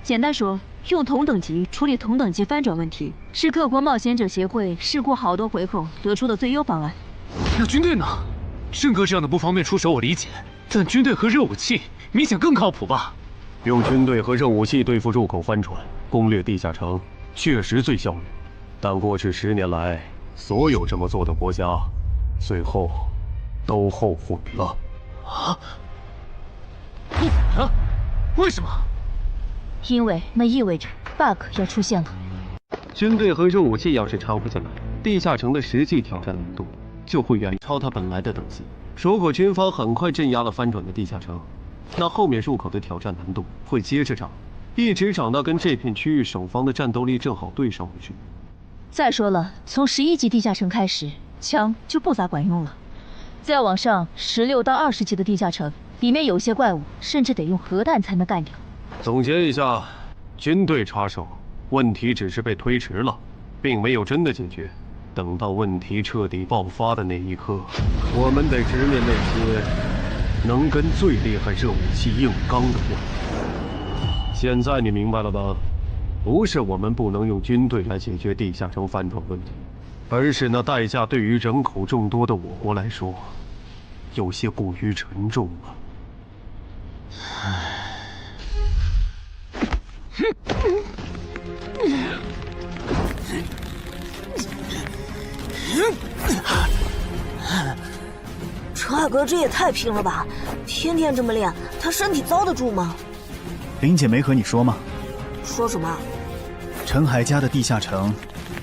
简单说，用同等级处理同等级翻转问题，是各国冒险者协会试过好多回后得出的最优方案。那军队呢？郑哥这样的不方便出手我理解，但军队和热武器明显更靠谱吧？用军队和热武器对付入口翻转，攻略地下城确实最效率，但过去10年来，所有这么做的国家，最后都后悔了。啊？后悔了？为什么？因为那意味着 bug 要出现了。军队和热武器要是插不进来，地下城的实际挑战难度就会远超它本来的等级。如果军方很快镇压了翻转的地下城，那后面入口的挑战难度会接着涨，一直涨到跟这片区域守方的战斗力正好对上为止。再说了，从11级地下城开始，枪就不咋管用了。再往上，16到20级的地下城，里面有些怪物甚至得用核弹才能干掉。总结一下，军队插手，问题只是被推迟了，并没有真的解决。等到问题彻底爆发的那一刻，我们得直面那些能跟最厉害热武器硬刚的怪物。现在你明白了吧？不是我们不能用军队来解决地下城翻转问题，而是那代价对于人口众多的我国来说，有些过于沉重了。陈海哥这也太拼了吧！天天这么练，他身体遭得住吗？林姐没和你说吗？说什么？陈海家的地下城，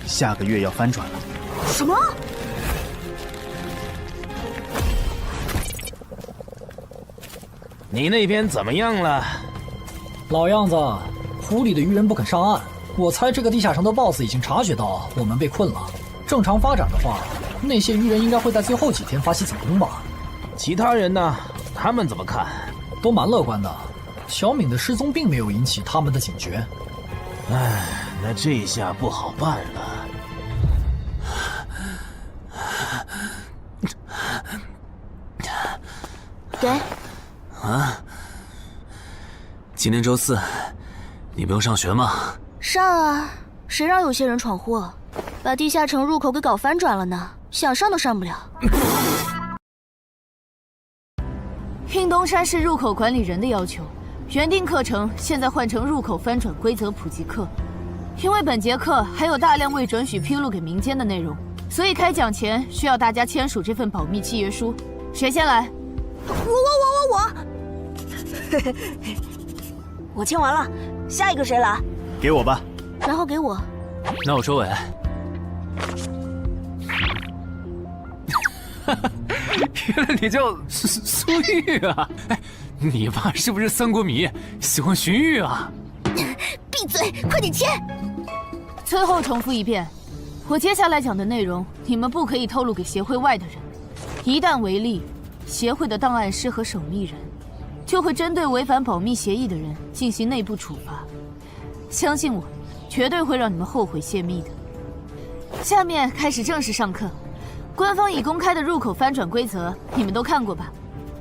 下个月要翻转了。什么？你那边怎么样了？老样子，湖里的鱼人不肯上岸。我猜这个地下城的 BOSS 已经察觉到我们被困了。正常发展的话，那些鱼人应该会在最后几天发起总攻吧。其他人呢？他们怎么看？都蛮乐观的。小敏的失踪并没有引起他们的警觉。唉，那这下不好办了。给。啊？今天周四，你不用上学吗？上啊！谁让有些人闯祸，把地下城入口给搞翻转了呢？想上都上不了。应东山市入口管理人的要求，原定课程现在换成入口翻转规则普及课。因为本节课还有大量未准许披露给民间的内容，所以开讲前需要大家签署这份保密契约书。谁先来？我。我签完了，下一个谁来？给我吧。然后给我。那我收尾。原来你叫苏玉啊！哎，你爸是不是三国迷，喜欢荀彧啊？闭嘴，快点签！最后重复一遍，我接下来讲的内容，你们不可以透露给协会外的人。一旦违例，协会的档案师和守密人就会针对违反保密协议的人进行内部处罚。相信我，绝对会让你们后悔泄密的。下面开始正式上课。官方已公开的入口翻转规则，你们都看过吧？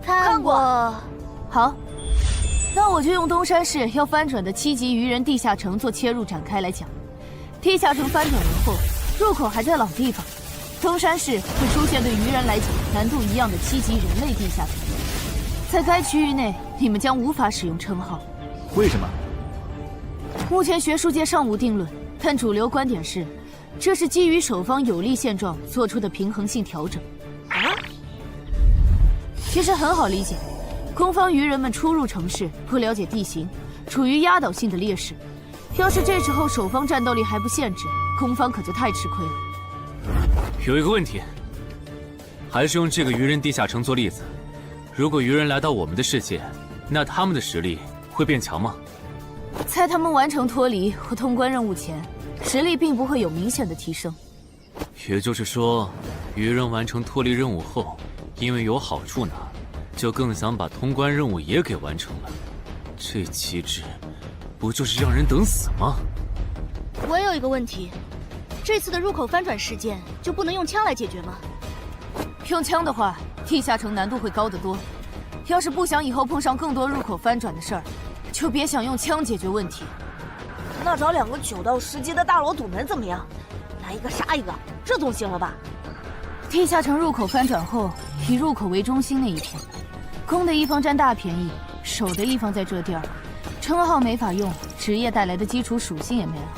看过。好，那我就用东山市要翻转的7级鱼人地下城做切入展开来讲。地下城翻转完后，入口还在老地方，东山市会出现对鱼人来讲难度一样的7级人类地下城。在该区域内，你们将无法使用称号。为什么？目前学术界尚无定论，但主流观点是，这是基于守方有利现状做出的平衡性调整。啊？其实很好理解，攻方鱼人们初入城市，不了解地形，处于压倒性的劣势。要是这时候守方战斗力还不限制，攻方可就太吃亏了。有一个问题，还是用这个鱼人地下城做例子。如果鱼人来到我们的世界，那他们的实力会变强吗？在他们完成脱离或通关任务前，实力并不会有明显的提升。也就是说，鱼人完成脱离任务后，因为有好处拿，就更想把通关任务也给完成了。这机制，不就是让人等死吗？我也有一个问题，这次的入口翻转事件就不能用枪来解决吗？用枪的话，地下城难度会高得多。要是不想以后碰上更多入口翻转的事儿，就别想用枪解决问题。那找2个9到10级的大佬堵门怎么样？来一个杀一个，这总行了吧？地下城入口翻转后，以入口为中心那一片，攻的一方占大便宜，守的一方在这地儿，称号没法用，职业带来的基础属性也没了。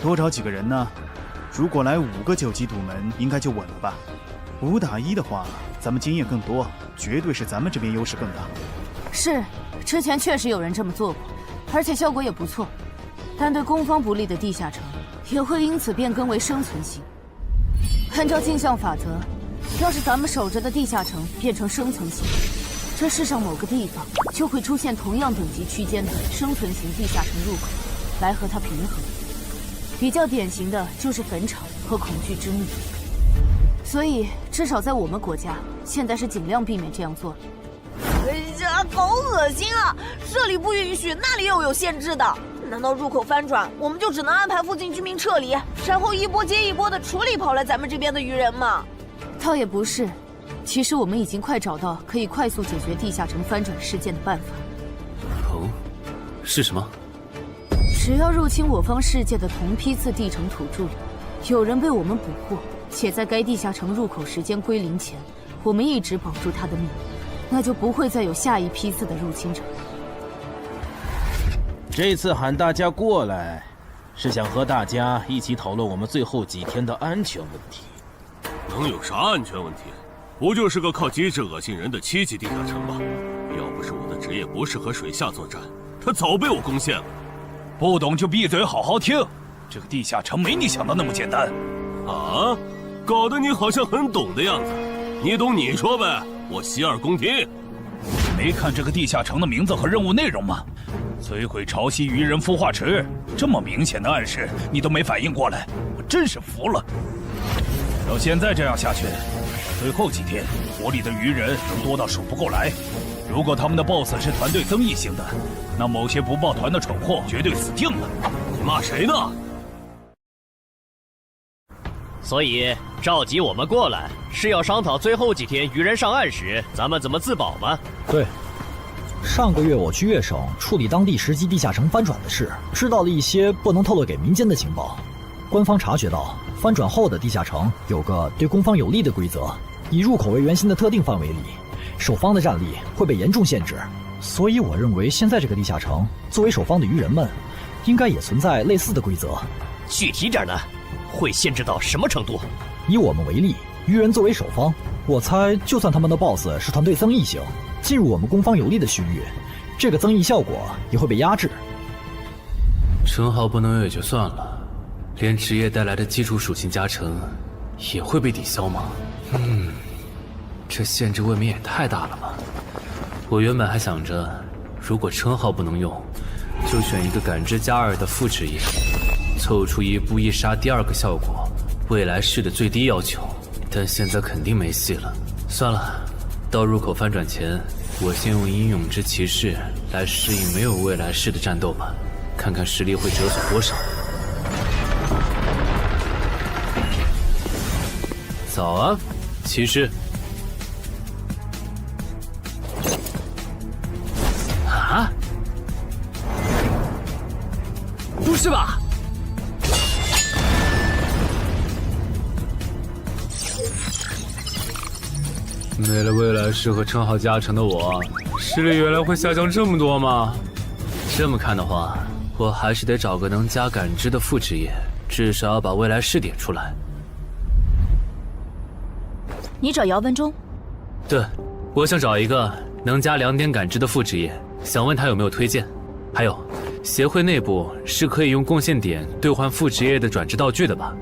多找几个人呢？如果来5个9级堵门，应该就稳了吧？5打1的话，咱们经验更多，绝对是咱们这边优势更大。是，之前确实有人这么做过，而且效果也不错。但对攻方不利的地下城，也会因此变更为生存型。按照镜像法则，要是咱们守着的地下城变成生存型，这世上某个地方就会出现同样等级区间的生存型地下城入口，来和它平衡。比较典型的就是坟场和恐惧之墓。所以，至少在我们国家，现在是尽量避免这样做的。哎呀，好恶心啊！这里不允许，那里又有限制的。难道入口翻转，我们就只能安排附近居民撤离，然后一波接一波的处理跑来咱们这边的鱼人吗？倒也不是，其实我们已经快找到可以快速解决地下城翻转事件的办法。哦，是什么？只要入侵我方世界的同批次地城土著里，有人被我们捕获，且在该地下城入口时间归零前，我们一直保住他的命，那就不会再有下一批次的入侵者。这次喊大家过来，是想和大家一起讨论我们最后几天的安全问题。能有啥安全问题？不就是个靠机制恶心人的7级地下城吗？要不是我的职业不适合水下作战，他早被我攻陷了。不懂就闭嘴，好好听。这个地下城没你想的那么简单。啊，搞得你好像很懂的样子。你懂你说呗，我洗耳恭听。没看这个地下城的名字和任务内容吗？摧毁潮汐鱼人孵化池，这么明显的暗示你都没反应过来，我真是服了。要现在这样下去，最后几天活里的鱼人能多到数不过来。如果他们的 BOSS 是团队增益型的，那某些不抱团的蠢货绝对死定了。你骂谁呢？所以召集我们过来，是要商讨最后几天鱼人上岸时咱们怎么自保吗？对。上个月我去粤省处理当地10级地下城翻转的事，知道了一些不能透露给民间的情报。官方察觉到翻转后的地下城有个对攻方有利的规则，以入口为圆心的特定范围里，守方的战力会被严重限制。所以我认为现在这个地下城作为守方的鱼人们，应该也存在类似的规则。具体点呢？会限制到什么程度？以我们为例，鱼人作为守方，我猜就算他们的 BOSS 是团队增益型，进入我们攻方有利的区域，这个增益效果也会被压制。称号不能有也就算了，连职业带来的基础属性加成也会被抵消吗？这限制未免也太大了吧！我原本还想着，如果称号不能用，就选一个感知+2的副职业，凑出一步一杀第2个效果，未来式的最低要求。但现在肯定没戏了，算了，到入口翻转前，我先用英勇之骑士来适应没有未来式的战斗吧，看看实力会折损多少。早啊，骑士。啊？不是吧？没了未来式和称号加成的我，实力原来会下降这么多吗？这么看的话，我还是得找个能加感知的副职业，至少要把未来式点出来。你找姚文忠？对，我想找一个能加2点感知的副职业，想问他有没有推荐。还有，协会内部是可以用贡献点兑换副职业的转职道具的吧？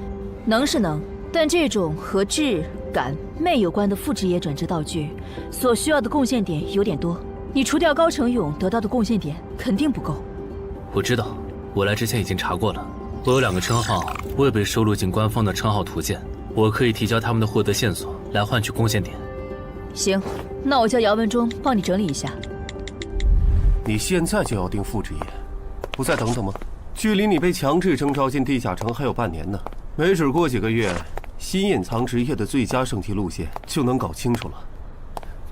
能是能，但这种和智、感、魅有关的副职业转职道具，所需要的贡献点有点多。你除掉高成勇得到的贡献点肯定不够。我知道，我来之前已经查过了。我有2个称号未被收录进官方的称号图鉴，我可以提交他们的获得线索来换取贡献点。行，那我叫姚文忠帮你整理一下。你现在就要定副职业，不再等等吗？距离你被强制征召进地下城还有半年呢，没准过几个月，新隐藏职业的最佳升级路线就能搞清楚了。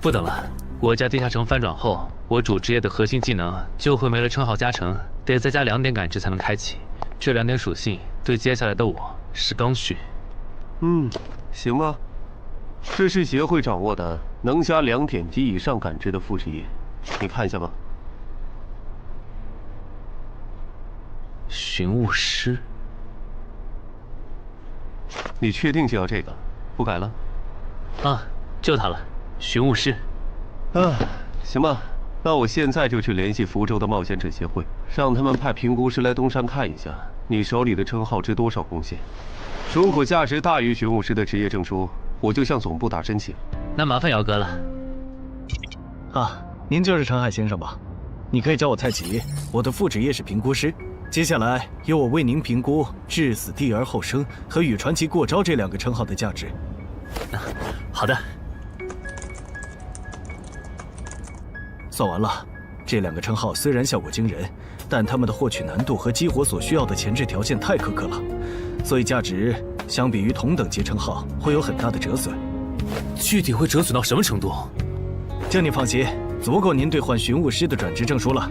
不等了，我家地下城翻转后，我主职业的核心技能就会没了称号加成，得再加2点感知才能开启。这2点属性对接下来的我是刚需。行吧。这是协会掌握的能加2点及以上感知的副职业，你看一下吧。寻物师，你确定就要这个？不改了？啊，就它了，寻物师。行吧，那我现在就去联系福州的冒险者协会，让他们派评估师来东山看一下你手里的称号值多少贡献。如果价值大于寻物师的职业证书，我就向总部打申请。那麻烦姚哥了。啊，您就是陈海先生吧？你可以叫我太极，我的副职业是评估师。接下来由我为您评估至死地而后生和与传奇过招这2个称号的价值。好的。算完了，这2个称号虽然效果惊人，但他们的获取难度和激活所需要的前置条件太苛刻了，所以价值相比于同等级称号会有很大的折损。具体会折损到什么程度？请你放心，足够您兑换寻物师的转职证书了。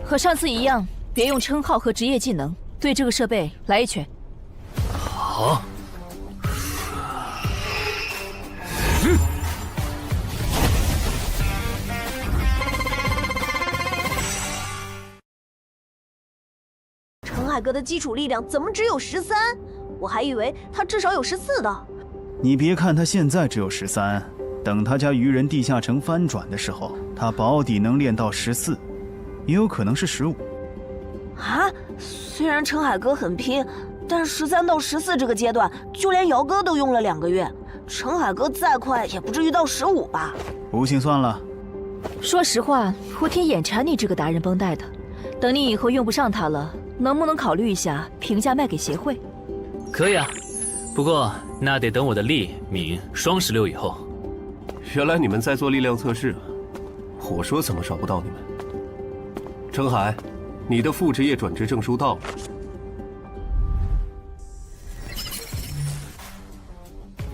和上次一样，别用称号和职业技能，对这个设备来一拳。好。陈海哥的基础力量怎么只有13？我还以为他至少有14的。你别看他现在只有13，等他家鱼人地下城翻转的时候，他保底能练到14，也有可能是15。啊，虽然陈海哥很拼，但13到14这个阶段，就连姚哥都用了2个月。陈海哥再快也不至于到15吧？不信算了。说实话，我挺眼馋你这个达人绷带的。等你以后用不上它了，能不能考虑一下平价卖给协会？可以啊，不过那得等我的力敏双16以后。原来你们在做力量测试啊！我说怎么找不到你们？程海，你的副职业转职证书到了。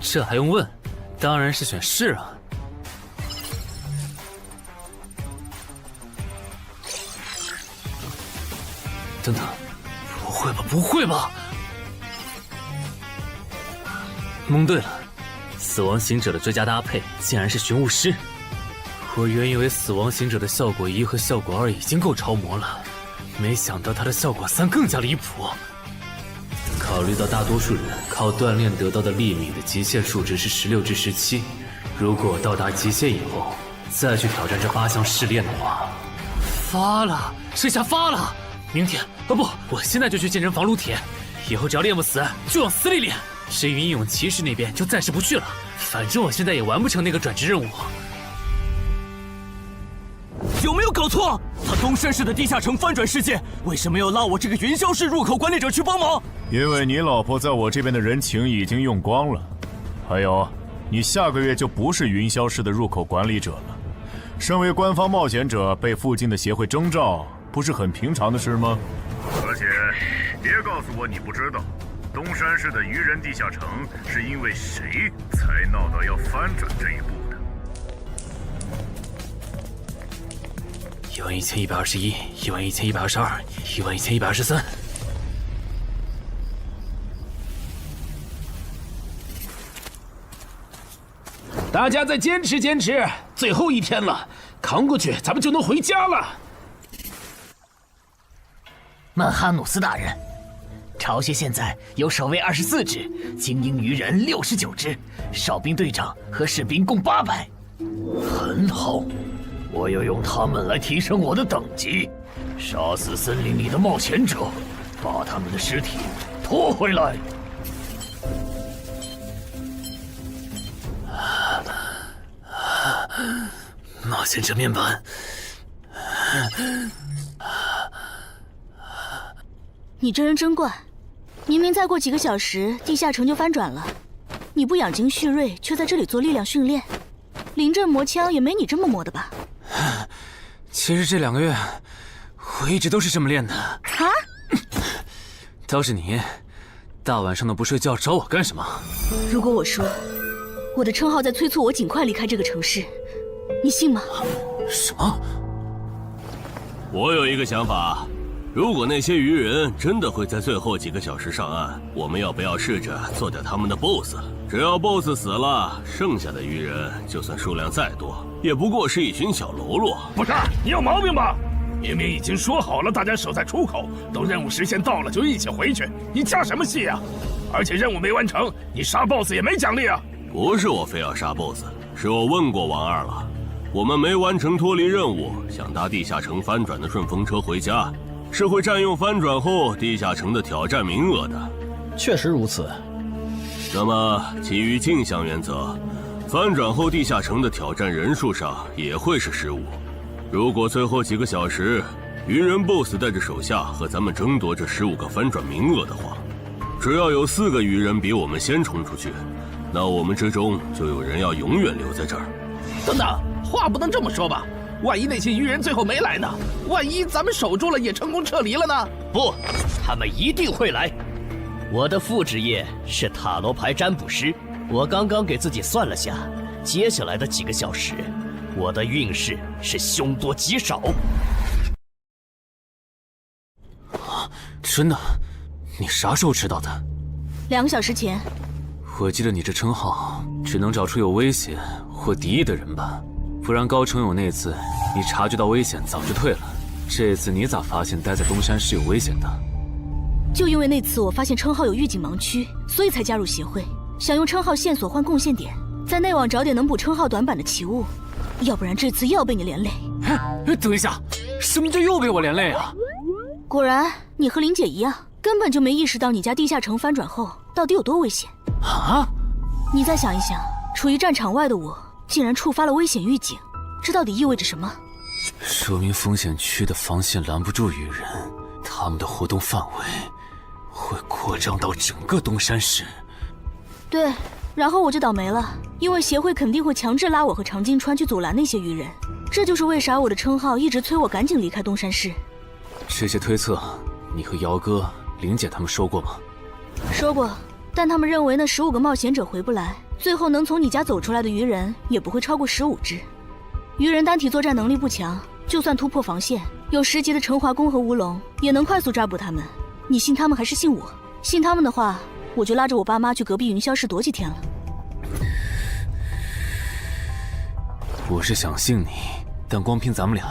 这还用问？当然是选是啊。等等，不会吧？不会吧？蒙对了，死亡行者的最佳搭配竟然是寻物师。我原以为死亡行者的效果1和效果2已经够超模了，没想到他的效果3更加离谱。考虑到大多数人靠锻炼得到的力敏的极限数值是16至17，如果到达极限以后再去挑战这8项试炼的话，发了，这下发了！明天不，我现在就去健身房撸铁，以后只要练不死就往死里练。至于英勇骑士那边就暂时不去了，反正我现在也完不成那个转职任务。有没有搞错？他东山市的地下城翻转事件，为什么要拉我这个云霄市入口管理者去帮忙？因为你老婆在我这边的人情已经用光了。还有，你下个月就不是云霄市的入口管理者了。身为官方冒险者，被附近的协会征召，不是很平常的事吗？而且，别告诉我你不知道，东山市的愚人地下城是因为谁才闹到要翻转这一步的？11121、11122、11123。大家再坚持坚持，最后一天了，扛过去，咱们就能回家了。曼哈努斯大人，巢穴现在有守卫24只，精英鱼人69只，哨兵队长和士兵共800。很好，我要用他们来提升我的等级，杀死森林里的冒险者，把他们的尸体拖回来。冒险者面板。你这人真怪，明明再过几个小时地下城就翻转了，你不养精蓄锐，却在这里做力量训练，临阵磨枪也没你这么磨的吧？其实这2个月我一直都是这么练的。啊？倒是你，大晚上的不睡觉找我干什么？如果我说我的称号在催促我尽快离开这个城市，你信吗？什么？我有一个想法，如果那些鱼人真的会在最后几个小时上岸，我们要不要试着做掉他们的 BOSS？ 只要 BOSS 死了，剩下的鱼人就算数量再多，也不过是一群小喽啰。不是，你有毛病吧？明明已经说好了，大家守在出口，等任务时限到了就一起回去，你加什么戏啊？而且任务没完成，你杀 BOSS 也没奖励啊！不是我非要杀 BOSS， 是我问过王二了，我们没完成脱离任务，想搭地下城翻转的顺风车回家，是会占用翻转后地下城的挑战名额的。确实如此。那么基于镜像原则，翻转后地下城的挑战人数上也会是15。如果最后几个小时鱼人 BOSS 带着手下和咱们争夺这15个翻转名额的话，只要有4个鱼人比我们先冲出去，那我们之中就有人要永远留在这儿。等等，话不能这么说吧？万一那些鱼人最后没来呢？万一咱们守住了也成功撤离了呢？不，他们一定会来。我的副职业是塔罗牌占卜师，我刚刚给自己算了下，接下来的几个小时，我的运势是凶多吉少。真的？你啥时候知道的？2个小时前。我记得你这称号只能找出有危险或敌意的人吧，不然高成勇那次你察觉到危险早就退了，这次你咋发现待在东山是有危险的？就因为那次我发现称号有预警盲区，所以才加入协会，想用称号线索换贡献点，在内网找点能补称号短板的奇物，要不然这次又要被你连累。等一下，什么叫又被我连累啊？果然，你和林姐一样，根本就没意识到你家地下城翻转后到底有多危险。啊！你再想一想，处于战场外的我，竟然触发了危险预警，这到底意味着什么？说明风险区的防线拦不住鱼人，他们的活动范围会扩张到整个东山市。对，然后我就倒霉了，因为协会肯定会强制拉我和常金川去阻拦那些鱼人，这就是为啥我的称号一直催我赶紧离开东山市。这些推测，你和姚哥、玲姐他们说过吗？说过，但他们认为那15个冒险者回不来，最后能从你家走出来的鱼人也不会超过15只。鱼人单体作战能力不强，就算突破防线，有10级的陈华宫和吴龙也能快速抓捕他们。你信他们还是信我？信他们的话，我就拉着我爸妈去隔壁云霄市躲几天了。我是想信你，但光凭咱们俩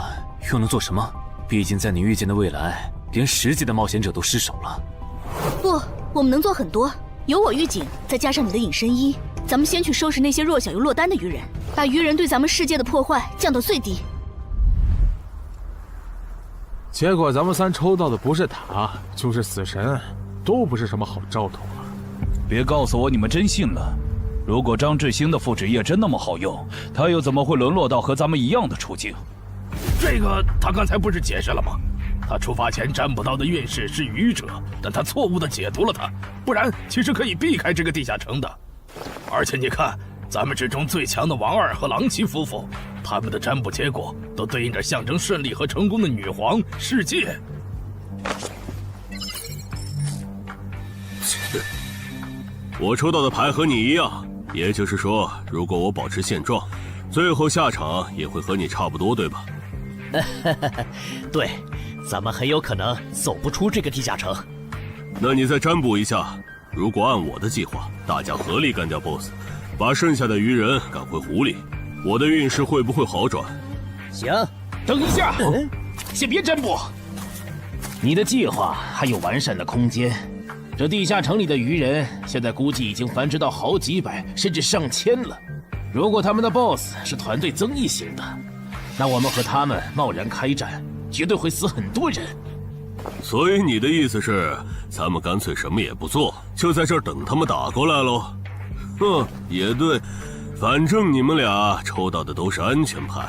又能做什么？毕竟在你预见的未来，连10级的冒险者都失手了。不，我们能做很多。有我预警，再加上你的隐身衣，咱们先去收拾那些弱小又落单的鱼人，把鱼人对咱们世界的破坏降到最低。结果咱们3抽到的不是塔，就是死神，都不是什么好兆头啊！别告诉我你们真信了。如果张志兴的副职业真那么好用，他又怎么会沦落到和咱们一样的处境？这个他刚才不是解释了吗？他出发前占卜到的运势是愚者，但他错误地解读了它，不然其实可以避开这个地下城的。而且你看，咱们之中最强的王二和郎奇夫妇，他们的占卜结果都对应着象征顺利和成功的女皇世界。我抽到的牌和你一样，也就是说，如果我保持现状，最后下场也会和你差不多，对吧？对，咱们很有可能走不出这个地下城。那你再占卜一下，如果按我的计划，大家合力干掉 BOSS， 把剩下的鱼人赶回湖里，我的运势会不会好转？行，等一下，先别占卜，你的计划还有完善的空间。这地下城里的鱼人现在估计已经繁殖到好几百甚至上千了。如果他们的 BOSS 是团队增益型的，那我们和他们贸然开战，绝对会死很多人。所以你的意思是，咱们干脆什么也不做，就在这儿等他们打过来喽？哼，也对，反正你们俩抽到的都是安全牌。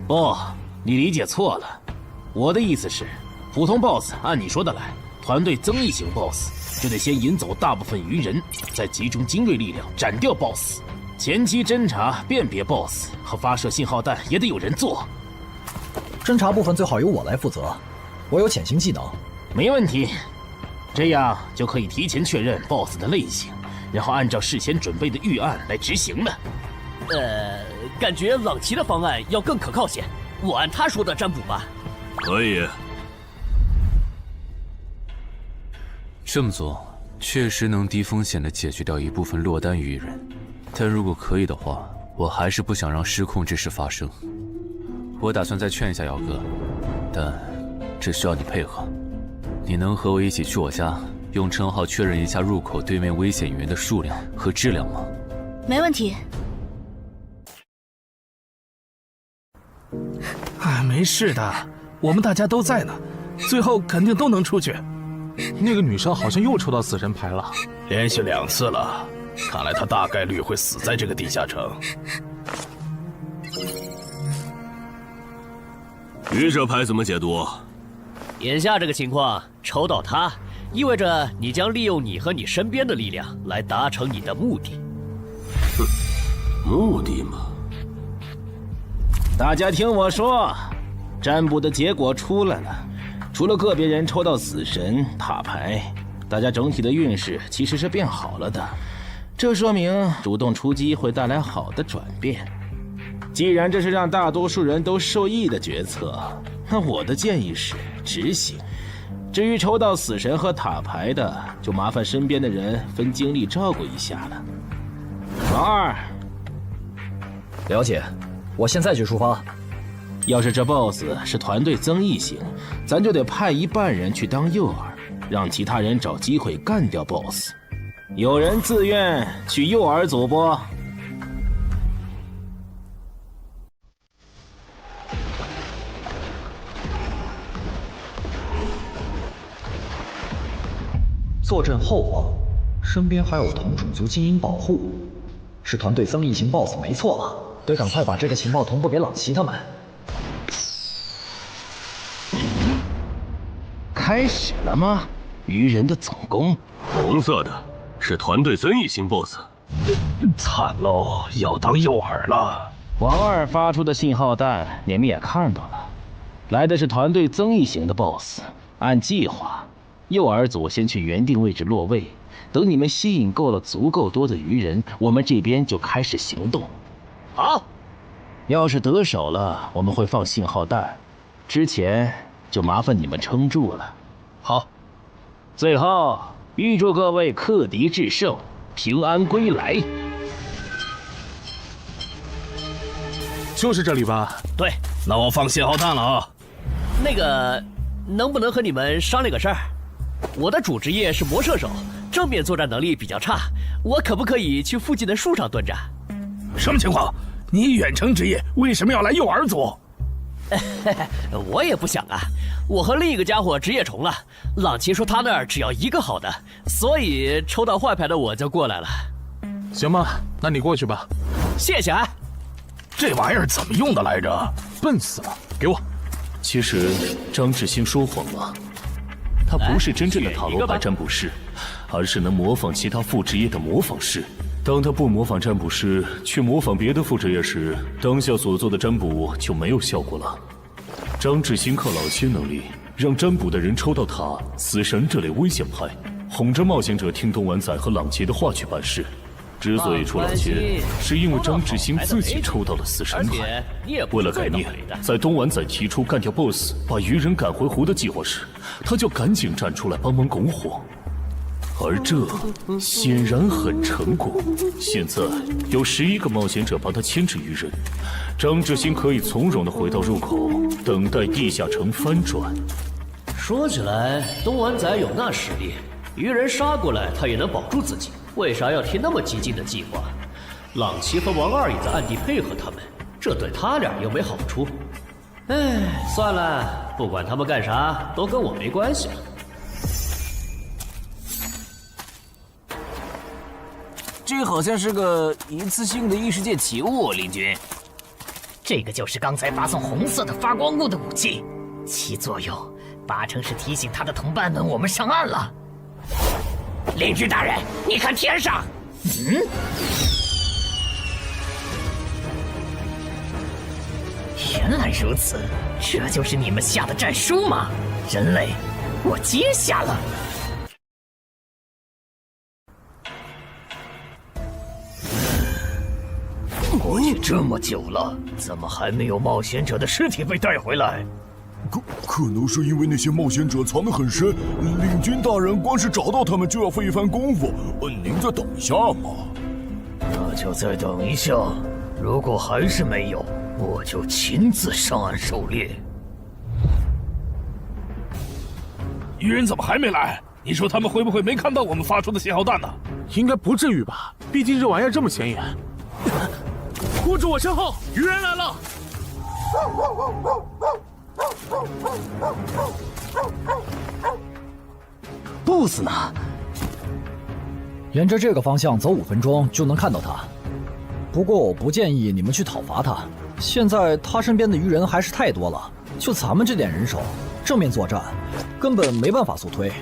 不，你理解错了。我的意思是，普通 BOSS 按你说的来，团队增益型 BOSS 就得先引走大部分鱼人，再集中精锐力量斩掉 BOSS。前期侦查、辨别 BOSS 和发射信号弹也得有人做。侦查部分最好由我来负责，我有潜行技能。没问题，这样就可以提前确认 BOSS 的类型，然后按照事先准备的预案来执行了。感觉朗奇的方案要更可靠些，我按他说的占卜吧。可以。这么做确实能低风险地解决掉一部分落单鱼人，但如果可以的话，我还是不想让失控之事发生。我打算再劝一下姚哥，但这需要你配合。你能和我一起去我家，用称号确认一下入口对面危险鱼人的数量和质量吗？没问题。没事的，我们大家都在呢，最后肯定都能出去。那个女生好像又抽到死神牌了，连续2次了，看来她大概率会死在这个地下城。愚者牌怎么解读？眼下这个情况，抽到它，意味着你将利用你和你身边的力量来达成你的目的。哼，目的嘛。大家听我说，占卜的结果出来了。除了个别人抽到死神、塔牌，大家整体的运势其实是变好了的。这说明主动出击会带来好的转变。既然这是让大多数人都受益的决策，那我的建议是执行。至于抽到死神和塔牌的，就麻烦身边的人分精力照顾一下了。王二，了解，我现在就出发。要是这 BOSS 是团队增益型，咱就得派一半人去当诱饵，让其他人找机会干掉 BOSS。有人自愿去诱饵组不？坐镇后方，身边还有同种族精英保护，是团队增益型 BOSS 没错了。得赶快把这个情报同步给朗奇他们。开始了吗？愚人的总攻，红色的是团队增益型 BOSS。惨喽，要当诱饵了。王二发出的信号弹，你们也看到了，来的是团队增益型的 BOSS。按计划，诱饵组先去原定位置落位，等你们吸引够了足够多的愚人，我们这边就开始行动。好，要是得手了，我们会放信号弹，之前就麻烦你们撑住了。好，最后预祝各位克敌制胜，平安归来。就是这里吧？对，那我放信号弹了啊。那个，能不能和你们商量个事儿？我的主职业是魔射手，正面作战能力比较差，我可不可以去附近的树上蹲着？什么情况？你远程职业为什么要来诱饵组？我也不想啊，我和另一个家伙职业重了。朗奇说他那儿只要一个好的，所以抽到坏牌的我就过来了。行吧，那你过去吧。谢谢啊。这玩意儿怎么用的来着？笨死了，给我。其实张志兴说谎了，他不是真正的塔罗牌占卜师，而是能模仿其他副职业的模仿师。当他不模仿占卜师，去模仿别的副职业时，当下所做的占卜就没有效果了。张志兴靠老千能力，让占卜的人抽到塔、死神这类危险牌，哄着冒险者听东莞仔和朗杰的话去办事。之所以出老千，是因为张志兴自己抽到了死神牌。为了改念，在东莞仔提出干掉 BOSS、把愚人赶回湖的计划时，他就赶紧站出来帮忙拱火。而这显然很成功。现在有11个冒险者帮他牵制愚人，张志兴可以从容地回到入口，等待地下城翻转。说起来，东莞仔有那实力，愚人杀过来他也能保住自己，为啥要提那么激进的计划？朗奇和王二也在暗地配合他们，这对他俩又没好处。哎，算了，不管他们干啥，都跟我没关系了。这好像是个一次性的异世界奇物，林军。这个就是刚才发送红色的发光物的武器，其作用8成是提醒他的同伴们我们上岸了。林军大人，你看天上，原来如此，这就是你们下的战书吗？人类，我接下了。过去这么久了，怎么还没有冒险者的尸体被带回来？可能是因为那些冒险者藏得很深，领军大人光是找到他们就要费一番功夫。您再等一下嘛。那就再等一下，如果还是没有，我就亲自上岸狩猎。愚人怎么还没来？你说他们会不会没看到我们发出的信号弹呢？应该不至于吧，毕竟这玩意儿这么显眼。护住我身后，愚人来了！BOSS呢？沿着这个方向走5分钟就能看到他。不过我不建议你们去讨伐他，现在他身边的愚人还是太多了，就咱们这点人手，正面作战根本没办法速推。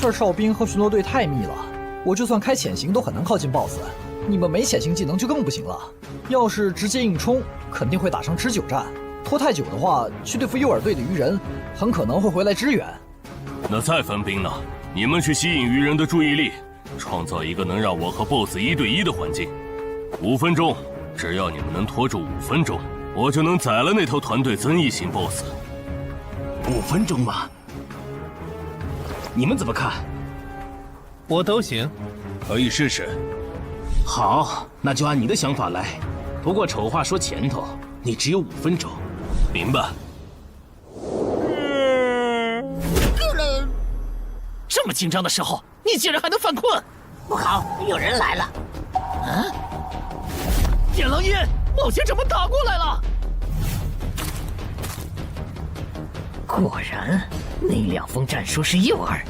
这哨兵和巡逻队太密了，我就算开潜行都很难靠近 BOSS。你们没潜行技能就更不行了，要是直接硬冲，肯定会打上持久战。拖太久的话，去对付诱饵队的愚人，很可能会回来支援。那再分兵呢？你们去吸引愚人的注意力，创造一个能让我和 BOSS 1对1的环境。5分钟，只要你们能拖住5分钟，我就能宰了那头团队增益型 BOSS。5分钟吗？你们怎么看？我都行，可以试试。好，那就按你的想法来。不过丑话说前头，你只有5分钟。明白。这么紧张的时候，你竟然还能犯困？不好，有人来了！啊！点狼烟，冒险者们打过来了！果然，那2封战书是诱饵，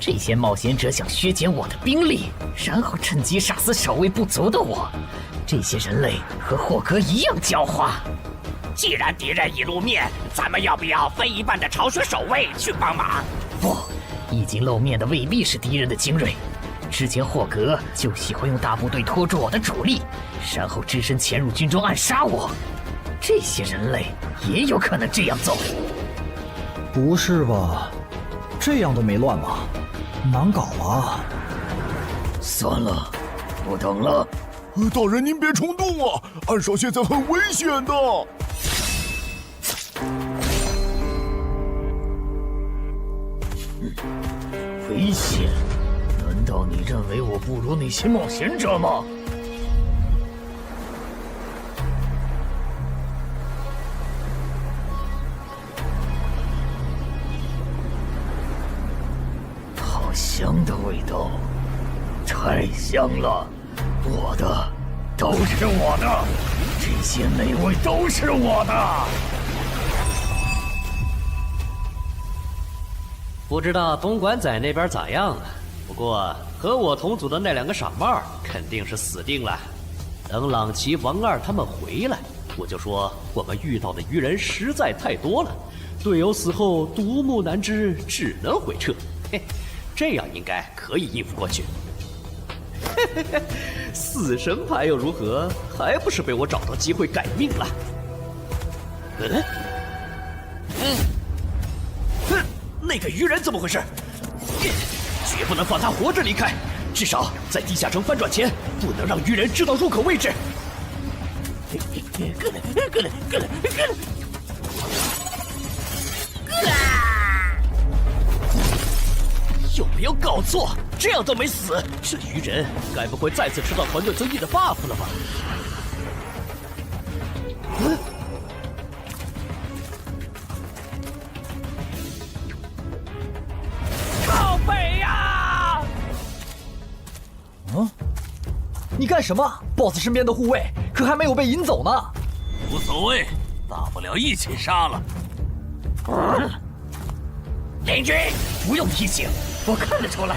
这些冒险者想削减我的兵力，然后趁机杀死守卫不足的我。这些人类和霍格一样狡猾。既然敌人已露面，咱们要不要分一半的巢穴守卫去帮忙？不，已经露面的未必是敌人的精锐。之前霍格就喜欢用大部队拖住我的主力，然后只身潜入军中暗杀我。这些人类也有可能这样做。不是吧？这样都没乱吗？难搞啊！算了，不等了。大人您别冲动啊，暗哨现在很危险的。危险？难道你认为我不如那些冒险者吗？好香的味道，太香了！我的，都是我的，这些美味都是我的。不知道东莞仔那边咋样了？不过和我同组的那2个傻帽肯定是死定了。等朗奇、王二他们回来，我就说我们遇到的鱼人实在太多了，队友死后独木难支，只能回撤。嘿，这样应该可以应付过去。嘿嘿嘿，死神牌又如何？还不是被我找到机会改命了。那个鱼人怎么回事？绝不能放他活着离开，至少在地下城翻转前，不能让鱼人知道入口位置。有没有搞错？这样都没死，这鱼人该不会再次吃到团队增益的 buff 了吧？靠北呀！你干什么 ？BOSS 身边的护卫可还没有被引走呢。无所谓，大不了一起杀了。联军，不用提醒，我看得出来，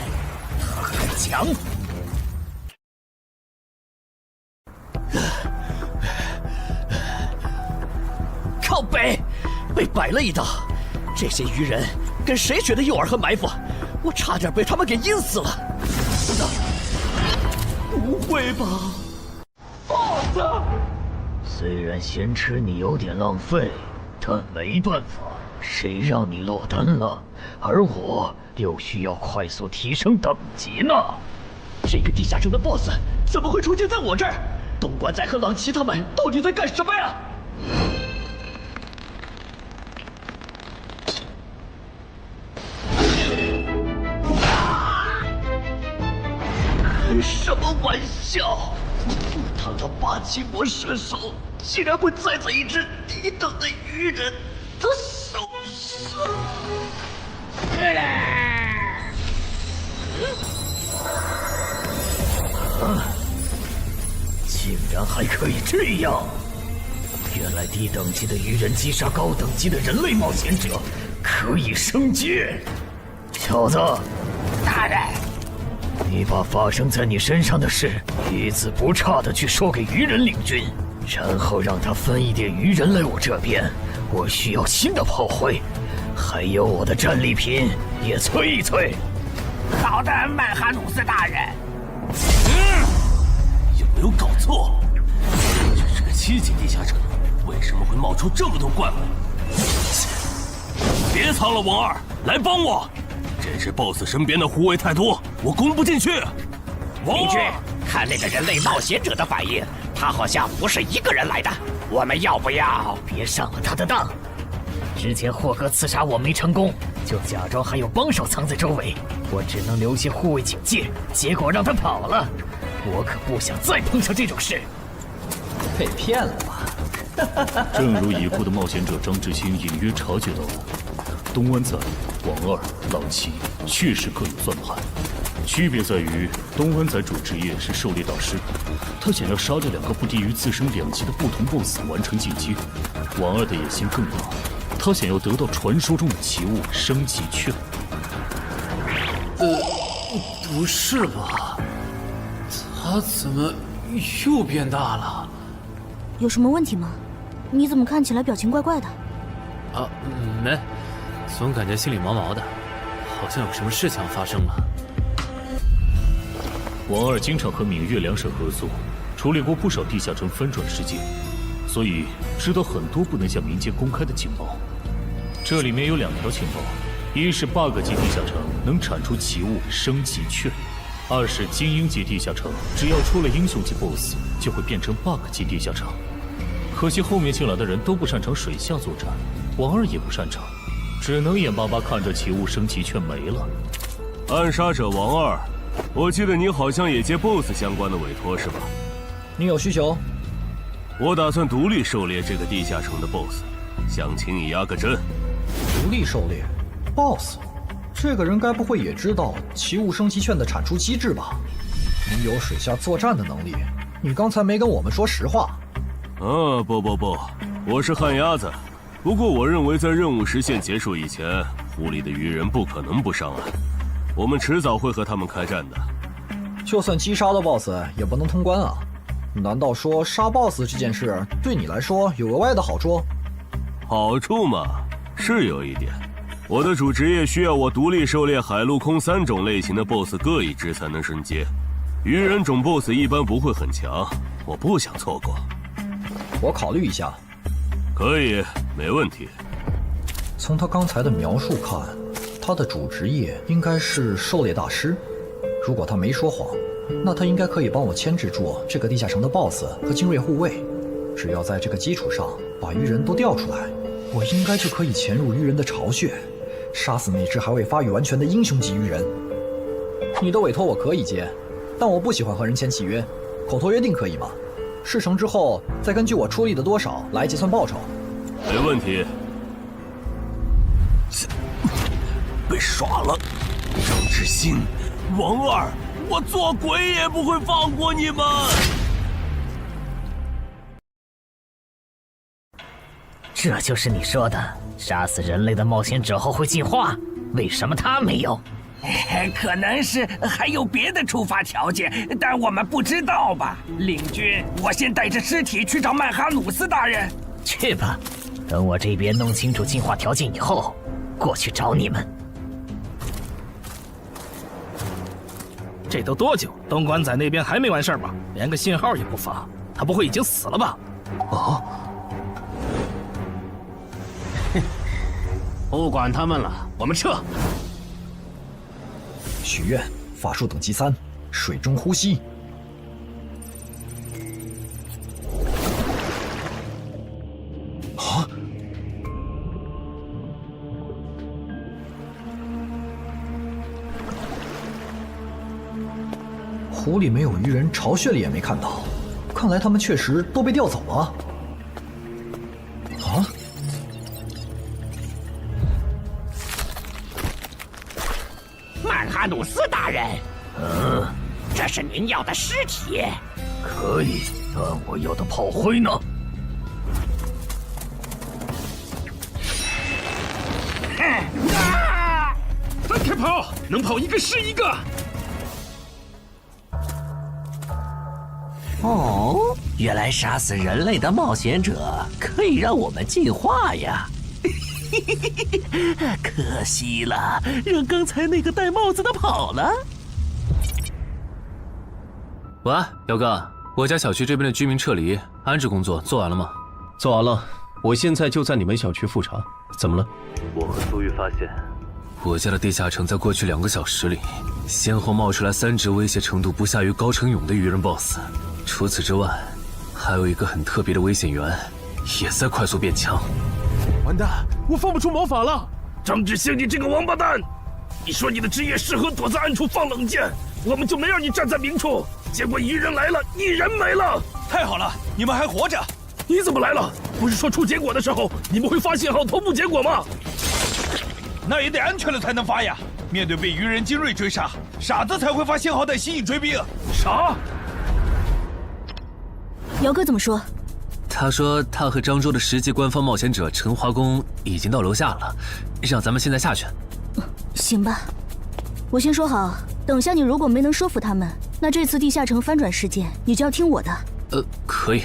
他很强。靠北，被摆了一道。这些鱼人跟谁学的诱饵和埋伏？我差点被他们给阴死了。不会吧 ？BOSS， 虽然先吃你有点浪费，但没办法，谁让你落单了？而我又需要快速提升等级呢。这个地下城的 BOSS 怎么会出现在我这儿？东莞仔和朗奇他们到底在干什么呀？开什么玩笑！他的霸气魔射手竟然会栽在一只低等的鱼人的手上！竟然还可以这样！原来低等级的鱼人击杀高等级的人类冒险者可以升阶。小子，大人，你把发生在你身上的事一字不差的去说给鱼人领军，然后让他分一点鱼人来我这边。我需要新的炮灰，还有我的战利品也催一催。好的，曼哈努斯大人。有没有搞错？这是个7级地下城，为什么会冒出这么多怪物？别藏了，王二，来帮我！这只 BOSS 身边的护卫太多，我攻不进去。邻居，看那个人类冒险者的反应，他好像不是一个人来的。我们要不要别上了他的当？之前霍格刺杀我没成功，就假装还有帮手藏在周围，我只能留些护卫警戒，结果让他跑了。我可不想再碰上这种事。被骗了吧？正如已故的冒险者张志新隐约察觉到的，东湾仔、王二、朗奇确实各有算盘，区别在于东湾仔主职业是狩猎大师，他想要杀这2个不低于自身2级的不同 BOSS 完成进阶；王二的野心更大，他想要得到传说中的奇物升级券。不是吧？他怎么又变大了？有什么问题吗？你怎么看起来表情怪怪的？啊，没，总感觉心里毛毛的，好像有什么事情要发生了。王二经常和闽粤两省合作，处理过不少地下城翻转事件，所以知道很多不能向民间公开的情报。这里面有2条情报，一是 bug 级地下城能产出奇物升级券，2是精英级地下城只要出了英雄级 BOSS 就会变成 bug 级地下城。可惜后面进来的人都不擅长水下作战，王二也不擅长，只能眼巴巴看着奇物升级券没了。暗杀者王二，我记得你好像也接 BOSS 相关的委托是吧？你有需求？我打算独立狩猎这个地下城的 BOSS， 想请你压个阵。独立狩猎 BOSS， 这个人该不会也知道奇物升级券的产出机制吧？你有水下作战的能力，你刚才没跟我们说实话。不，我是旱鸭子。不过我认为在任务时限结束以前，湖里的鱼人不可能不上岸，我们迟早会和他们开战的。就算击杀了 BOSS， 也不能通关啊！难道说杀 BOSS 这件事对你来说有额外的好处？好处嘛，是有一点。我的主职业需要我独立狩猎海陆空3种类型的 BOSS 各一只才能升阶，鱼人种 BOSS 一般不会很强，我不想错过。我考虑一下。可以，没问题。从他刚才的描述看，他的主职业应该是狩猎大师。如果他没说谎，那他应该可以帮我牵制住这个地下城的 BOSS 和精锐护卫。只要在这个基础上把鱼人都调出来，我应该就可以潜入鱼人的巢穴，杀死那只还未发育完全的英雄级鱼人。你的委托我可以接，但我不喜欢和人签契约，口头约定可以吗？事成之后再根据我出力的多少来结算报酬。没问题。被耍了，张志新、王二，我做鬼也不会放过你们！这就是你说的杀死人类的冒险者后会进化？为什么他没有？可能是还有别的触发条件，但我们不知道吧。领军，我先带着尸体去找曼哈努斯大人。去吧，等我这边弄清楚进化条件以后，过去找你们。这都多久？东莞仔那边还没完事吧？连个信号也不发，他不会已经死了吧？哦，不管他们了，我们撤。许愿，法术等级3，水中呼吸。啊！湖里没有鱼人，巢穴里也没看到，看来他们确实都被调走了。啊！曼哈努斯大人，这是您要的尸体。可以，但我要的炮灰呢？分开跑，能跑一个是一个。哦，原来杀死人类的冒险者可以让我们进化呀！可惜了，让刚才那个戴帽子的跑了。喂，姚哥，我家小区这边的居民撤离安置工作做完了吗？做完了，我现在就在你们小区复查。怎么了？我和苏玉发现，我家的地下城在过去2个小时里，先后冒出来3只威胁程度不下于高成勇的鱼人 BOSS。除此之外，还有一个很特别的危险源，也在快速变强。完蛋，我放不出魔法了！张志兴，你这个王八蛋！你说你的职业适合躲在暗处放冷箭，我们就没让你站在明处。结果鱼人来了，你人没了。太好了，你们还活着！你怎么来了？不是说出结果的时候你们会发信号同步结果吗？那也得安全了才能发呀！面对被鱼人精锐追杀，傻子才会发信号弹吸引追兵。啥？姚哥怎么说？他说他和漳州的10级官方冒险者陈华公已经到楼下了，让咱们现在下去。行吧，我先说好，等下你如果没能说服他们，那这次地下城翻转事件你就要听我的。可以。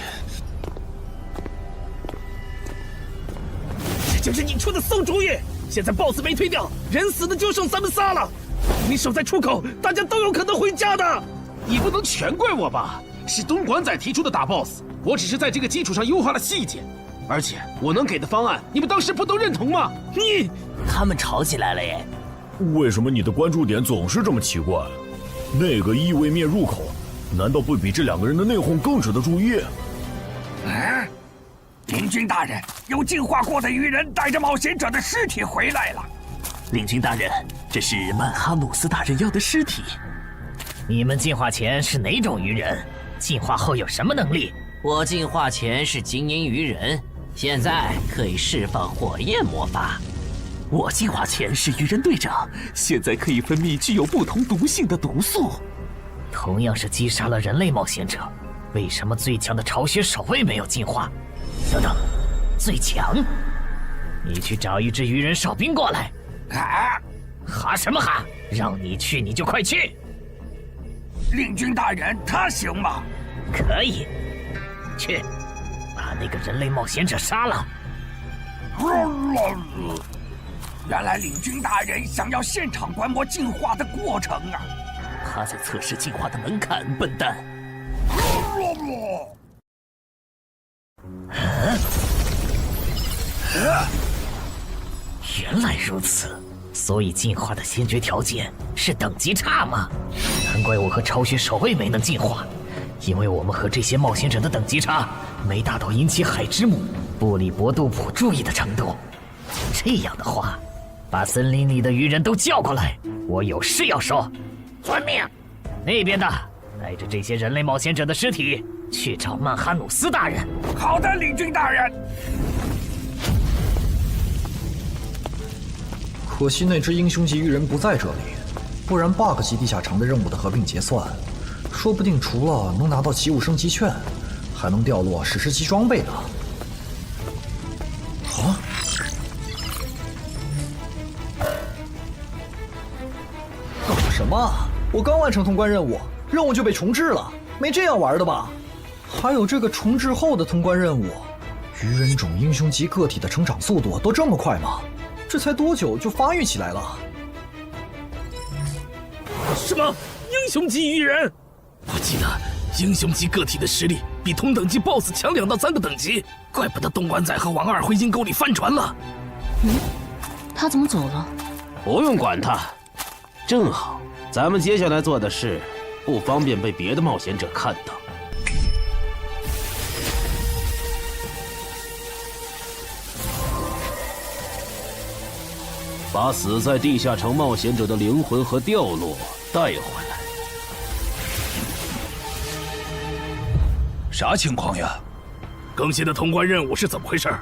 这就是你出的馊主意！现在 BOSS 没推掉，人死的就剩咱们仨了。你守在出口，大家都有可能回家的。你不能全怪我吧？是东莞仔提出的打 BOSS， 我只是在这个基础上优化了细节。而且我能给的方案，你们当时不都认同吗？他们吵起来了耶！为什么你的关注点总是这么奇怪？那个异位面入口，难道不比这2个人的内讧更值得注意？领军大人，有进化过的鱼人带着冒险者的尸体回来了。领军大人，这是曼哈努斯大人要的尸体。你们进化前是哪种鱼人？进化后有什么能力？我进化前是精英鱼人，现在可以释放火焰魔法。我进化前是鱼人队长，现在可以分泌具有不同毒性的毒素。同样是击杀了人类冒险者，为什么最强的巢穴守卫没有进化？等等，最强？你去找一支鱼人哨兵过来。哈什么哈？让你去你就快去。领军大人，他行吗？可以，去，把那个人类冒险者杀了。原来领军大人想要现场观摩进化的过程啊！他在测试进化的门槛，笨蛋。原来如此，所以进化的先决条件是等级差吗？难怪我和巢穴守卫没能进化，因为我们和这些冒险者的等级差没达到引起海之母布里伯杜普注意的程度。这样的话，把森林里的鱼人都叫过来，我有事要说。遵命。那边的，带着这些人类冒险者的尸体去找曼哈努斯大人。好的，领军大人。可惜那只英雄级鱼人不在这里，不然 BUG 级地下城的任务的合并结算，说不定除了能拿到奇物升级券，还能掉落史诗级装备呢。啊！搞什么？我刚完成通关任务，任务就被重置了，没这样玩的吧？还有这个重置后的通关任务，鱼人种英雄级个体的成长速度都这么快吗？这才多久就发育起来了？什么英雄级鱼人？我记得英雄级个体的实力比同等级 BOSS 强2到3个等级，怪不得东莞仔和王二会阴沟里翻船了。他怎么走了？不用管他，正好咱们接下来做的事不方便被别的冒险者看到。把死在地下城冒险者的灵魂和掉落带回来。啥情况呀？更新的通关任务是怎么回事？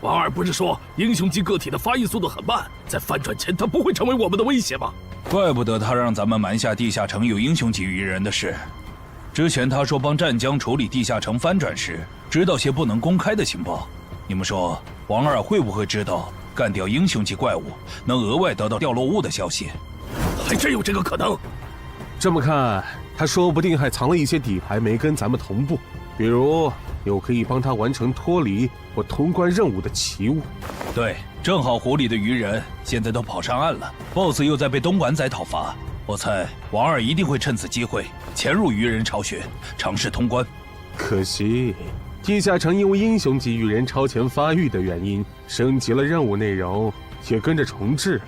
王二不是说英雄级个体的发育速度很慢，在翻转前他不会成为我们的威胁吗？怪不得他让咱们瞒下地下城有英雄级鱼人的事。之前他说帮湛江处理地下城翻转时，知道些不能公开的情报。你们说王二会不会知道干掉英雄级怪物能额外得到掉落物的消息？还真有这个可能。这么看，他说不定还藏了一些底牌没跟咱们同步，比如有可以帮他完成脱离或通关任务的奇物。对，正好湖里的鱼人现在都跑上岸了 ，BOSS 又在被东莞仔讨伐，我猜王二一定会趁此机会潜入鱼人巢穴，尝试通关。可惜，地下城因为英雄级鱼人超前发育的原因，升级了任务内容，也跟着重置了，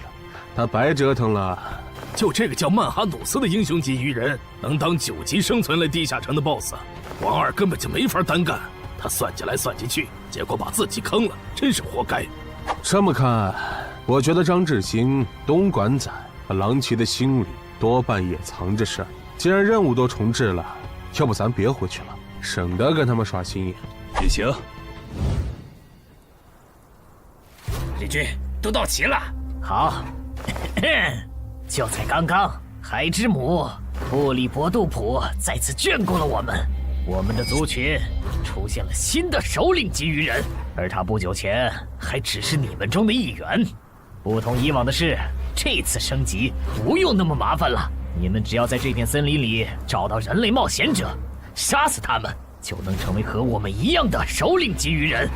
他白折腾了。就这个叫曼哈努斯的英雄级鱼人，能当9级生存类地下城的 BOSS， 王二根本就没法单干。他算计来算计去，结果把自己坑了，真是活该。这么看，我觉得张志兴、东莞仔和郎奇的心里多半也藏着事儿。既然任务都重置了，要不咱别回去了，省得跟他们耍心眼。也行。李军，都到齐了。好。就在刚刚，海之母布里伯杜普再次眷顾了我们。我们的族群出现了新的首领级鱼人，而他不久前还只是你们中的一员。不同以往的是，这次升级不用那么麻烦了。你们只要在这片森林里找到人类冒险者，杀死他们，就能成为和我们一样的首领级鱼人。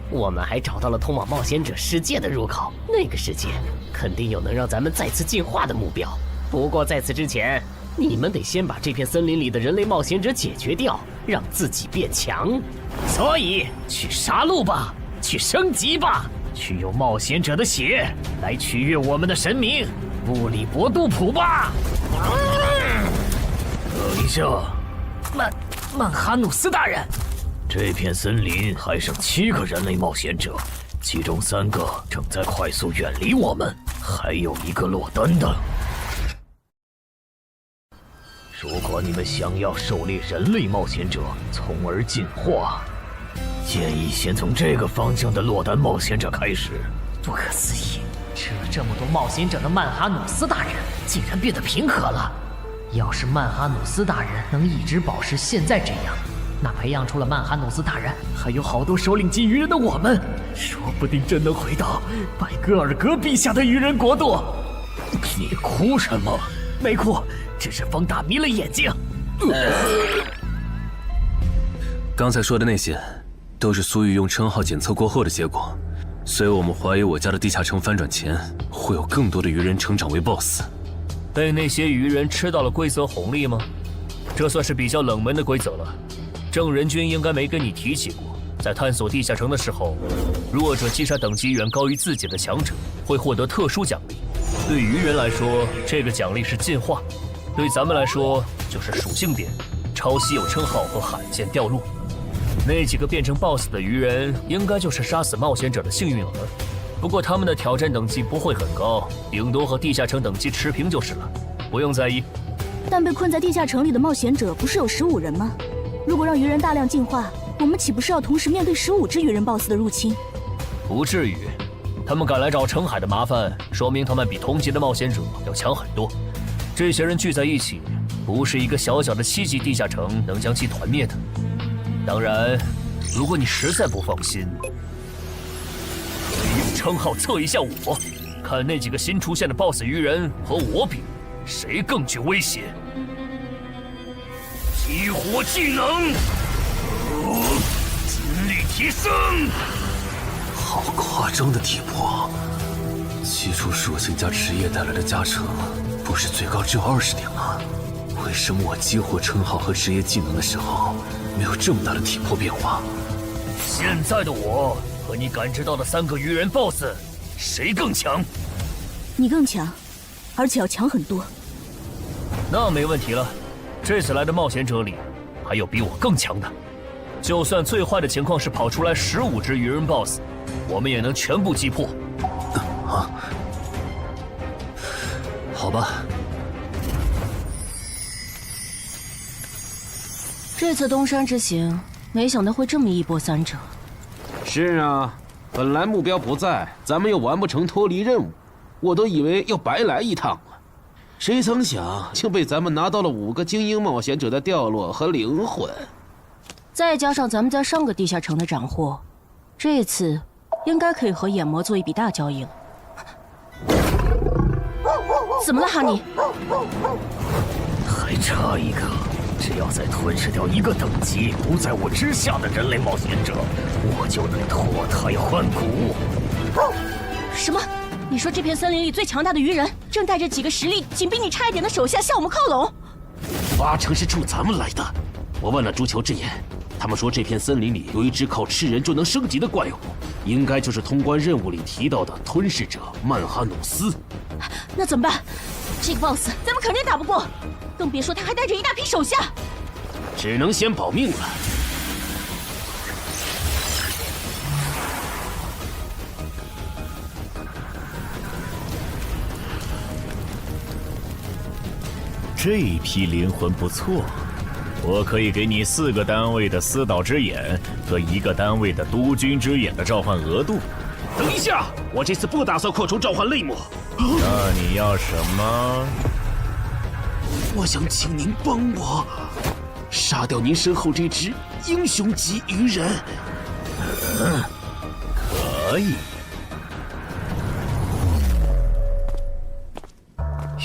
我们还找到了通往冒险者世界的入口，那个世界肯定有能让咱们再次进化的目标。不过在此之前，你们得先把这片森林里的人类冒险者解决掉，让自己变强。所以去杀戮吧，去升级吧，去用冒险者的血来取悦我们的神明布里伯杜普吧。等一下，曼哈努斯大人，这片森林还剩7个人类冒险者，其中3个正在快速远离我们，还有1个落单的。如果你们想要狩猎人类冒险者，从而进化，建议先从这个方向的落单冒险者开始。不可思议，吃了这么多冒险者的曼哈努斯大人竟然变得平和了。要是曼哈努斯大人能一直保持现在这样，那培养出了曼哈努斯大人还有好多首领级鱼人的我们，说不定真能回到拜戈尔格陛下的鱼人国度。你哭什么？没哭，只是风大迷了眼睛。刚才说的那些，都是苏玉用称号检测过后的结果，所以我们怀疑我家的地下城翻转前，会有更多的鱼人成长为 BOSS。被那些鱼人吃到了规则红利吗？这算是比较冷门的规则了。正人君应该没跟你提起过，在探索地下城的时候，弱者击杀等级远高于自己的强者，会获得特殊奖励。对鱼人来说，这个奖励是进化；对咱们来说，就是属性点、超稀有称号和罕见掉落。那几个变成 BOSS 的鱼人，应该就是杀死冒险者的幸运儿。不过他们的挑战等级不会很高，顶多和地下城等级持平就是了，不用在意。但被困在地下城里的冒险者不是有15人吗？如果让鱼人大量进化，我们岂不是要同时面对15只鱼人 BOSS 的入侵？不至于，他们敢来找澄海的麻烦，说明他们比同级的冒险者要强很多。这些人聚在一起，不是一个小小的7级地下城能将其团灭的。当然，如果你实在不放心，用称号测一下我，看那几个新出现的 BOSS 鱼人和我比，谁更具威胁。激活技能，精力提升。好夸张的体魄！基础属性加职业带来的加成，不是最高只有20点吗？为什么我激活称号和职业技能的时候，没有这么大的体魄变化？现在的我和你感知到的3个鱼人 BOSS， 谁更强？你更强，而且要强很多。那没问题了。这次来的冒险者里，还有比我更强的。就算最坏的情况是跑出来15只鱼人 BOSS， 我们也能全部击破。好吧。这次东山之行，没想到会这么一波三折。是啊，本来目标不在，咱们又完不成脱离任务，我都以为要白来一趟了。谁曾想，竟被咱们拿到了5个精英冒险者的掉落和灵魂。再加上咱们在上个地下城的斩获，这次应该可以和眼魔做一笔大交易了。怎么了，哈尼？还差一个，只要再吞噬掉1个等级不在我之下的人类冒险者，我就能脱胎换骨。什么？你说这片森林里最强大的鱼人正带着几个实力仅比你差一点的手下向我们靠拢？8成是冲咱们来的。我问了朱球之言，他们说这片森林里有一只靠吃人就能升级的怪物，应该就是通关任务里提到的吞噬者曼哈努斯。那怎么办？这个 BOSS 咱们肯定打不过，更别说他还带着一大批手下。只能先保命了。这批灵魂不错，我可以给你4个单位的司导之眼和1个单位的督军之眼的召唤额度。等一下，我这次不打算扩充召唤类目。那你要什么？我想请您帮我杀掉您身后这只英雄级鱼人。可以。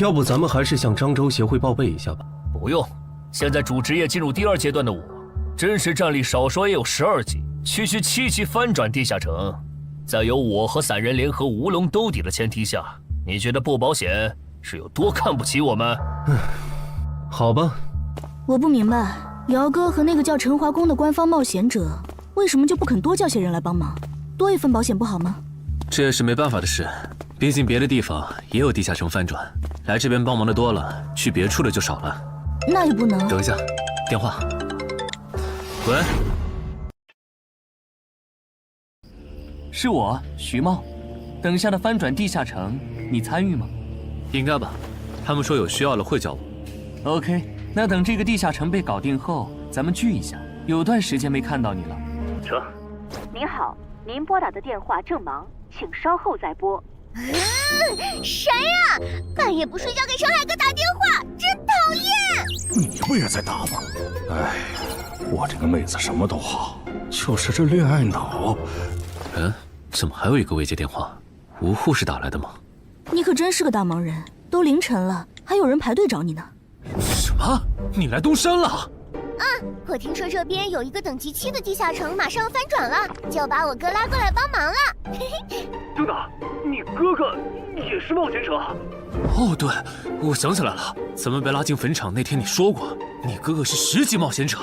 要不咱们还是向漳州协会报备一下吧。不用，现在主职业进入第2阶段的我，真实战力少说也有12级，区区7级翻转地下城，在有我和散人联合吴龙兜底的前提下，你觉得不保险是有多看不起我们？好吧。我不明白，姚哥和那个叫陈华宫的官方冒险者，为什么就不肯多叫些人来帮忙，多一份保险不好吗？这也是没办法的事，毕竟别的地方也有地下城翻转，来这边帮忙的多了，去别处的就少了。那也不能。等一下，电话。喂，是我，徐茂。等下的翻转地下城，你参与吗？应该吧，他们说有需要了会叫我。OK， 那等这个地下城被搞定后，咱们聚一下。有段时间没看到你了。成。您好，您拨打的电话正忙，请稍后再拨。谁呀？半夜不睡觉给陈海哥打电话，真讨厌！你不也在打吗？哎，我这个妹子什么都好，就是这恋爱脑。怎么还有一个未接电话？吴护士打来的吗？你可真是个大忙人，都凌晨了，还有人排队找你呢。什么？你来东山了？我听说这边有一个等级7的地下城马上要翻转了，就把我哥拉过来帮忙了。等等，你哥哥也是冒险者？哦，对，我想起来了，咱们被拉进坟场那天你说过，你哥哥是10级冒险者。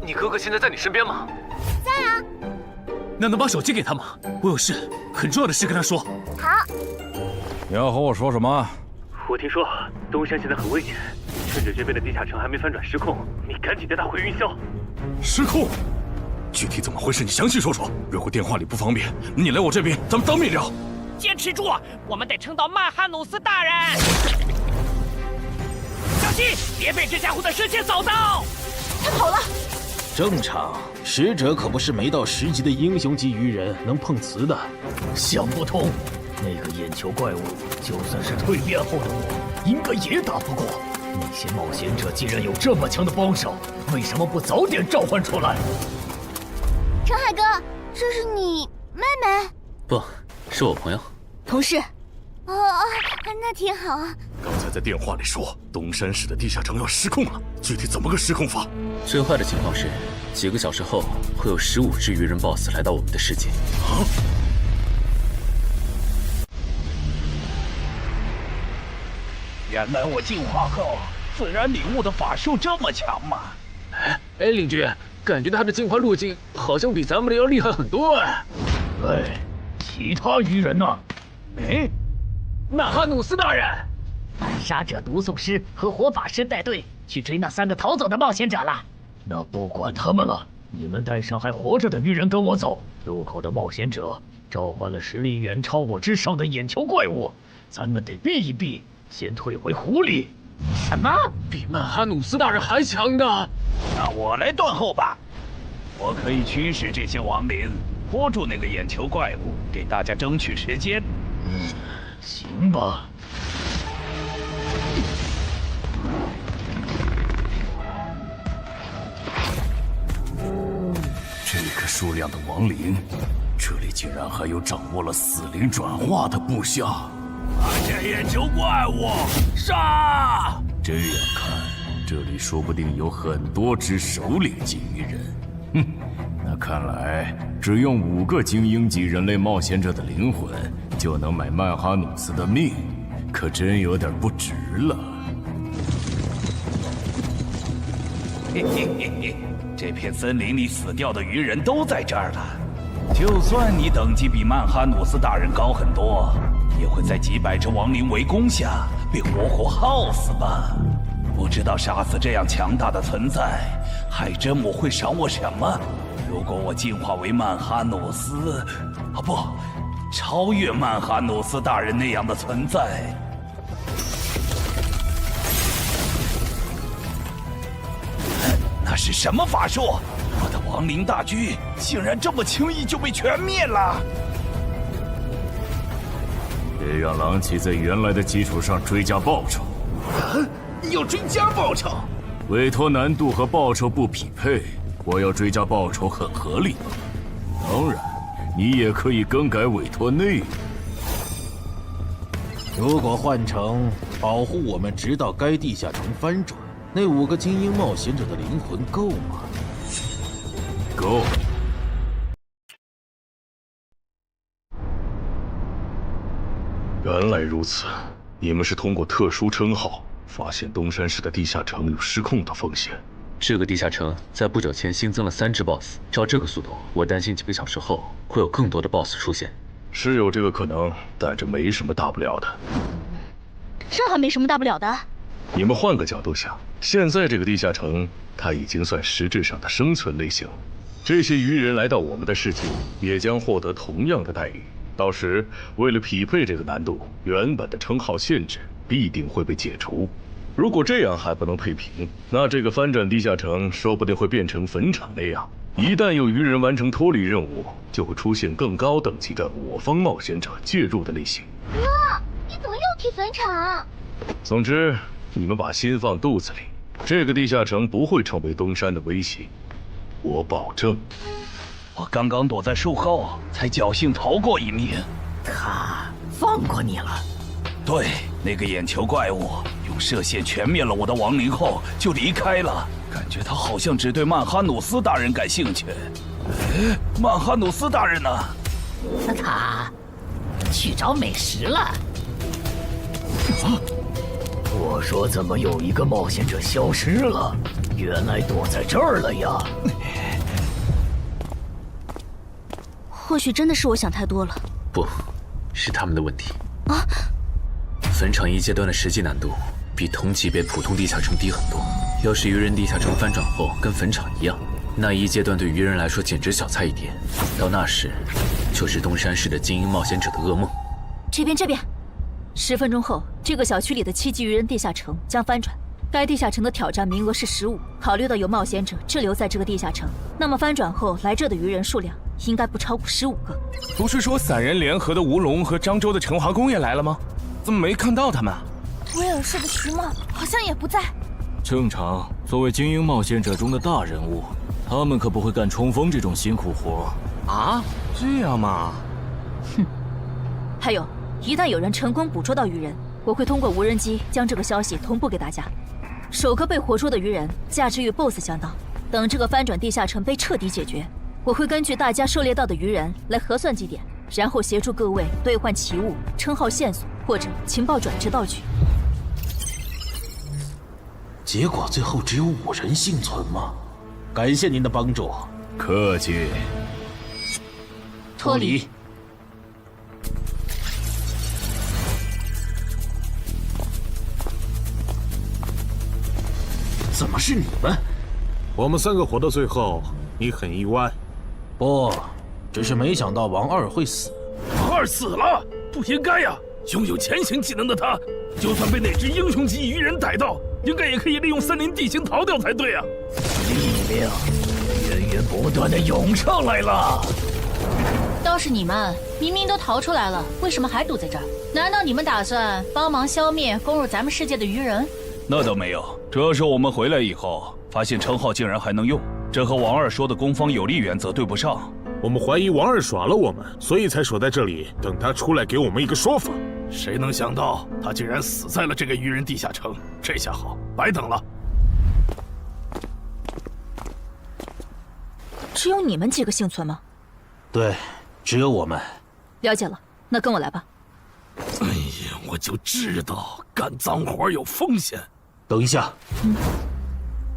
你哥哥现在在你身边吗？在啊。那能把手机给他吗？我有事，很重要的事跟他说。好。你要和我说什么？我听说东山现在很危险，趁着这边的地下城还没翻转失控，你赶紧带他回云霄。失控？具体怎么回事？你详细说说。如果电话里不方便，你来我这边，咱们当面聊。坚持住，我们得撑到曼哈努斯大人。小心，别被这家伙的视线扫到。他跑了。正常，使者可不是没到10级的英雄级鱼人能碰瓷的。想不通，那个眼球怪物，就算是蜕变后的我，应该也打不过。那些冒险者既然有这么强的帮手，为什么不早点召唤出来？陈海哥，这是你妹妹？不，是我朋友。同事。哦，那挺好。刚才在电话里说东山市的地下城要失控了，具体怎么个失控法？最坏的情况是，几个小时后会有15只鱼人 BOSS 来到我们的世界。原来我进化后自然领悟的法术这么强吗？哎，领军，感觉他的进化路径好像比咱们的要厉害很多哎。哎，其他鱼人呢？哎，曼哈努斯大人，反杀者毒送师和火法师带队去追那3个逃走的冒险者了。那不管他们了，你们带上还活着的鱼人跟我走。入口的冒险者召唤了实力远超我之上的眼球怪物，咱们得避一避，先退回湖里。什么？比曼哈努斯大人还强的？那我来断后吧，我可以驱使这些亡灵，拖住那个眼球怪物，给大家争取时间。行吧。这个数量的亡灵，这里竟然还有掌握了死灵转化的部下。发现眼球怪物，杀！这样看，这里说不定有很多只首领级鱼人。哼，那看来只用5个精英级人类冒险者的灵魂，就能买曼哈努斯的命，可真有点不值了。嘿嘿嘿嘿，这片森林里死掉的鱼人都在这儿了。就算你等级比曼哈努斯大人高很多，也会在几百只亡灵围攻下被活活耗死吧？不知道杀死这样强大的存在，海真母会赏我什么？如果我进化为曼哈努斯，啊不，超越曼哈努斯大人那样的存在。那是什么法术？我的亡灵大军竟然这么轻易就被全灭了！别让狼骑在原来的基础上追加报酬。要追加报酬？委托难度和报酬不匹配，我要追加报酬很合理。当然，你也可以更改委托内容。如果换成保护我们直到该地下城翻转。那5个精英冒险者的灵魂够吗？够。原来如此，你们是通过特殊称号发现东山市的地下城有失控的风险。这个地下城在不久前新增了3只 BOSS， 照这个速度，我担心几个小时后会有更多的 BOSS 出现。是有这个可能，但这没什么大不了的。这还没什么大不了的。你们换个角度想，现在这个地下城，它已经算实质上的生存类型。这些鱼人来到我们的世界，也将获得同样的待遇。到时，为了匹配这个难度，原本的称号限制必定会被解除。如果这样还不能配平，那这个翻转地下城说不定会变成坟场那样。一旦有鱼人完成脱离任务，就会出现更高等级的我方冒险者介入的类型。哥，你怎么又提坟场？总之，你们把心放肚子里，这个地下城不会成为东山的威胁，我保证。我刚刚躲在树后，才侥幸逃过一命。他放过你了？对，那个眼球怪物用射线全灭了我的亡灵后就离开了，感觉他好像只对曼哈努斯大人感兴趣。曼哈努斯大人呢？他去找美食了。我说怎么有一个冒险者消失了？原来躲在这儿了呀！或许真的是我想太多了。不，是他们的问题。啊！坟场1阶段的实际难度比同级别普通地下城低很多。要是鱼人地下城翻转后跟坟场一样，那1阶段对鱼人来说简直小菜一碟。到那时，就是东山市的精英冒险者的噩梦。这边，10分钟后，这个小区里的7级鱼人地下城将翻转。该地下城的挑战名额是15。考虑到有冒险者滞留在这个地下城，那么翻转后来这的鱼人数量应该不超过15个。不是说散人联合的吴龙和漳州的陈华公也来了吗？怎么没看到他们啊？威尔士的徐茂好像也不在。正常，作为精英冒险者中的大人物，他们可不会干冲锋这种辛苦活。啊，这样吗？哼。还有，一旦有人成功捕捉到鱼人，我会通过无人机将这个消息同步给大家。首个被活捉的鱼人价值与 BOSS 相当。等这个翻转地下城被彻底解决，我会根据大家狩猎到的鱼人来核算绩点，然后协助各位兑换奇物、称号线索或者情报转制道具。结果最后只有5人幸存吗？感谢您的帮助。客气。脱离。怎么是你们？我们3个活到最后，你很意外？不，只是没想到王二会死。王二死了，不应该呀！拥有潜行技能的他，就算被那只英雄级鱼人逮到，应该也可以利用森林地形逃掉才对啊！力量源源不断的涌上来了。倒是你们，明明都逃出来了，为什么还堵在这儿？难道你们打算帮忙消灭攻入咱们世界的鱼人？那倒没有，主要是我们回来以后，发现称号竟然还能用，这和王二说的攻方有利原则对不上。我们怀疑王二耍了我们，所以才守在这里，等他出来给我们一个说法。谁能想到他竟然死在了这个鱼人地下城？这下好，白等了。只有你们几个幸存吗？对，只有我们。了解了，那跟我来吧。哎呀，我就知道干脏活有风险。等一下，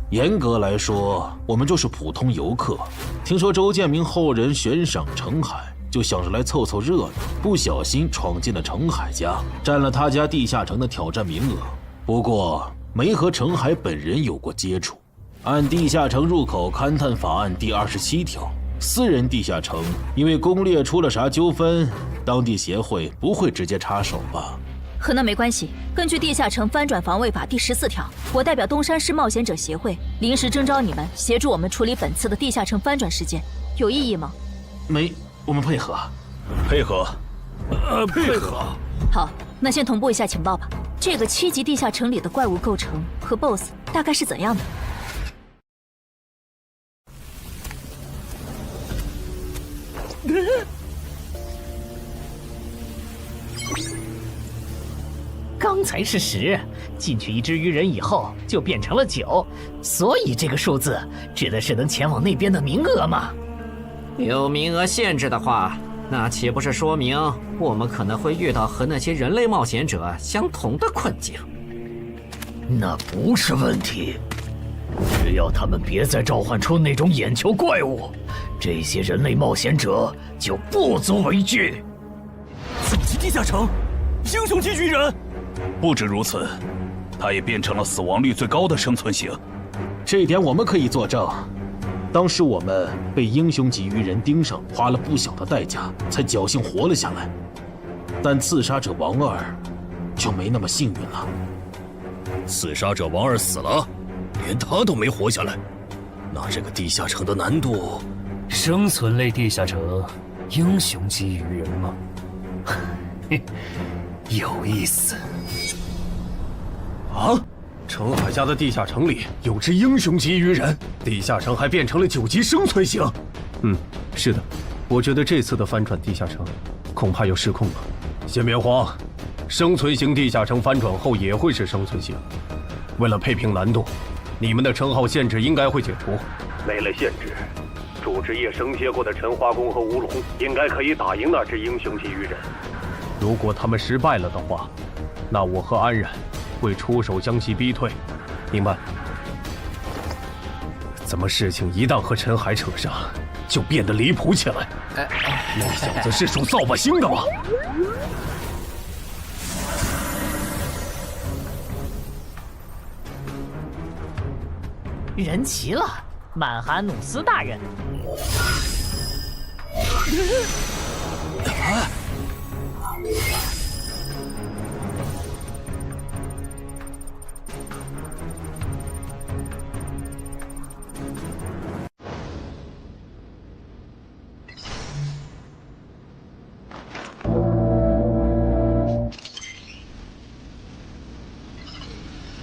严格来说，我们就是普通游客。听说周建明后人悬赏程海，就想着来凑凑热闹，不小心闯进了程海家，占了他家地下城的挑战名额。不过没和程海本人有过接触。按地下城入口勘探法案第27条，私人地下城因为攻略出了啥纠纷，当地协会不会直接插手吧？和那没关系。根据地下城翻转防卫法第14条，我代表东山市冒险者协会临时征召你们协助我们处理本次的地下城翻转事件，有异议吗？没，我们配合。配合。配合。好，那先同步一下情报吧。这个7级地下城里的怪物构成和 BOSS 大概是怎样的？刚刚才是10，进去一只鱼人以后就变成了9，所以这个数字指的是能前往那边的名额吗？有名额限制的话，那岂不是说明我们可能会遇到和那些人类冒险者相同的困境？那不是问题，只要他们别再召唤出那种眼球怪物，这些人类冒险者就不足为惧。等级地下城，英雄级鱼人。不止如此，他也变成了死亡率最高的生存型。这一点我们可以作证。当时我们被英雄级鱼人盯上，花了不小的代价才侥幸活了下来。但刺杀者王二就没那么幸运了。刺杀者王二死了，连他都没活下来，那这个地下城的难度……生存类地下城，英雄级鱼人吗？有意思。啊！澄海家的地下城里有只英雄级鱼人，地下城还变成了9级生存型。是的，我觉得这次的翻转地下城恐怕要失控了。先别慌，生存型地下城翻转后也会是生存型。为了配平难度，你们的称号限制应该会解除。没了限制，主职业升阶过的陈华公和吴龙应该可以打赢那只英雄级鱼人。如果他们失败了的话，那我和安然会出手将其逼退，明白？怎么事情一旦和陈海扯上，就变得离谱起来？那小子是属扫把星的吗？人齐了，曼哈努斯大人。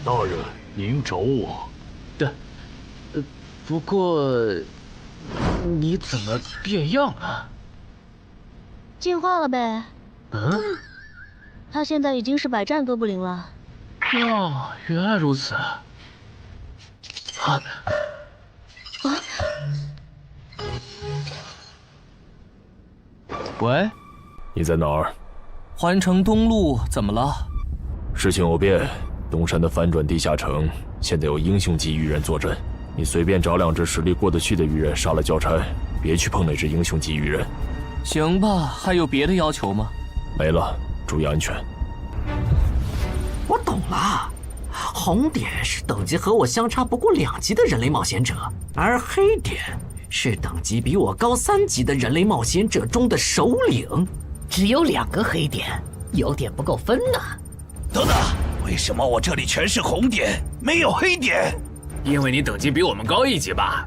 大人，您找我？不过你怎么变样了？进化了呗。他现在已经是百战哥布林了。哦，原来如此。喂，你在哪儿？环城东路，怎么了？事情有变，东山的翻转地下城现在有英雄级鱼人坐镇，你随便找2只实力过得去的鱼人杀了交差，别去碰那只英雄级鱼人。行吧，还有别的要求吗？没了，注意安全。我懂了，红点是等级和我相差不过2级的人类冒险者，而黑点是等级比我高3级的人类冒险者中的首领。只有2个黑点，有点不够分呢。等等，为什么我这里全是红点，没有黑点？因为你等级比我们高1级吧。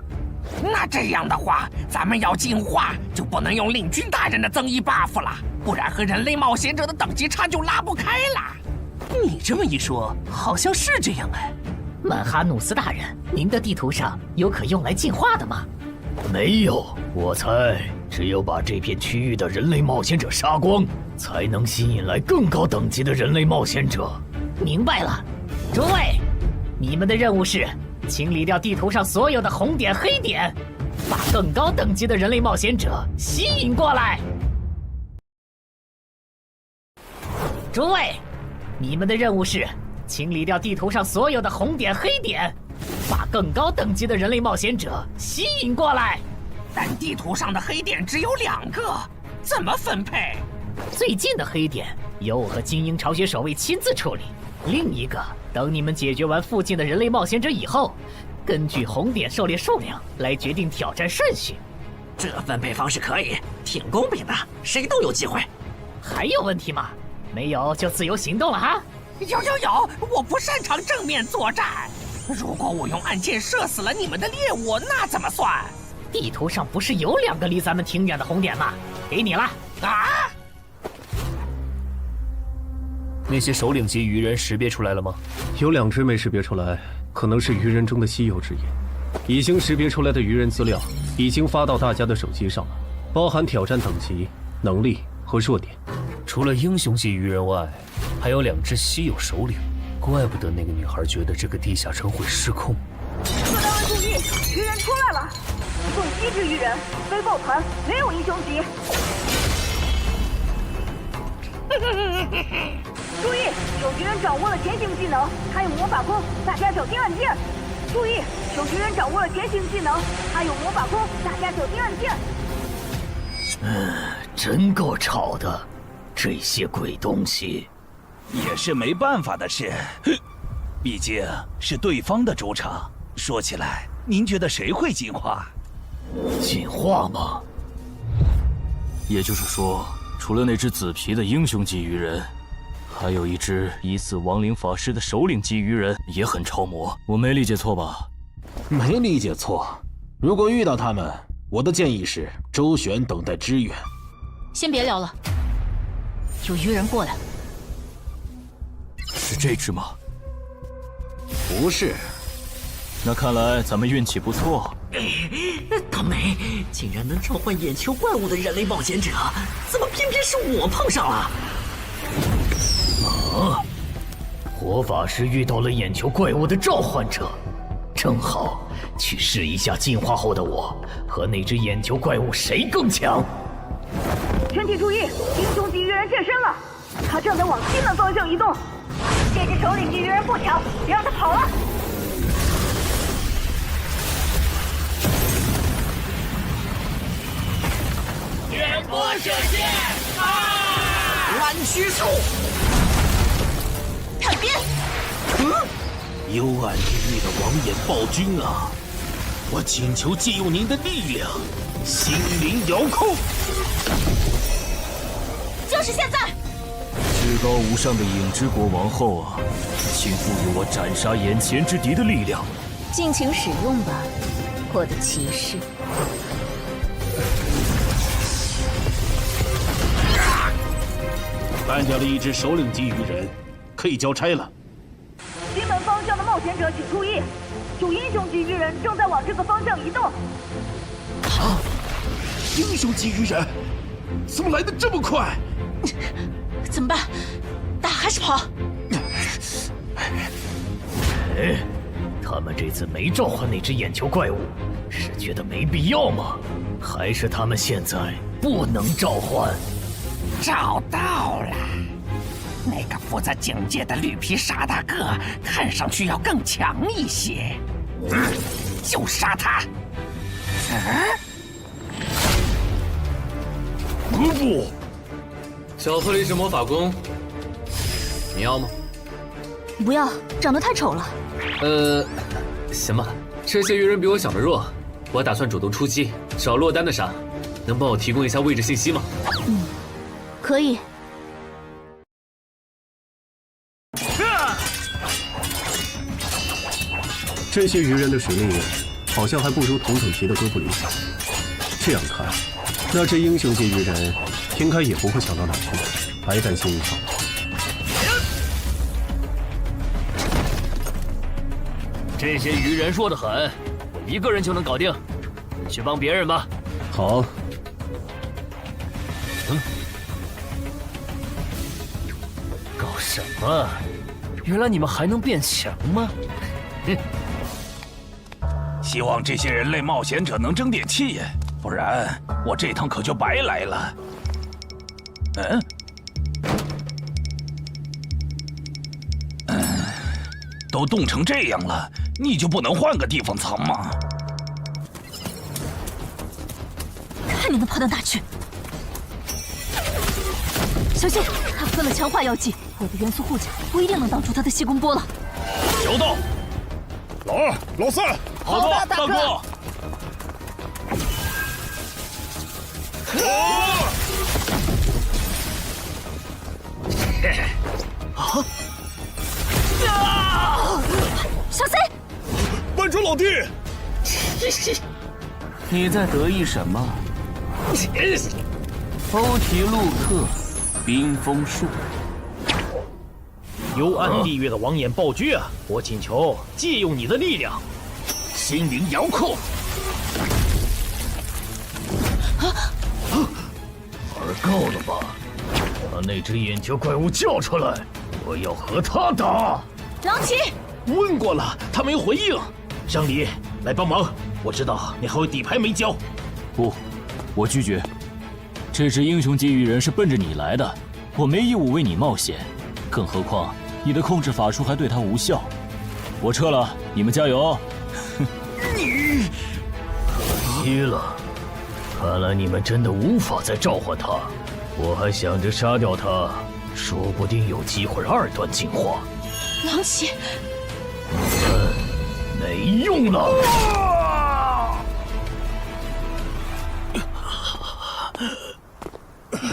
那这样的话，咱们要进化就不能用领军大人的增益 buff 了，不然和人类冒险者的等级差就拉不开了。你这么一说，好像是这样哎。曼哈努斯大人，您的地图上有可用来进化的吗？没有，我猜只有把这片区域的人类冒险者杀光，才能吸引来更高等级的人类冒险者。明白了，诸位，你们的任务是清理掉地图上所有的红点、黑点，把更高等级的人类冒险者吸引过来。诸位，你们的任务是清理掉地图上所有的红点、黑点，把更高等级的人类冒险者吸引过来。但地图上的黑点只有2个，怎么分配？最近的黑点由我和精英巢穴守卫亲自处理，另一个等你们解决完附近的人类冒险者以后，根据红点狩猎数量来决定挑战顺序。这分配方式可以，挺公平的，谁都有机会。还有问题吗？没有就自由行动了哈。有，我不擅长正面作战。如果我用暗箭射死了你们的猎物，那怎么算？地图上不是有2个离咱们挺远的红点吗？给你了。啊！那些首领级鱼人识别出来了吗？有2只没识别出来，可能是鱼人中的稀有之一。已经识别出来的鱼人资料已经发到大家的手机上了，包含挑战等级、能力和弱点。除了英雄级鱼人外，还有2只稀有首领，怪不得那个女孩觉得这个地下城会失控。各单位注意，鱼人出来了！送7只鱼人，非抱团，没有英雄级。注意，有鱼人掌握了潜行技能，还有魔法弓，大家小心按键。注意，有鱼人掌握了潜行技能，还有魔法弓，大家小心按键。真够吵的，这些鬼东西。也是没办法的事，毕竟是对方的主场。说起来，您觉得谁会进化？进化吗？也就是说，除了那只紫皮的英雄级鱼人，还有一只疑似亡灵法师的首领级鱼人也很超模。我没理解错吧？没理解错。如果遇到他们，我的建议是周旋，等待支援。先别聊了，有鱼人过来。是这只吗？不是。那看来咱们运气不错。大美，竟然能召唤眼球怪物的人类冒险者，怎么偏偏是我碰上了？啊！火法师遇到了眼球怪物的召唤者，正好去试一下进化后的我和那只眼球怪物谁更强。全体注意，英雄级鱼人现身了，他正在往西南方向移动。这只首领级鱼人不强，别让他跑了。远波射线！乱须术！探边！幽暗地狱的王眼暴君啊！我请求借用您的力量，心灵遥控。就是现在！至高无上的影之国王后啊，请赋予我斩杀眼前之敌的力量。尽情使用吧，我的骑士。干掉了一只首领级鱼人，可以交差了。西门方向的冒险者请注意，有英雄级鱼人正在往这个方向移动。啊！英雄级鱼人，怎么来的这么快？怎么办？打还是跑？他们这次没召唤那只眼球怪物，是觉得没必要吗？还是他们现在不能召唤？找到了，那个负责警戒的绿皮傻大个，看上去要更强一些。就杀他！不，小狐狸是魔法弓，你要吗？不要，长得太丑了。行吧，这些鱼人比我想的弱，我打算主动出击，找落单的杀，能帮我提供一下位置信息吗？可以。这些鱼人的实力好像还不如同等级的哥布林强。这样看，那这英雄级鱼人应该也不会强到哪去，白担心一场。这些鱼人弱得很，我一个人就能搞定，你去帮别人吧。好。搞什么？原来你们还能变强吗？希望这些人类冒险者能争点气，不然我这趟可就白来了。都冻成这样了，你就不能换个地方藏吗？看你能跑到哪去！小心，他分了强化药剂，我的元素护甲不一定能挡住他的细工波了。收到。老二、老三，好的，大哥。小心！慢着，老弟！你在得意什么？欧提路克，冰封术。幽暗地狱的王眼暴君啊！我请求借用你的力量，心灵遥控。玩够了吧？把那只眼球怪物叫出来，我要和他打。狼骑，问过了，他没回应。张离，来帮忙，我知道你还有底牌没交。不，我拒绝。这只英雄级鱼人是奔着你来的，我没义务为你冒险。更何况你的控制法术还对他无效。我撤了，你们加油。你可惜了，看来你们真的无法再召唤他。我还想着杀掉他，说不定有机会2段进化。狼骑，没用了。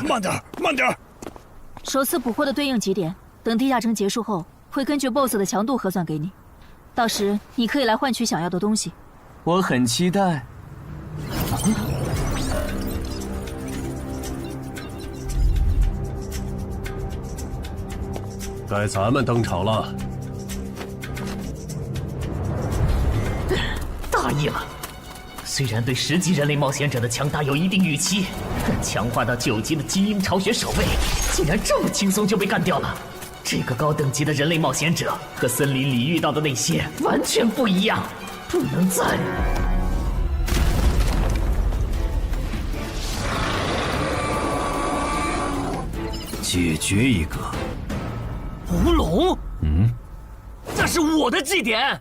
慢点，慢点。首次捕获的对应极点，等地下城结束后，会根据 BOSS 的强度核算给你。到时你可以来换取想要的东西。我很期待。该咱们登场了。大意了。虽然对10级人类冒险者的强大有一定预期，但强化到9级的基因巢穴守卫，竟然这么轻松就被干掉了。这个高等级的人类冒险者和森林里遇到的那些完全不一样，不能再……解决一个。吴龙，那是我的祭典。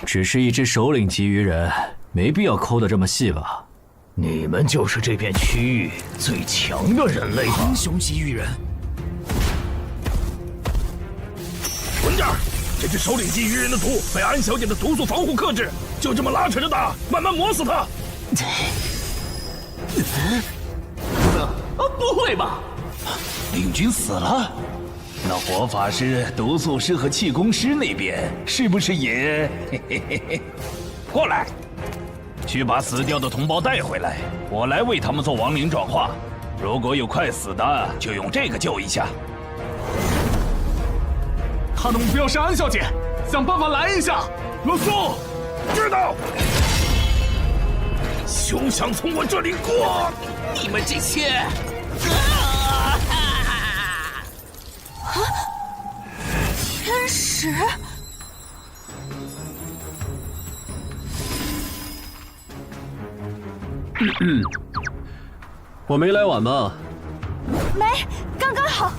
只是一只首领级鱼人，没必要抠得这么细吧？你们就是这片区域最强的人类吧？英雄级鱼人。稳点！这只首领级鱼人的毒被安小姐的毒素防护克制，就这么拉扯着打，慢慢磨死他。不会吧？领军死了？那火法师、毒素师和气功师那边是不是也……过来，去把死掉的同胞带回来，我来为他们做亡灵转化。如果有快死的，就用这个救一下。他的目标是安小姐，想办法来一下。罗素，知道。休想从我这里过！你们这些……天使，我没来晚吧？没，刚刚好。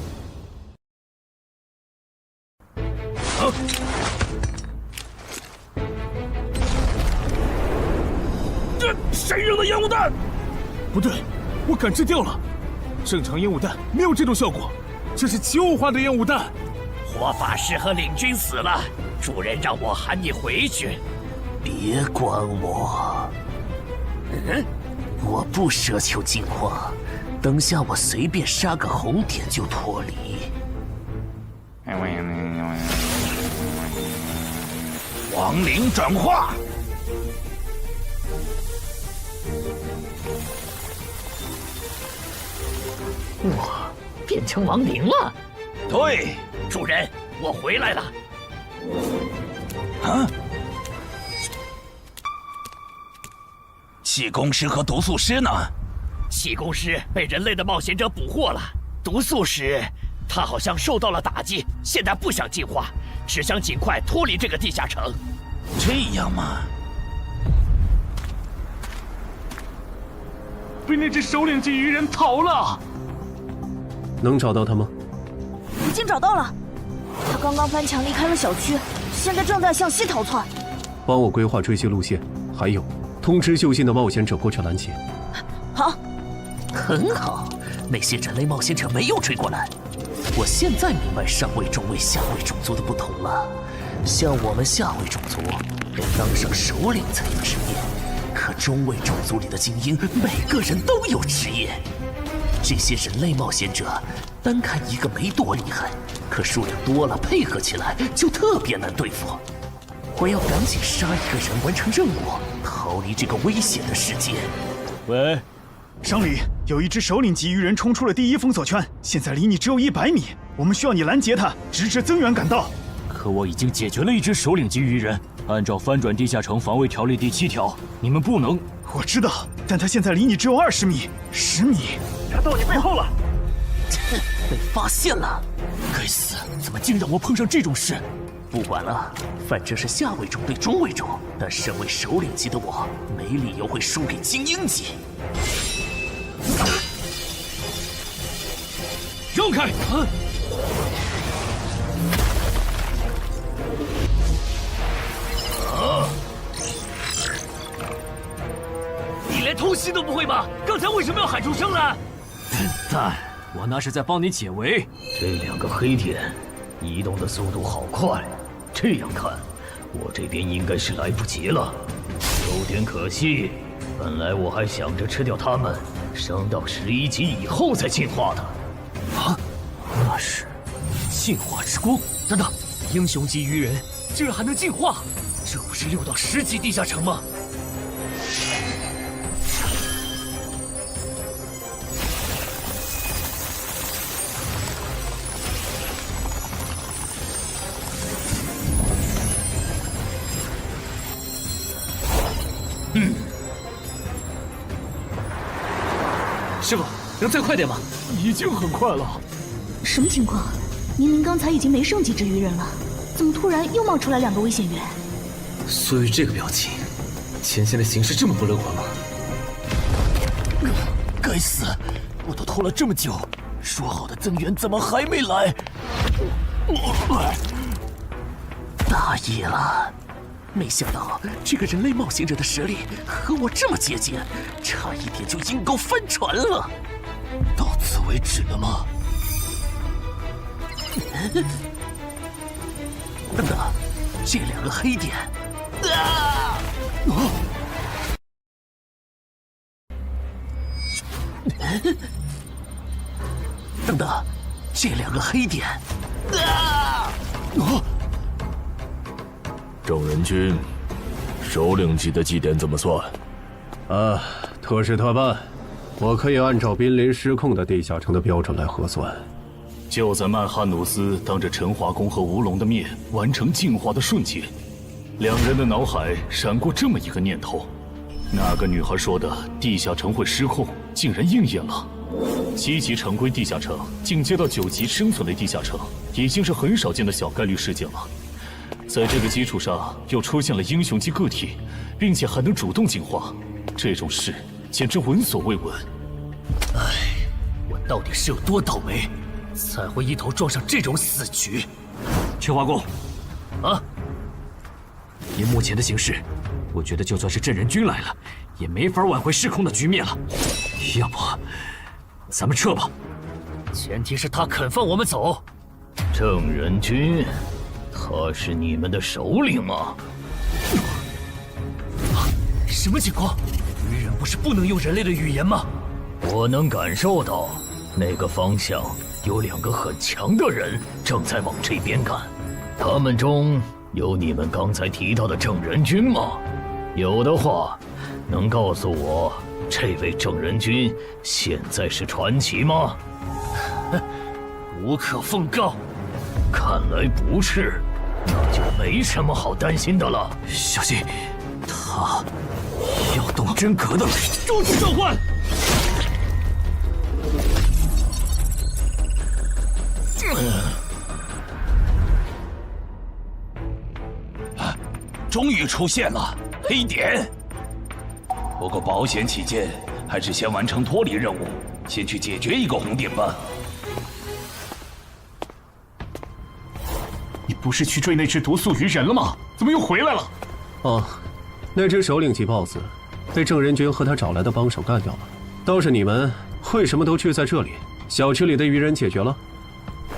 这谁扔的烟雾弹？不对，我感知掉了。正常烟雾弹没有这种效果，这是奇物化的烟雾弹。火法师和领军死了，主人让我喊你回去。别管我，我不奢求进化，等下我随便杀个红点就脱离。亡灵转化。我变成亡灵了。对，主人，我回来了。啊！气功师和毒素师呢？气功师被人类的冒险者捕获了，毒素师他好像受到了打击，现在不想进化，只想尽快脱离这个地下城。这样吗？被那只首领级鱼人逃了。能找到他吗？已经找到了，他刚刚翻墙离开了小区，现在正在向西逃窜。帮我规划追击路线，还有通知就近的冒险者过去拦截。好，很好，那些人类冒险者没有追过来。我现在明白上位、中位、下位种族的不同了。像我们下位种族，得当上首领才有职业，可中位种族里的精英，每个人都有职业。这些人类冒险者，单看一个没多厉害，可数量多了，配合起来就特别难对付。我要赶紧杀一个人，完成任务，逃离这个危险的世界。喂，商里，有一只首领级鱼人冲出了第1封锁圈，现在离你只有100米，我们需要你拦截他，直至增援赶到。可我已经解决了一只首领级鱼人，按照翻转地下城防卫条例第7条，你们不能……我知道，但他现在离你只有20米、10米。他到你背后了。被发现了！该死，怎么竟让我碰上这种事？不管了，反正是下位种对中位种，但身为首领级的我，没理由会输给精英级。让开！你连偷袭都不会吗？刚才为什么要喊出声来？笨蛋，我那是在帮你解围。这2个黑点移动的速度好快，这样看，我这边应该是来不及了，有点可惜。本来我还想着吃掉它们，升到11级以后再进化的。啊，那是进化之光。等等，英雄级鱼人竟然还能进化，这不是6到10级地下城吗？师傅，能再快点吗？已经很快了。什么情况？明明刚才已经没剩几只鱼人了，怎么突然又冒出来2个危险源？苏玉这个表情，前线的形势这么不乐观吗？该死！我都拖了这么久，说好的增援怎么还没来？大意了！没想到这个人类冒险者的实力和我这么接近，差一点就阴沟翻船了。到此为止了吗？等等，这2个黑点，等等，这2个黑点，正人君，首领级的祭典怎么算？特事特办，我可以按照濒临失控的地下城的标准来核算。就在曼哈努斯当着陈华宫和吴龙的面完成进化的瞬间，2人的脑海闪过这么一个念头：那个女孩说的地下城会失控，竟然应验了。7级常规地下城进阶到9级生存类地下城，已经是很少见的小概率事件了。在这个基础上，又出现了英雄级个体，并且还能主动进化，这种事简直闻所未闻。唉，我到底是有多倒霉，才会一头撞上这种死局？陈华宫，啊！以目前的形势，我觉得就算是镇人君来了，也没法挽回失控的局面了。要不，咱们撤吧。前提是他肯放我们走。郑人君，他是你们的首领吗？什么情况？鱼人不是不能用人类的语言吗？我能感受到，那个方向有2个很强的人正在往这边赶。他们中有你们刚才提到的郑人君吗？有的话，能告诉我这位郑人君现在是传奇吗？无可奉告。看来不是，那就没什么好担心的了。小心，他要动真格的了！终止召唤！终于出现了黑点，不过保险起见，还是先完成脱离任务，先去解决一个红点吧。你不是去追那只毒素鱼人了吗？怎么又回来了？哦，那只首领级 BOSS 被郑人君和他找来的帮手干掉了。倒是你们为什么都聚在这里？小区里的鱼人解决了？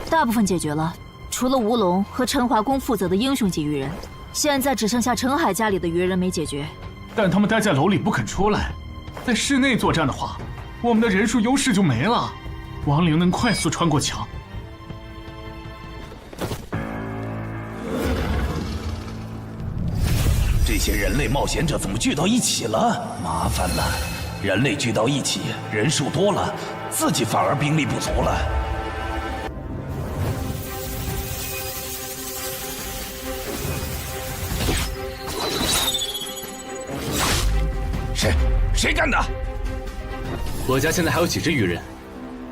大部分解决了，除了吴龙和陈华宫负责的英雄级鱼人，现在只剩下陈海家里的鱼人没解决。但他们待在楼里不肯出来，在室内作战的话，我们的人数优势就没了。亡灵能快速穿过墙。这些人类冒险者怎么聚到一起了？麻烦了，人类聚到一起，人数多了，自己反而兵力不足了。谁干的？我家现在还有几只鱼人？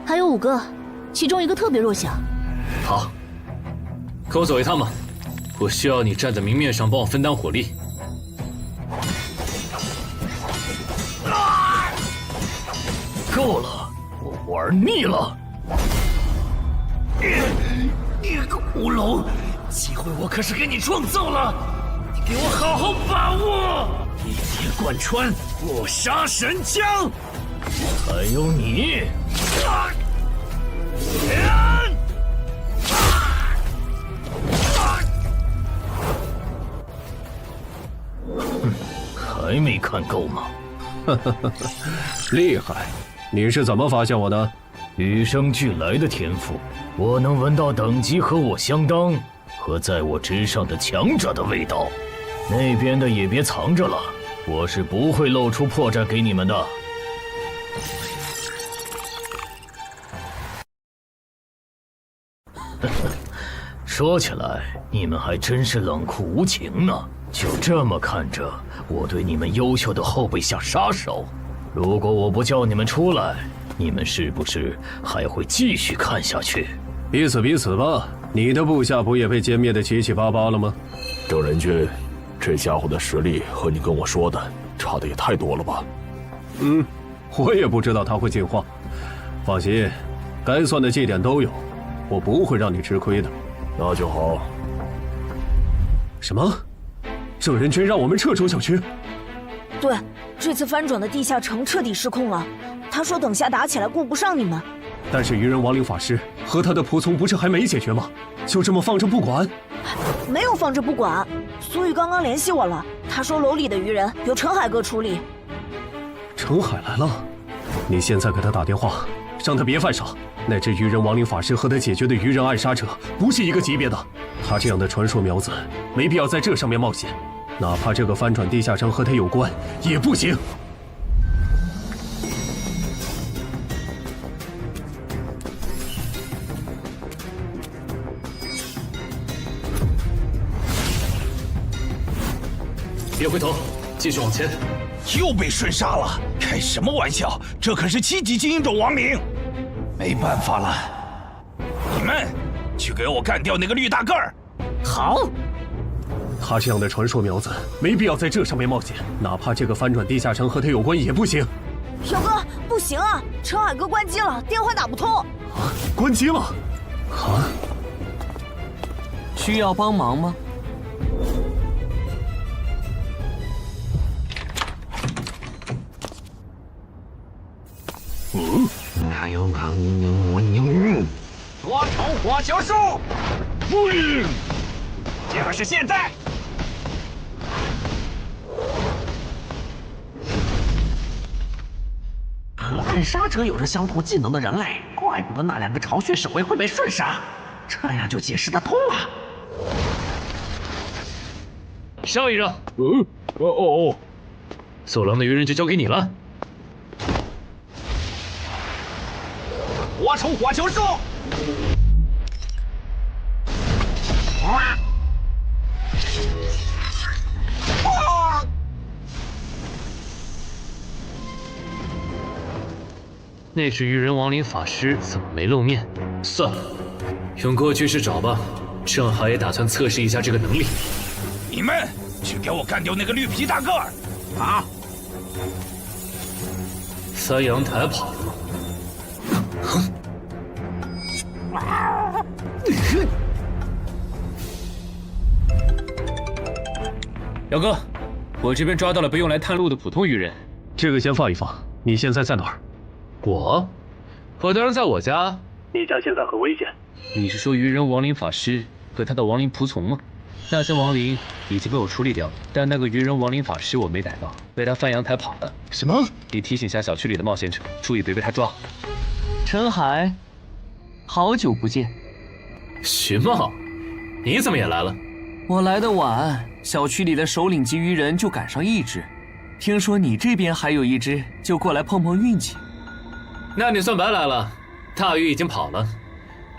还有5个，其中一个特别弱小。好，跟我走一趟吧。我需要你站在明面上帮我分担火力。够了，我玩腻了。你个乌龙，机会我可是给你创造了，你给我好好把握！一铁贯穿，不杀神枪，还有你！还没看够吗？厉害！你是怎么发现我的？与生俱来的天赋，我能闻到等级和我相当和在我之上的强者的味道。那边的也别藏着了，我是不会露出破绽给你们的。说起来，你们还真是冷酷无情呢。就这么看着我对你们优秀的后辈下杀手，如果我不叫你们出来，你们是不是还会继续看下去？彼此彼此吧。你的部下不也被歼灭的七七八八了吗？郑仁君，这家伙的实力和你跟我说的差的也太多了吧？我也不知道他会进化。放心，该算的绩点都有，我不会让你吃亏的。那就好。什么？郑仁君让我们撤出小区？对，这次翻转的地下城彻底失控了。他说等下打起来顾不上你们。但是愚人亡灵法师和他的仆从不是还没解决吗？就这么放着不管？没有放着不管，苏玉刚刚联系我了，他说楼里的愚人由陈海哥处理。陈海来了，你现在给他打电话，让他别犯傻。那只愚人亡灵法师和他解决的愚人暗杀者不是一个级别的，他这样的传说苗子没必要在这上面冒险，哪怕这个翻转地下城和他有关也不行。别回头，继续往前。又被瞬杀了，开什么玩笑？这可是7级精英种亡灵，没办法了。你们去给我干掉那个绿大个儿。好。他这样的传说苗子没必要在这上面冒险，哪怕这个翻转地下城和他有关也不行。小哥，不行啊，陈海哥关机了，电话打不通。啊，关机了？啊？需要帮忙吗？多重火球术，就是现在！和暗杀者有着相同技能的人类，怪不得那2个巢穴守卫会被瞬杀，这样就解释得通了。上一任，走廊的愚人就交给你了。多重火球术，那是愚人亡灵法师，怎么没露面？算了，用过去式找吧。正好也打算测试一下这个能力。你们去给我干掉那个绿皮大个儿！啊！三阳台跑了。姚哥，我这边抓到了不用来探路的普通愚人。这个先放一放。你现在在哪儿？我当然在我家。你家现在很危险。你是说愚人亡灵法师和他的亡灵仆从吗？那些亡灵已经被我处理掉了，但那个愚人亡灵法师我没逮到，被他翻阳台跑了。什么？你提醒下小区里的冒险者，注意别被他抓。陈海，好久不见。徐茂，你怎么也来了？我来的晚，小区里的首领级愚人就赶上1只，听说你这边还有1只，就过来碰碰运气。那你算白来了，大鱼已经跑了，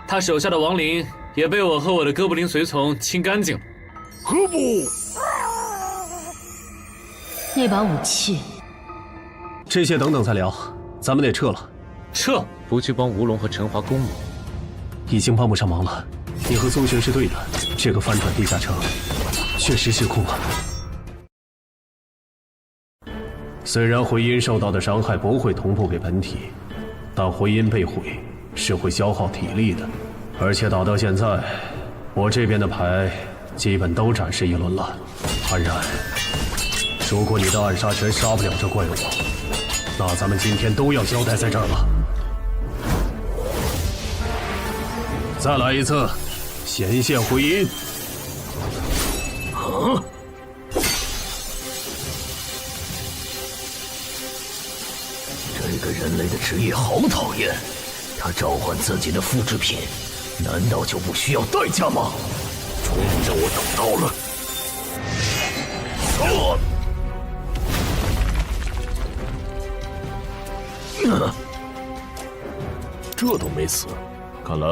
他手下的亡灵也被我和我的哥布林随从清干净了。何不？那把武器，这些等等再聊，咱们得撤了。撤？不去帮吴龙和陈华攻我，已经帮不上忙了。你和宗玄是对的，这个翻转地下城确实失控了。虽然回音受到的伤害不会同步给本体，但回音被毁是会消耗体力的。而且打到现在，我这边的牌基本都展示一轮了。安然，如果你的暗杀拳杀不了这怪物，那咱们今天都要交代在这儿了。再来一次，显现回音。啊！这个人类的职业好讨厌，他召唤自己的复制品，难道就不需要代价吗？终于让我等到了。这都没死，看来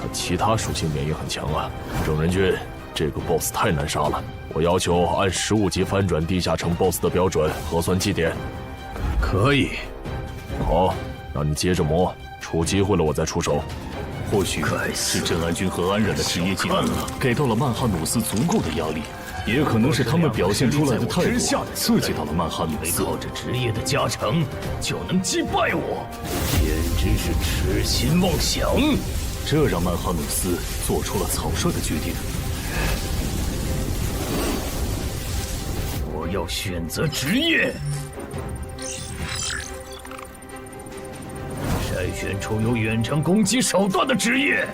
他其他属性免疫很强啊！正人君，这个 BOSS 太难杀了，我要求按15级翻转地下城 BOSS 的标准核算绩点。可以。好，那你接着磨，出机会了我再出手。或许是镇安君和安然的职业技能给到了曼哈努斯足够的压力，也可能是他们表现出来的态度刺激到了曼哈努斯。靠着职业的加成就能击败我，简直是痴心妄想。这让曼哈努斯做出了草率的决定。我要选择职业，筛选出有远程攻击手段的职业。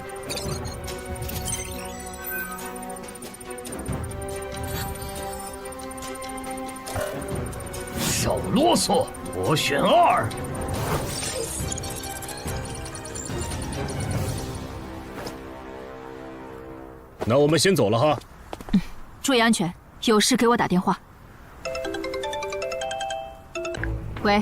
少啰嗦，我选2。那我们先走了哈。注意安全，有事给我打电话。喂，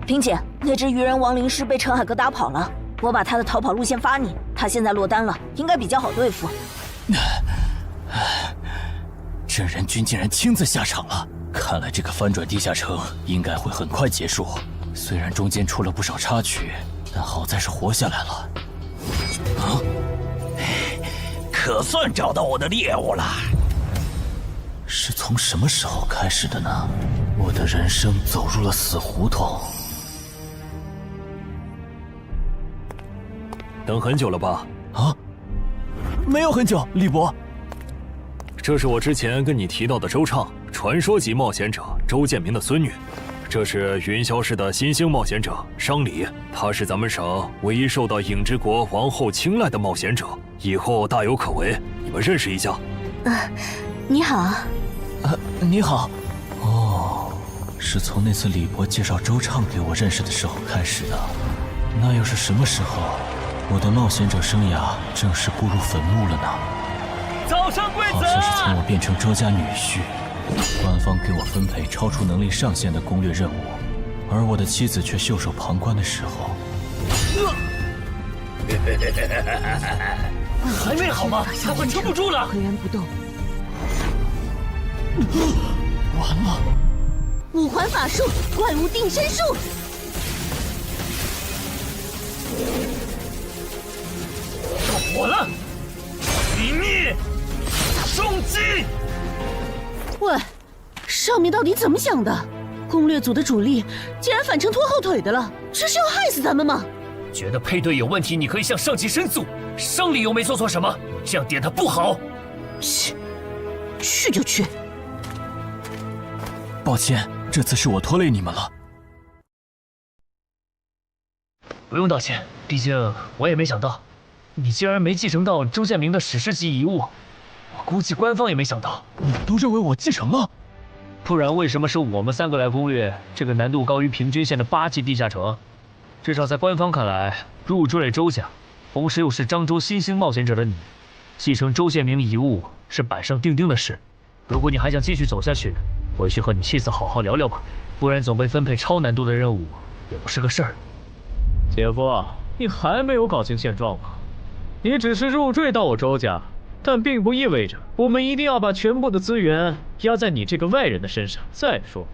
萍姐，那只鱼人亡灵师被陈海哥打跑了，我把他的逃跑路线发你，他现在落单了，应该比较好对付。镇人君竟然亲自下场了，看来这个翻转地下城应该会很快结束。虽然中间出了不少插曲，但好在是活下来了。啊！可算找到我的猎物了。是从什么时候开始的呢？我的人生走入了死胡同。等很久了吧？啊，没有很久，李伯。这是我之前跟你提到的周畅，传说级冒险者周建明的孙女。这是云霄市的新兴冒险者商礼，她是咱们省唯一受到影之国王后青睐的冒险者，以后大有可为。你们认识一下。你好。你好。哦，是从那次李伯介绍周畅给我认识的时候开始的。那又是什么时候，我的冒险者生涯正式步入坟墓了呢？早上贵子，好像是从我变成周家女婿，官方给我分配超出能力上限的攻略任务，而我的妻子却袖手旁观的时候。还没好吗？他快撑不住了。岿然不动。完了！五环法术，怪物定身术。要火了！殇灭！重击！喂，上面到底怎么想的？攻略组的主力竟然反成拖后腿的了，这是要害死咱们吗？觉得配对有问题，你可以向上级申诉。商礼又没做错什么，这样点他不好。去就去。抱歉，这次是我拖累你们了。不用道歉，毕竟我也没想到，你竟然没继承到周建明的史诗级遗物。我估计官方也没想到。你们都认为我继承了？不然为什么是我们3个来攻略这个难度高于平均线的8级地下城？至少在官方看来，入赘周家，同时又是漳州新兴冒险者的你，继承周建明遗物是板上钉钉的事。如果你还想继续走下去，回去和你妻子好好聊聊吧，不然总被分配超难度的任务也不是个事儿。姐夫，你还没有搞清现状吗？你只是入赘到我周家，但并不意味着我们一定要把全部的资源压在你这个外人的身上。再说，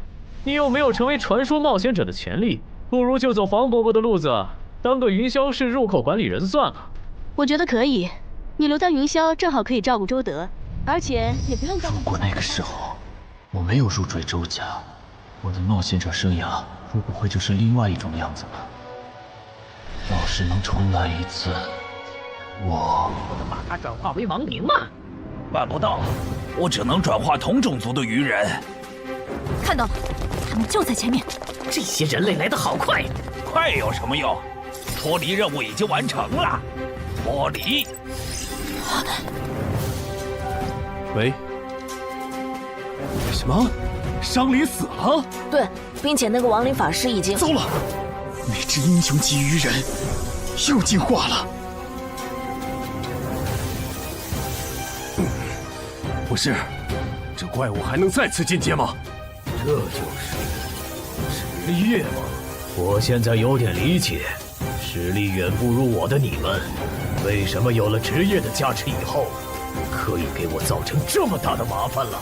你又没有成为传说冒险者的潜力，不如就走黄伯伯的路子，当个云霄市入口管理人算了。我觉得可以，你留在云霄正好可以照顾周德，而且也不用照顾。如果那个时候我没有入赘周家，我的冒险者生涯会不会就是另外一种样子呢？要是能重来一次，我能把它转化为亡灵吗？办不到，我只能转化同种族的鱼人。看到了，他们就在前面。这些人类来得好快，快有什么用？脱离任务已经完成了。脱离。喂？什么？伤离死了？对，并且那个亡灵法师已经……糟了，那只英雄级鱼人又进化了。不是，这怪物还能再次进阶吗？这就是实力吗？我现在有点理解，实力远不如我的你们，为什么有了职业的加持以后，可以给我造成这么大的麻烦了。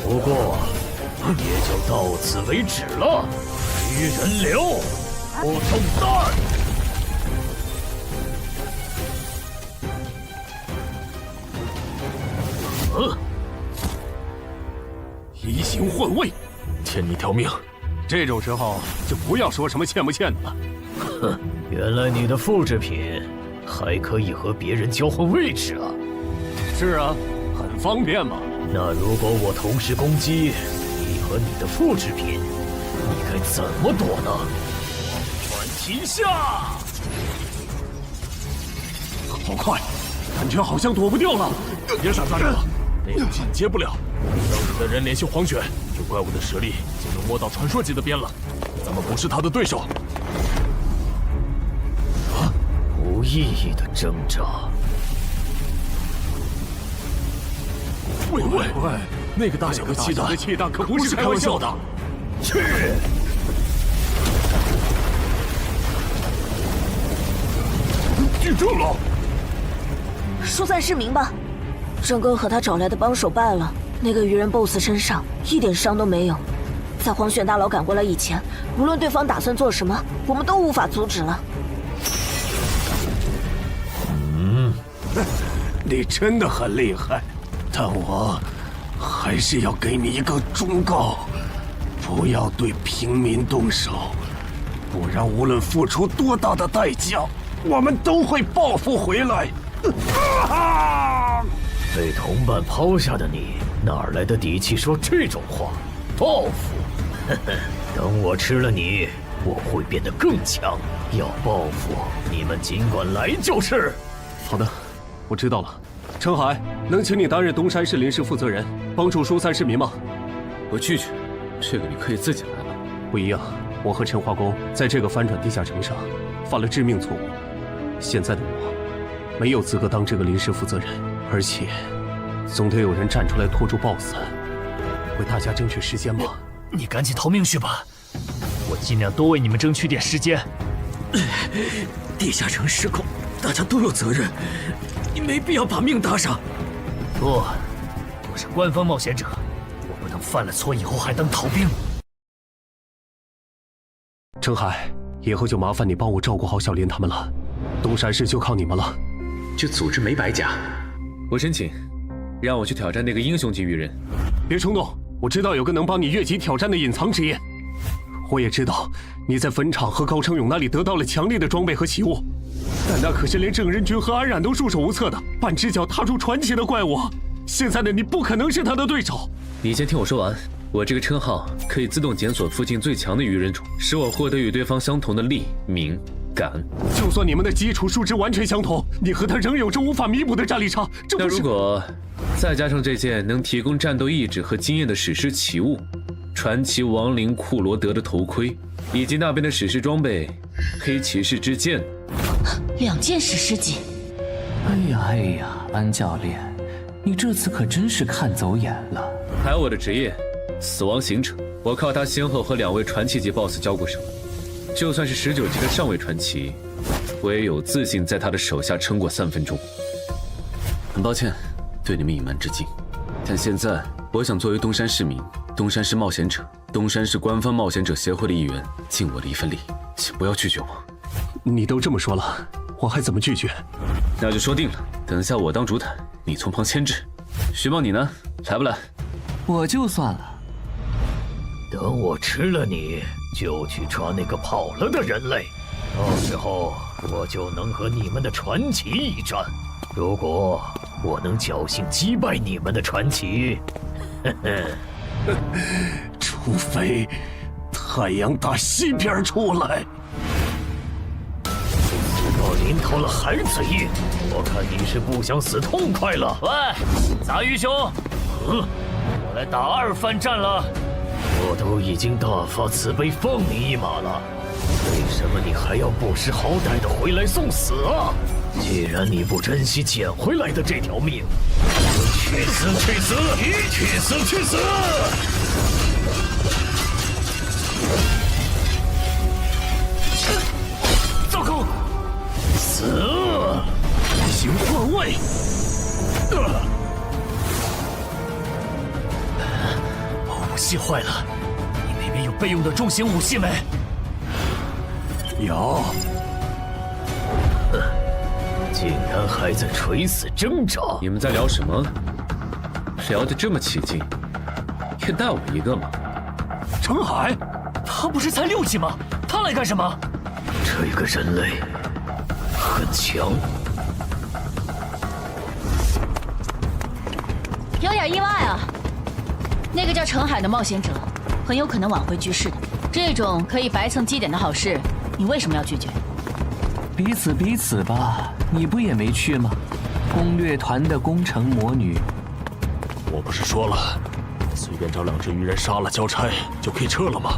不过，也就到此为止了。鱼人流，不中弹。移形换位，欠你条命。这种时候就不要说什么欠不欠的了。哼，原来你的复制品还可以和别人交换位置啊！是啊，很方便嘛。那如果我同时攻击你和你的复制品，你该怎么躲呢？传奇下，好快，感觉好像躲不掉了。别傻撒着了，那个进阶不了。当时的人连续黄泉，这怪物的实力已经能摸到传说级的边了。咱们不是他的对手。无意义的挣扎。喂，那个大小的气弹可不是开玩笑的。去！记住了，疏散市民吧。郑哥和他找来的帮手败了，那个鱼人 BOSS 身上一点伤都没有。在黄玄大佬赶过来以前，无论对方打算做什么，我们都无法阻止了。你真的很厉害，但我还是要给你一个忠告：不要对平民动手，不然无论付出多大的代价，我们都会报复回来。被同伴抛下的你，哪来的底气说这种话？报复？等我吃了你，我会变得更强。要报复，你们尽管来就是。好的，我知道了。陈海，能请你担任东山市临时负责人，帮助疏散市民吗？我拒绝，这个你可以自己来了。不一样，我和陈化工在这个翻转地下城上犯了致命错误，现在的我没有资格当这个临时负责人，而且总得有人站出来拖住 BOSS， 为大家争取时间吧。你赶紧逃命去吧，我尽量多为你们争取点时间。地下城失控，大家都有责任，你没必要把命搭上。不，我是官方冒险者，我不能犯了错以后还当逃兵。陈海，以后就麻烦你帮我照顾好小林他们了，东山市就靠你们了。这组织没白假，我申请，让我去挑战那个英雄级鱼人。别冲动，我知道有个能帮你越级挑战的隐藏职业。我也知道你在坟场和高成勇那里得到了强力的装备和奇物，但那可是连郑仁君和安冉都束手无策的半只脚踏入传奇的怪物。现在的你不可能是他的对手。你先听我说完，我这个称号可以自动检索附近最强的鱼人种，使我获得与对方相同的力、名、感。就算你们的基础数值完全相同，你和他仍有着无法弥补的战力差。这不是……那如果再加上这件能提供战斗意志和经验的史诗奇物——传奇亡灵库罗德的头盔，以及那边的史诗装备——黑骑士之剑，2件史诗级。哎呀，安教练，你这次可真是看走眼了。还有我的职业，死亡行者，我靠他先后和2位传奇级 BOSS 交过手，就算是19级的上位传奇，我也有自信在他的手下撑过3分钟。很抱歉对你们隐瞒至今，但现在我想作为东山市民、东山市冒险者、东山市官方冒险者协会的一员，尽我的一份力，请不要拒绝我。你都这么说了，我还怎么拒绝？那就说定了，等下我当主坦，你从旁牵制。徐茂，你呢？来不来？我就算了。等我吃了你，就去抓那个跑了的人类，到时候我就能和你们的传奇一战。如果我能侥幸击败你们的传奇，除非太阳打西边出来。死到临头了还嘴硬，我看你是不想死痛快了。喂，杂鱼兄，我来打2番战了。我都已经大发慈悲放你一马了，为什么你还要不识好歹的回来送死啊？既然你不珍惜捡回来的这条命，去死去死，去死去死！糟糕，死！行换位。武器坏了，你那边有备用的重型武器没？有。竟然还在垂死挣扎！你们在聊什么？聊得这么起劲，愿带我一个吗？程海，他不是才6级吗？他来干什么？这个人类很强。有点意外啊！那个叫程海的冒险者，很有可能挽回局势的。这种可以白蹭基点的好事，你为什么要拒绝？彼此彼此吧，你不也没去吗？攻略团的攻城魔女，我不是说了，随便找2只鱼人杀了交差就可以撤了吗？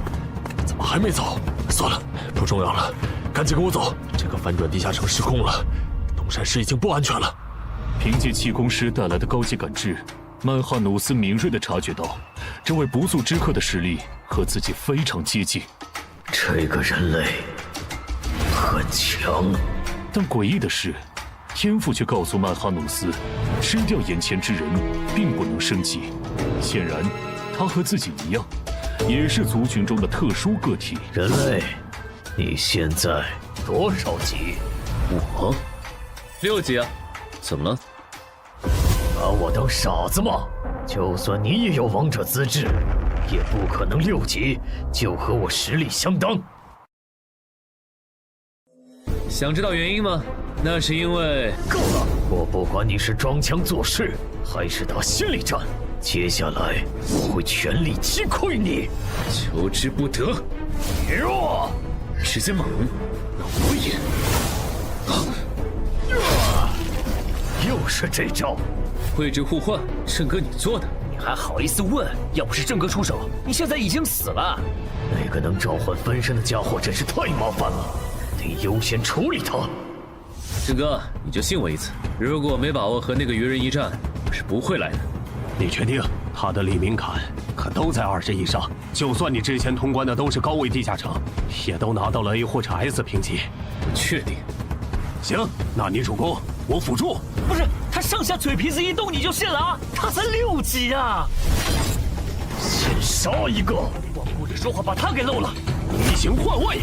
怎么还没走？算了，不重要了，赶紧跟我走。这个翻转地下城失控了，东山市已经不安全了。凭借气功师带来的高级感知，曼哈努斯敏锐地察觉到，这位不速之客的实力和自己非常接近。这个人类很强，但诡异的是，天赋却告诉曼哈努斯，吃掉眼前之人并不能升级。显然，他和自己一样，也是族群中的特殊个体。人类，你现在多少级？我6级啊，怎么了？把我当傻子吗？就算你也有王者资质，也不可能6级就和我实力相当。想知道原因吗？那是因为……够了！我不管你是装腔作势，还是打心理战，接下来我会全力击溃你。求之不得！弱，时间猛，让我也……又是这招！位置互换，郑哥你做的，你还好意思问？要不是郑哥出手，你现在已经死了。那个能召唤分身的家伙真是太麻烦了，得优先处理他。郑哥，你就信我一次，如果没把握和那个鱼人一战，我是不会来的。你确定？他的黎明坎可都在20以上，就算你之前通关的都是高位地下城，也都拿到了 A 或者 S 评级。不确定。行，那你主攻，我辅助。不是，他上下嘴皮子一动你就信了啊？他才6级啊！先杀一个！光顾着说话把他给漏了。移形换位！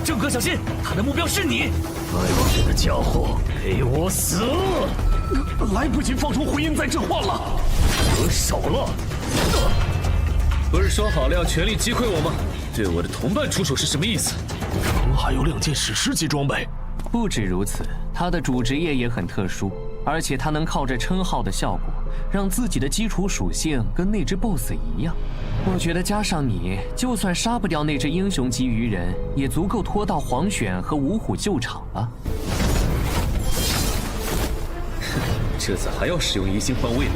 郑哥小心，他的目标是你。外面的家伙，给我死！来不及放出回音再置换了，得手了！不是说好了要全力击溃我吗？对我的同伴出手是什么意思？程海有2件史诗级装备。不止如此，他的主职业也很特殊，而且他能靠着称号的效果，让自己的基础属性跟那只 BOSS 一样。我觉得加上你，就算杀不掉那只英雄级鱼人，也足够拖到黄选和五虎救场了。这次还要使用移形换位呢？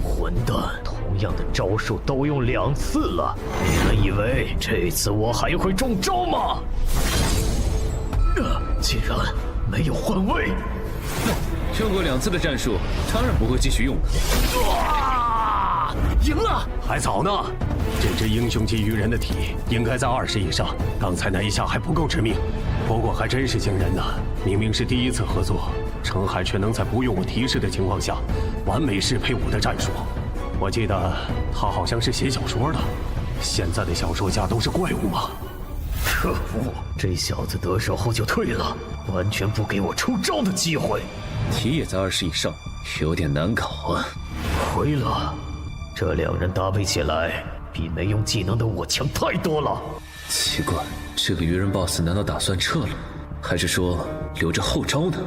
混蛋！同样的招数都用2次了，你们以为这次我还会中招吗？竟然没有换位！用过2次的战术，当然不会继续用了。赢了！还早呢，这只英雄级鱼人的体应该在20以上，刚才那一下还不够致命。不过还真是惊人呢，明明是第1次合作，程海却能在不用我提示的情况下，完美适配我的战术。我记得他好像是写小说的，现在的小说家都是怪物吗？可恶，这小子得手后就退了，完全不给我出招的机会。体也在20以上，有点难搞啊。亏了，这两人搭配起来比没用技能的我强太多了。奇怪，这个鱼人 BOSS 难道打算撤了，还是说留着后招呢？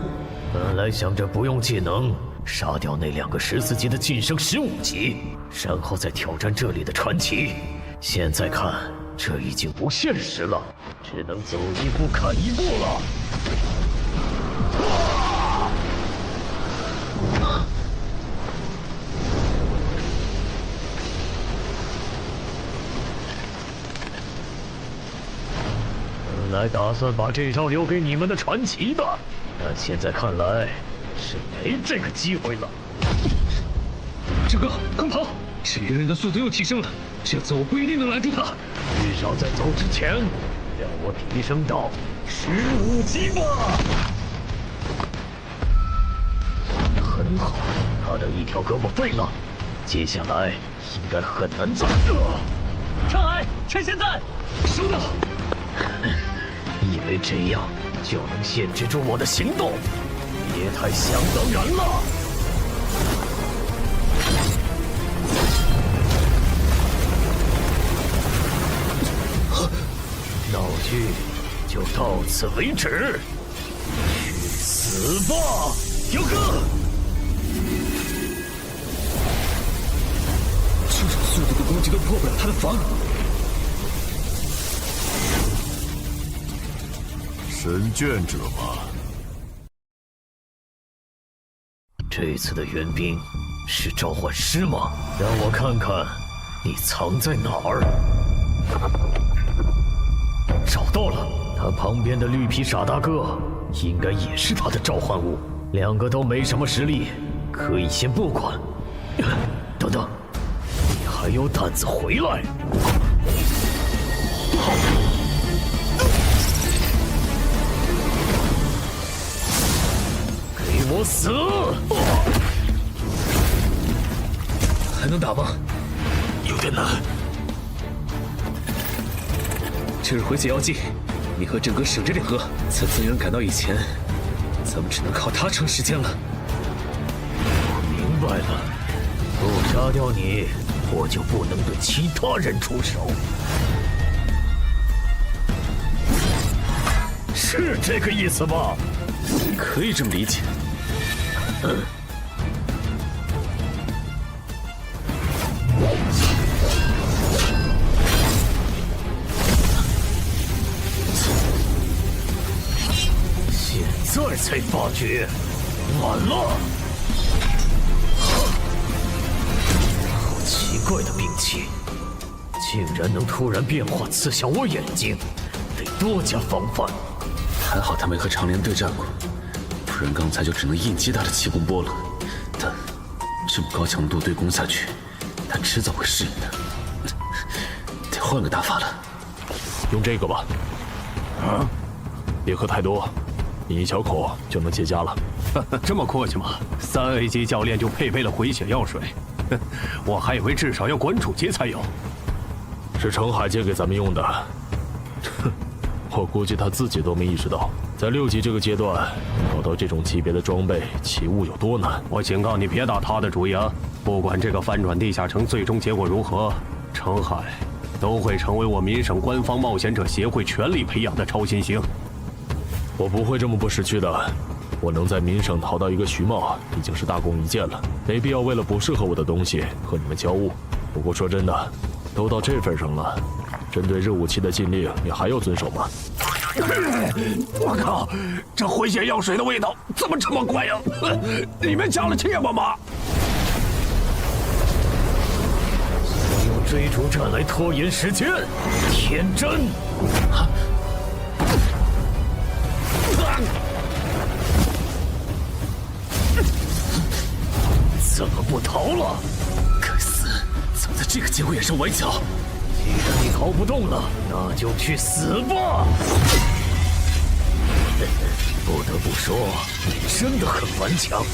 本来想着不用技能杀掉那2个14级的晋升15级，然后再挑战这里的传奇。现在看，这已经不现实了，只能走一步看一步了。本来打算把这招留给你们的传奇的，但现在看来是没这个机会了。这个快跑！这鱼人的速度又提升了，这次我不一定能拦住他。至少在走之前，让我提升到15级吧。很好，他的一条胳膊废了，接下来应该很难再。上来，趁现在，收到。以为这样就能限制住我的行动，别太想当然了。闹剧就到此为止，去死吧，彪哥！这种速度的攻击都破不了他的防。神眷者吗？这次的援兵是召唤师吗？让我看看你藏在哪儿。找到了，他旁边的绿皮傻大个应该也是他的召唤物。2个都没什么实力，可以先不管。等等，你还有胆子回来？给我死！还能打吗？有点难。这是回血药剂，你和郑哥省着点喝。在增援赶到以前，咱们只能靠他撑时间了。我明白了，不杀掉你，我就不能对其他人出手。是这个意思吧？可以这么理解。现在才发觉，晚了。好奇怪的兵器，竟然能突然变化刺向我眼睛，得多加防范。还好他没和长莲对战过，不然刚才就只能硬接他的气功波了。但这么高强度对攻下去，他迟早会适应的。得换个打法了。用这个吧。啊，别喝太多，你一小口就能结痂了。这么阔气吗？3A 级教练就配备了回血药水，我还以为至少要馆主级才有。是程海借给咱们用的。我估计他自己都没意识到，在6级这个阶段搞到这种级别的装备起雾有多难。我警告你别打他的主意啊！不管这个翻转地下城最终结果如何，程海都会成为我民省官方冒险者协会全力培养的超新星。我不会这么不识趣的。我能在民省淘到一个徐茂，已经是大功一件了，没必要为了不适合我的东西和你们交恶。不过说真的，都到这份上了，针对热武器的禁令，你还要遵守吗？我靠，这回血药水的味道怎么这么怪呀？里面加了芥末吗？想用追逐战来拖延时间，天真！怎么不逃了？该死，怎么在这个节骨眼上崴脚？既然你逃不动了，那就去死吧！不得不说，你真的很顽强。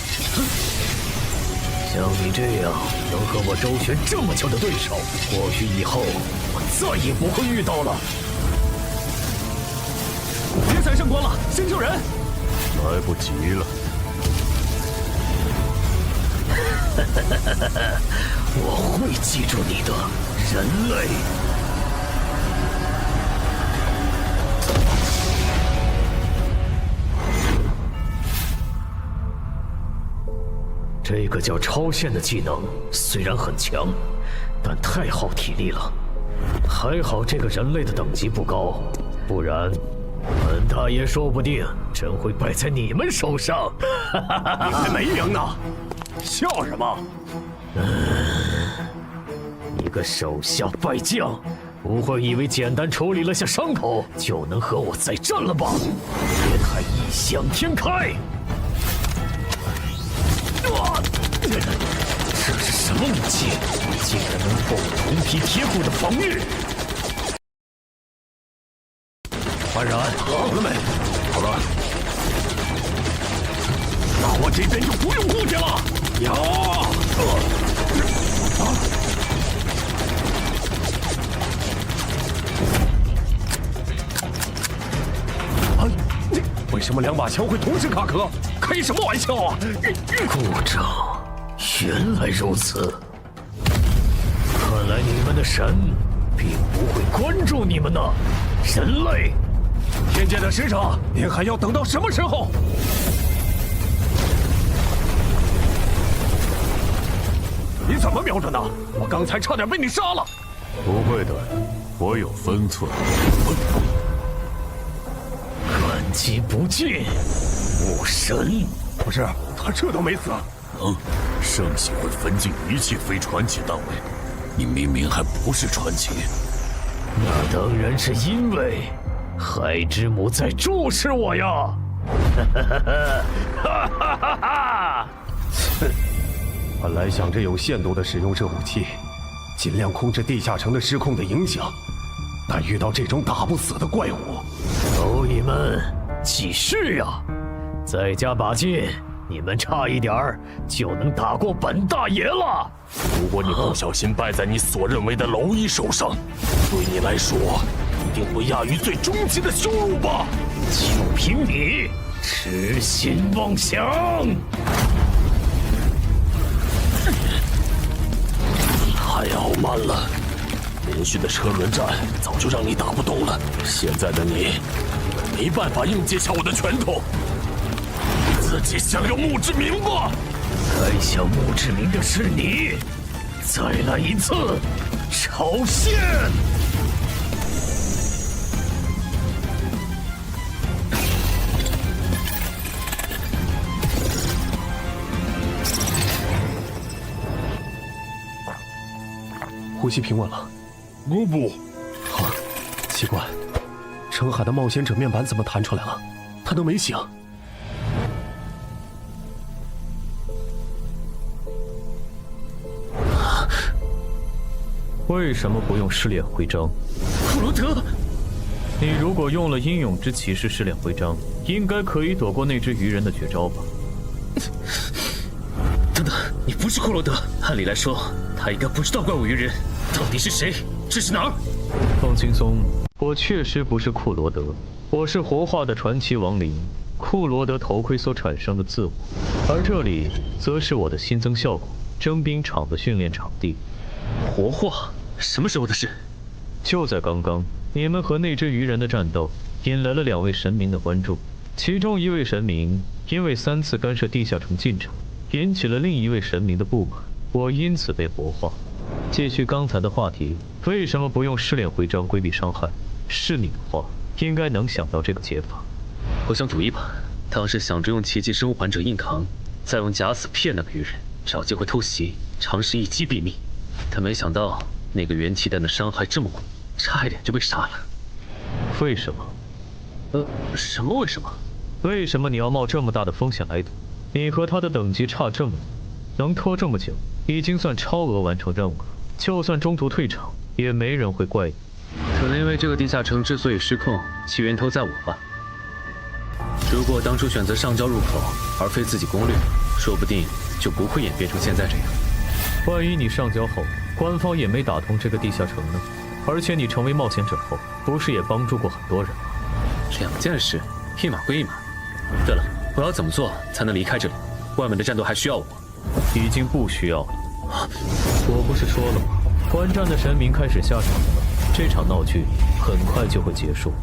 像你这样能和我周旋这么久的对手，或许以后我再也不会遇到了。光了，先救人！来不及了。我会记住你的，人类。这个叫超限的技能虽然很强，但太耗体力了。还好这个人类的等级不高，不然本大爷说不定真会败在你们手上。你还没赢呢，笑什么？你个手下败将，不会以为简单处理了下伤口就能和我再战了吧？别太异想天开！这是什么武器？竟然能破我铜皮铁骨的防御！安然，好了没？好了。那我这边就不用顾忌了。呀！为什么2把枪会同时卡壳？开什么玩笑啊！故障，原来如此。看来你们的神并不会关注你们呢，人类。天界的使者，您还要等到什么时候？你怎么瞄准的？我刚才差点被你杀了。不会的，我有分寸。感激不尽，武神。不是，他这都没死。圣血会焚尽一切非传奇单位，你明明还不是传奇。那当然是因为海之母在注视我呀！哈哈哈哈！本来想着有限度的使用这武器，尽量控制地下城的失控的影响，但遇到这种打不死的怪物，蝼蚁们继续呀！再加把劲，你们差一点儿就能打过本大爷了。如果你不小心败在你所认为的蝼蚁手上，对你来说一定不亚于最终极的羞辱吧？就凭你痴心妄想！太傲慢了，连续的车轮战早就让你打不动了。现在的你没办法硬接下我的拳头。自己享有墓志铭吧！该享墓志铭的是你！再来一次，超限！呼吸平稳了。不，奇怪，澄海的冒险者面板怎么弹出来了？他都没醒。为什么不用试炼徽章？库罗德，你如果用了英勇之骑士试炼徽章，应该可以躲过那只鱼人的绝招吧？等等，你不是库罗德，按理来说他应该不知道怪物鱼人到底是谁，这是哪儿？放轻松，我确实不是库罗德，我是活化的传奇亡灵库罗德头盔所产生的自我，而这里则是我的新增效果征兵场的训练场地。活化？什么时候的事？就在刚刚，你们和那只鱼人的战斗引来了2位神明的关注，其中一位神明因为3次干涉地下城进程，引起了另一位神明的不满，我因此被活化。继续刚才的话题，为什么不用试炼徽章规避伤害？是你的话，应该能想到这个解法。我想主意吧，当时想着用奇迹生还者硬扛，再用假死骗那个鱼人，找机会偷袭，尝试一击毙命。但没想到那个元气弹的伤害这么猛，差一点就被杀了。为什么？什么为什么？为什么你要冒这么大的风险来赌？你和他的等级差这么多，能拖这么久，已经算超额完成任务了。就算中途退场，也没人会怪你。可能因为这个地下城之所以失控，其源头在我吧。如果我当初选择上交入口，而非自己攻略，说不定就不会演变成现在这样。万一你上交后，官方也没打通这个地下城呢？而且你成为冒险者后，不是也帮助过很多人吗？2件事，一码归一码。对了，我要怎么做才能离开这里？外面的战斗还需要我？已经不需要了。我不是说了吗？观战的神明开始下场了，这场闹剧很快就会结束。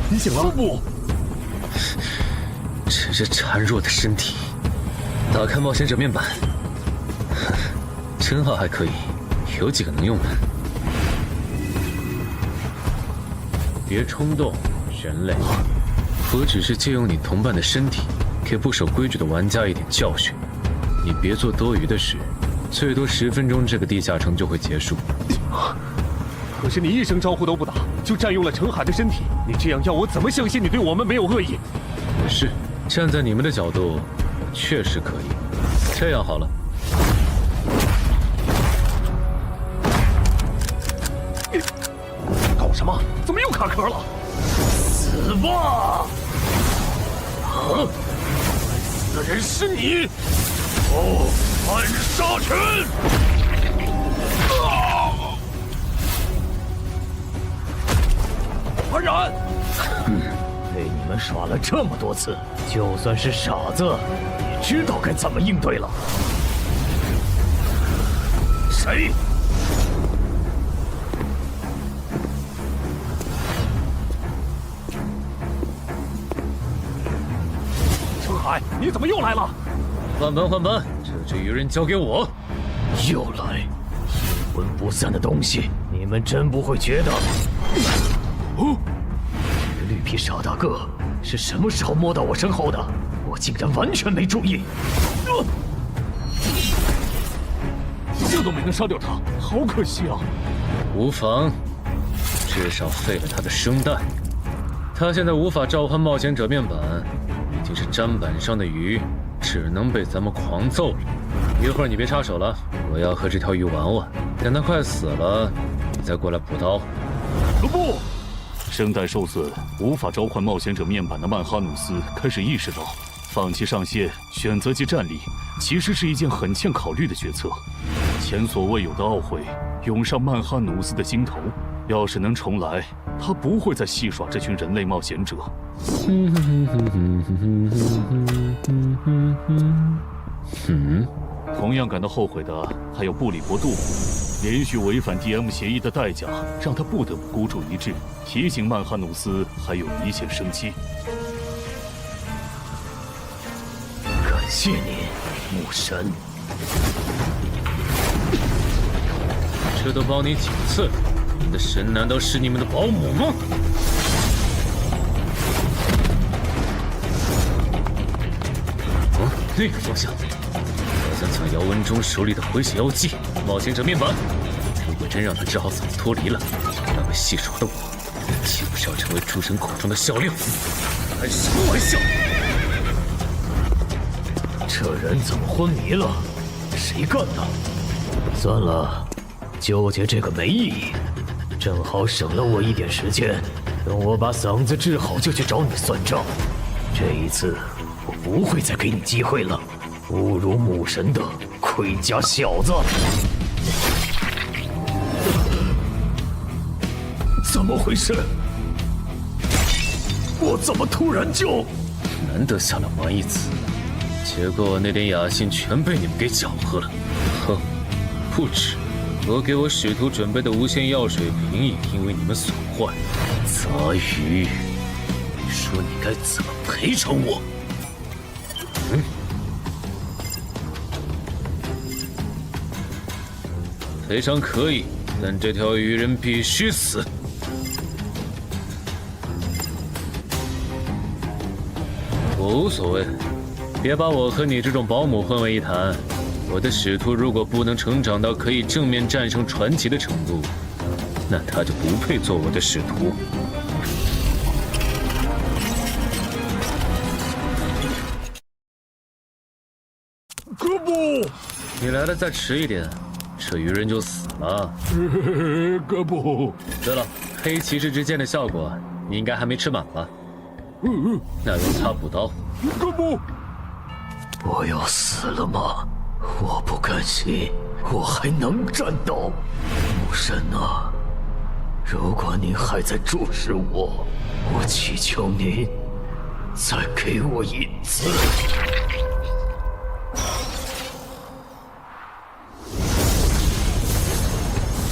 你醒了？不，这是孱弱的身体。打开冒险者面板，称号还可以，有几个能用的。别冲动，人类。我只是借用你同伴的身体，给不守规矩的玩家一点教训。你别做多余的事，最多10分钟，这个地下城就会结束。可是你一声招呼都不打，就占用了程海的身体，你这样要我怎么相信你对我们没有恶意？是，站在你们的角度，确实可以。这样好了。搞什么？怎么又卡壳了？死吧！啊！死的人是你！哦，暗杀拳！安然，被你们耍了这么多次，就算是傻子，也知道该怎么应对了。谁？程海，你怎么又来了？换班换班，这只鱼人交给我。又来，阴魂不散的东西，你们真不会觉得？哦，这个绿皮傻大个是什么时候摸到我身后的？我竟然完全没注意。这都没能杀掉他，好可惜啊！无妨，至少废了他的生蛋。他现在无法召唤冒险者面板，已经是砧板上的鱼，只能被咱们狂揍了。一会儿你别插手了，我要和这条鱼玩玩。等它快死了，你再过来补刀。不，声带受损，无法召唤冒险者面板的曼哈努斯开始意识到，放弃上线，选择其战力，其实是一件很欠考虑的决策。前所未有的懊悔涌上曼哈努斯的心头。要是能重来，他不会再戏耍这群人类冒险者。同样感到后悔的还有布里伯杜，连续违反 DM 协议的代价，让他不得不孤注一掷，提醒曼哈努斯还有一线生机。感谢你，牧神。这都帮你几次了，你的神难道是你们的保姆吗？那个方向，好像抢姚文忠手里的回血药剂。冒险者面板，如果真让他治好嗓子脱离了，那么戏耍的我，岂不是要成为诸神口中的笑料？开什么玩笑！这人怎么昏迷了？谁干的？算了，纠结这个没意义，正好省了我一点时间。等我把嗓子治好，就去找你算账。这一次，我不会再给你机会了。侮辱母神的盔甲小子！怎么回事？我怎么突然就……难得下来玩一次，结果那点雅兴全被你们给搅和了。哼，不止，我给我使徒准备的无限药水瓶也因为你们损坏。杂鱼，你说你该怎么赔偿我？赔偿可以，但这条鱼人必须死。我无所谓，别把我和你这种保姆混为一谈。我的使徒如果不能成长到可以正面战胜传奇的程度，那他就不配做我的使徒。哥布，你来的再迟一点，这鱼人就死了。哥布。对了，黑骑士之剑的效果，你应该还没吃满吧？那用它补刀。哥布，我要死了吗？我不甘心，我还能战斗。母神啊，如果您还在注视我，我祈求您再给我一次。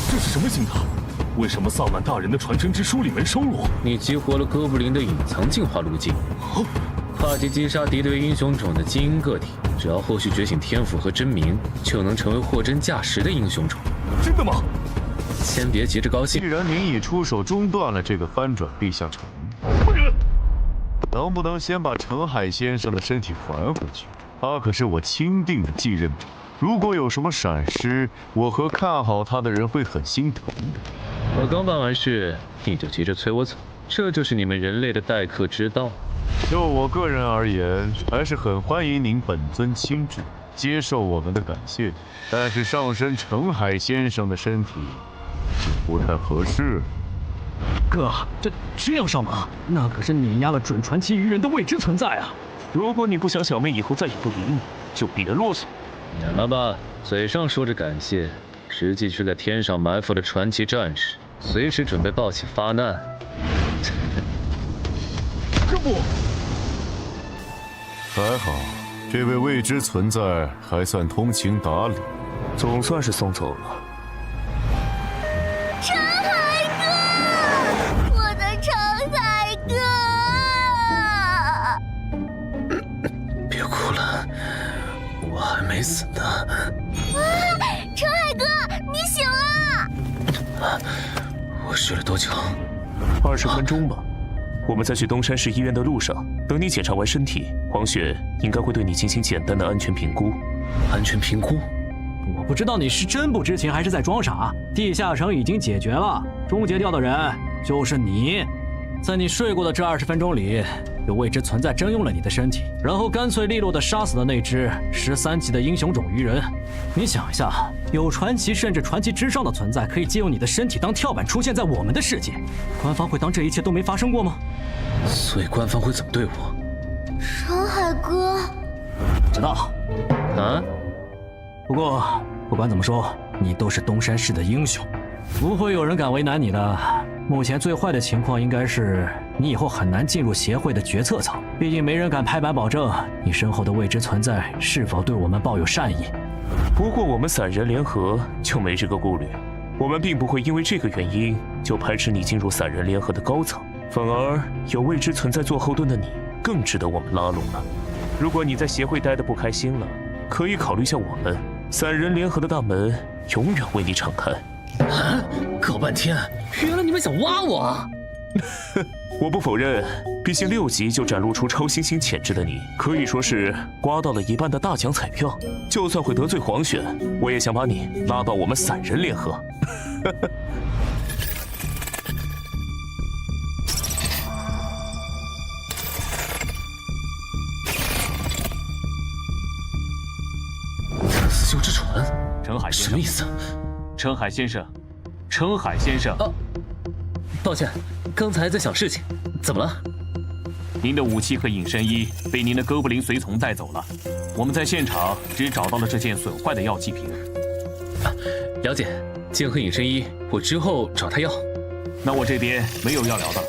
这是什么信条？为什么萨满大人的传承之书里没收录？你激活了哥布林的隐藏进化路径，帕吉击杀敌对英雄种的基因个体，只要后续觉醒天赋和真名，就能成为货真价实的英雄种。真的吗？先别急着高兴。既然您已出手中断了这个翻转地下城，能不能先把澄海先生的身体还回去？他可是我钦定的继任者，如果有什么闪失，我和看好他的人会很心疼的。我刚办完事，你就急着催我走，这就是你们人类的待客之道。就我个人而言，还是很欢迎您本尊亲至，接受我们的感谢。但是上身澄海先生的身体就不太合适。哥，这样上马，那可是碾压了准传奇鱼人的未知存在啊！如果你不想小妹以后再也不理你，就别啰嗦。演了吧，嘴上说着感谢，实际却在天上埋伏了传奇战士，随时准备报喜发难。这不，还好，这位未知存在还算通情达理，总算是送走了。澄海哥，我的澄海哥！别哭了，我还没死呢。澄海哥，你醒了！我睡了多久？20分钟吧。我们在去东山市医院的路上，等你检查完身体，黄雪应该会对你进行简单的安全评估。安全评估？我不知道你是真不知情还是在装傻。地下城已经解决了，终结掉的人就是你。在你睡过的这20分钟里，有未知存在征用了你的身体，然后干脆利落地杀死了那只13级的英雄种鱼人。你想一下，有传奇甚至传奇之上的存在可以借用你的身体当跳板出现在我们的世界，官方会当这一切都没发生过吗？所以官方会怎么对我？澄海哥，知道。啊？不过不管怎么说，你都是东山市的英雄，不会有人敢为难你的。目前最坏的情况应该是你以后很难进入协会的决策层，毕竟没人敢拍板保证你身后的未知存在是否对我们抱有善意。不过我们散人联合就没这个顾虑，我们并不会因为这个原因就排斥你进入散人联合的高层，反而有未知存在做后盾的你更值得我们拉拢了。如果你在协会待得不开心了，可以考虑下我们，散人联合的大门永远为你敞开。啊！搞半天，原来你们想挖我！我不否认，毕竟6级就展露出超新星潜质的你，可以说是刮到了一半的大奖彩票。就算会得罪黄选，我也想把你拉到我们散人联合。死囚之船，澄海先生，什么意思？澄海先生，澄海先生。抱歉，刚才在想事情，怎么了？您的武器和隐身衣被您的哥布林随从带走了，我们在现场只找到了这件损坏的药剂瓶。了解，剑和隐身衣，我之后找他要。那我这边没有要聊的了。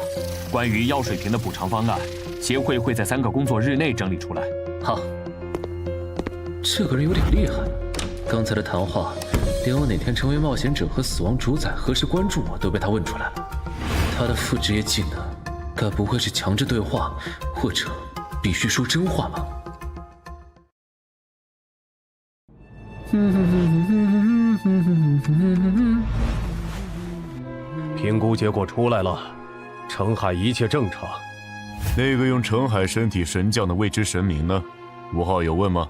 关于药水瓶的补偿方案，协会会在3个工作日内整理出来。好。这个人有点厉害，刚才的谈话，连我哪天成为冒险者和死亡主宰何时关注我都被他问出来了。他的副职业技能，该不会是强制对话，或者必须说真话吧？评估结果出来了，澄海一切正常。那个用澄海身体神将的未知神明呢？5号有问吗？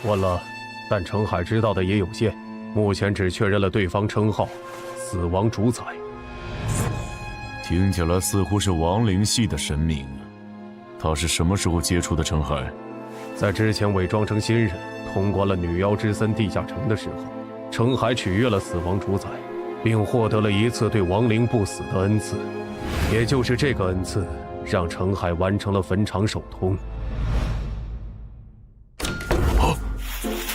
问了，但澄海知道的也有限，目前只确认了对方称号“死亡主宰”。听起来似乎是亡灵系的神明。他是什么时候接触的澄海？在之前伪装成新人，通关了女妖之森地下城的时候，澄海取悦了死亡主宰，并获得了一次对亡灵不死的恩赐。也就是这个恩赐，让澄海完成了坟场首通。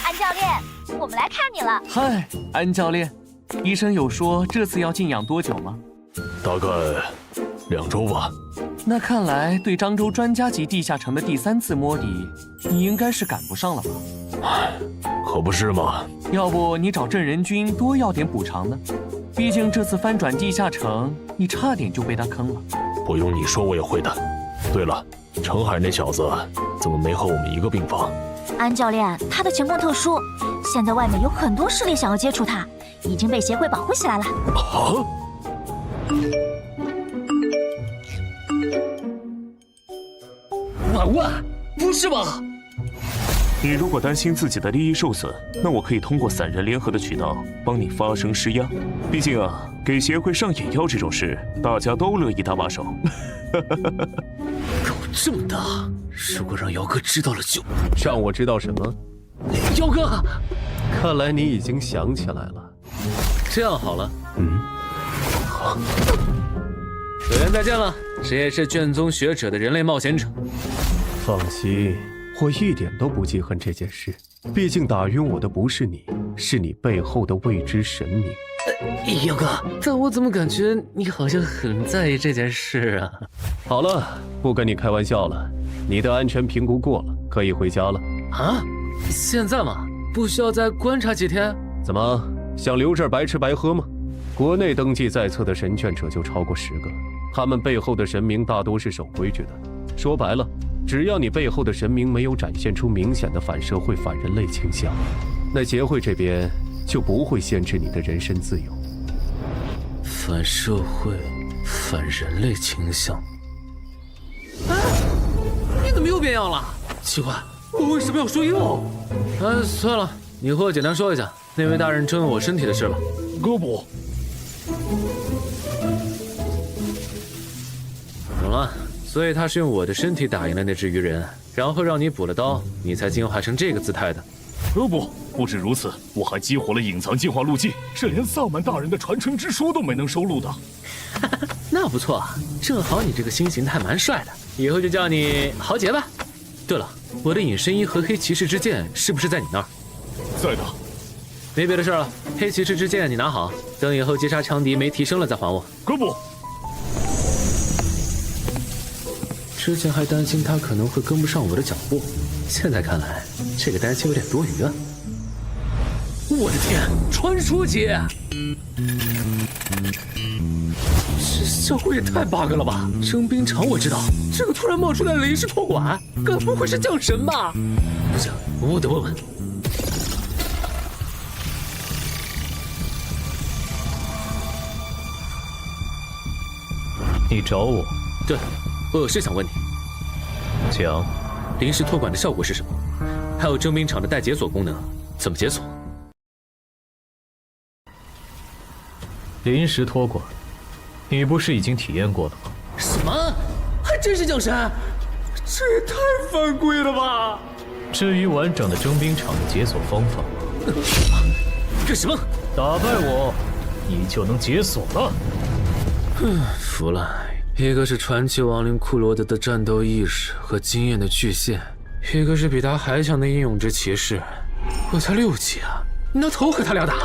安教练，我们来看你了。嗨，安教练，医生有说这次要静养多久吗？大概2周吧。那看来对漳州专家级地下城的第3次摸底，你应该是赶不上了吧？可不是嘛。要不你找镇人君多要点补偿呢？毕竟这次翻转地下城，你差点就被他坑了。不用你说，我也会的。对了，程海那小子怎么没和我们一个病房？安教练，他的情况特殊，现在外面有很多势力想要接触他，已经被协会保护起来了。啊！婉婉，不是吧？你如果担心自己的利益受损，那我可以通过散人联合的渠道帮你发声施压。毕竟啊，给协会上眼药这种事，大家都乐意搭把手。狗这么大，如果让姚哥知道了就……让我知道什么？姚哥，看来你已经想起来了。这样好了，有缘再见了，谁也是卷宗学者的人类冒险者。放心，我一点都不记恨这件事。毕竟打晕我的不是你，是你背后的未知神明。姚哥，但我怎么感觉你好像很在意这件事啊？好了，不跟你开玩笑了，你的安全评估过了，可以回家了。啊？现在吗？不需要再观察几天？怎么想留这儿白吃白喝吗？国内登记在册的神眷者就超过10个，他们背后的神明大多是守规矩的。说白了，只要你背后的神明没有展现出明显的反社会、反人类倾向，那协会这边就不会限制你的人身自由。反社会、反人类倾向？哎，你怎么又变样了？奇怪，我为什么要说又？算了，你和我简单说一下那位大人征用我身体的事吧。哥不。懂了。所以他是用我的身体打赢了那只鱼人，然后让你补了刀，你才进化成这个姿态的。不止如此，我还激活了隐藏进化路径，是连萨满大人的传承之书都没能收录的。那不错，正好你这个新形态蛮帅的，以后就叫你豪杰吧。对了，我的隐身衣和黑骑士之剑是不是在你那儿？在的。没别的事了，黑骑士之剑你拿好，等以后击杀强敌没提升了再还我。哥不。之前还担心他可能会跟不上我的脚步，现在看来这个担心有点多余啊！我的天，传说节！这效果也太 bug 了吧！征兵场我知道，这个突然冒出来的临时托管，该不会是降神吧？不行，我得问问。你找我？对。我有事想问你，讲。临时托管的效果是什么？还有征兵场的带解锁功能，怎么解锁？临时托管，你不是已经体验过了吗？什么？还真是降神？这也太犯规了吧！至于完整的征兵场的解锁方法，干什么？打败我，你就能解锁了。服了。一个是传奇亡灵库罗德的战斗意识和经验的巨献，一个是比他还强的英勇之骑士。我才6级啊，你拿头和他俩打？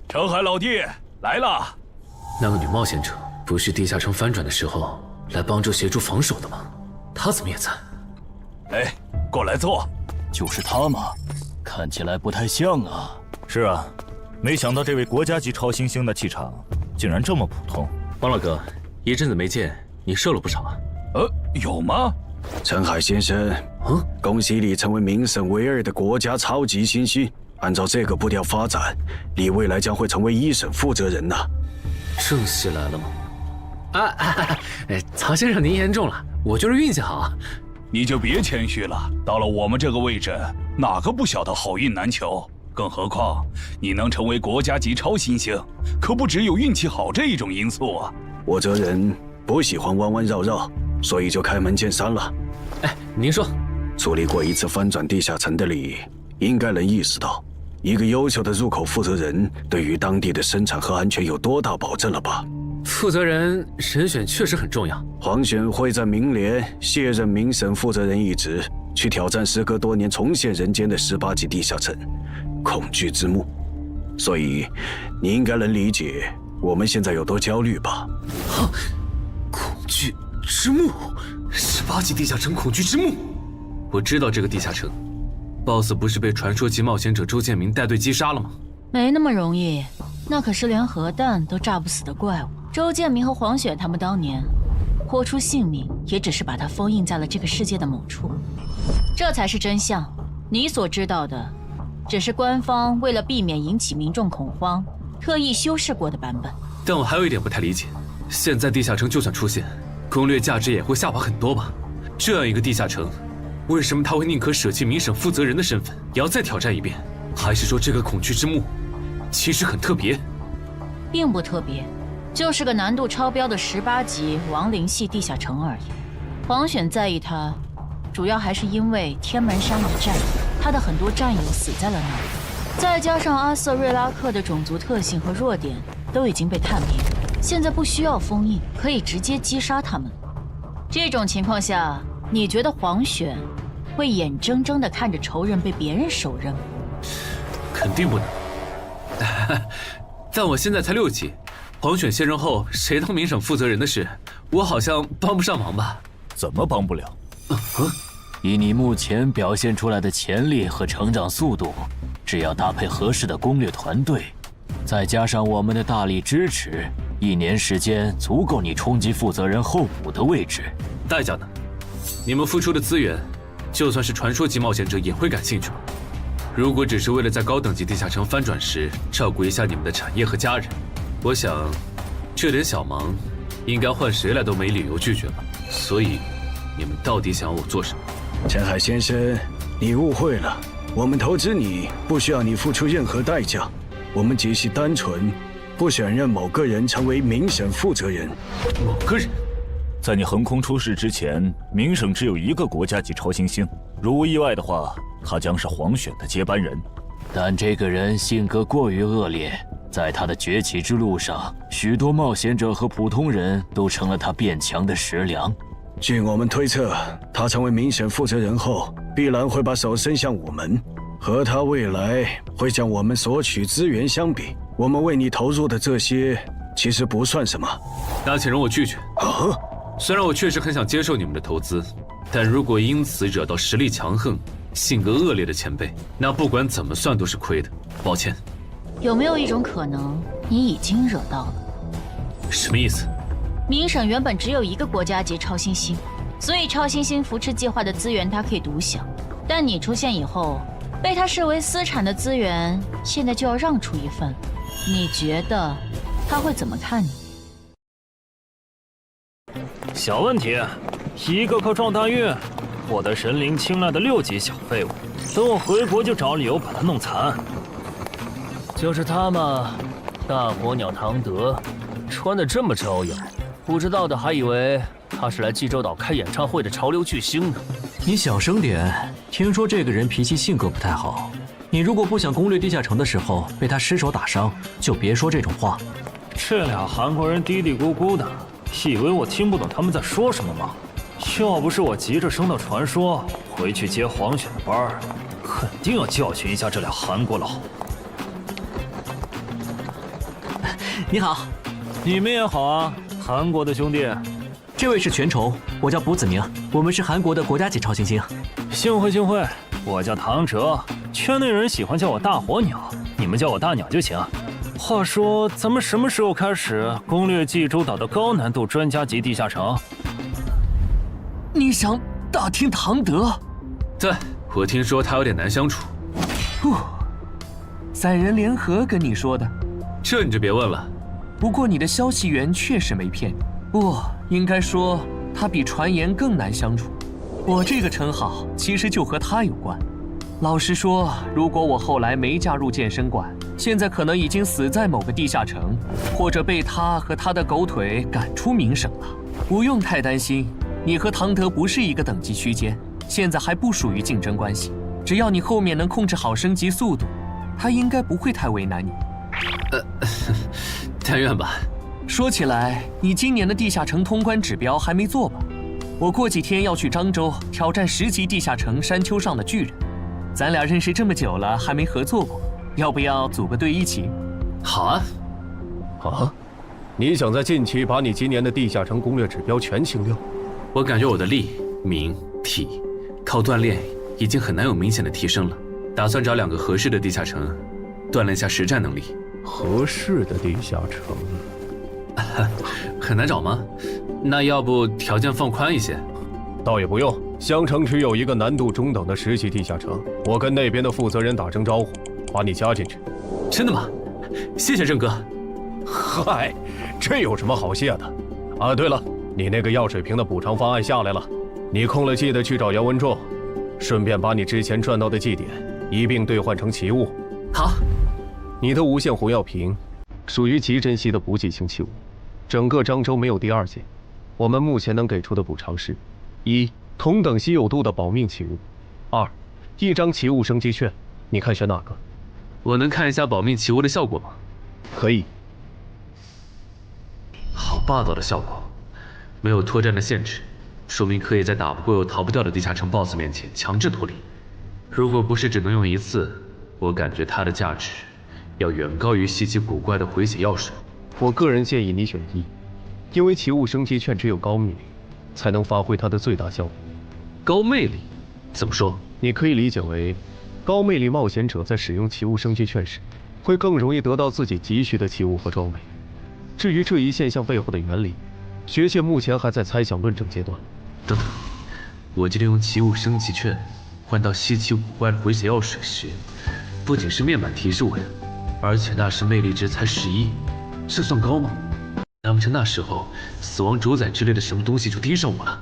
程海老弟来了。那个女冒险者不是地下城翻转的时候来帮助协助防守的吗？她怎么也在？哎，过来坐。就是他嘛，看起来不太像啊。是啊。没想到这位国家级超新星的气场竟然这么普通。王老哥，一阵子没见，你瘦了不少啊。有吗？陈海先生，恭喜你成为名声唯2的国家超级新星。按照这个步调发展，你未来将会成为1省负责人呐。正戏来了吗？曹先生您言重了，我就是运气好。你就别谦虚了，到了我们这个位置，哪个不晓得好运难求？更何况，你能成为国家级超新星，可不只有运气好这一种因素啊！我这人不喜欢弯弯绕绕，所以就开门见山了。您说，处理过一次翻转地下城的你，应该能意识到，一个优秀的入口负责人对于当地的生产和安全有多大保证了吧？负责人人选确实很重要。黄选会在明年卸任明省负责人一职，去挑战时隔多年重现人间的18级地下城。恐惧之墓，所以你应该能理解我们现在有多焦虑吧？恐惧之墓，18级地下城恐惧之墓。我知道这个地下城 ，BOSS 不是被传说级冒险者周建明带队击杀了吗？没那么容易，那可是连核弹都炸不死的怪物。周建明和黄雪他们当年豁出性命，也只是把它封印在了这个世界的某处，这才是真相。你所知道的，只是官方为了避免引起民众恐慌，特意修饰过的版本。但我还有一点不太理解，现在地下城就算出现，攻略价值也会下滑很多吧？这样一个地下城，为什么他会宁可舍弃明省负责人的身份，也要再挑战一遍？还是说这个恐惧之墓其实很特别？并不特别，就是个难度超标的18级亡灵系地下城而已。黄选在意它，主要还是因为天门山一战，他的很多战友死在了那里，再加上阿瑟瑞拉克的种族特性和弱点都已经被探明，现在不需要封印，可以直接击杀他们。这种情况下，你觉得黄选会眼睁睁地看着仇人被别人手刃吗？肯定不能。但我现在才6级，黄选卸任后谁当明省负责人的事，我好像帮不上忙吧？怎么帮不了？以你目前表现出来的潜力和成长速度，只要搭配合适的攻略团队，再加上我们的大力支持，1年时间足够你冲击负责人候补的位置。代价呢？你们付出的资源，就算是传说级冒险者也会感兴趣吗？如果只是为了在高等级地下城翻转时照顾一下你们的产业和家人，我想这点小忙，应该换谁来都没理由拒绝吧。所以，你们到底想要我做什么？陈海先生，你误会了，我们投资你不需要你付出任何代价，我们只是单纯不想让某个人成为明省负责人。某个人？在你横空出世之前，明省只有1个国家级超新星，如无意外的话，他将是黄选的接班人。但这个人性格过于恶劣，在他的崛起之路上，许多冒险者和普通人都成了他变强的食粮。据我们推测，他成为明省负责人后，必然会把手伸向我们，和他未来会向我们索取资源相比，我们为你投入的这些其实不算什么。那请容我拒绝。啊？虽然我确实很想接受你们的投资，但如果因此惹到实力强横、性格恶劣的前辈，那不管怎么算都是亏的。抱歉。有没有一种可能，你已经惹到了？什么意思？明省原本只有1个国家级超新星，所以超新星扶持计划的资源它可以独享。但你出现以后，被他视为私产的资源，现在就要让出一份，你觉得他会怎么看你？小问题，1个靠撞大运获得神灵青睐的6级小废物，等我回国就找理由把他弄残。就是他嘛，大火鸟唐德，穿得这么招摇，不知道的还以为他是来济州岛开演唱会的潮流巨星呢。你小声点，听说这个人脾气性格不太好。你如果不想攻略地下城的时候被他失手打伤，就别说这种话。这俩韩国人嘀嘀咕咕的，以为我听不懂他们在说什么吗？要不是我急着升到传说，回去接黄选的班儿，肯定要教训一下这俩韩国佬。你好，你们也好啊，韩国的兄弟。这位是全仇，我叫卜子明，我们是韩国的国家级超新星。幸会幸会，我叫唐哲，圈内人喜欢叫我大火鸟，你们叫我大鸟就行。话说，咱们什么时候开始攻略济州岛的高难度专家级地下城？你想打听唐德？对，我听说他有点难相处。散人联合跟你说的，这你就别问了。不过你的消息源确实没骗你。不，应该说他比传言更难相处。我这个称号其实就和他有关。老实说，如果我后来没加入健身馆，现在可能已经死在某个地下城，或者被他和他的狗腿赶出明省了。不用太担心，你和唐德不是一个等级区间，现在还不属于竞争关系。只要你后面能控制好升级速度，他应该不会太为难你。但愿吧。说起来，你今年的地下城通关指标还没做吧？我过几天要去漳州挑战10级地下城山丘上的巨人。咱俩认识这么久了，还没合作过，要不要组个队一起？好啊。啊？你想在近期把你今年的地下城攻略指标全清掉？我感觉我的力、名、体，靠锻炼已经很难有明显的提升了。打算找2个合适的地下城，锻炼下实战能力。合适的地下城，很难找吗？那要不条件放宽一些？倒也不用。襄城区有一个难度中等的10级地下城，我跟那边的负责人打声招呼，把你加进去。真的吗？谢谢郑哥。嗨，这有什么好谢的？啊，对了，你那个药水瓶的补偿方案下来了，你空了记得去找姚文仲，顺便把你之前赚到的祭点一并兑换成奇物。好。你的无限红药瓶属于极珍稀的补给型器物，整个漳州没有第2件。我们目前能给出的补偿是：1. 同等稀有度的保命奇物；2. 1张奇物升级券。你看选哪个？我能看一下保命奇物的效果吗？可以。好霸道的效果，没有脱战的限制，说明可以在打不过又逃不掉的地下城 BOSS 面前强制脱离。如果不是只能用1次，我感觉它的价值要远高于稀奇古怪的回血药水。我个人建议你选1，因为奇物升级券只有高魅力才能发挥它的最大效果。高魅力？怎么说？你可以理解为，高魅力冒险者在使用奇物升级券时，会更容易得到自己急需的奇物和装备。至于这一现象背后的原理，学界目前还在猜想论证阶段。等等，我记得用奇物升级券换到稀奇古怪的回血药水时，不仅是面板提示我呀，而且那时魅力值才11，这算高吗？难不成那时候死亡主宰之类的什么东西就盯上我了？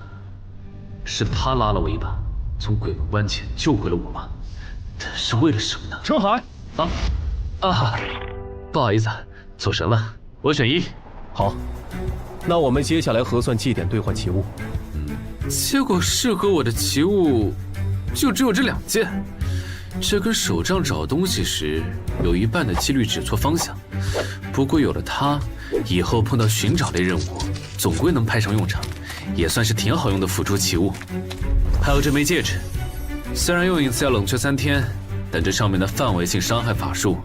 是他拉了我一把，从鬼门关前救回了我吗？但是为了什么呢？陈海，不好意思，走神了。我选1。好，那我们接下来核算祭点兑换奇物。结果适合我的奇物就只有这2件，这跟手杖找东西时有一半的几率指错方向。不过有了它，以后碰到寻找类任务，总归能派上用场，也算是挺好用的辅助奇物。还有这枚戒指，虽然用1次要冷却3天，但这上面的范围性伤害法术，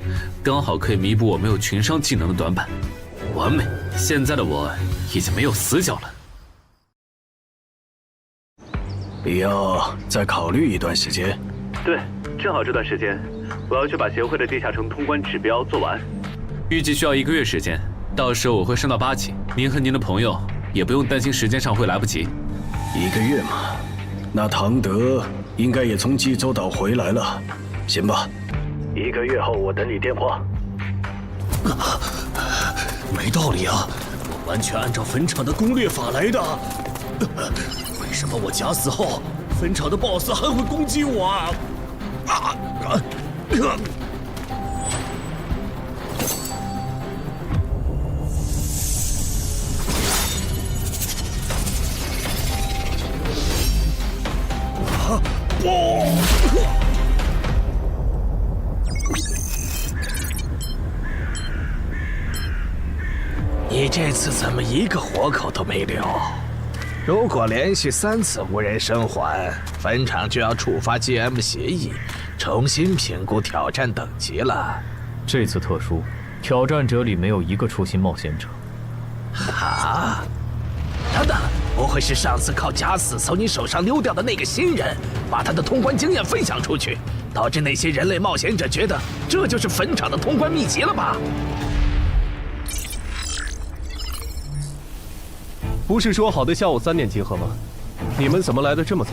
刚好可以弥补我没有群伤技能的短板。完美！现在的我已经没有死角了。必要再考虑一段时间。对，正好这段时间，我要去把协会的地下城通关指标做完，预计需要1个月时间，到时候我会升到8级。您和您的朋友也不用担心时间上会来不及。1个月嘛，那唐德应该也从济州岛回来了。行吧，1个月后我等你电话。没道理啊！我完全按照坟场的攻略法来的。为什么我假死后，坟场的 BOSS 还会攻击我啊？你这次怎么一个活口都没留？如果连续3次无人生还，坟场就要触发 GM 协议，重新评估挑战等级了。这次特殊，挑战者里没有1个初心冒险者。啊！等等，不会是上次靠假死从你手上溜掉的那个新人，把他的通关经验分享出去，导致那些人类冒险者觉得这就是坟场的通关秘籍了吧？不是说好的下午3点集合吗？你们怎么来的这么早？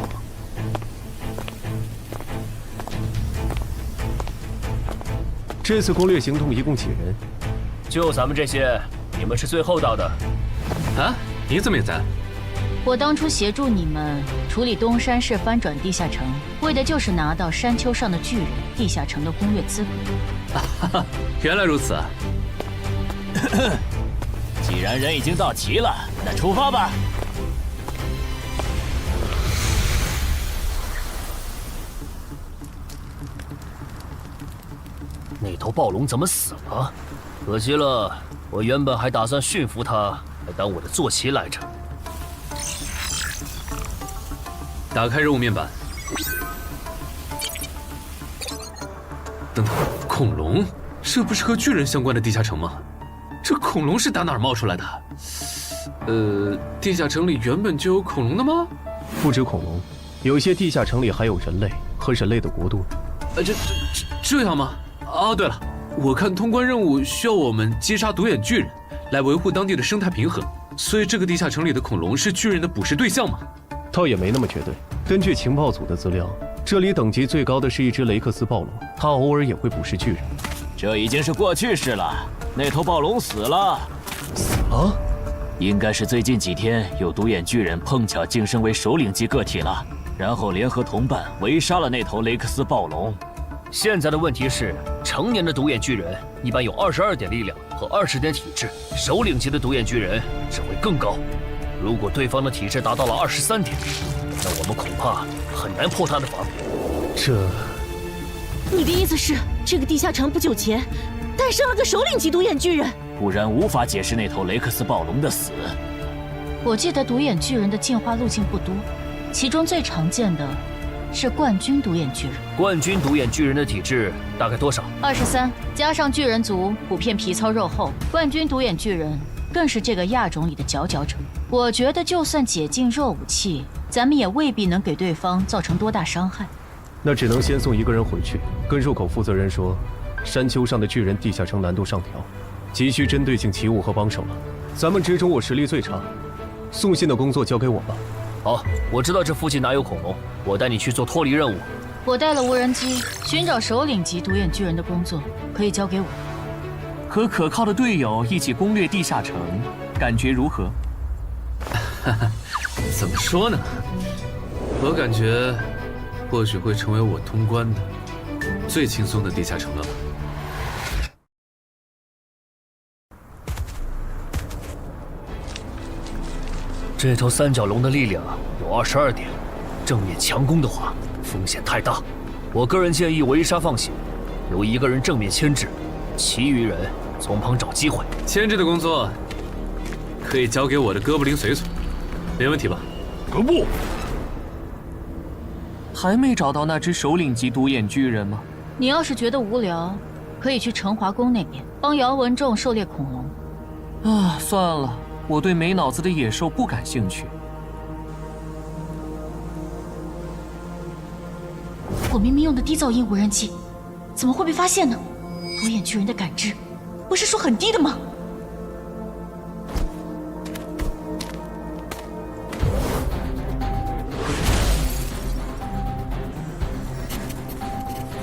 这次攻略行动一共几人？就咱们这些，你们是最后到的。啊？你怎么也在？我当初协助你们处理东山市翻转地下城，为的就是拿到山丘上的巨人地下城的攻略资格。原来如此啊！既然人已经到齐了，那出发吧。那头暴龙怎么死了？可惜了，我原本还打算驯服它，来当我的坐骑来着。打开任务面板。等等，恐龙？这不是和巨人相关的地下城吗？这恐龙是打哪儿冒出来的？地下城里原本就有恐龙的吗？不止恐龙，有些地下城里还有人类和人类的国度。这样吗？哦，对了，我看通关任务需要我们击杀独眼巨人，来维护当地的生态平衡，所以这个地下城里的恐龙是巨人的捕食对象吗？倒也没那么绝对。根据情报组的资料，这里等级最高的是一只雷克斯暴龙，它偶尔也会捕食巨人。这已经是过去式了，那头暴龙死了。死了？应该是最近几天有独眼巨人碰巧晋升为首领级个体了，然后联合同伴围杀了那头雷克斯暴龙。现在的问题是，成年的独眼巨人一般有22点力量和20点体质，首领级的独眼巨人只会更高。如果对方的体质达到了23点，那我们恐怕很难破他的防。你的意思是，这个地下城不久前诞生了个首领级独眼巨人？不然无法解释那头雷克斯暴龙的死。我记得独眼巨人的进化路径不多，其中最常见的是冠军独眼巨人。冠军独眼巨人的体质大概多少？23，加上巨人族普遍皮糙肉厚，冠军独眼巨人更是这个亚种里的佼佼者。我觉得就算解禁弱武器，咱们也未必能给对方造成多大伤害。那只能先送一个人回去，跟入口负责人说，山丘上的巨人地下城难度上调，急需针对性奇物和帮手了。咱们之中我实力最差，送信的工作交给我吧。好，我知道这附近哪有恐龙，我带你去做脱离任务。我带了无人机，寻找首领级独眼巨人的工作可以交给我。和可靠的队友一起攻略地下城，感觉如何？怎么说呢？我感觉或许会成为我通关的最轻松的地下城了吧。这头三角龙的力量有22点，正面强攻的话风险太大。我个人建议围杀放血，由一个人正面牵制，其余人从旁找机会。牵制的工作可以交给我的哥布林随从，没问题吧？不，还没找到那只首领级独眼巨人吗？你要是觉得无聊，可以去成华宫那边帮姚文仲狩猎恐龙。啊，算了，我对没脑子的野兽不感兴趣。我明明用的低噪音无人机，怎么会被发现呢？独眼巨人的感知，不是说很低的吗？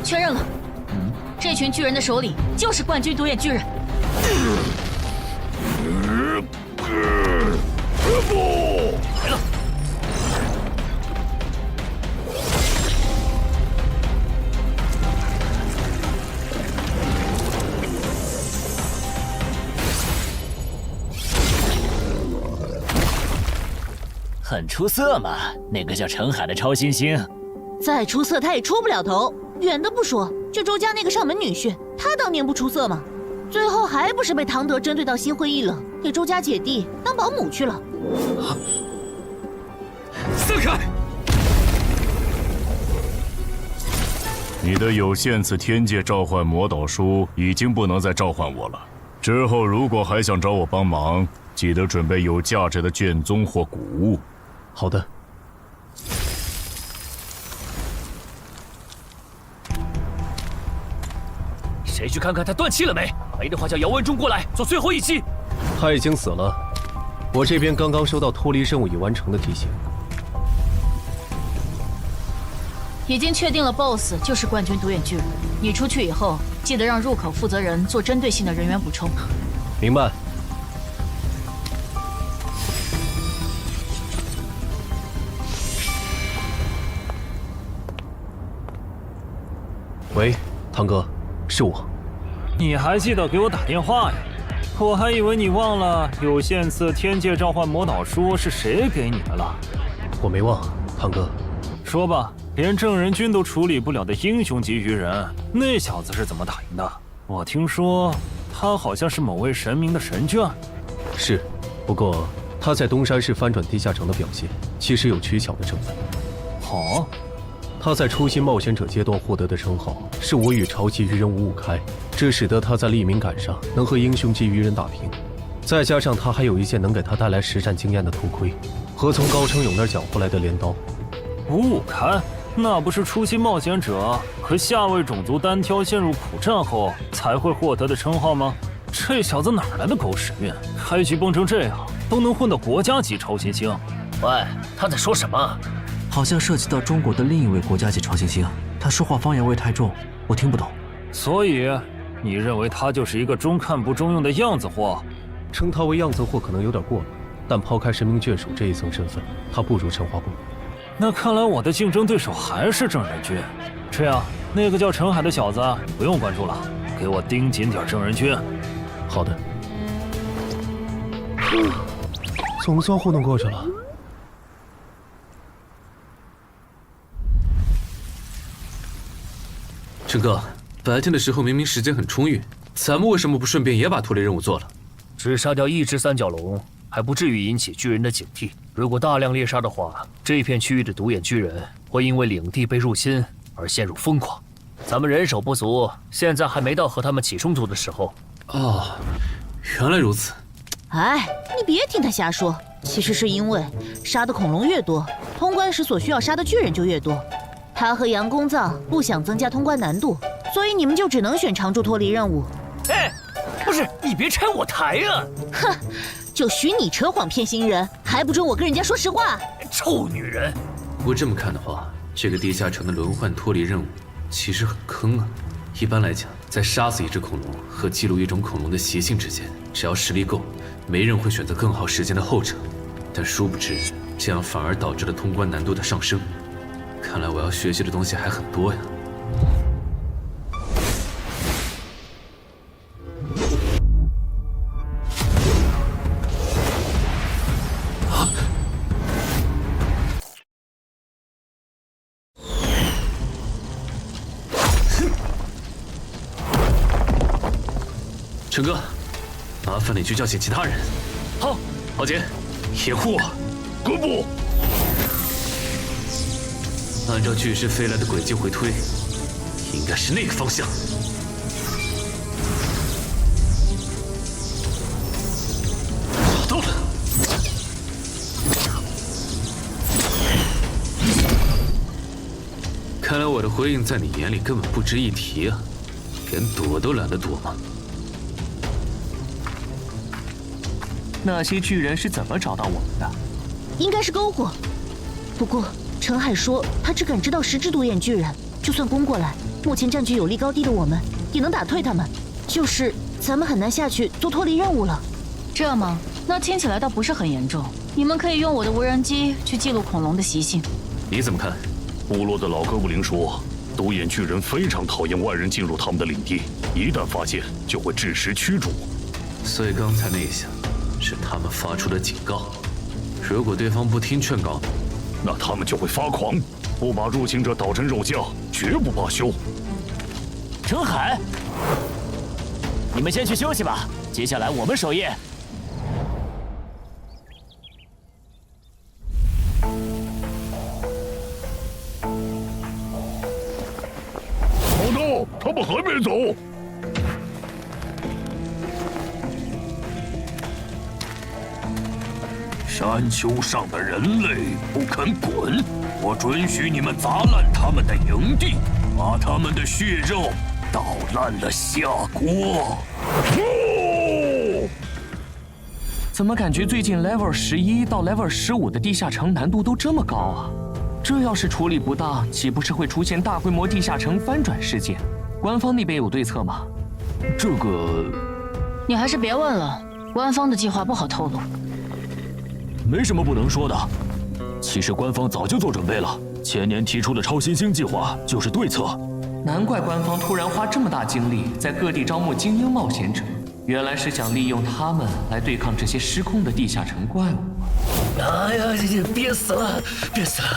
确认了，这群巨人的首领就是冠军独眼巨人。不，来了。很出色嘛，那个叫澄海的超新星。再出色他也出不了头。远的不说，就周家那个上门女婿，他当年不出色吗？最后还不是被唐德针对到心灰意冷，给周家姐弟当保姆去了。散开！你的有限次天界召唤魔导书已经不能再召唤我了。之后如果还想找我帮忙，记得准备有价值的卷宗或古物。好的。谁去看看他断气了没？没的话叫姚文忠过来做最后一击。他已经死了，我这边刚刚收到脱离任务已完成的提醒。已经确定了 BOSS 就是冠军独眼巨人。你出去以后，记得让入口负责人做针对性的人员补充。明白。喂，唐哥，是我。你还记得给我打电话呀？我还以为你忘了有限次天界召唤魔导书是谁给你的了。我没忘，唐哥。说吧，连正人君都处理不了的英雄级鱼人，那小子是怎么打赢的？我听说他好像是某位神明的神眷。是，不过他在东山市翻转地下城的表现，其实有取巧的成分。好，他在初心冒险者阶段获得的称号是我与超级鱼人五五开，这使得他在力敏感上能和英雄级鱼人打平。再加上他还有一件能给他带来实战经验的头盔，和从高成勇那儿缴回来的镰刀。五五开，那不是初心冒险者和下位种族单挑陷入苦战后才会获得的称号吗？这小子哪来的狗屎运？开局崩成这样，都能混到国家级超新星。喂，他在说什么？好像涉及到中国的另一位国家级超新星，他说话方言味太重，我听不懂。所以，你认为他就是一个中看不中用的样子货？称他为样子货可能有点过了，但抛开神明眷属这一层身份，他不如陈华贵。那看来我的竞争对手还是正人君。这样，那个叫陈海的小子不用关注了，给我盯紧点正人君。好的。总算糊弄过去了。陈哥，白天的时候明明时间很充裕，咱们为什么不顺便也把脱离任务做了？只杀掉一只三角龙，还不至于引起巨人的警惕。如果大量猎杀的话，这片区域的独眼巨人会因为领地被入侵而陷入疯狂。咱们人手不足，现在还没到和他们起冲突的时候。哦，原来如此。哎，你别听他瞎说，其实是因为杀的恐龙越多，通关时所需要杀的巨人就越多。他和杨公藏不想增加通关难度，所以你们就只能选常驻脱离任务。哎，不是，你别拆我台啊！哼，就许你扯谎骗新人，还不准我跟人家说实话？臭女人！不过这么看的话，这个地下城的轮换脱离任务其实很坑啊。一般来讲，在杀死一只恐龙和记录一种恐龙的习性之间，只要实力够，没人会选择更耗时间的后者。但殊不知，这样反而导致了通关难度的上升。看来我要学习的东西还很多呀。陈哥，麻烦你去叫醒其他人。好，郝杰，掩护我。哥布。按照巨石飞来的轨迹回推，应该是那个方向。找到了。看来我的回应在你眼里根本不值一提啊，连躲都懒得躲吗？那些巨人是怎么找到我们的？应该是篝火。不过陈海说他只感知到10只独眼巨人，就算攻过来，目前占据有利高低的我们也能打退他们，就是咱们很难下去做脱离任务了。这样吗？那听起来倒不是很严重。你们可以用我的无人机去记录恐龙的习性。你怎么看？部落的老哥布林说，独眼巨人非常讨厌外人进入他们的领地，一旦发现就会致时驱逐。所以刚才那一下是他们发出的警告，如果对方不听劝告，那他们就会发狂，不把入侵者捣成肉酱，绝不罢休。陈海，你们先去休息吧，接下来我们守夜。老大，他们还没走。山丘上的人类不肯滚，我准许你们砸烂他们的营地，把他们的血肉捣烂了下锅。怎么感觉最近 level 11到 level 15的地下城难度都这么高啊？这要是处理不当，岂不是会出现大规模地下城翻转事件？官方那边有对策吗？这个，你还是别问了，官方的计划不好透露。没什么不能说的。其实官方早就做准备了，前年提出的超新星计划就是对策。难怪官方突然花这么大精力在各地招募精英冒险者，原来是想利用他们来对抗这些失控的地下城怪物。哎呀，憋死了，憋死了！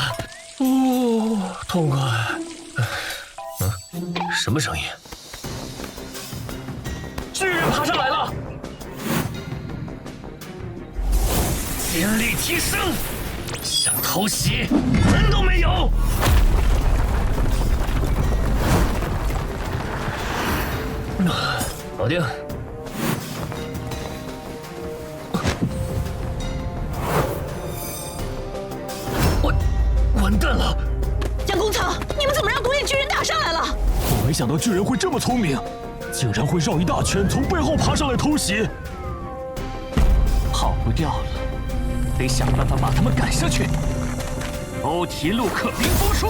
哦，痛快。什么声音？巨人爬上来了！灵力提升，想偷袭门都没有。搞定。完蛋了！杨公曹，你们怎么让独眼巨人打上来了？我没想到巨人会这么聪明，竟然会绕一大圈从背后爬上来偷袭。跑不掉了，得想办法把他们赶下去。欧提路克冰封术，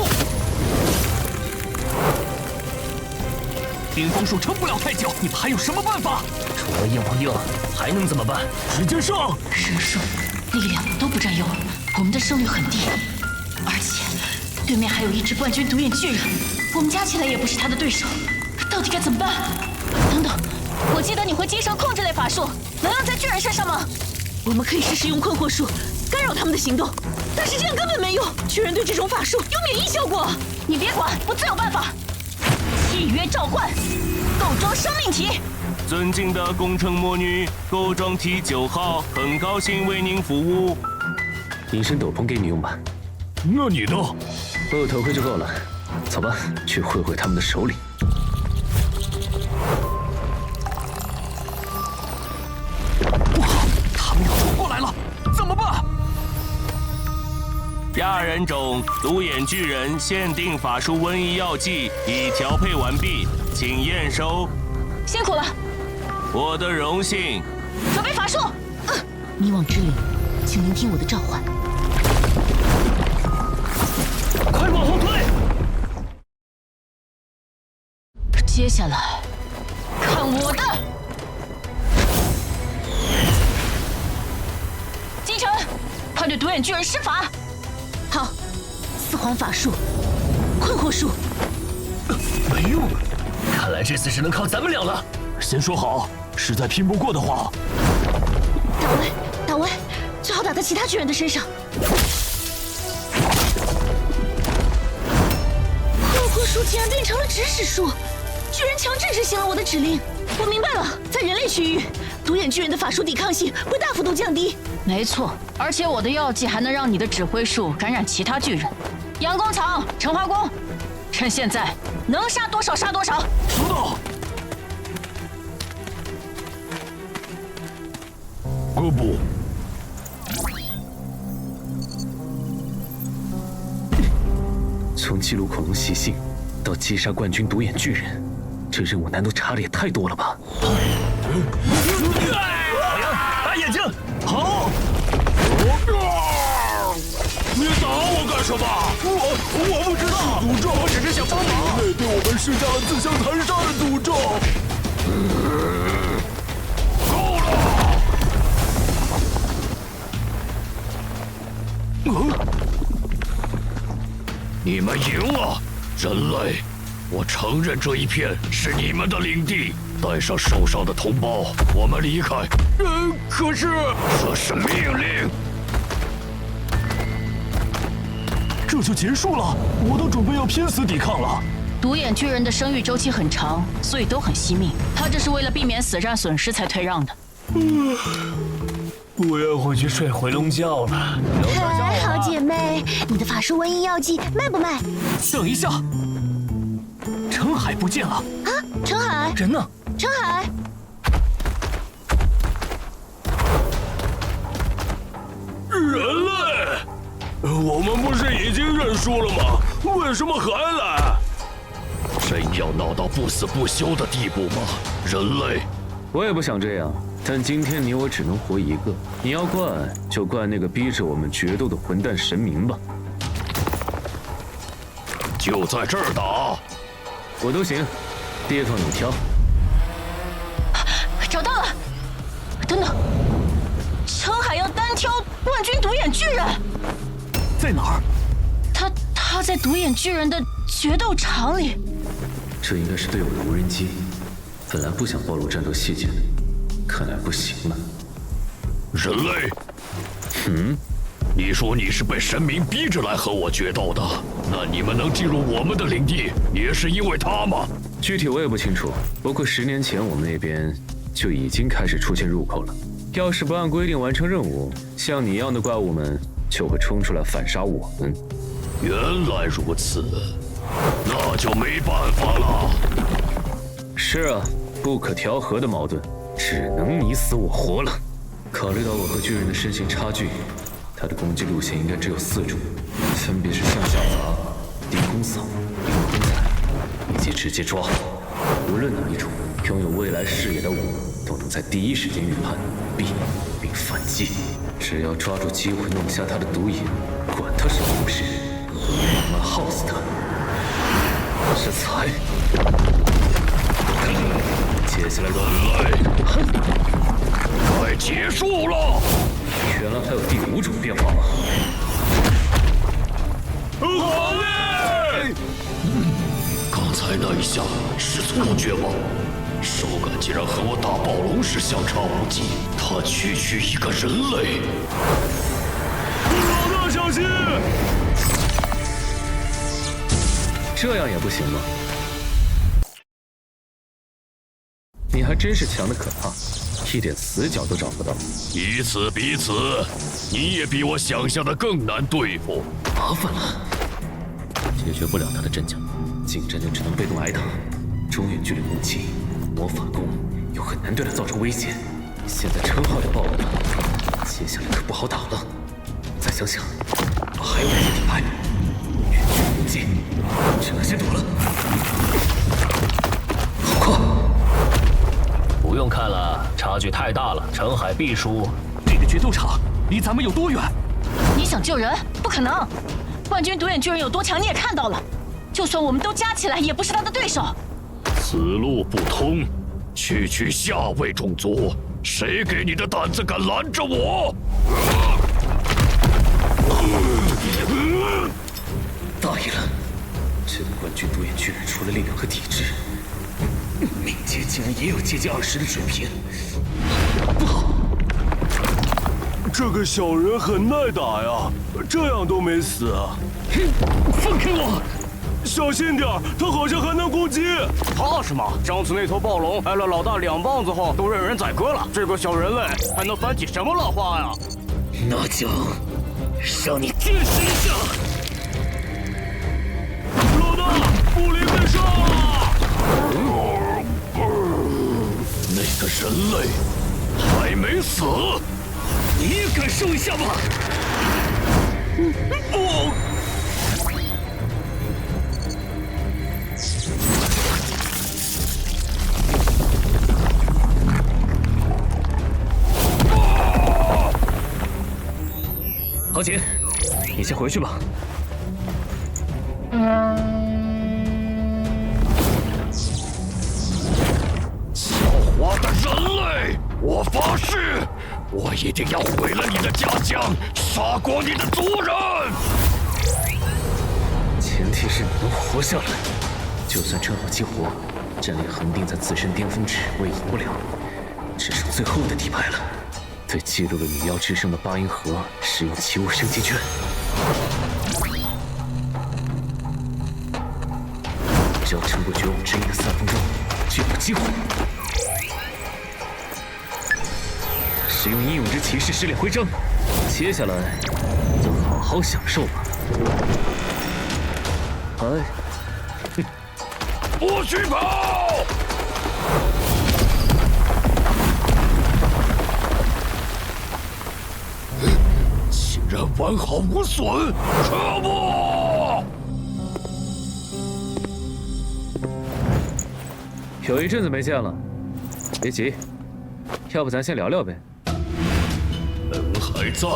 冰封术撑不了太久，你们还有什么办法？除了硬碰硬，还能怎么办？直接上！人数、力量都不占优，我们的胜率很低。而且，对面还有一只冠军独眼巨人，我们加起来也不是他的对手，到底该怎么办？等等，我记得你会精神控制类法术，能用在巨人身上吗？我们可以试试用困惑术干扰他们的行动，但是这样根本没用，巨人对这种法术有免疫效果。你别管，我自有办法。契约召唤，构装生命体。尊敬的工程魔女，构装体9号，很高兴为您服务。隐身斗篷给你用吧。那你呢？我有头盔就够了。走吧，去会会他们的首领。不好，他们要冲过来了，怎么办？亚人种独眼巨人限定法术瘟疫药剂已调配完毕，请验收。辛苦了。我的荣幸。准备法术。迷惘之灵，请聆听我的召唤。快往后退！接下来，看我的！金城，快对独眼巨人施法！好，4环法术，困惑术。没用，看来这次只能靠咱们俩了。先说好，实在拼不过的话，打歪，最好打在其他巨人的身上。术竟然变成了指使术，巨人强制执行了我的指令。我明白了，在人类区域，独眼巨人的法术抵抗性会大幅度降低。没错，而且我的药剂还能让你的指挥术感染其他巨人。阳光草、橙花宫，趁现在能杀多少杀多少。收到。不。从记录恐龙习性到击杀冠军独眼巨人，这任务难度差的也太多了吧！好呀，打眼睛！好！你打我干什么？我不知道，诅咒，我只是想帮忙。人类对我们施加了自相残杀的诅咒。够了！你们赢了，人类！我承认这一片是你们的领地。带上受伤的同胞，我们离开。可是这是命令。这就结束了，我都准备要拼死抵抗了。独眼巨人的生育周期很长，所以都很惜命。他这是为了避免死战损失才退让的。我要回去睡回笼觉了。嗨，好姐妹，你的法术瘟疫药剂卖不卖？等一下，陈海不见了。啊，陈海，人呢？陈海，人类，我们不是已经认输了吗？为什么还来？真要闹到不死不休的地步吗？人类，我也不想这样。但今天你我只能活一个，你要怪就怪那个逼着我们决斗的混蛋神明吧。就在这儿打，我都行，第一套你挑。找到了，等等，陈海要单挑冠军独眼巨人，在哪儿？他在独眼巨人的决斗场里。这应该是队友的无人机，本来不想暴露战斗细节的。看来不行了，人类。你说你是被神明逼着来和我决斗的，那你们能进入我们的领地，也是因为他吗？具体我也不清楚，不过10年前我们那边就已经开始出现入口了。要是不按规定完成任务，像你一样的怪物们就会冲出来反杀我们。原来如此，那就没办法了。是啊。不可调和的矛盾，只能你死我活了。考虑到我和巨人的身形差距，他的攻击路线应该只有4种，分别是向下砸、低空扫、凌空踩，以及直接抓。无论哪一种，拥有未来视野的我都能在第一时间预判、避并反击。只要抓住机会弄瞎他的毒瘾，管他是不是，我们耗死他。是财。接下来人类，快结束了！原来还有第5种变化吗？好嘞！刚才那一下是错觉吗？手感竟然和我打暴龙时相差无几，他区区一个人类。老大小心！这样也不行吗？你还真是强的可怕，一点死角都找不到。彼此彼此，你也比我想象的更难对付。麻烦了，解决不了他的阵脚，近战就只能被动挨打。中远距离武器、魔法弓又很难对他造成威胁。现在称号也爆了，接下来可不好打了。再想想，还有哪些底牌？远距离武器，只能先躲了。好快！不用看了，差距太大了，澄海必输。这个决斗场离咱们有多远？你想救人？不可能！冠军独眼巨人有多强，你也看到了。就算我们都加起来，也不是他的对手。此路不通，区区下位种族，谁给你的胆子敢拦着我？大意了，这个冠军独眼巨人除了力量和体质，敏捷竟然也有接近20的水平，不好！这个小人很耐打呀，这样都没死啊！放开我！小心点，他好像还能攻击。怕什么？上次那头暴龙挨了老大2棒子后，都任人宰割了。这个小人类还能翻起什么浪花呀？那就让你见识一下！老大，布林被杀了！那个人类还没死，你也感受一下吧！不！豪杰，你先回去吧。狡猾的人类！我发誓，我一定要毁了你的家乡，杀光你的族人！前提是你能活下来。就算正好激活，战力恒定在自身巅峰值，我也赢不了。只剩最后的底牌了。对记录了女妖之声的8银河使用奇物升级券，只要撑过绝望之音的3分钟，就有机会。使用英勇之骑士试炼徽章，接下来就好好享受吧。哎，不许跑！竟然完好无损，可恶！有一阵子没见了，别急，要不咱先聊聊呗。人还在，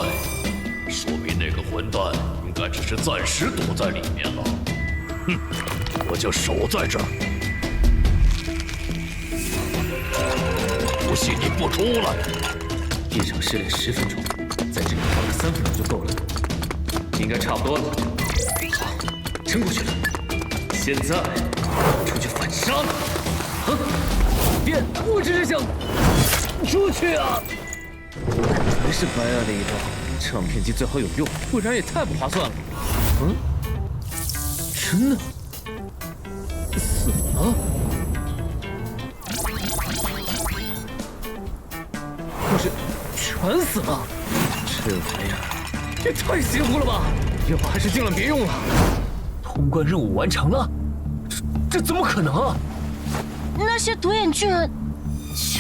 说明那个混蛋应该只是暂时躲在里面了。哼，我就守在这儿，不信你不出来。一场试炼10分钟，在这里花个3分钟就够了，应该差不多了。好，撑过去了。现在出去反杀吧！啊！变！我只是想出去啊！还是白挨了一刀，唱片机最好有用，不然也太不划算了。嗯，真的死了？不是，全死了？这玩意儿也太邪乎了吧！要不还是尽量别用了。通关任务完成了，这怎么可能啊？那些独眼巨人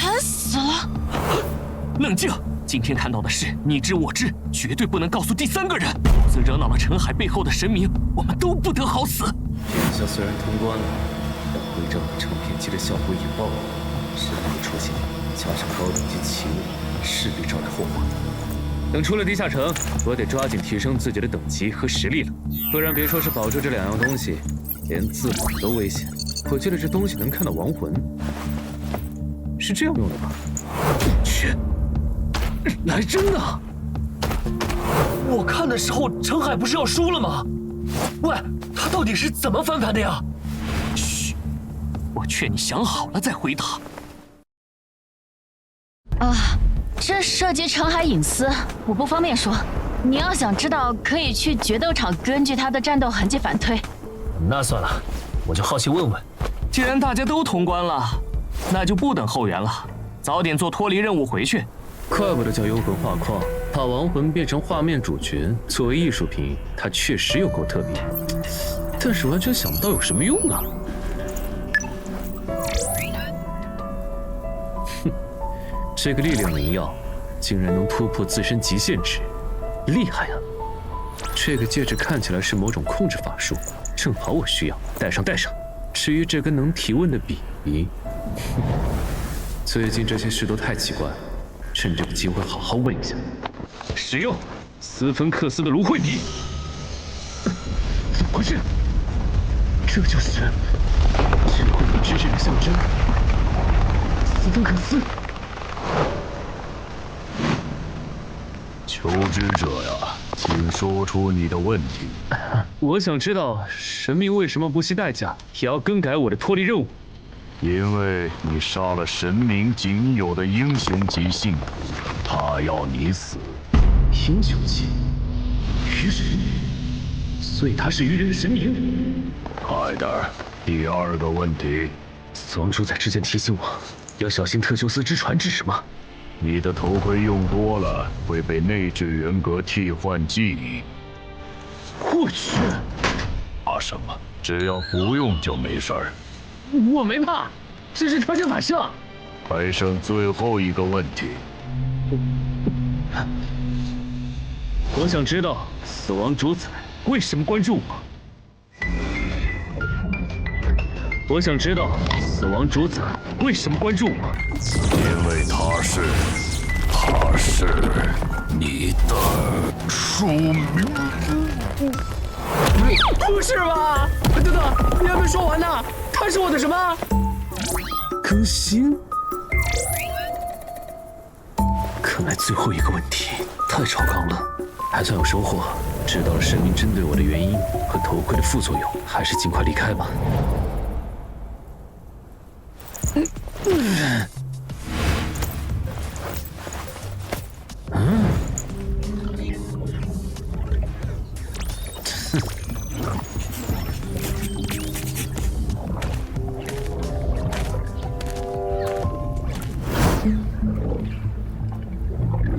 全死了！冷静！今天看到的事，你知我知，绝对不能告诉第三个人，否则惹恼了陈海背后的神明，我们都不得好死。天下虽然通关了，但徽章和成片机的效果也爆了，神明出现，加上高等级奇物，势必招来祸患。等出了地下城，我得抓紧提升自己的等级和实力了，不然别说是保住这2样东西，连自保都危险。我记得这东西能看到亡魂，是这样用的吗？去！来真的！我看的时候，陈海不是要输了吗？喂，他到底是怎么翻盘的呀？嘘，我劝你想好了再回答。这涉及陈海隐私，我不方便说。你要想知道，可以去决斗场根据他的战斗痕迹反推。那算了，我就好奇问问。既然大家都通关了，那就不等后援了，早点做脱离任务回去。怪不得叫幽魂画框，把亡魂变成画面主角作为艺术品，它确实有够特别，但是完全想不到有什么用啊！哼，这个力量灵药竟然能突破自身极限值，厉害啊！这个戒指看起来是某种控制法术，正好我需要，戴上。至于这根能提问的笔，最近这些事都太奇怪了。趁这个机会好好问一下。使用斯芬克斯的芦荟笔。怎么回事？这就是智慧与知识的象征，斯芬克斯。求知者呀，请说出你的问题。我想知道神明为什么不惜代价也要更改我的脱离任务？因为你杀了神明仅有的英雄级信徒，他要你死。英雄级鱼神，所以他是鱼人的神明。快点儿，第2个问题。死亡主宰之前提醒我要小心特修斯之船，是什么？你的头盔用多了会被内置人格替换记忆。我去！怕什么？只要不用就没事儿。我没怕，这是穿针反射。还剩最后一个问题。我想知道死亡主宰为什么关注我。我想知道死亡主宰为什么关注我。因为他是你的署名。不是吧？等等，你还没说完呢。他是我的什么？更新？看来最后一个问题太超纲了，还算有收获。知道了神明针对我的原因和头盔的副作用，还是尽快离开吧。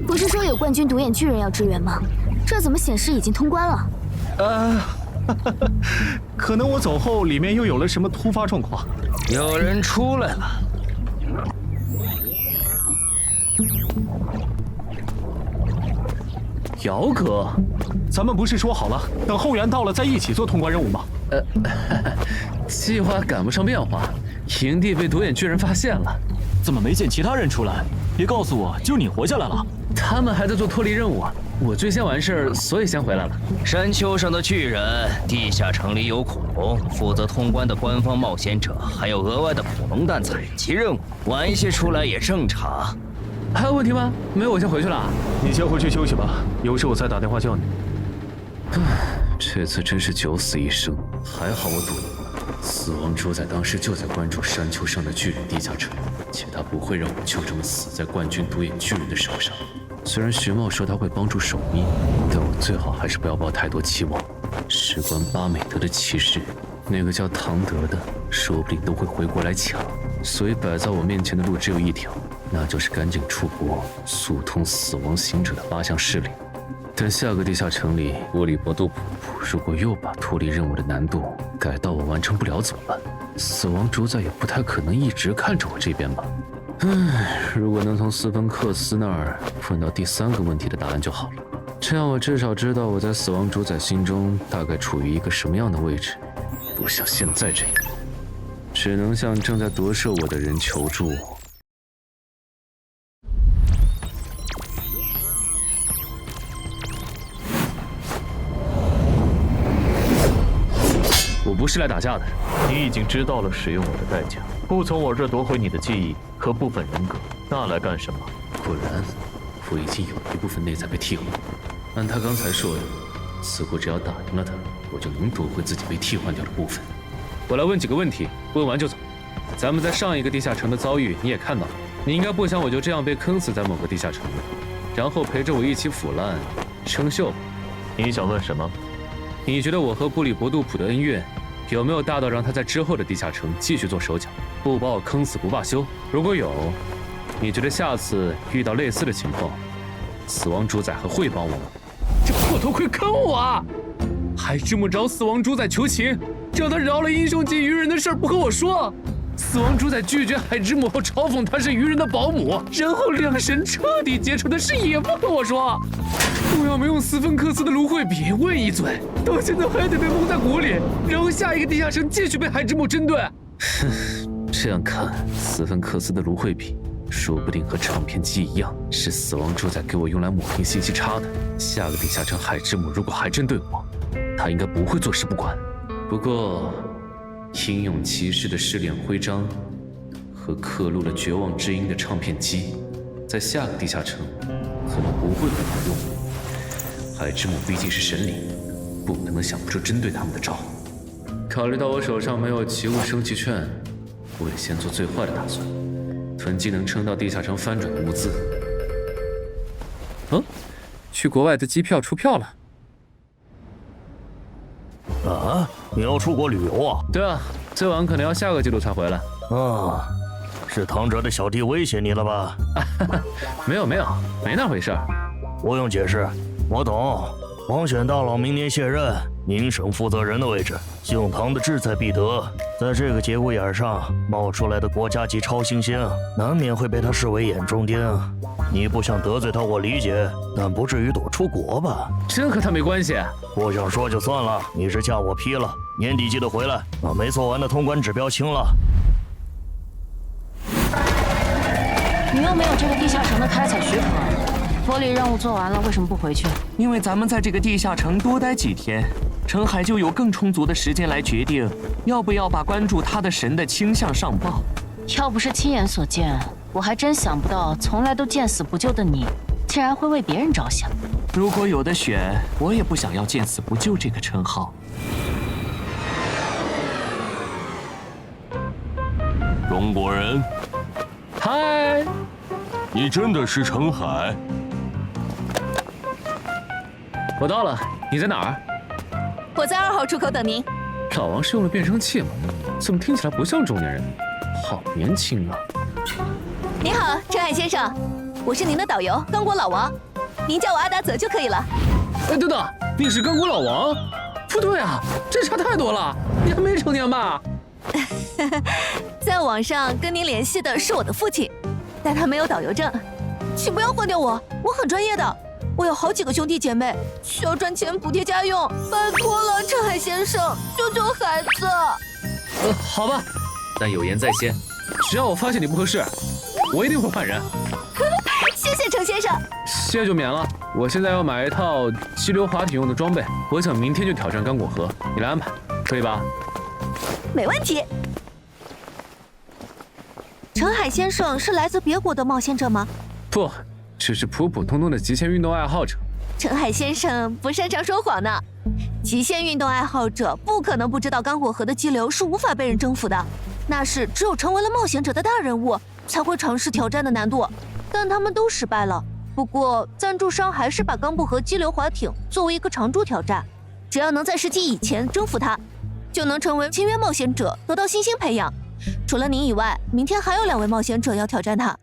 不是说有冠军独眼巨人要支援吗？这怎么显示已经通关了？可能我走后，里面又有了什么突发状况。有人出来了。姚哥，咱们不是说好了，等后援到了再一起做通关任务吗？计划赶不上变化，营地被独眼巨人发现了。怎么没见其他人出来？别告诉我，就你活下来了？他们还在做脱离任务啊！我最先完事，所以先回来了。山丘上的巨人，地下城里有恐龙，负责通关的官方冒险者，还有额外的恐龙蛋采集任务，晚一些出来也正常。还有问题吗？没有，我先回去了。你先回去休息吧，有事我再打电话叫你。这次真是九死一生，还好我赌赢了。死亡主宰当时就在关注山丘上的巨人地下城，且他不会让我就这么死在冠军独眼巨人的手上。虽然徐茂说他会帮助守密，但我最好还是不要抱太多期望。事关巴美德的骑士，那个叫唐德的，说不定都会回过来抢。所以摆在我面前的路只有一条，那就是赶紧出国，速通死亡行者的8项势力。但下个地下城里波利伯杜普如果又把脱离任务的难度改到我完成不了怎么办？死亡主宰也不太可能一直看着我这边吧。如果能从斯芬克斯那儿问到第3个问题的答案就好了，这样我至少知道我在死亡主宰心中大概处于一个什么样的位置，不像现在这样，只能向正在夺舍我的人求助。我不是来打架的，你已经知道了使用我的代价，不从我这夺回你的记忆和部分人格，那来干什么？果然，我已经有一部分内在被替换。按他刚才说的，似乎只要打赢了他，我就能夺回自己被替换掉的部分。我来问几个问题，问完就走。咱们在上一个地下城的遭遇你也看到了，你应该不想我就这样被坑死在某个地下城里，然后陪着我一起腐烂生锈。你想问什么？你觉得我和布里伯杜普的恩怨有没有大到让他在之后的地下城继续做手脚，不把我坑死不罢休？如果有，你觉得下次遇到类似的情况，死亡主宰还会帮我吗？这破头盔坑我啊！还这么找死亡主宰求情，叫他饶了英雄级鱼人的事儿不和我说。死亡主宰拒绝海之母后嘲讽他是鱼人的保姆，然后两神彻底结仇的事也不和我说。我要没用斯芬克斯的芦荟笔问一嘴，到现在还得被蒙在鼓里，然后下一个地下城继续被海之母针对。这样看，斯芬克斯的芦荟笔说不定和唱片机一样，是死亡主宰给我用来抹平信息差的。下个地下城海之母如果还针对我，他应该不会坐视不管。不过，英勇骑士的失联徽章和刻录了绝望之音的唱片机，在下个地下城可能不会很好用。海之母毕竟是神灵，不可能想不出针对他们的招。考虑到我手上没有奇物升级券，我得先做最坏的打算，囤积能撑到地下城翻转的物资。去国外的机票出票了。啊，你要出国旅游啊？对啊，最晚可能要下个季度才回来。啊，是唐哲的小弟威胁你了吧？没有，没那回事儿。不用解释，我懂。王选大佬明年卸任，宁省负责人的位置，姓唐的志在必得。在这个节骨眼上冒出来的国家级超新星，难免会被他视为眼中钉。你不想得罪他，我理解，但不至于躲出国吧？这和他没关系。不想说就算了，你是假我批了，年底记得回来，把没做完的通关指标清了。你又没有这个地下城的开采许可，脱离任务做完了，为什么不回去？因为咱们在这个地下城多待几天，陈海就有更充足的时间来决定要不要把关注他的神的倾向上报。要不是亲眼所见，我还真想不到从来都见死不救的你，竟然会为别人着想。如果有的选，我也不想要见死不救这个称号。中国人，嗨，你真的是陈海？我到了，你在哪儿？我在2号出口等您。老王是用了变声器吗？怎么听起来不像中年人？好年轻啊！你好，陈海先生，我是您的导游刚果老王，您叫我阿达泽就可以了。哎，等等，你是刚果老王？不对啊，这差太多了，你还没成年吧？在网上跟您联系的是我的父亲，但他没有导游证，请不要换掉我，我很专业的。我有好几个兄弟姐妹，需要赚钱补贴家用，拜托了，陈海先生，救救孩子。好吧，但有言在先，只要我发现你不合适，我一定会换人。谢谢陈先生。谢就免了，我现在要买一套激流滑艇用的装备，我想明天就挑战刚果河，你来安排，可以吧？没问题。陈海先生是来自别国的冒险者吗？不，只是普普通通的极限运动爱好者。陈海先生不擅长说谎呢。极限运动爱好者不可能不知道刚果河的激流是无法被人征服的，那是只有成为了冒险者的大人物才会尝试挑战的难度，但他们都失败了。不过赞助商还是把刚布河激流滑艇作为一个常驻挑战，只要能在10级以前征服它，就能成为签约冒险者，得到新星培养。除了您以外，明天还有2位冒险者要挑战它。